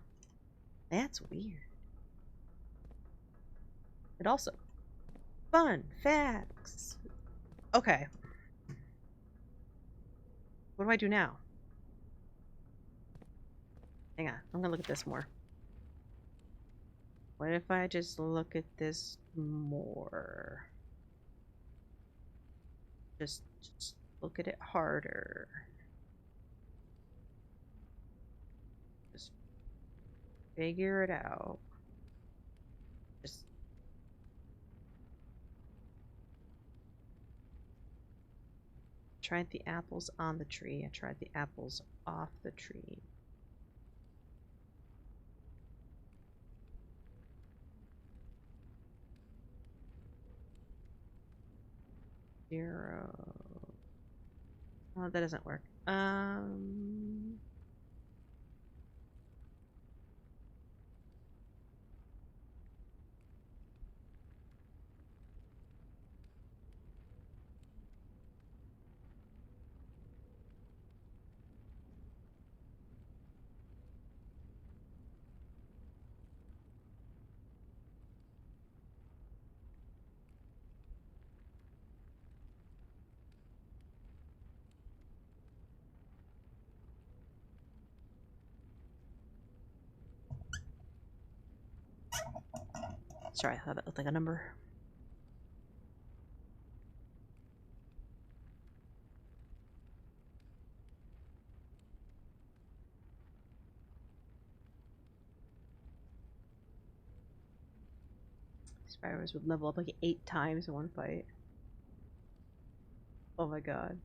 That's weird. But also, fun facts. Okay. What do I do now? Hang on. I'm gonna look at this more. What if I just look at this more? Just look at it harder. Just figure it out. Just tried the apples on the tree. I tried the apples off the tree. Zero. Oh, that doesn't work. Sorry, I thought that looked like a number. Spiders would level up like 8 times in one fight. Oh my god.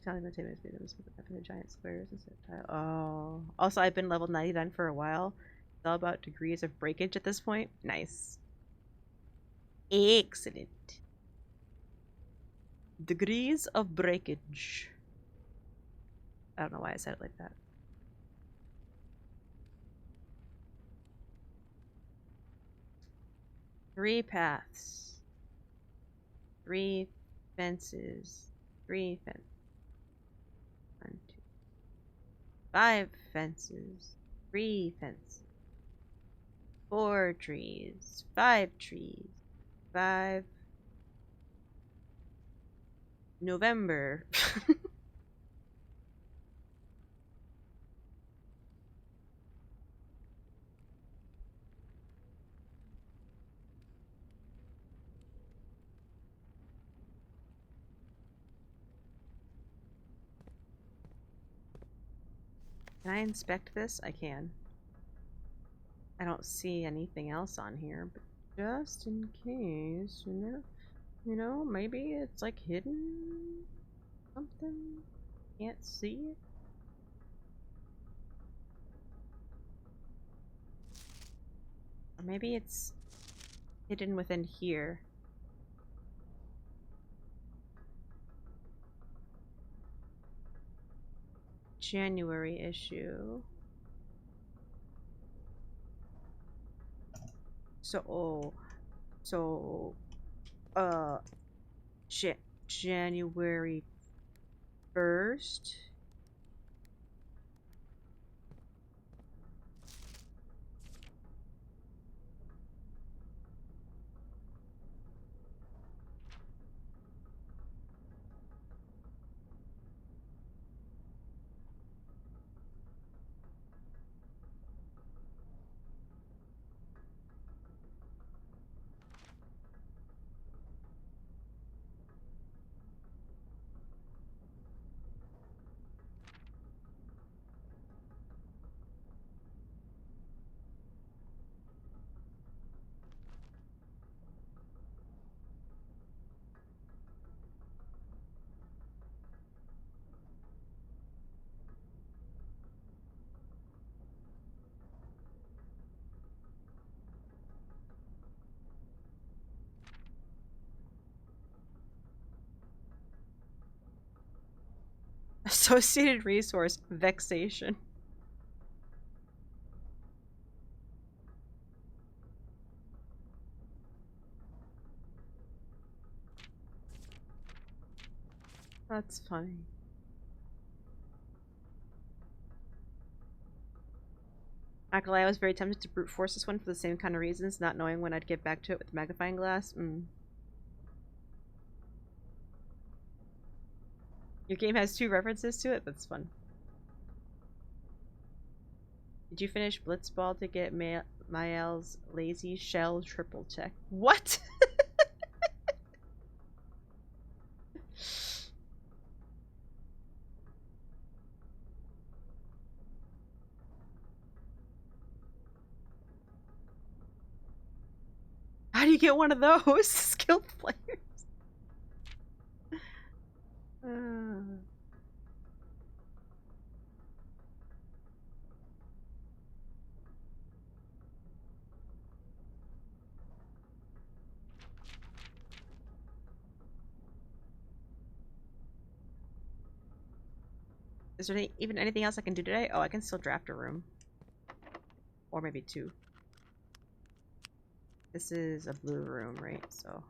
Telling my teammates made them after the giant squares instead of tile. Oh. Also, I've been level 99 for a while. It's all about degrees of breakage at this point. Nice. Excellent. Degrees of breakage. I don't know why I said it like that. Three paths. 3 fences. 3 fences. 1, 2. 5 fences. 3 fences. 4 trees. 5 trees. 5 November. Can I inspect this? I can. I don't see anything else on here, but just in case, maybe it's like hidden something. Can't see it. Or maybe it's hidden within here. January issue. So, January 1st. Associated resource, vexation. That's funny. Actually, I was very tempted to brute force this one for the same kind of reasons, not knowing when I'd get back to it with the magnifying glass. Your game has 2 references to it? That's fun. Did you finish Blitzball to get Mael's lazy shell triple check? What? How do you get one of those? Skilled players. Is there even anything else I can do today? Oh, I can still draft a room. Or maybe 2. This is a blue room, right? So...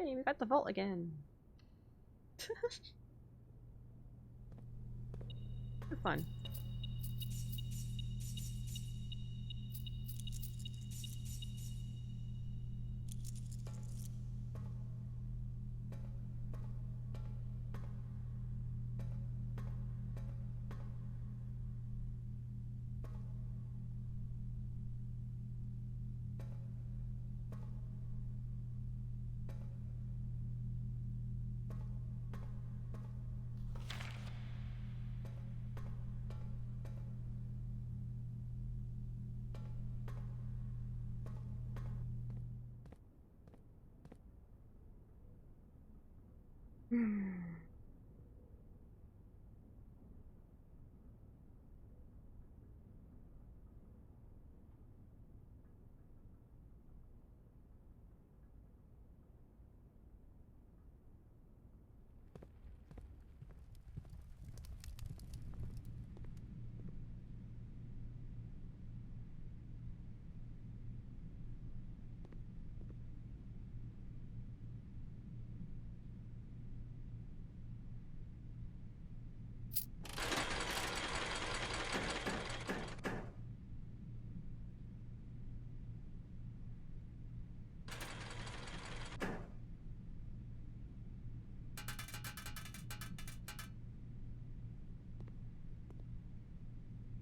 Hey, we got the vault again. For fun.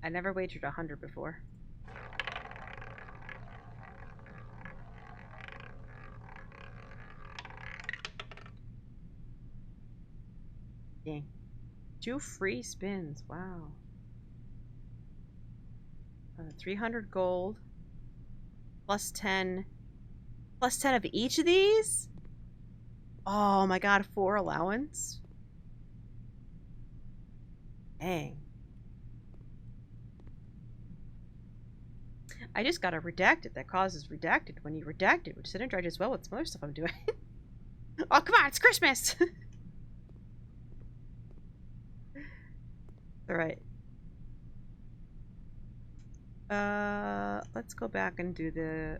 I never wagered 100 before. Dang. 2 free spins. Wow. 300 gold. Plus 10. Plus 10 of each of these? Oh my god, 4 allowance? Dang. I just got a redacted that causes redacted when you redact it, which synergizes well with some other stuff I'm doing. Oh, come on, it's Christmas! Alright. Let's go back and do the...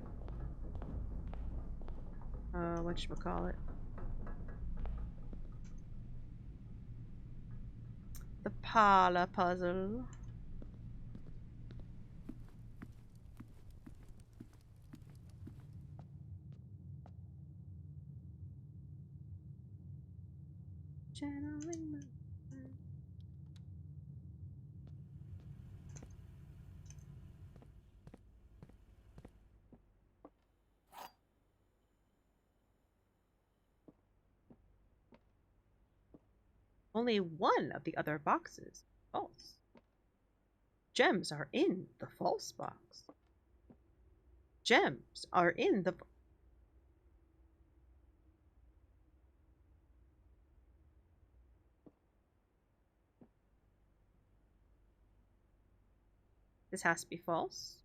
whatchamacallit? The Pala puzzle. Channeling my... Only one of the other boxes false. Gems are in the false box. Gems are in the... This has to be false.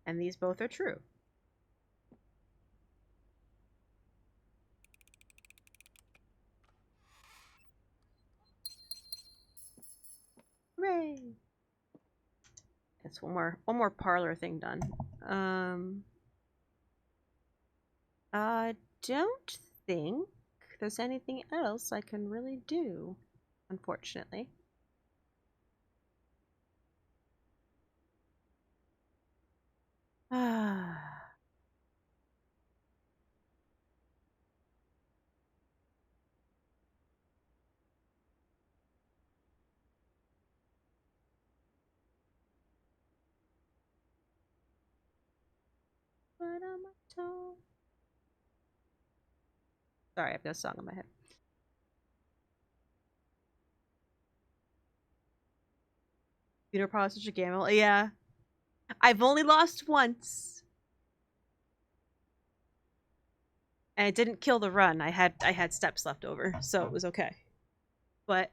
And these both are true. Hooray! It's one more parlor thing done. I don't think there's anything else I can really do, unfortunately. Ah. What am I told? Sorry, I've got a song in my head. Funeral Parlor such a gamble. Yeah. I've only lost once. And it didn't kill the run. I had steps left over, so it was okay. But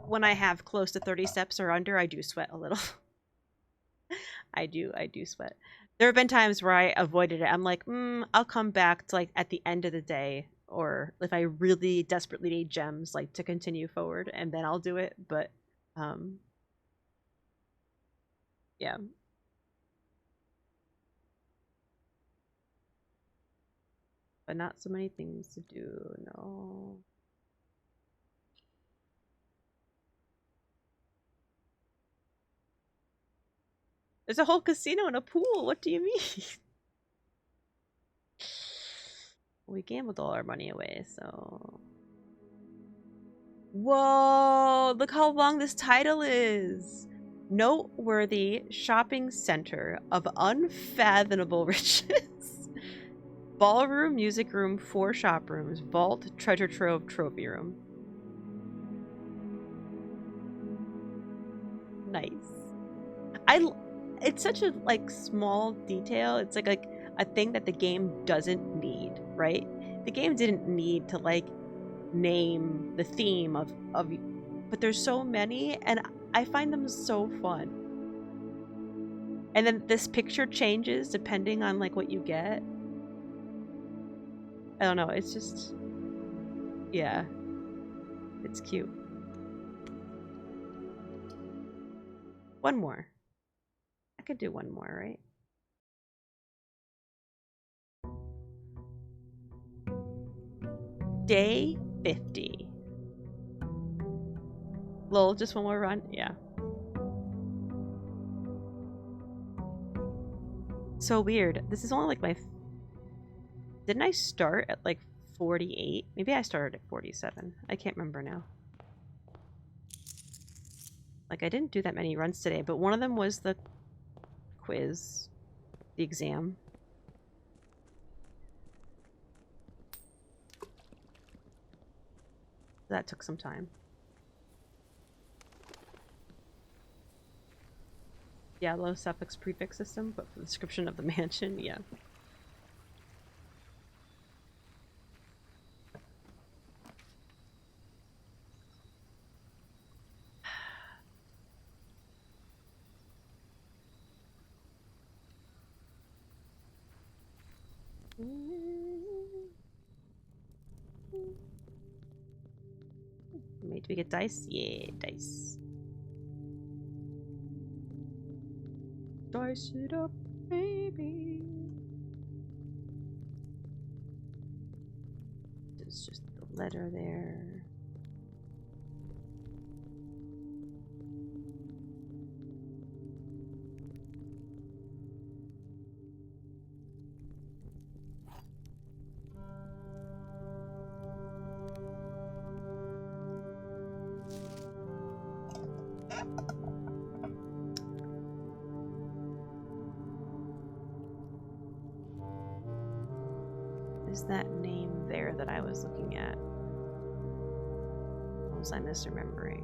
when I have close to 30 steps or under, I do sweat a little. I do sweat. There have been times where I avoided it. I'm like, I'll come back to like at the end of the day, or if I really desperately need gems, like to continue forward, and then I'll do it. But yeah. but not so many things to do. No. There's a whole casino and a pool. What do you mean? We gambled all our money away, so... Whoa! Look how long this title is! Noteworthy shopping center of unfathomable riches. Ballroom, music room, 4 shop rooms, vault, treasure trove, trophy room. Nice. It's such a like small detail. It's like a thing that the game doesn't need, right? The game didn't need to like name the theme of but there's so many and I find them so fun. And then this picture changes depending on like what you get. I don't know, it's just yeah. It's cute. One more. I could do one more, right? Day 50. Lol, just one more run? Yeah. So weird. This is only like my... Didn't I start at like 48? Maybe I started at 47. I can't remember now. Like, I didn't do that many runs today, but one of them was the quiz. The exam. That took some time. Yeah, low suffix prefix system, but for the description of the mansion, yeah. Wait, do we get dice? Yeah, dice. Dice it up, baby. It's just the letter there. Is that name there that I was looking at? Or was I misremembering?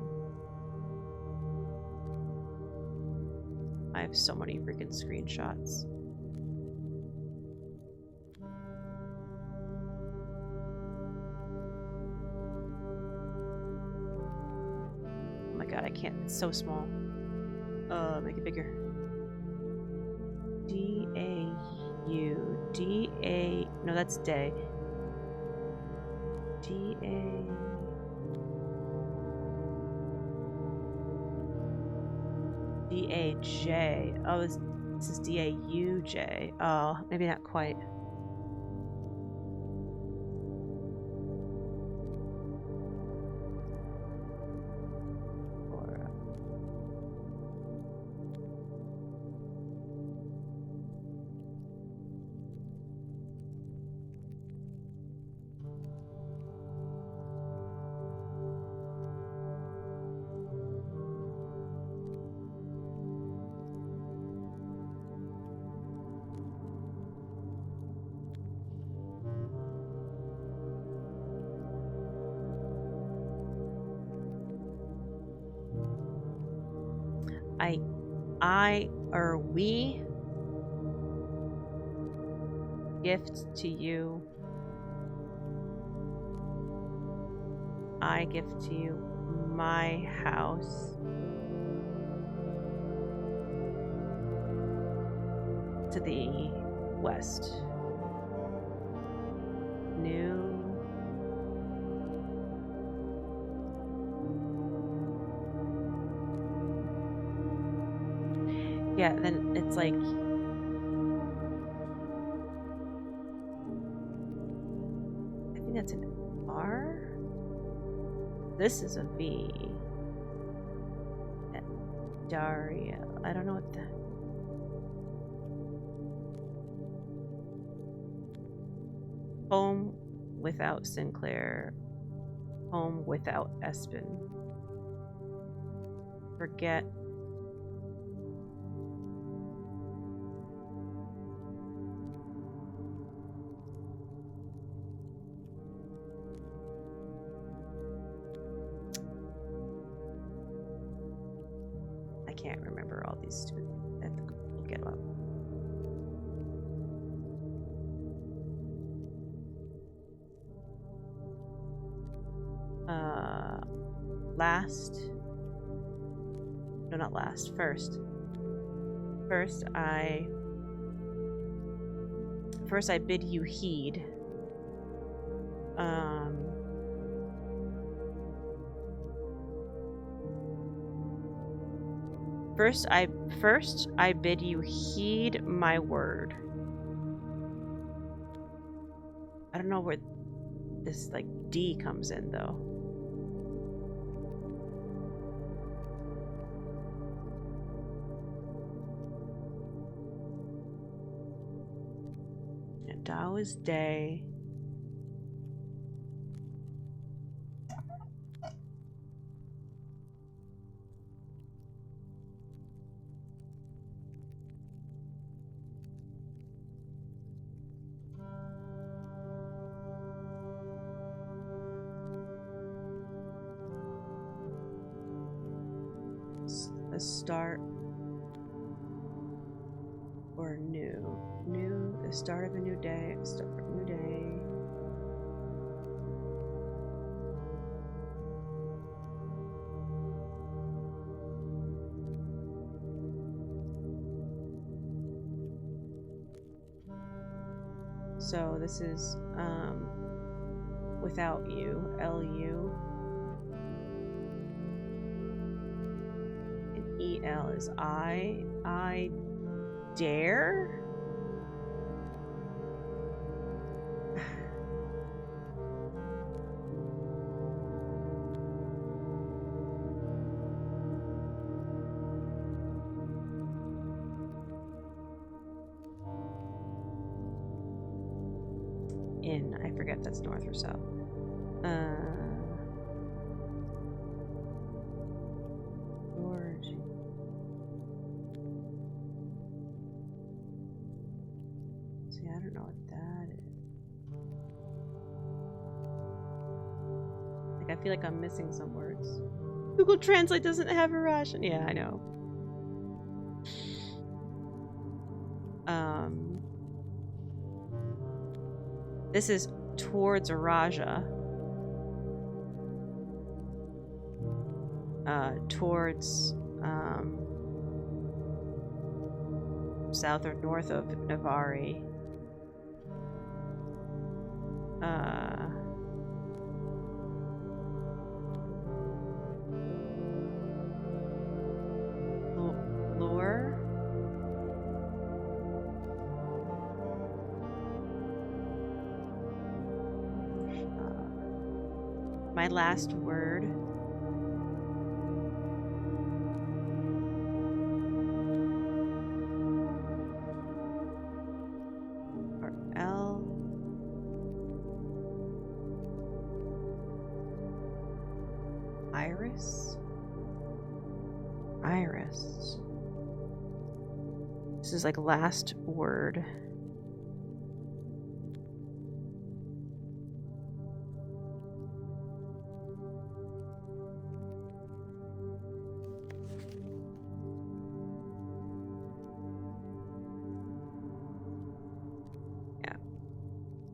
I have so many freaking screenshots. Oh my god, I can't. It's so small. Make it bigger. D-A-U. D-A... No, that's day. D-A... D-A-J. Oh, this is D-A-U-J. Oh, maybe not quite. We gift to you. I gift to you my house. To the west. New. Yeah, then it's like that's an R. This is a V. Daria. I don't know what that. Home without Sinclair. Home without Espen. Forget. I can't remember all these stupid. I have to look it up. Last. No, not last. First. First I bid you heed. First I bid you heed my word. I don't know where this like D comes in though. And Tao is day. A start or new, the start of a new day, start of a new day. So this is without you, LU. EL is I dare? In, I forget if that's north or south. George. See, I don't know what that is. Like, I feel like I'm missing some words. Google Translate doesn't have a Russian. Yeah, I know. This is towards Raja. Towards south or north of Navari. Lore. My last word. Or L. Iris. Iris. This is like last word.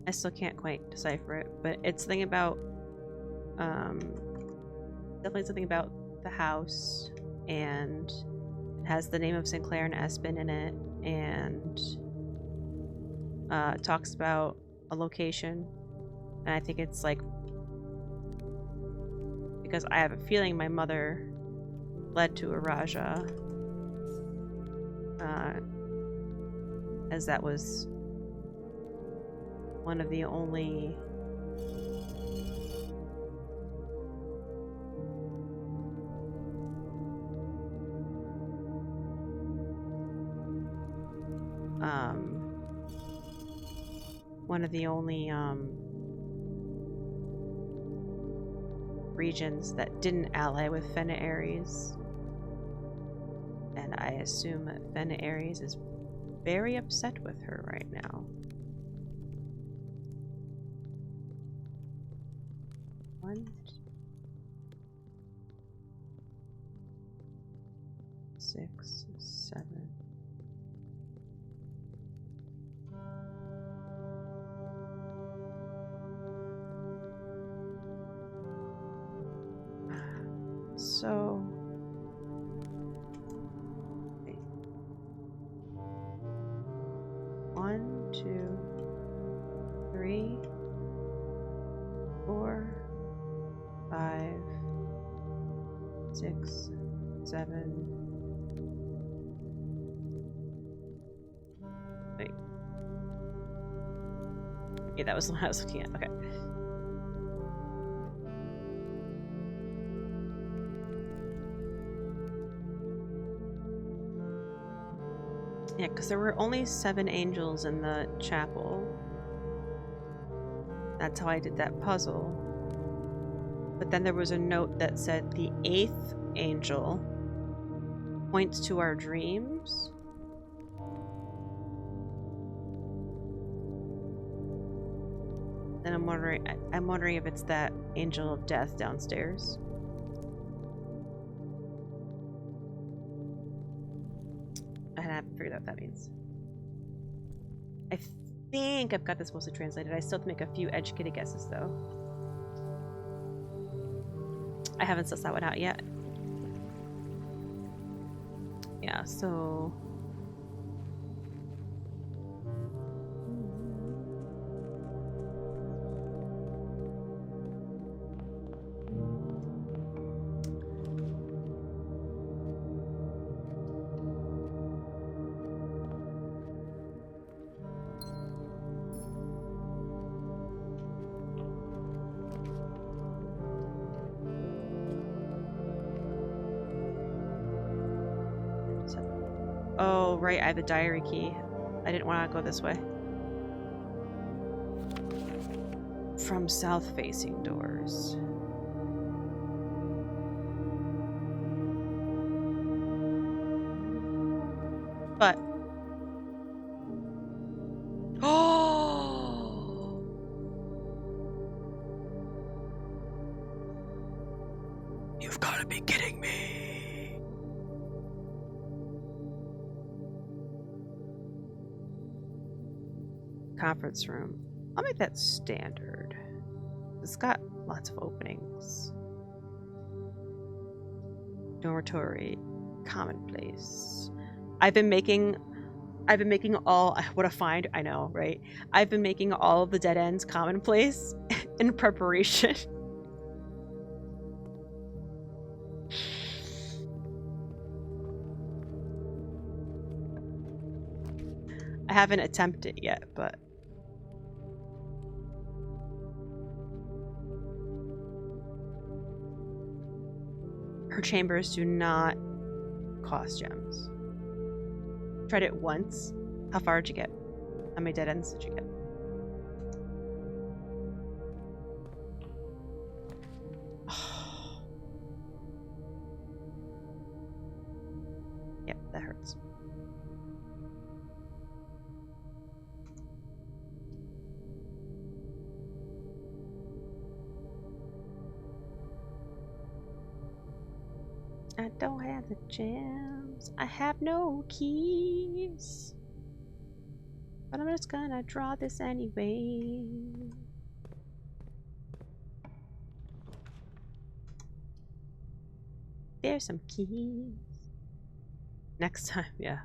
I still can't quite decipher it, but it's something about, definitely something about the house, and it has the name of Sinclair and Espen in it, and talks about a location, and I think it's like, because I have a feeling my mother led to Araja, as that was one of the only one of the only regions that didn't ally with Fenna Ares. And I assume that Fenna Ares is very upset with her right now. One, 6, 7. So, wait. 1, 2, 3, 4, 5, 6, 7. Wait. Yeah, that was the one I was looking at. Okay. Yeah, because there were only 7 angels in the chapel. That's how I did that puzzle. But then there was a note that said the 8th angel points to our dreams. And I'm wondering if it's that angel of death downstairs. I haven't figured out what that means. I think I've got this mostly translated. I still have to make a few educated guesses, though. I haven't sussed that one out yet. Yeah, so... Oh, right, I have the diary key. I didn't want to go this way. From south-facing doors. But... Oh! You've got to be kidding me. Conference room. I'll make that standard. It's got lots of openings. Dormitory, commonplace. I've been making all what a find. I know, right? I've been making all of the dead ends commonplace in preparation. I haven't attempted it yet, but her chambers do not cost gems. Tried it once. How far did you get? How many dead ends did you get? Yep, that hurts. I don't have the gems. I have no keys. But I'm just gonna draw this anyway. There's some keys. Next time, yeah.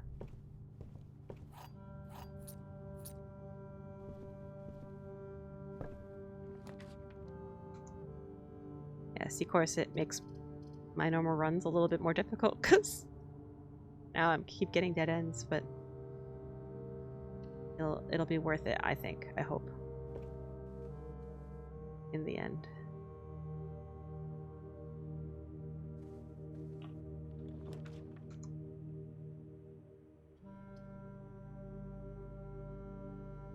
Yeah, see, of course, it makes my normal runs a little bit more difficult because now I'm keep getting dead ends, but it'll be worth it, I think. I hope. In the end.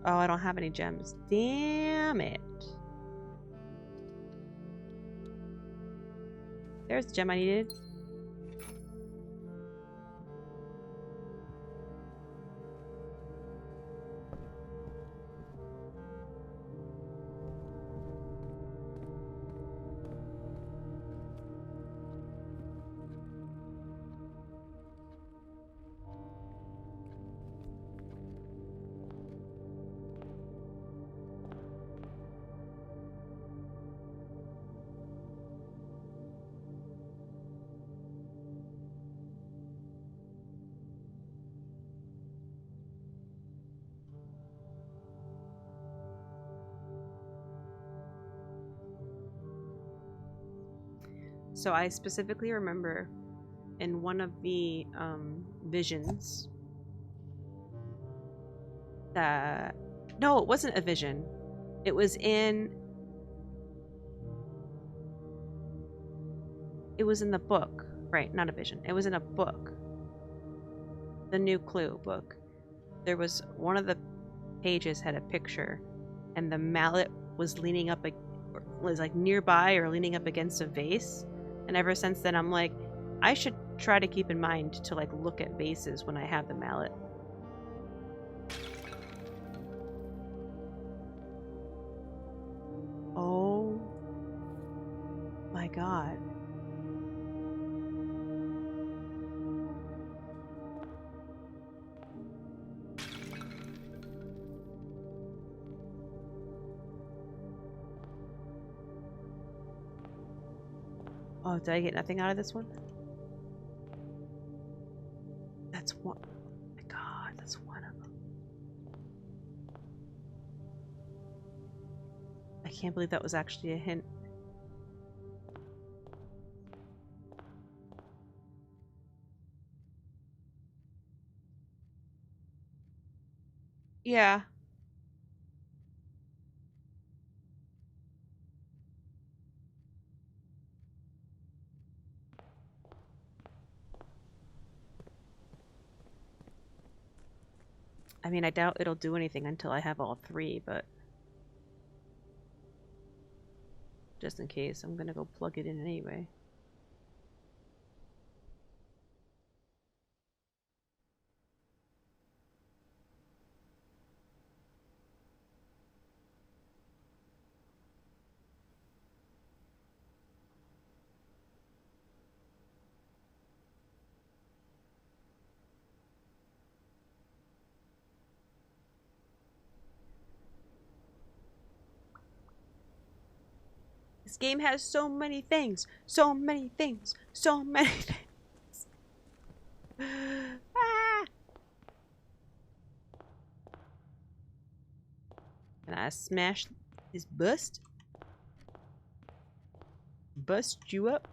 Oh, I don't have any gems. Damn it. There's the gem I needed. So I specifically remember in one of the visions that... No, it wasn't a vision. It was in... It was in the book. Right, not a vision. It was in a book. The New Clue book. There was one of the pages had a picture, and the mallet was leaning up, was like nearby or leaning up against a vase. And ever since then, I'm like, I should try to keep in mind to like look at vases when I have the mallet. Oh my god. Oh, did I get nothing out of this one? That's one. Oh my god, that's one of them. I can't believe that was actually a hint. Yeah. I mean, I doubt it'll do anything until I have all three, but just in case, I'm gonna go plug it in anyway. This game has so many things, so many things, so many things. Ah! Can I smash this bust? Bust you up?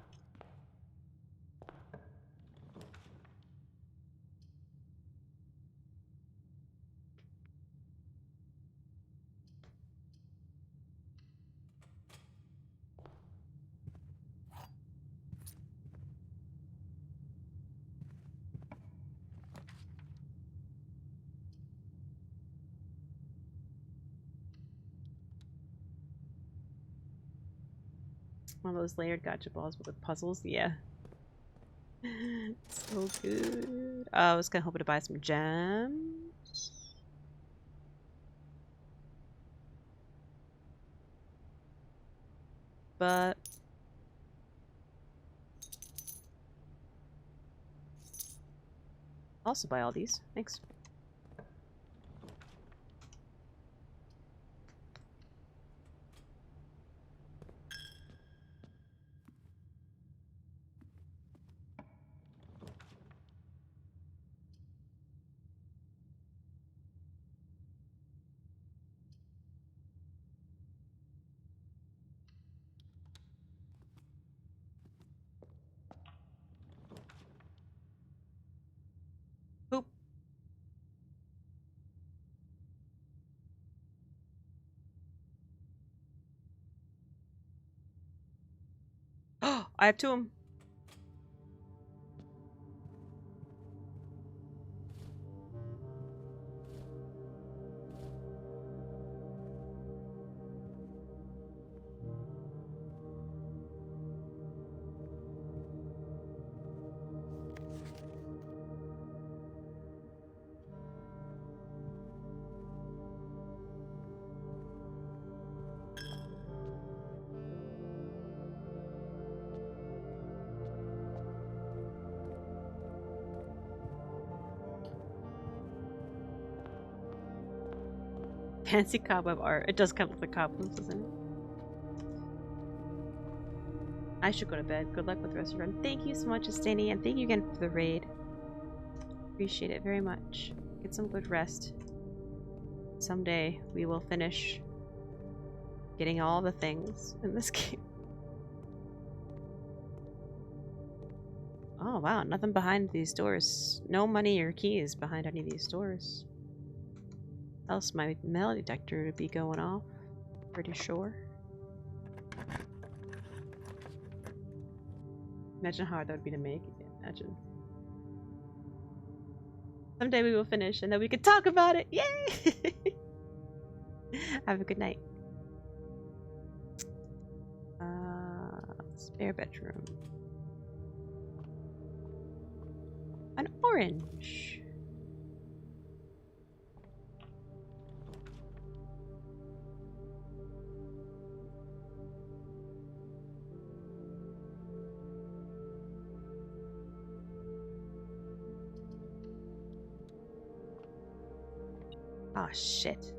One of those layered gotcha balls with puzzles, yeah. So good. I was kind of hoping to buy some gems. But I'll also buy all these. Thanks. Boop. Oh, I have two of them. fancy cobweb art. It does come with the cobwebs, doesn't it? I should go to bed. Good luck with the rest of your run. Thank you so much, Estani, and thank you again for the raid. Appreciate it very much. Get some good rest. Someday we will finish getting all the things in this game. Oh wow, nothing behind these doors. No money or keys behind any of these doors. Else my metal detector would be going off. Pretty sure. Imagine how hard that would be to make. I can't imagine. Someday we will finish and then we can talk about it. Yay! Have a good night. Spare bedroom. An orange. Oh shit.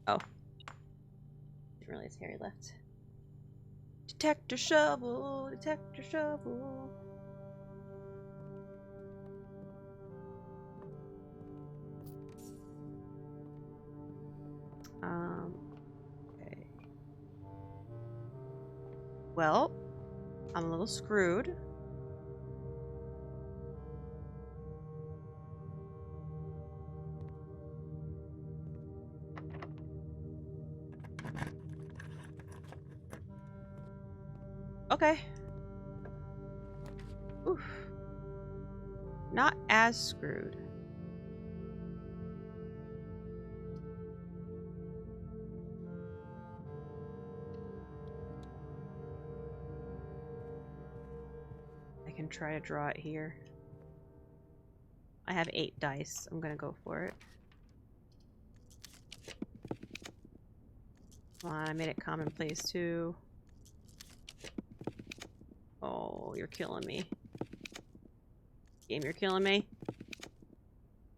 Oh. Didn't realize Harry left. Detector shovel, detector shovel. Okay. Well, I'm a little screwed. Okay. Oof. Not as screwed. I can try to draw it here. I have 8 dice. I'm gonna go for it. Come on, I made it commonplace too. Oh, you're killing me. Game, you're killing me.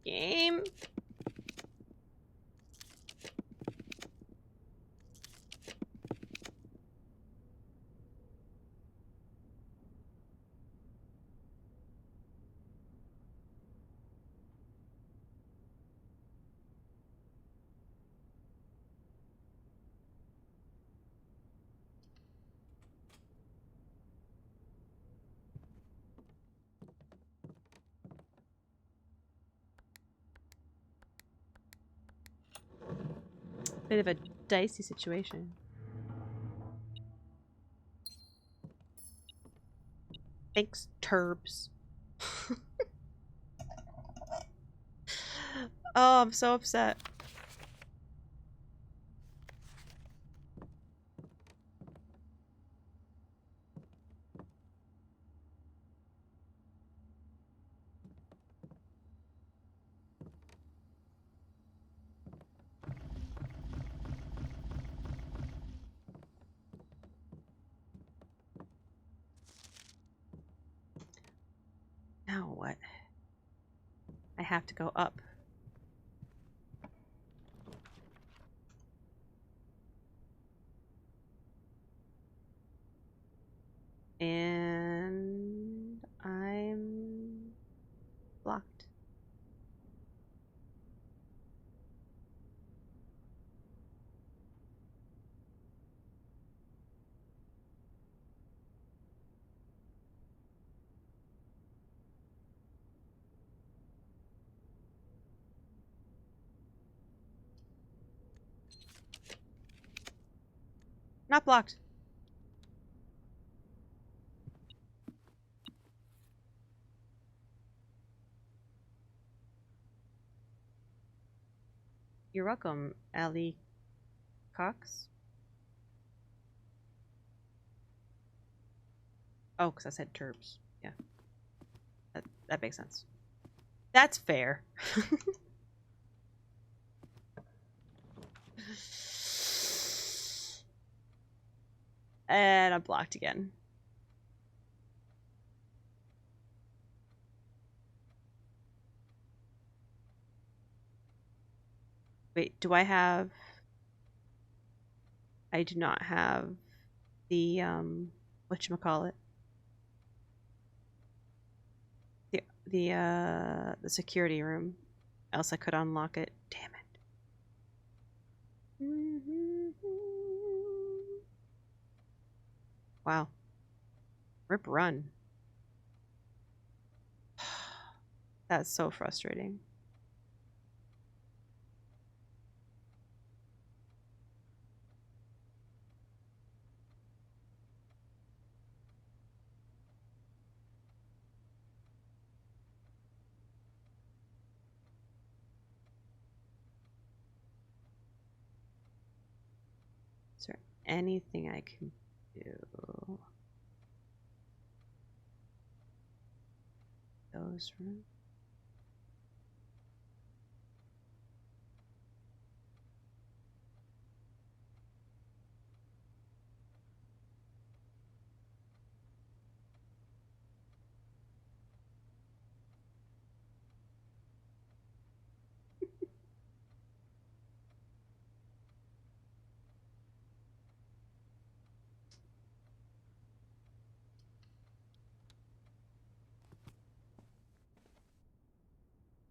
Game. Bit of a dicey situation. Thanks, Turbs. Oh, I'm so upset. Now what? I have to go up. And I'm blocked. Not blocked. You're welcome, Allie Cox. Oh, because I said Terps. Yeah. That makes sense. That's fair. And I'm blocked again. Wait, do I have... I do not have the, whatchamacallit? The security room. Else I could unlock it. Damn it. Wow. Rip run. That's so frustrating. Is there anything I can do? Those rooms.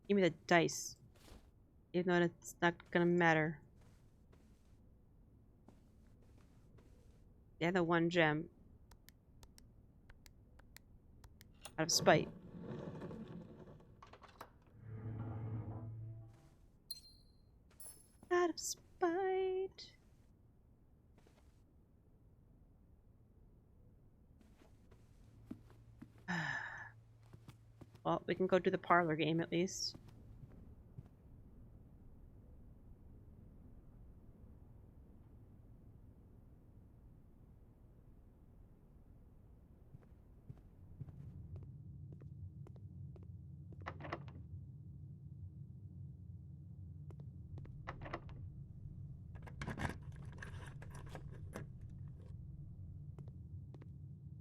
Give me the dice. Even though it's not gonna matter. Yeah, the one gem. Out of spite. Out of spite. Well, we can go do the parlor game at least.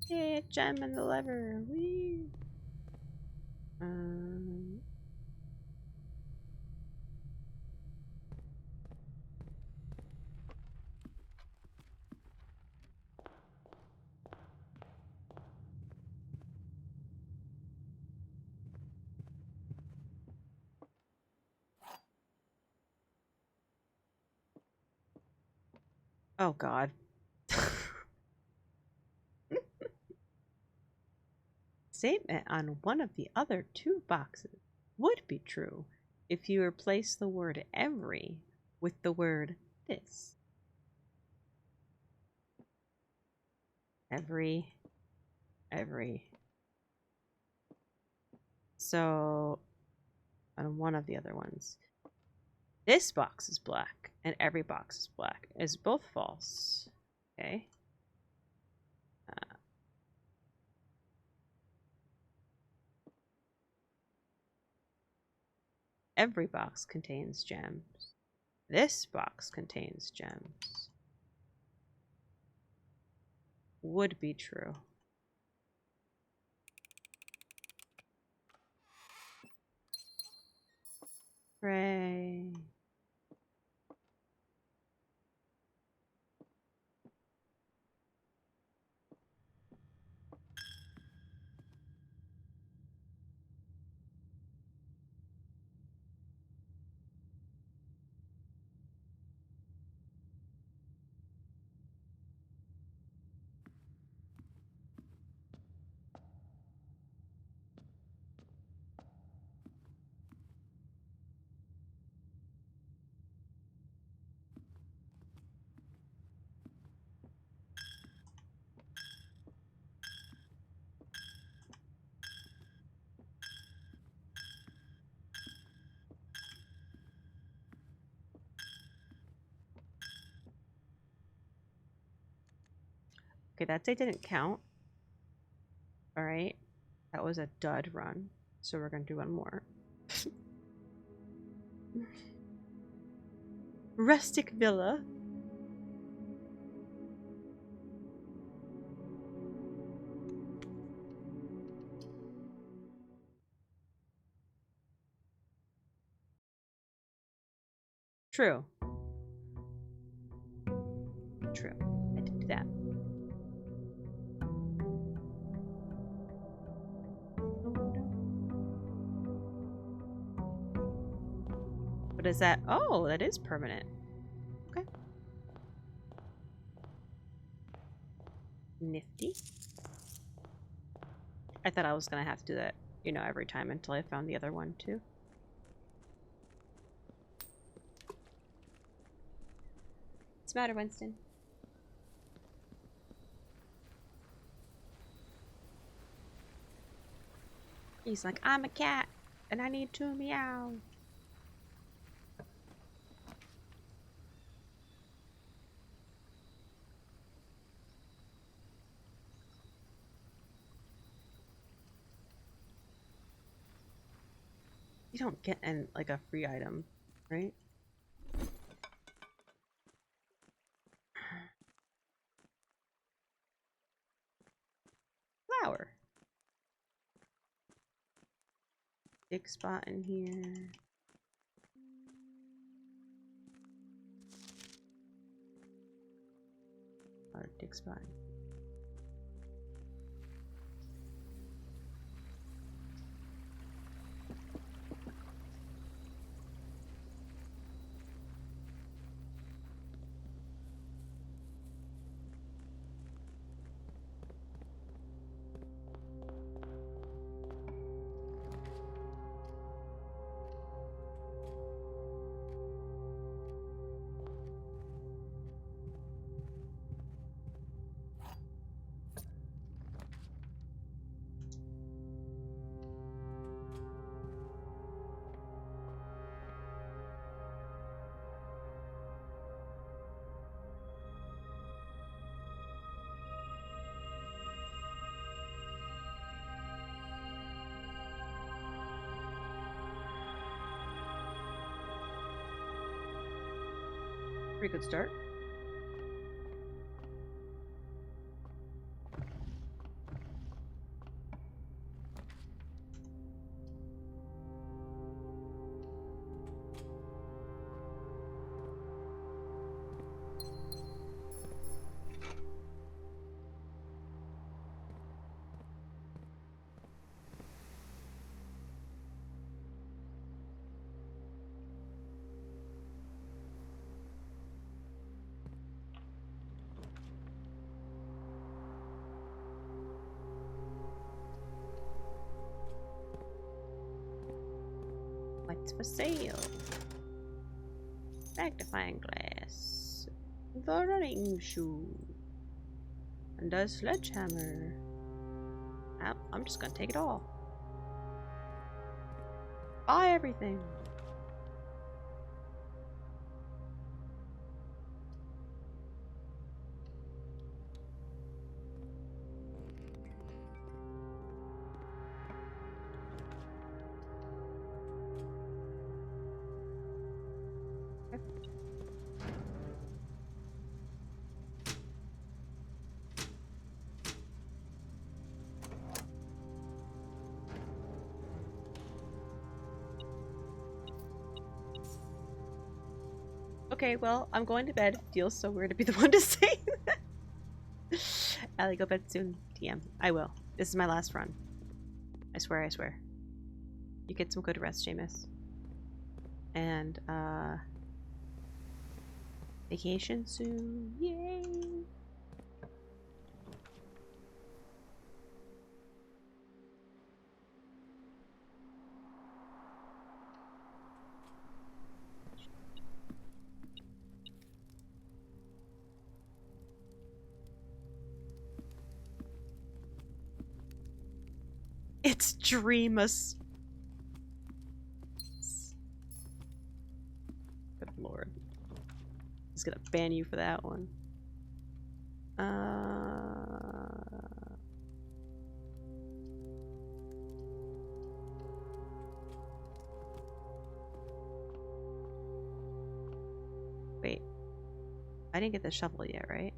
Yeah, gem and the lever. Whee! Oh god. Statement on one of the other two boxes would be true if you replace the word every with the word this. Every. So, on one of the other ones. This box is black, and every box is black. Is both false. Okay. Every box contains gems. This box contains gems. Would be true. Hooray. Okay, that day didn't count. Alright. That was a dud run. So we're gonna do one more. Rustic Villa. True. True. I did do that. What is that? Oh, that is permanent. Okay. Nifty. I thought I was gonna have to do that, you know, every time until I found the other one too. What's the matter, Winston? He's like, I'm a cat and I need to meow. You don't get like a free item, right? Flower. Dig spot in here. Or dig spot. Pretty good start. What's for sale? Magnifying glass. The running shoe. And a sledgehammer. I'm just gonna take it all. Buy everything. Okay, well, I'm going to bed. Feels so weird to be the one to say that. Allie, go bed soon. TM. I will. This is my last run. I swear, I swear. You get some good rest, Seamus. And, vacation soon. Yay! It's Dreamus. Good lord. He's gonna ban you for that one. Wait. I didn't get the shovel yet, right?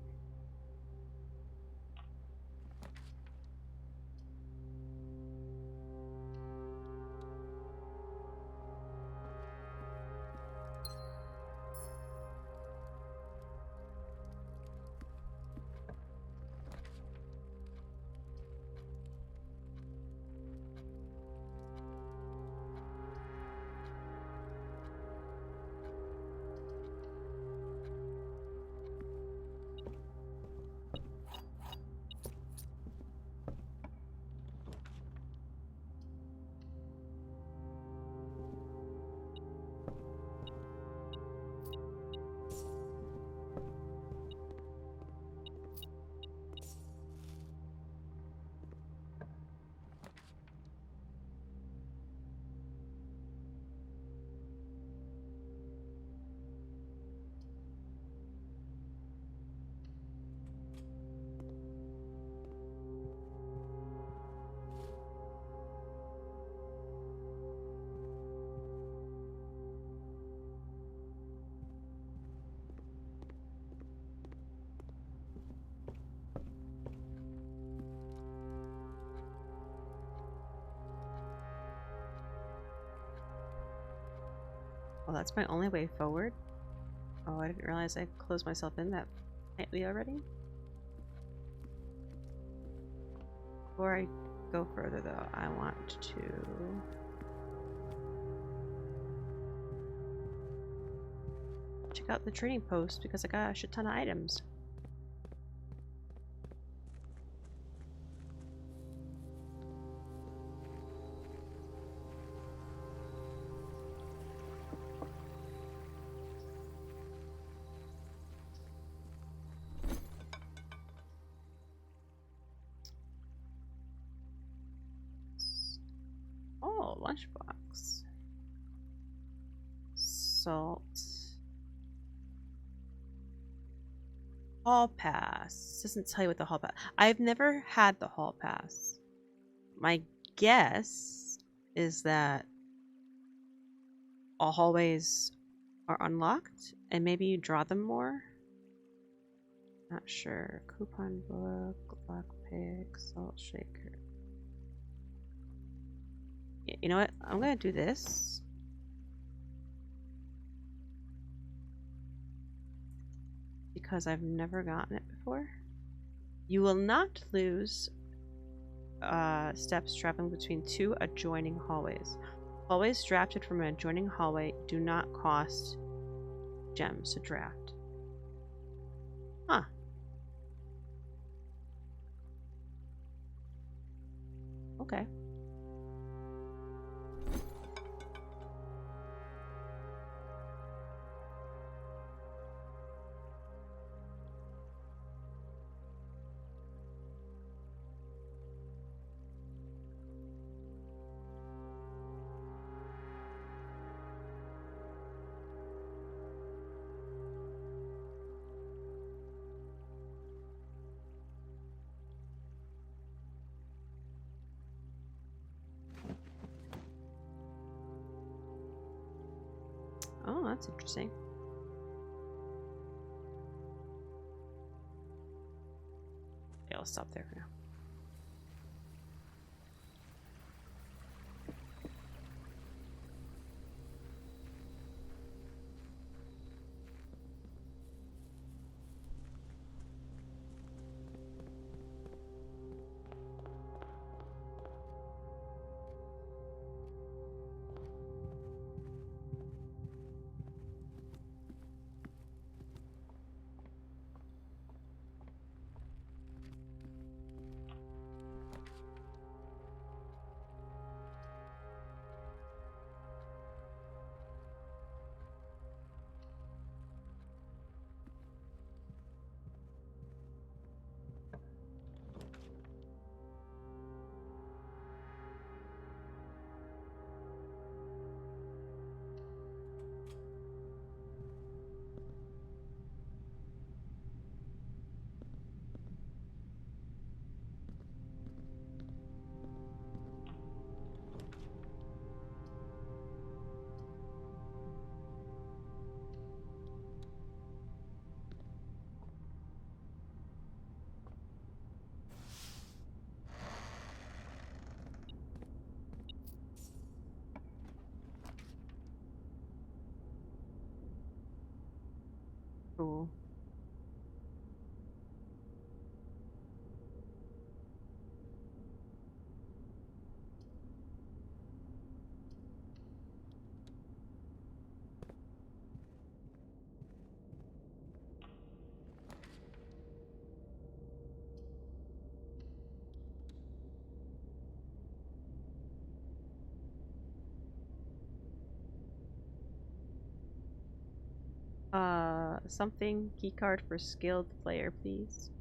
Well, that's my only way forward. Oh, I didn't realize I closed myself in that tightly already. Before I go further, though, I want to... check out the trading post because I got a shit ton of items. Oh, lunchbox. Salt. Hall pass. Doesn't tell you what the hall pass. I've never had the hall pass. My guess is that all hallways are unlocked and maybe you draw them more. Not sure. Coupon book, lockpick, salt shaker. You know what? I'm gonna do this. Because I've never gotten it before. You will not lose steps traveling between two adjoining hallways. Hallways drafted from an adjoining hallway do not cost gems to draft. Huh. Okay. Oh, that's interesting. Yeah, I'll stop there for now. Cool. Something keycard for skilled player, please.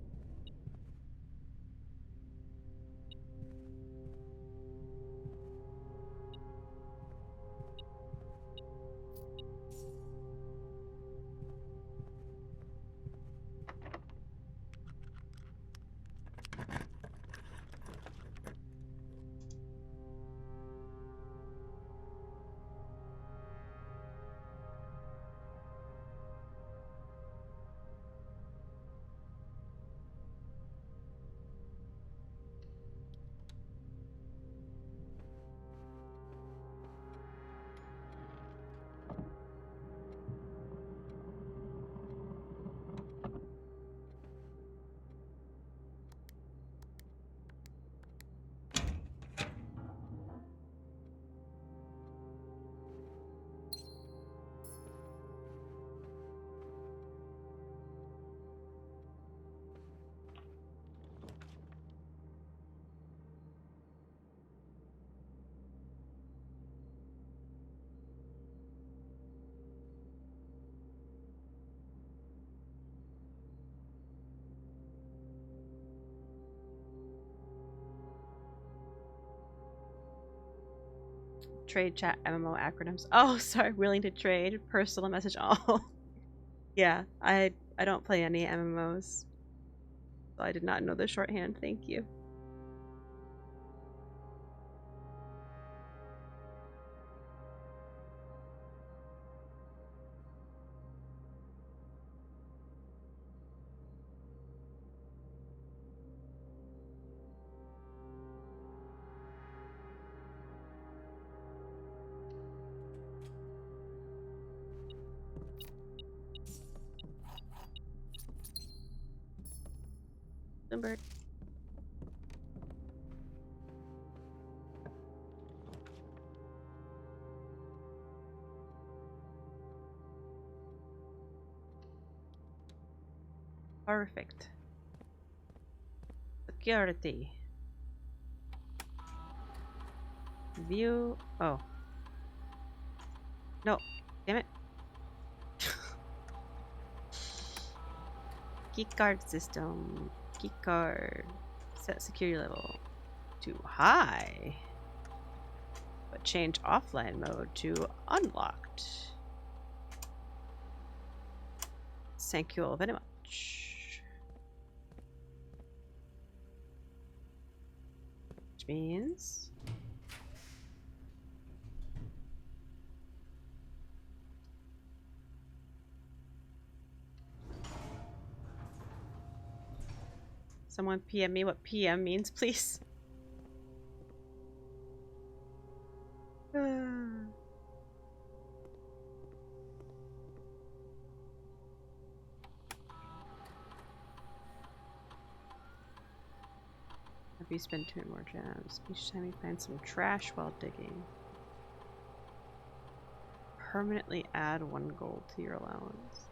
Trade chat MMO acronyms. Oh, sorry. Willing to trade. Personal message. Oh, yeah. I don't play any MMOs, so I did not know the shorthand. Thank you. Bird. Perfect. Security. View. Oh. No. Damn it. Keycard system. Keycard. Set security level to high. But change offline mode to unlocked. Thank you all very much. Which means someone PM me what PM means, please. Have you spent 2 more gems? Each time you find some trash while digging. Permanently add 1 gold to your allowance.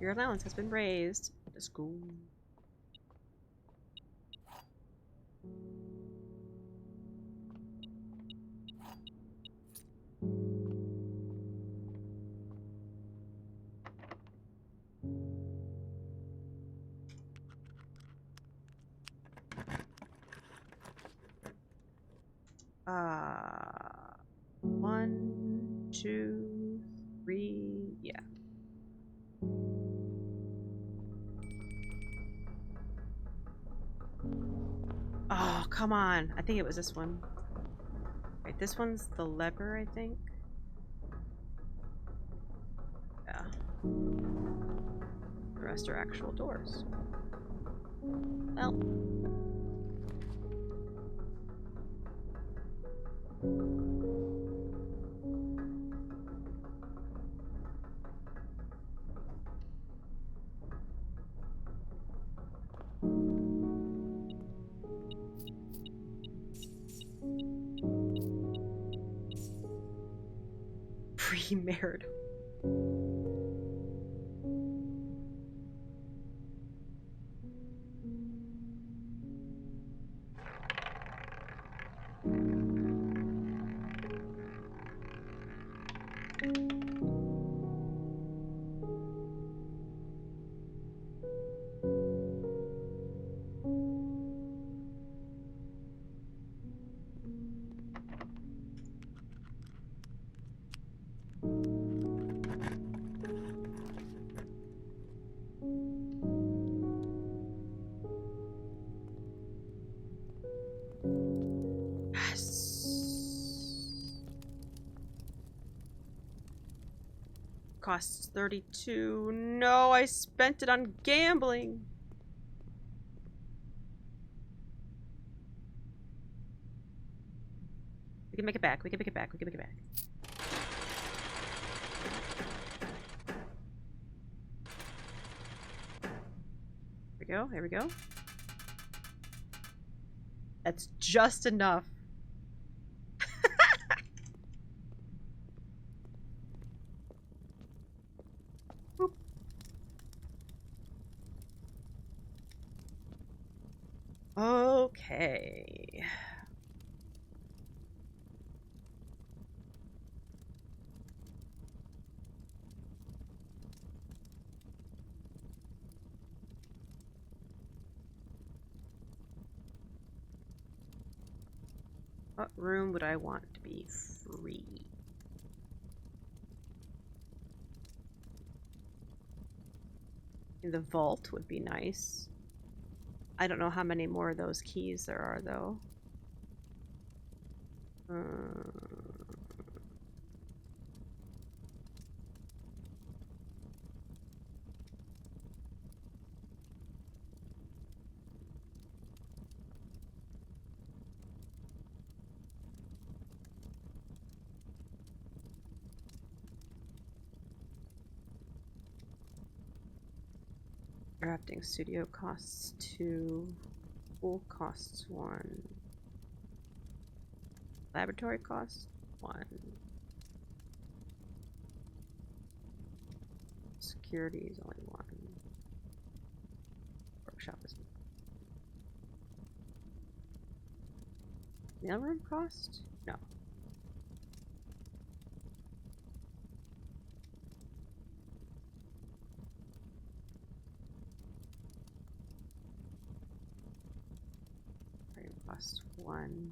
Your allowance has been raised. To school. One, two, three, yeah. Oh, come on. I think it was this one. Right, this one's the lever, I think. Yeah. The rest are actual doors. Well. Premarital. Costs 32. No, I spent it on gambling. We can make it back. We can make it back. We can make it back. There we go. There we go. That's just enough. Boop. Okay. What room would I want to be free? The vault would be nice. I don't know how many more of those keys there are, though. Drafting studio costs 2. Pool costs 1. Laboratory costs 1. Security is only 1. Workshop is 1. Mailroom cost? No. Cost 1.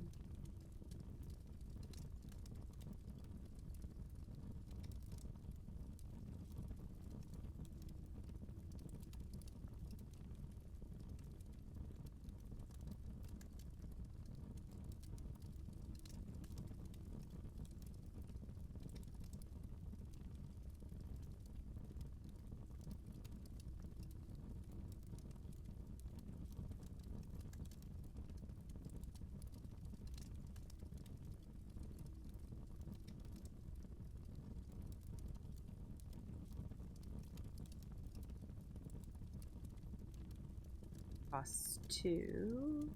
Costs 2.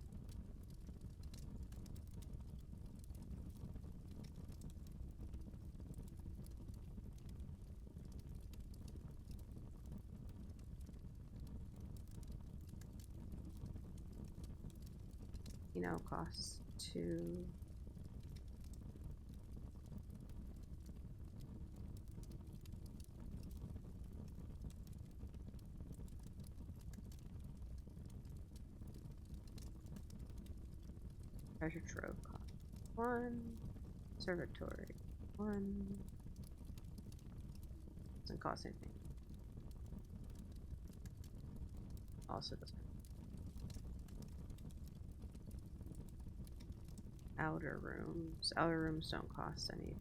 Costs 2. Treasure trove costs 1. Observatory 1. Doesn't cost anything. Also doesn't. Outer rooms. Outer rooms don't cost anything.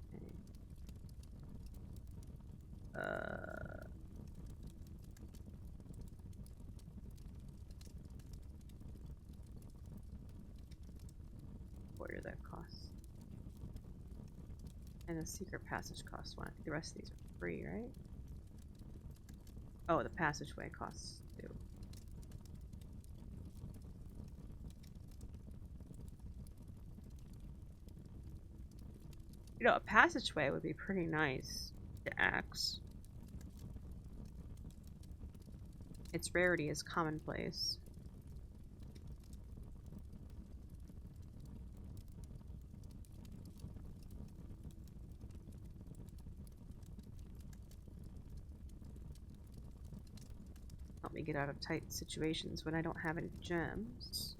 What are that costs? And the secret passage costs 1. I think the rest of these are free, right? Oh, the passageway costs 2. You know, a passageway would be pretty nice to axe. Its rarity is commonplace. Help me get out of tight situations when I don't have any gems.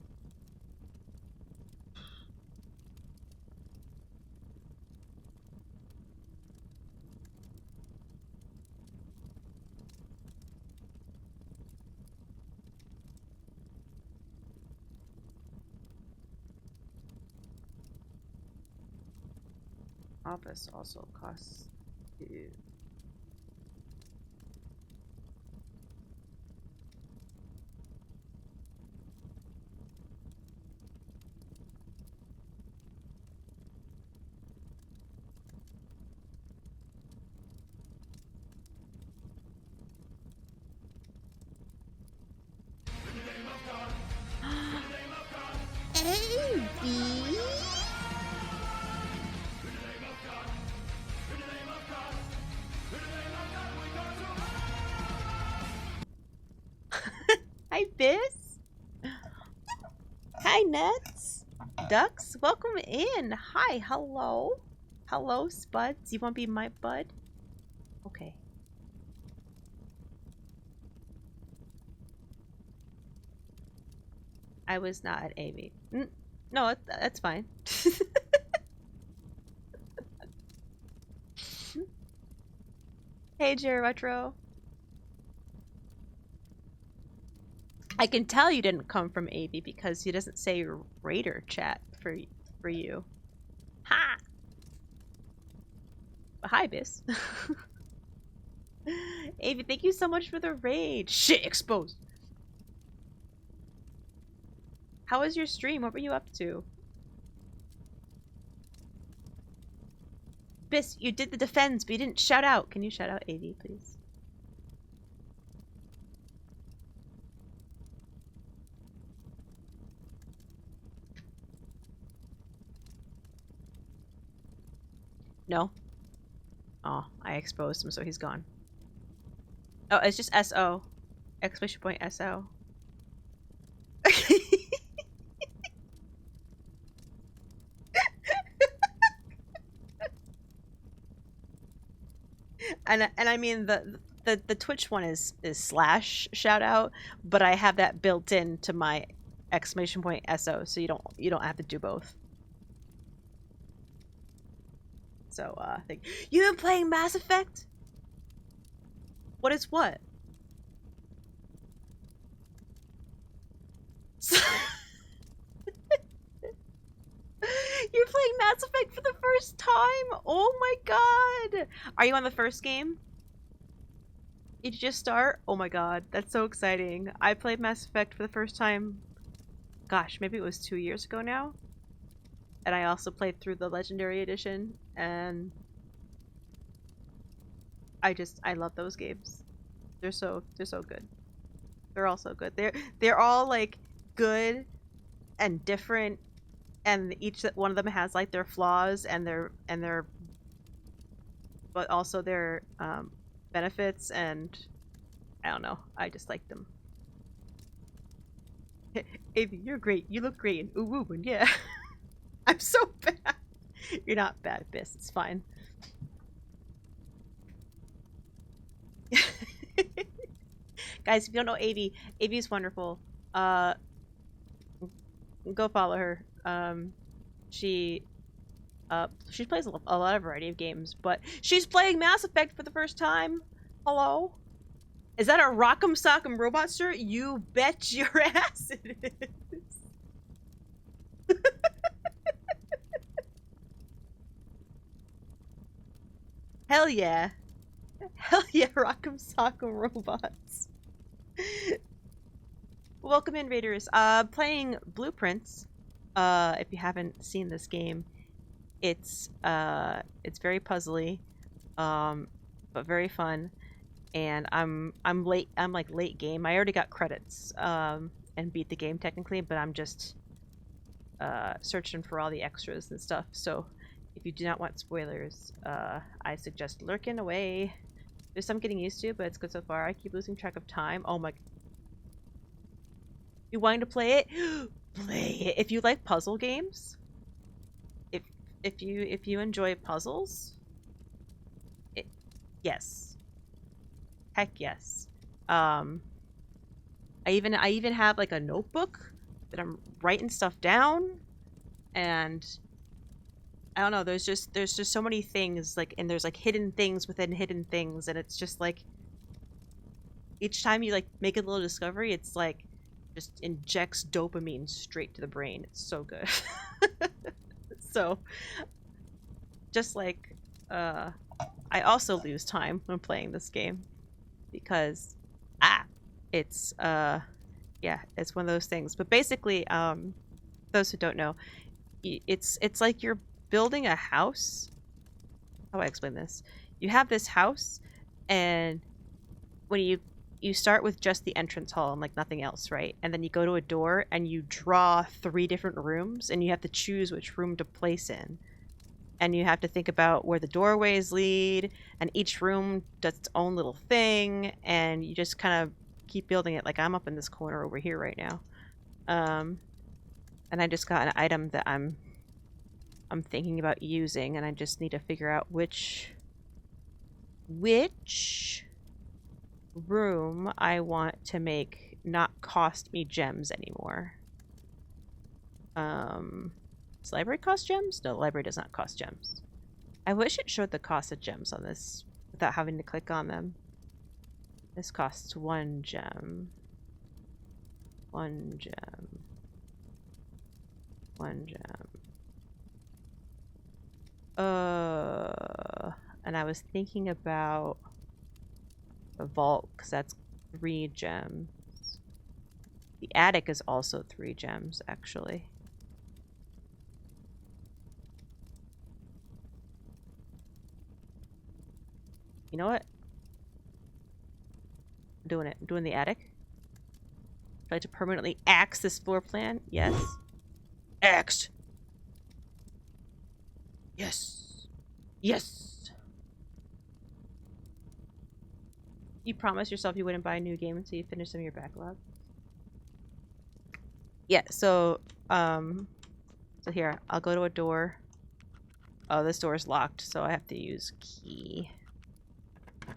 Office also costs 2. Hi, Biz. Hi, Nets. Ducks, welcome in. Hi, hello. Hello, Spuds. You want to be my bud? Okay. I was not at AV. No, that's fine. Hey, Jerry Retro. I can tell you didn't come from AV because he doesn't say Raider chat for you. Ha! Hi, Bis. AV, thank you so much for the raid. Shit, exposed. How was your stream? What were you up to? Bis, you did the defense, but you didn't shout out. Can you shout out AV, please? No? Oh, I exposed him, so he's gone. Oh, it's just SO. Exclamation point SO. and I mean the Twitch one is slash shout out, but I have that built in to my exclamation point SO, so you don't have to do both. So I think you've been playing Mass Effect? What is what? You're playing Mass Effect for the first time? Oh my god! Are you on the first game? Did you just start? Oh my god, that's so exciting. I played Mass Effect for the first time, gosh, maybe it was 2 years ago now. And I also played through the Legendary Edition, and I love those games. They're so good. They're all so good. They're all like good and different, and each one of them has like their flaws and their but also their benefits, and I don't know. I just like them. Avi, you're great. You look great in Uwu, and yeah. I'm so bad. You're not bad, Biss. It's fine. Guys, if you don't know Avi, Avi's wonderful. Go follow her. She plays a lot of variety of games, but she's playing Mass Effect for the first time. Hello? Is that a Rock'em Sock'em Robot shirt? You bet your ass it is. Hell yeah. Hell yeah, Rock'em Sock'em Robots. Welcome in, Raiders. Playing Blueprints. If you haven't seen this game, it's very puzzly, but very fun. And I'm late. I'm like late game. I already got credits, and beat the game technically, but I'm just searching for all the extras and stuff. So if you do not want spoilers, I suggest lurking away. There's some getting used to, but it's good so far. I keep losing track of time. Oh my. You wanting to play it? Play it. If you like puzzle games, if you enjoy puzzles, yes. Heck yes. I even have like a notebook that I'm writing stuff down, and I don't know, there's just so many things, like, and there's like hidden things within hidden things, and it's just like each time you like make a little discovery, it's like just injects dopamine straight to the brain. It's so good. So just like I also lose time when playing this game because it's yeah, it's one of those things. But basically, those who don't know, it's like you're building a house. How do I explain this? You have this house, and when you start with just the entrance hall and like nothing else, right? And then you go to a door and you draw 3 different rooms, and you have to choose which room to place in. And you have to think about where the doorways lead, and each room does its own little thing, and you just kind of keep building it. Like I'm up in this corner over here right now. And I just got an item that I'm thinking about using, and I just need to figure out which room I want to make not cost me gems anymore. Does the library cost gems? No, the library does not cost gems. I wish it showed the cost of gems on this without having to click on them. This costs 1 gem. 1 gem. 1 gem. And I was thinking about the vault, because that's 3 gems. The attic is also 3 gems, actually. You know what? I'm doing it. I'm doing the attic. Try to permanently axe this floor plan. Yes. Axed! Yes! Yes! You promised yourself you wouldn't buy a new game until you finish some of your backlog. Yeah, so here, I'll go to a door. Oh, this door is locked, so I have to use key.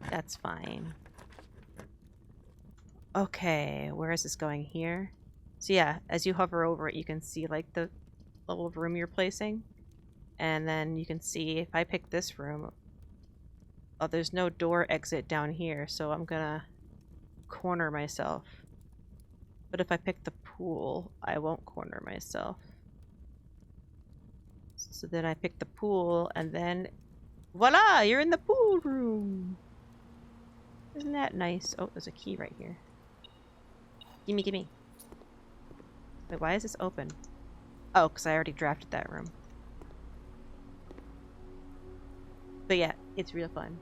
That's fine. Okay, where is this going? Here? So yeah, as you hover over it, you can see like the level of room you're placing. And then you can see if I pick this room, oh, there's no door exit down here, so I'm gonna corner myself. But if I pick the pool, I won't corner myself. So then I pick the pool, and then voila, you're in the pool room. Isn't that nice? Oh, there's a key right here. Gimme, gimme. Wait, why is this open? Oh, because I already drafted that room. But yeah, it's real fun.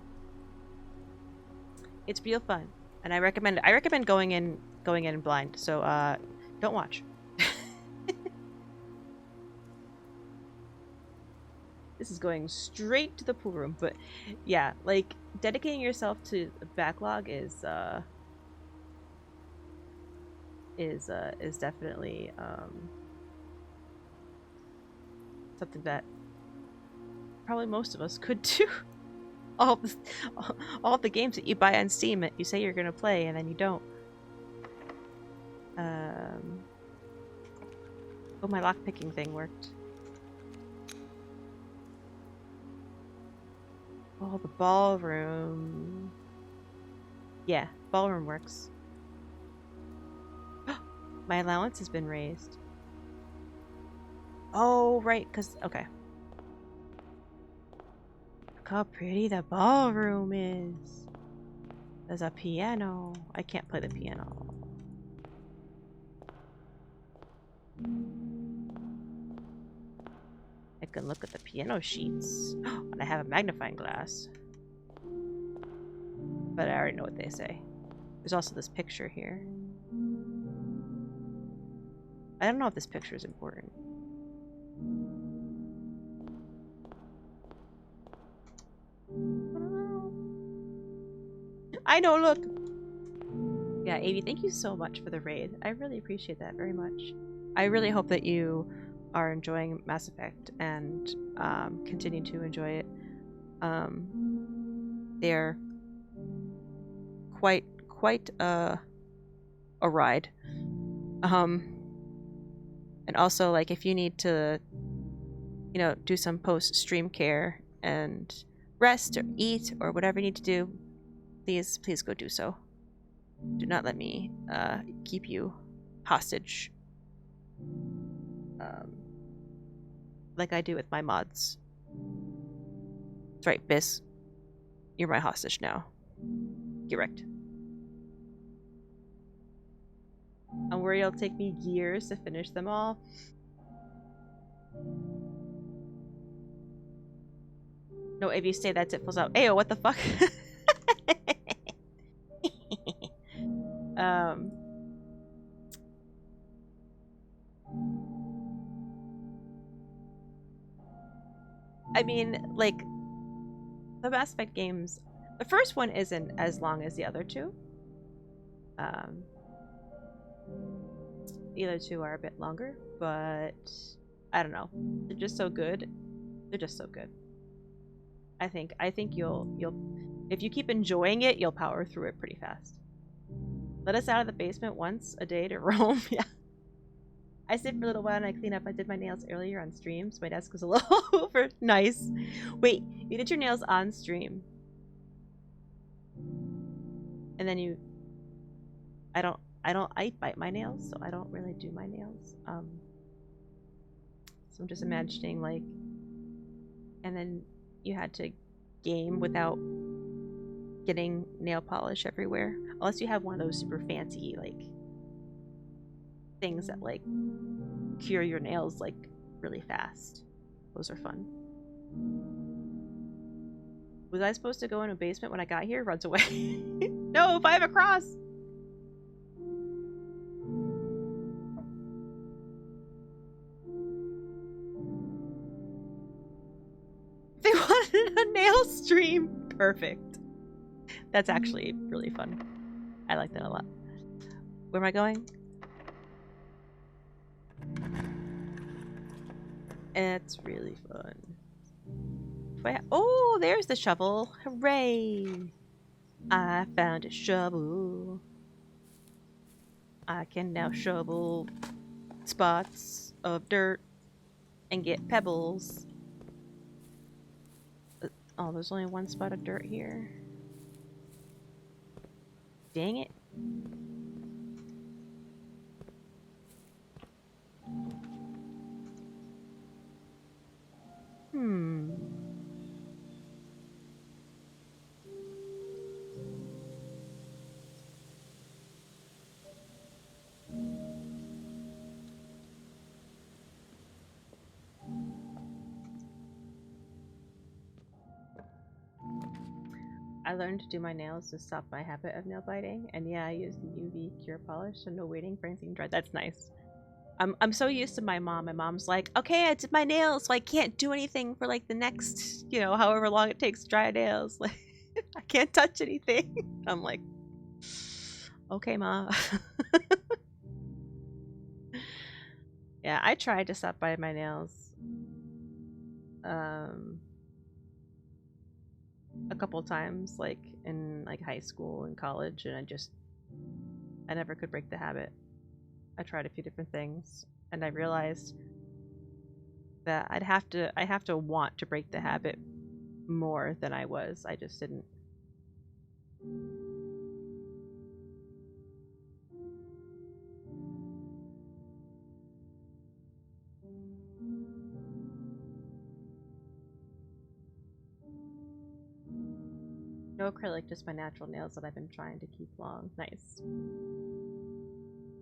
It's real fun, and I recommend going in blind. So don't watch. This is going straight to the pool room, but yeah, like dedicating yourself to the backlog is is definitely something that probably most of us could do. all the, all the games that you buy on Steam that you say you're gonna play and then you don't. Oh, my lockpicking thing worked. Oh, the ballroom. Yeah, ballroom works. My allowance has been raised. Oh, right, because... Okay. Look how pretty the ballroom is. There's a piano. I can't play the piano. I can look at the piano sheets. And I have a magnifying glass. But I already know what they say. There's also this picture here. I don't know if this picture is important. I know, look! Yeah, Avi, thank you so much for the raid. I really appreciate that very much. I really hope that you are enjoying Mass Effect and continue to enjoy it. They're quite a ride. And also, like, if you need to, you know, do some post-stream care and rest or eat or whatever you need to do, please go do so. Do not let me keep you hostage. Like I do with my mods. That's right, Biss. You're my hostage now. Get wrecked. I'm worried it'll take me years to finish them all. No, if you stay, that's it. Pulls out. Ayo, what the fuck? I mean, like, the Mass Effect games, the first one isn't as long as the other two. The other two are a bit longer, but I don't know. They're just so good. They're just so good. I think you'll if you keep enjoying it, you'll power through it pretty fast. Let us out of the basement once a day to roam. Yeah. I sit for a little while and I clean up. I did my nails earlier on stream, so my desk was a little over. Nice. Wait, you did your nails on stream. And then you... I bite my nails, so I don't really do my nails. So I'm just imagining, like... And then you had to game without getting nail polish everywhere. Unless you have one of those super fancy, like... things that, like, cure your nails, like, really fast. Those are fun. Was I supposed to go in a basement when I got here? Runs away. No, 5 across! They wanted a nail stream! Perfect. That's actually really fun. I like that a lot. Where am I going? It's really fun. Oh, there's the shovel. Hooray! I found a shovel. I can now shovel spots of dirt and get pebbles. Oh, there's only one spot of dirt here. Dang it. I learned to do my nails to stop my habit of nail biting, and yeah, I use the UV cure polish, so no waiting for anything to dry. That's nice. I'm so used to my mom. My mom's like, okay, I did my nails, so I can't do anything for like the next, you know, however long it takes to dry nails. Like, I can't touch anything. I'm like, okay, ma. Yeah, I tried to stop biting my nails. A couple times, like in like high school and college, and I never could break the habit. I tried a few different things, and I realized that I have to want to break the habit more than I was. I just didn't. No acrylic, just my natural nails that I've been trying to keep long. Nice.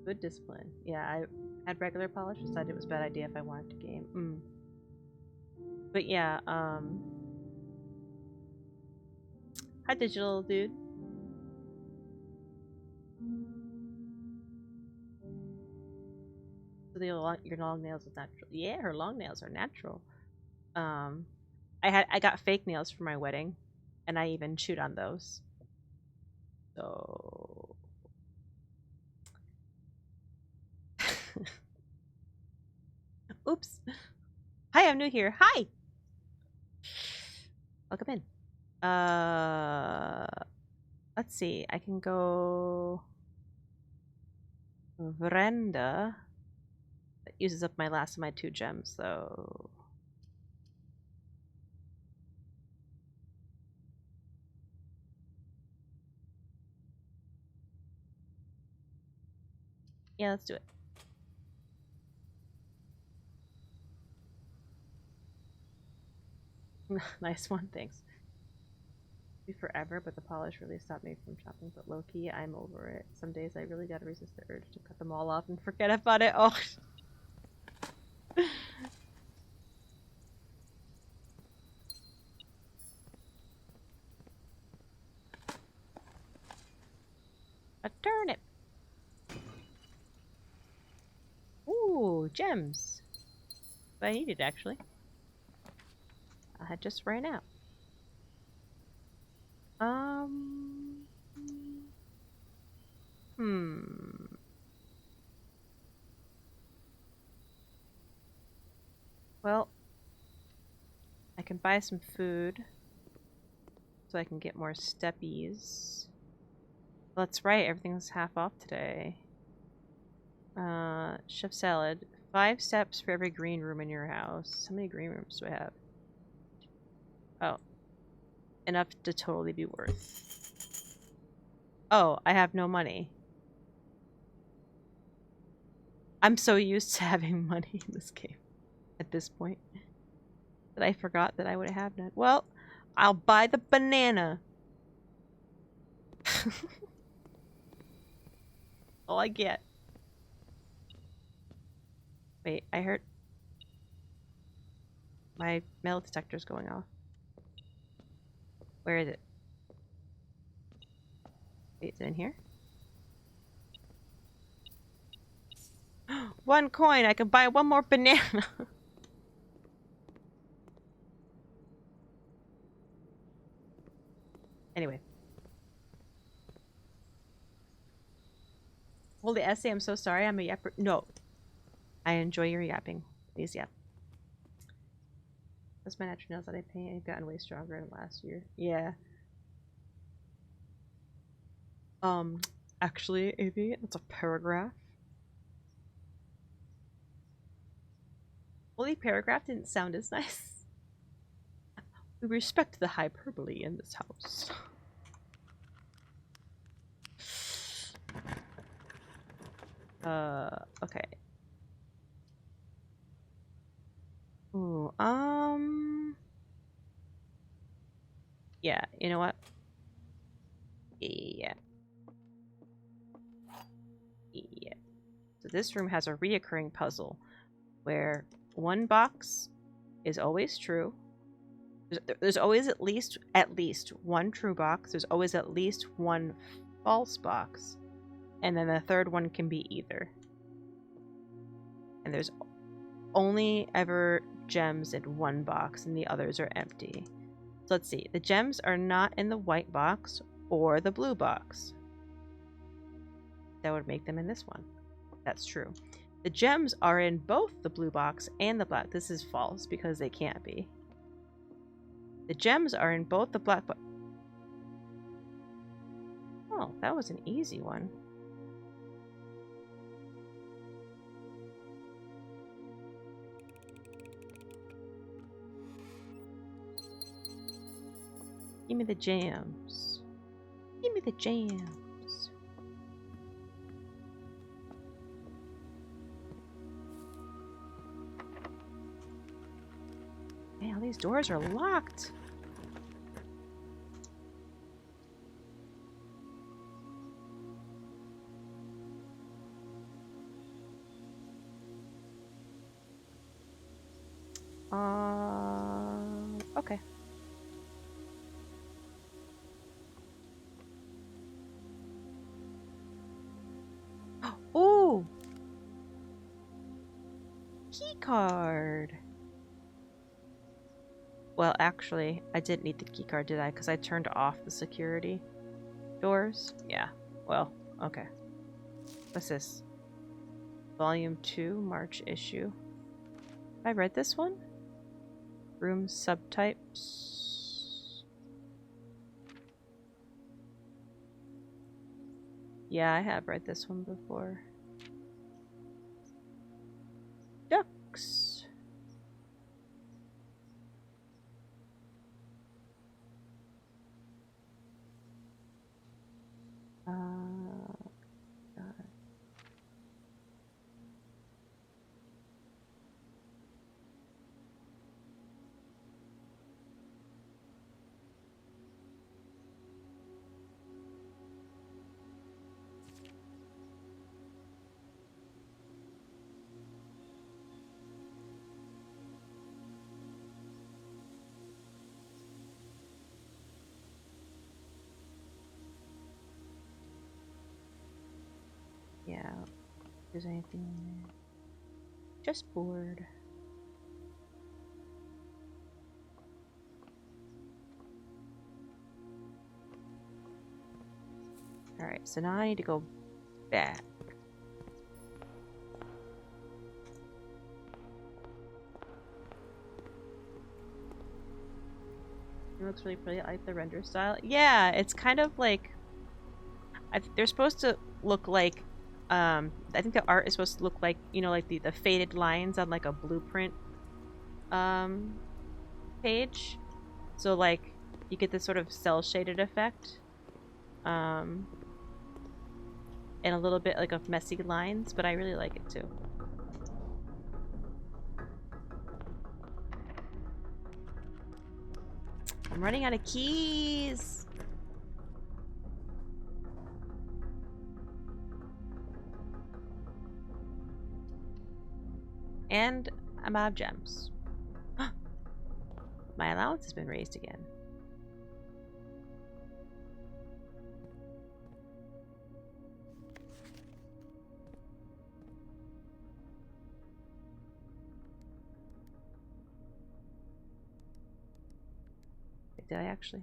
Good discipline. Yeah, I had regular polish, decided it was a bad idea if I wanted to game. But yeah, hi digital dude. So your long nails is natural. Yeah, her long nails are natural. I got fake nails for my wedding, and I even chewed on those. So oops. Hi, I'm new here. Hi. Welcome in. Let's see. I can go Veranda. That uses up my last of my 2 gems, so yeah, let's do it. Nice one, thanks. Be forever, but the polish really stopped me from shopping. But low key, I'm over it. Some days I really gotta resist the urge to cut them all off and forget about it. Oh. A turnip. Ooh, gems. What I needed actually. I had just ran out. Well, I can buy some food so I can get more steppies. That's right, everything's half off today. Chef salad. 5 steps for every green room in your house. How many green rooms do I have? Oh. Enough to totally be worth. Oh, I have no money. I'm so used to having money in this game at this point that I forgot that I would have none. Well, I'll buy the banana. All I get. Wait, I heard my metal detector's going off. Where is it? Wait, is it in here? 1 coin! I can buy 1 more banana! Anyway. Holy essay, I'm so sorry. I'm a yapper. No. I enjoy your yapping. Please yap. That's my natural nails that I paint. I've gotten way stronger than last year. Yeah. Actually, AB, that's a paragraph. Holy paragraph didn't sound as nice. We respect the hyperbole in this house. Okay. Ooh, yeah, you know what? Yeah. Yeah. So this room has a reoccurring puzzle where 1 box is always true. There's always at least 1 true box. There's always at least 1 false box. And then the 3rd one can be either. And there's only ever gems in 1 box and the others are empty. So let's see. The gems are not in the white box or the blue box. That would make them in this one. That's true. The gems are in both the blue box and the black. This is false because they can't be. The gems are in both the black box. Oh, that was an easy one. Give me the jams. Give me the jams. Man, all these doors are locked. Okay. Ooh! Key card. Well, actually, I didn't need the key card, did I? Because I turned off the security doors. Yeah. Well, okay. What's this? Volume 2, March issue. Have I read this one? Room subtypes. Yeah, I have read this one before. Ducks. God. Yeah, if there's anything in there. Just bored. Alright, so now I need to go back. It looks really pretty. I like the render style. Yeah, it's kind of like... they're supposed to look like... I think the art is supposed to look like, you know, like the faded lines on like a blueprint page. So like, you get this sort of cel-shaded effect. And a little bit like of messy lines, but I really like it too. I'm running out of keys. And I'm out of gems. My allowance has been raised again. Did I actually?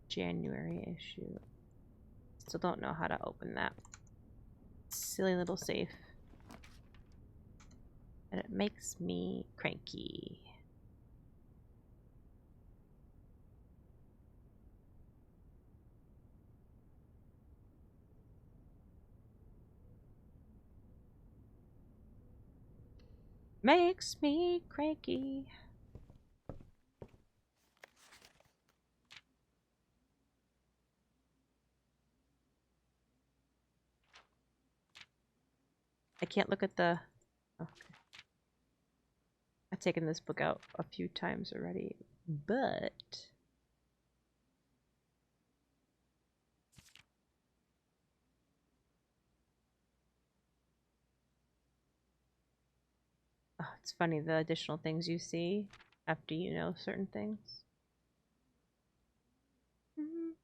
January issue. Still don't know how to open that silly little safe. And it makes me cranky. Makes me cranky. I can't look at the... Okay. I've taken this book out a few times already, but... Oh, it's funny, the additional things you see after you know certain things. Mhm.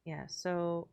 Yeah, so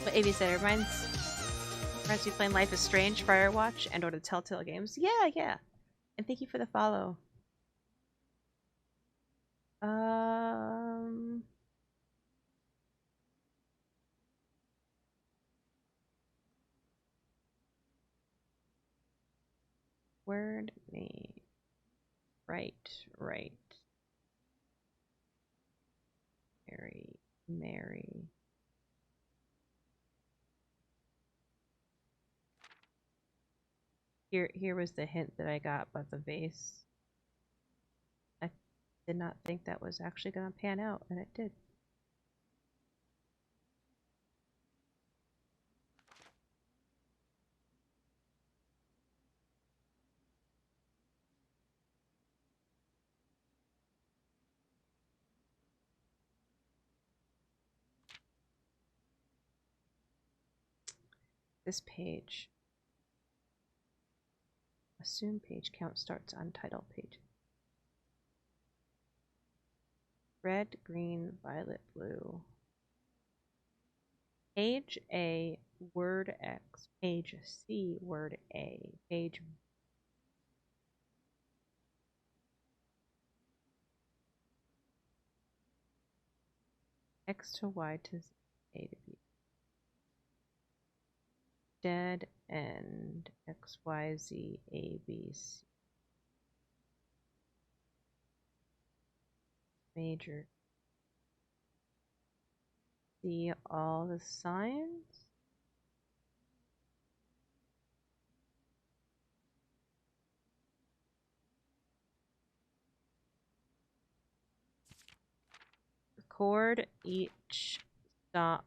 what Avi said, it reminds me playing Life is Strange, Firewatch, and or the Telltale games. Yeah, yeah. And thank you for the follow. Um, word me. Right. Mary. Here was the hint that I got about the vase. I did not think that was actually going to pan out, and it did. This page. Assume page count starts on title page. Red, green, violet, blue. Page A, word X. Page C, word A. Page X to Y to Z, A to B. Dead end X, Y, Z, A, B, C. Major. See all the signs? Record each stop.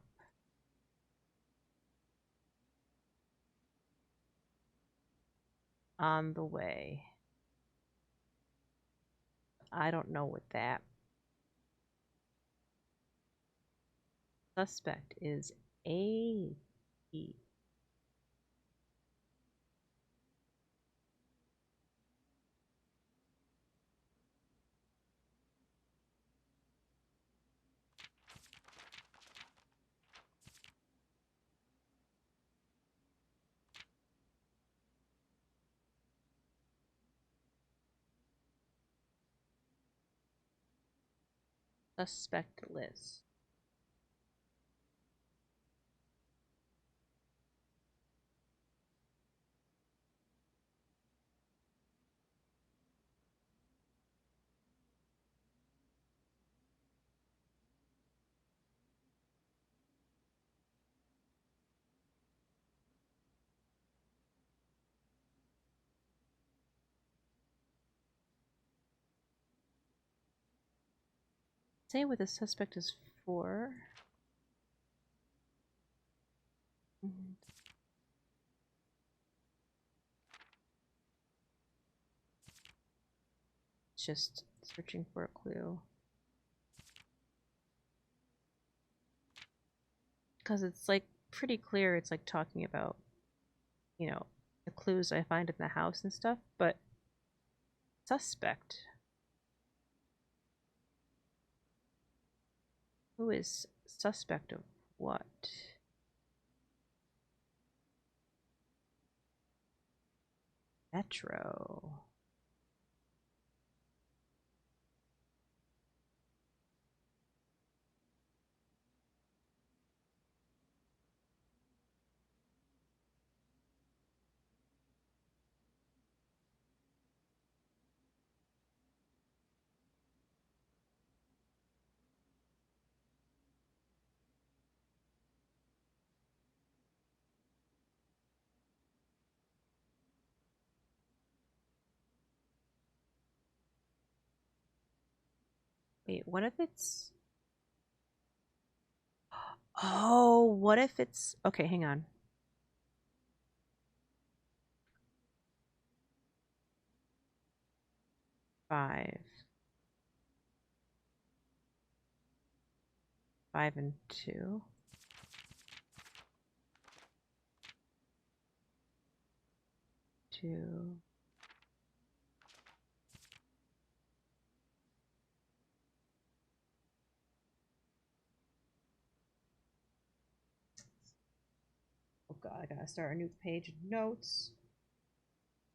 On the way. I don't know what that. Suspect is A. E. Suspect list. Say what the suspect is for. Mhm. It's just searching for a clue. Because it's like pretty clear it's like talking about, you know, the clues I find in the house and stuff, but suspect. Who is suspect of what? Metro. Wait, what if it's... Oh, what if it's... Okay, hang on. Five. 5 and 2. 2. Oh god, I gotta start a new page of notes.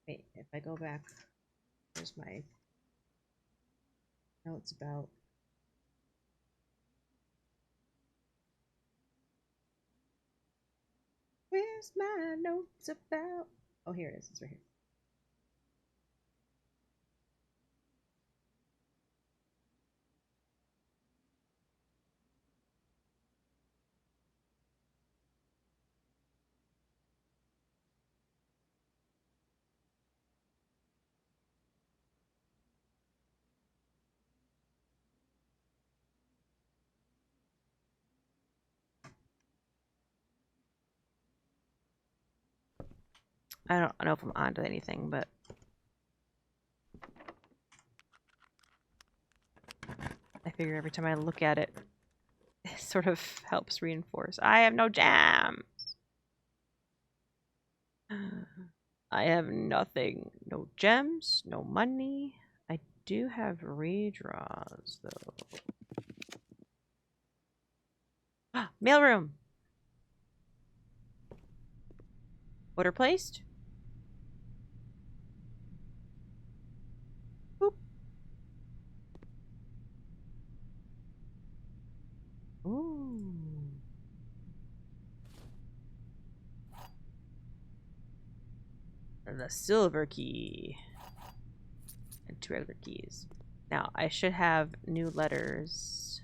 Wait, if I go back, there's my notes about... Where's my notes about? Oh, here it is. It's right here. I don't know if I'm onto anything, but I figure every time I look at it, it sort of helps reinforce. I have no jam. I have nothing. No gems, no money. I do have redraws, though. Ah, mailroom. Order placed. Boop. Ooh. The silver key. And 2 regular keys. Now, I should have new letters.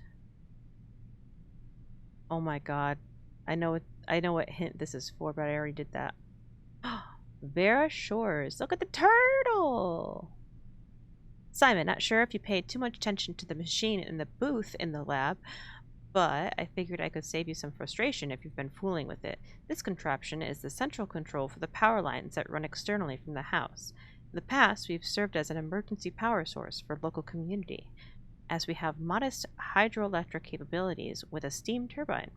Oh my god. I know what hint this is for, but I already did that. Vera Shores. Look at the turtle! Simon, not sure if you paid too much attention to the machine in the booth in the lab, but I figured I could save you some frustration if you've been fooling with it. This contraption is the central control for the power lines that run externally from the house. In the past, we've served as an emergency power source for local community, as we have modest hydroelectric capabilities with a steam turbine.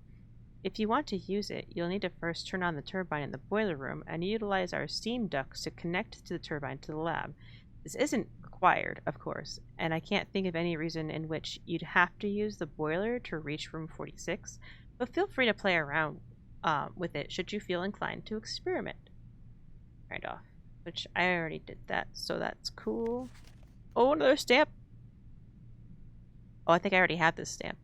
If you want to use it, you'll need to first turn on the turbine in the boiler room and utilize our steam ducts to connect to the turbine to the lab. This isn't required, of course, and I can't think of any reason in which you'd have to use the boiler to reach room 46, but feel free to play around with it should you feel inclined to experiment. Right off. Which I already did that, so that's cool. Oh, another stamp! Oh, I think I already have this stamp.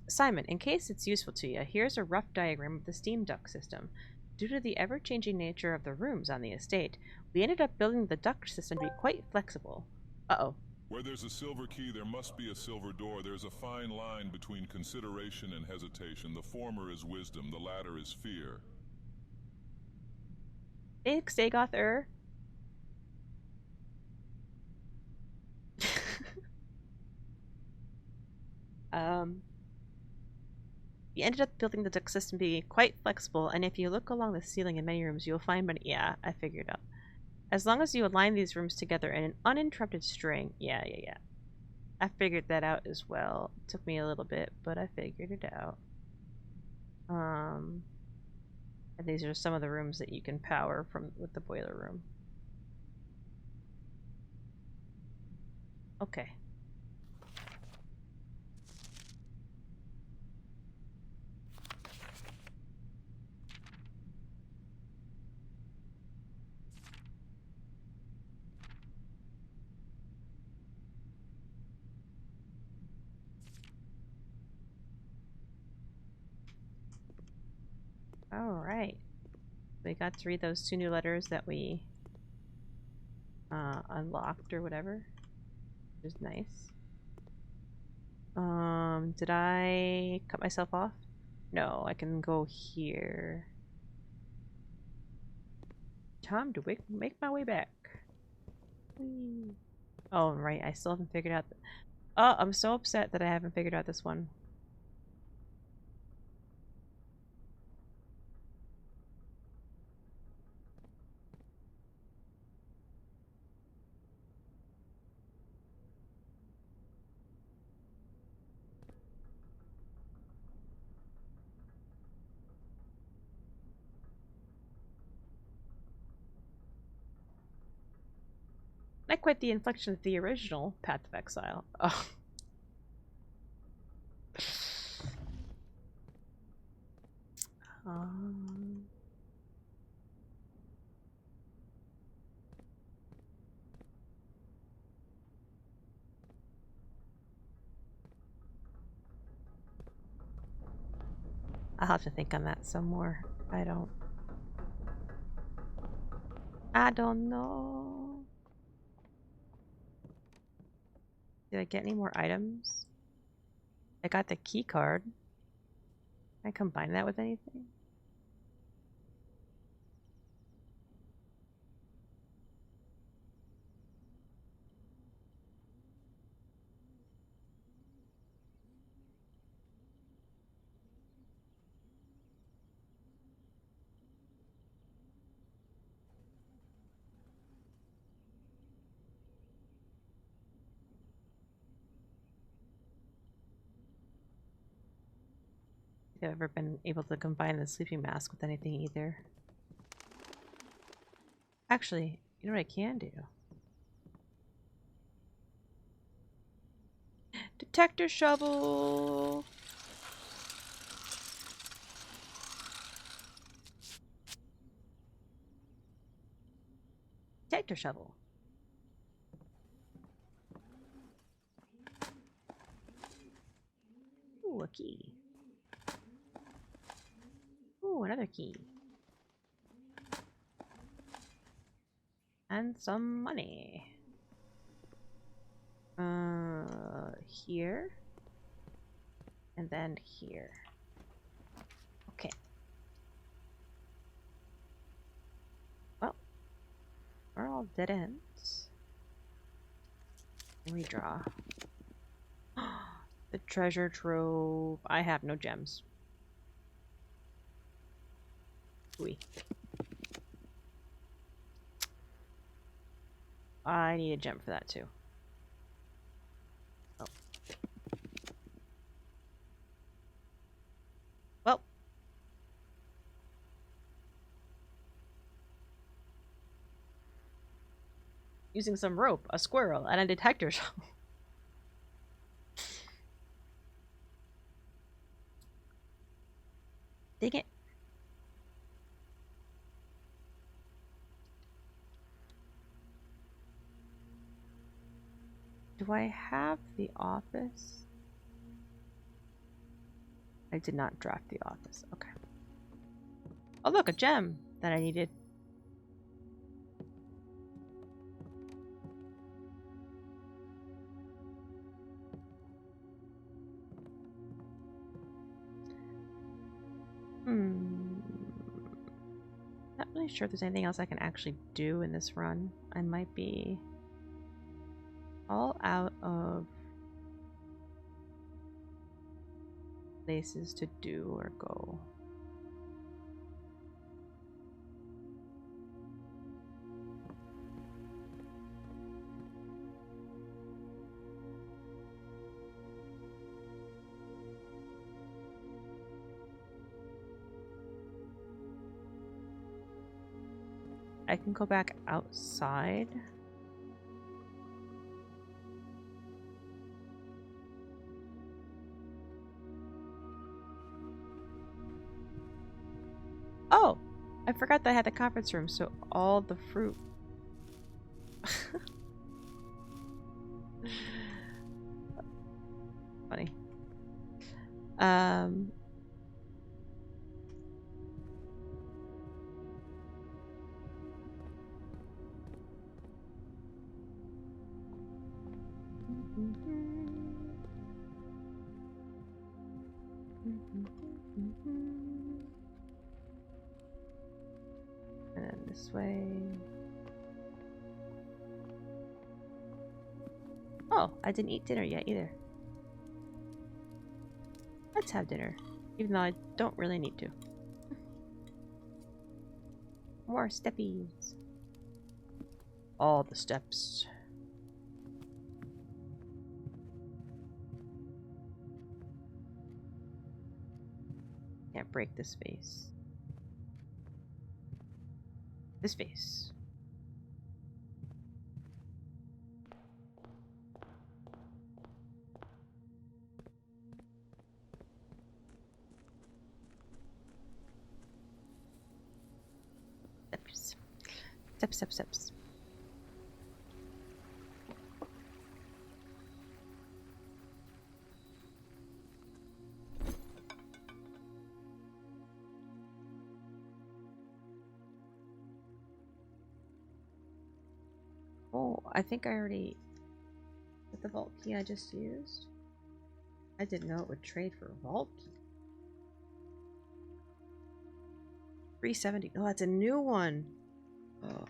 Simon, in case it's useful to you, here's a rough diagram of the steam duct system. Due to the ever-changing nature of the rooms on the estate, we ended up building the duct system to be quite flexible. Uh-oh. Where there's a silver key, there must be a silver door. There's a fine line between consideration and hesitation. The former is wisdom, the latter is fear. Thanks, Dagoth. We ended up building the duct system to be quite flexible, and if you look along the ceiling in many rooms, you'll find yeah, I figured out. As long as you align these rooms together in an uninterrupted string, yeah. I figured that out as well. It took me a little bit, but I figured it out. And these are some of the rooms that you can power with the boiler room. Okay. Alright. We got to read those 2 new letters that we unlocked or whatever. Which is nice. Did I cut myself off? No, I can go here. Time to make my way back. Whee. Oh, right. I still haven't figured out. Oh, I'm so upset that I haven't figured out this one. Not quite the inflection of the original Path of Exile. Oh. Um, I'll have to think on that some more. I don't know. Did I get any more items? I got the key card. Can I combine that with anything? I've ever been able to combine the sleeping mask with anything either. Actually, you know what I can do? Detector shovel! Detector shovel. Ooh, a key. Ooh, another key. And some money. Here. And then here. Okay. Well, we're all dead ends. Redraw. The treasure trove. I have no gems. Ooey. I need a gem for that too. Oh. Well. Using some rope, a squirrel, and a detector shovel. Dang it. Do I have the office? I did not draft the office. Okay. Oh, look, a gem that I needed. Not really sure if there's anything else I can actually do in this run. I might be all out of places to do or go. I can go back outside. Oh! I forgot that I had the conference room, so all the fruit. Funny. And then this way. Oh, I didn't eat dinner yet either. Let's have dinner, even though I don't really need to. More steppies. All the steps. Can't break this vase. This vase. Steps. Steps, steps, steps. Oh, I think I already got the vault key I just used. I didn't know it would trade for a vault key. 370. Oh, that's a new one. Oh.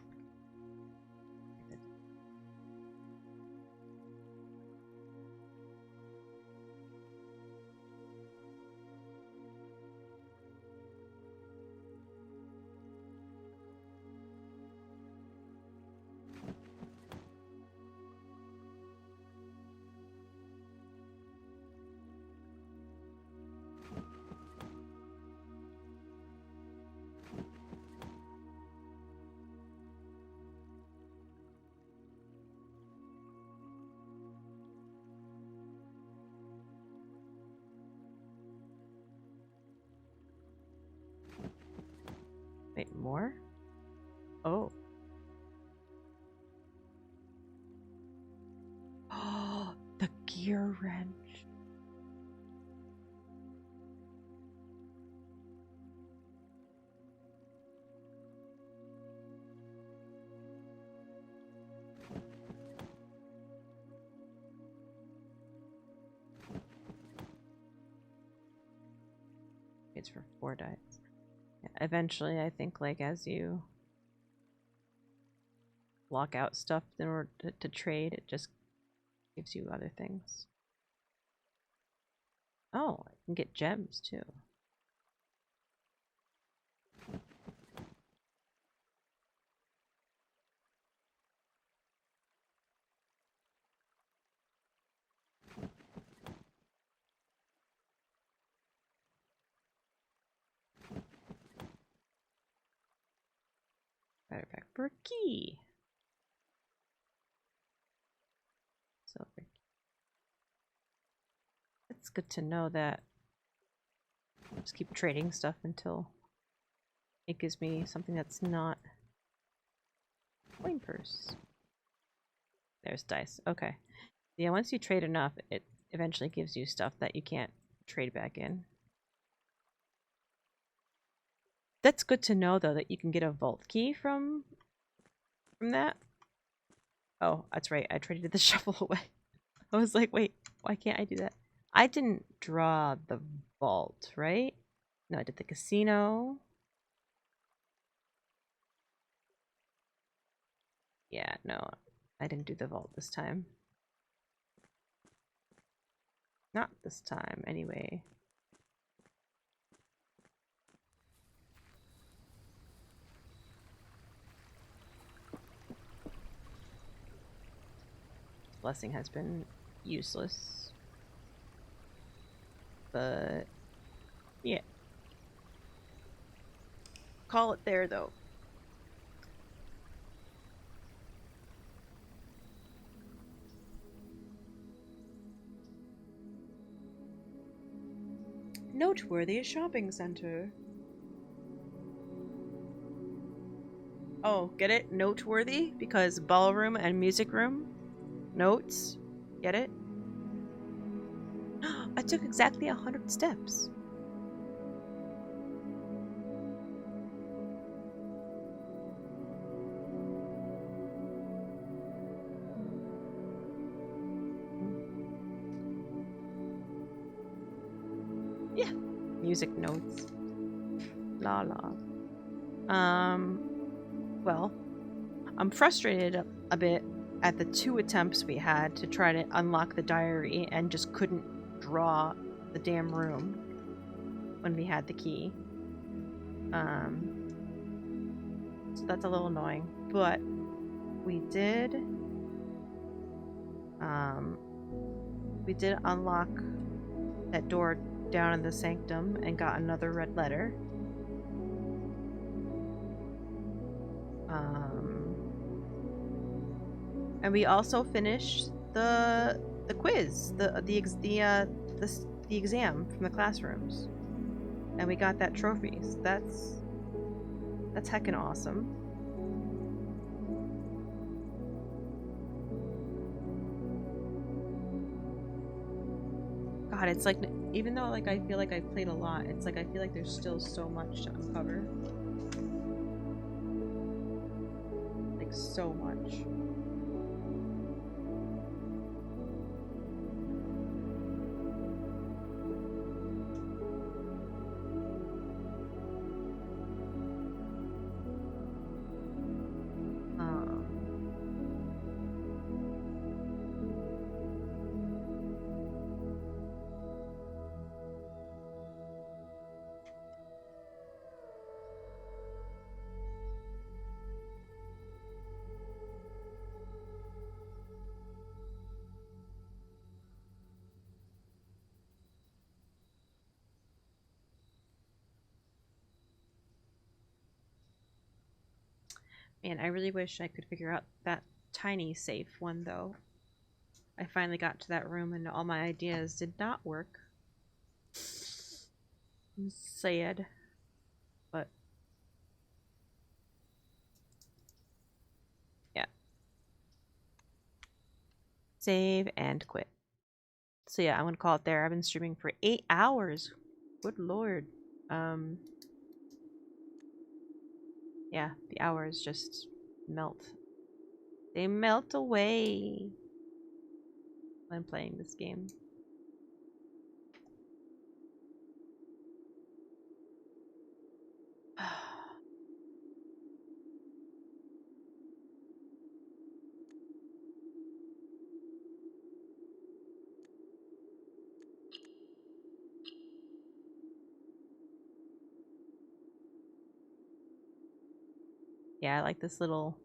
Wait, more? Oh. Oh, the gear wrench. It's for 4 dice. Yeah, eventually, I think, like, as you lock out stuff in order to trade, it just gives you other things. Oh, I can get gems, too. Better back for a key. Silver key. It's good to know that. Just keep trading stuff until it gives me something that's not coin purse. There's dice. Okay. Yeah, once you trade enough, it eventually gives you stuff that you can't trade back in. That's good to know, though, that you can get a vault key from that. Oh, that's right. I traded the shovel away. I was like, wait, why can't I do that? I didn't draw the vault, right? No, I did the casino. Yeah, no, I didn't do the vault this time. Not this time, anyway. Blessing has been useless. But yeah. Call it there, though. Noteworthy shopping center. Oh, get it? Noteworthy? Because ballroom and music room? Notes? Get it? I took exactly 100 steps. Yeah, music notes. La la. Well, I'm frustrated a bit at the 2 attempts we had to try to unlock the diary and just couldn't draw the damn room when we had the key. So that's a little annoying, but we did unlock that door down in the sanctum and got another red letter. And we also finished the quiz, the exam from the classrooms, and we got that trophy. So that's heckin' awesome. God, it's like, even though like I feel like I've played a lot, it's like I feel like there's still so much to uncover. Like so much. Man, I really wish I could figure out that tiny safe one, though. I finally got to that room and all my ideas did not work. I'm sad. But yeah. Save and quit. So yeah, I'm gonna call it there. I've been streaming for 8 hours. Good lord. Yeah, the hours just melt. They melt away when playing this game. Yeah, I like this little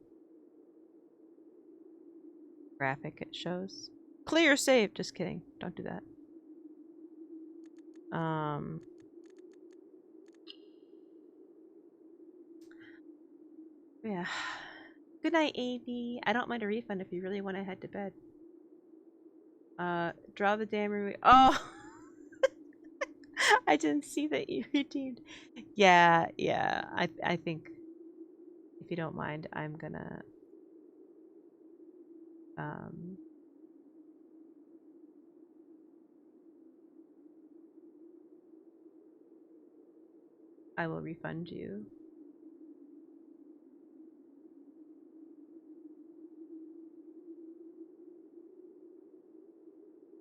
graphic it shows. Clear save! Just kidding. Don't do that. Yeah. Good night, AB. I don't mind a refund if you really want to head to bed. Draw the damn Oh! I didn't see that you redeemed. Yeah. I think, if you don't mind, I'm gonna I will refund you.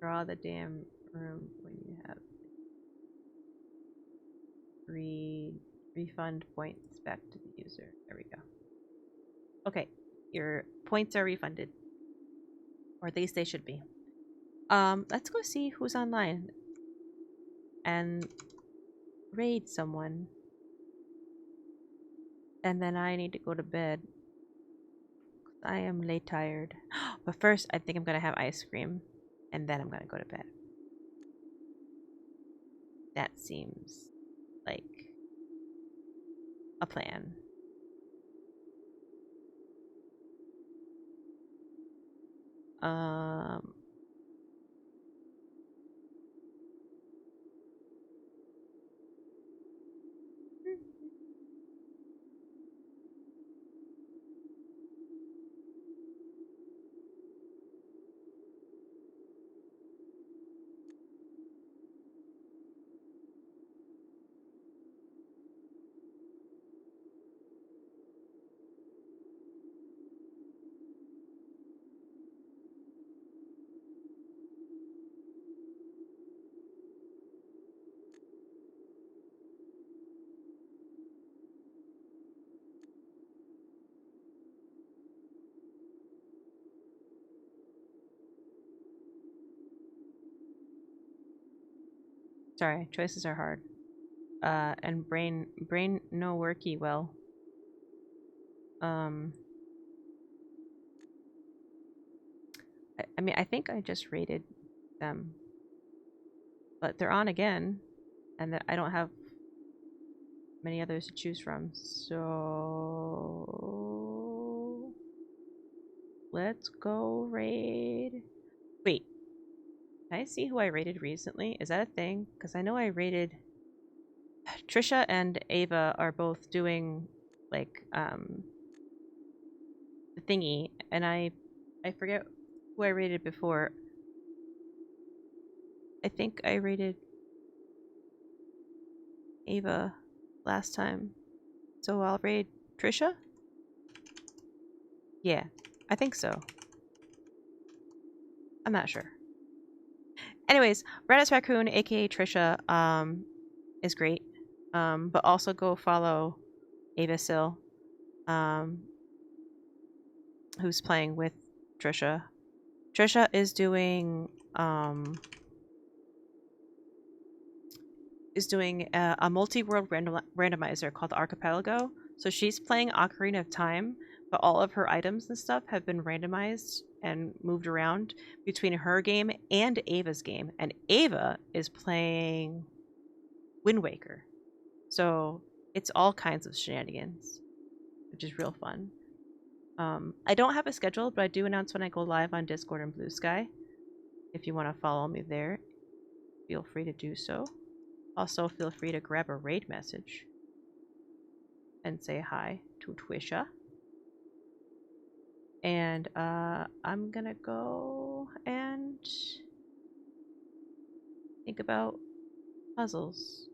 Draw the damn room when you have refund points back to the user. There we go. Okay, your points are refunded, or at least they should be. Let's go see who's online and raid someone, and then I need to go to bed. I am late tired. But first, I think I'm gonna have ice cream, and then I'm gonna go to bed. That seems like a plan. Sorry, choices are hard. And brain no worky well. I mean, I think I just rated them, but they're on again, and I don't have many others to choose from. So let's go raid. Wait, can I see who I rated recently? Is that a thing? Because I know I rated Trisha and Ava are both doing like the thingy, and I forget who I rated before. I think I rated Ava last time. So I'll raid Trisha? Yeah, I think so. I'm not sure. Anyways, Radis Raccoon, aka Trisha, is great. But also go follow Ava Sil, who's playing with Trisha. Trisha is doing a multi-world randomizer called Archipelago. So she's playing Ocarina of Time, but all of her items and stuff have been randomized and moved around between her game and Ava's game. And Ava is playing Wind Waker. So it's all kinds of shenanigans, which is real fun. I don't have a schedule, but I do announce when I go live on Discord and Blue Sky. If you want to follow me there, feel free to do so. Also, feel free to grab a raid message and say hi to Twisha. And I'm gonna go and think about puzzles.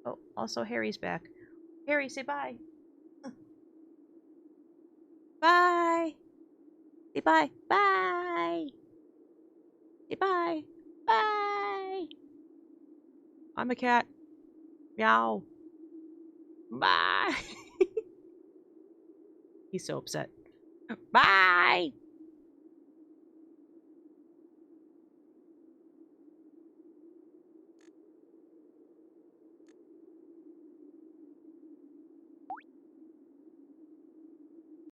Oh, also Harry's back. Harry, say bye. Bye. Say bye. Bye. Say bye. Bye. I'm a cat. Meow. Bye. He's so upset. Bye.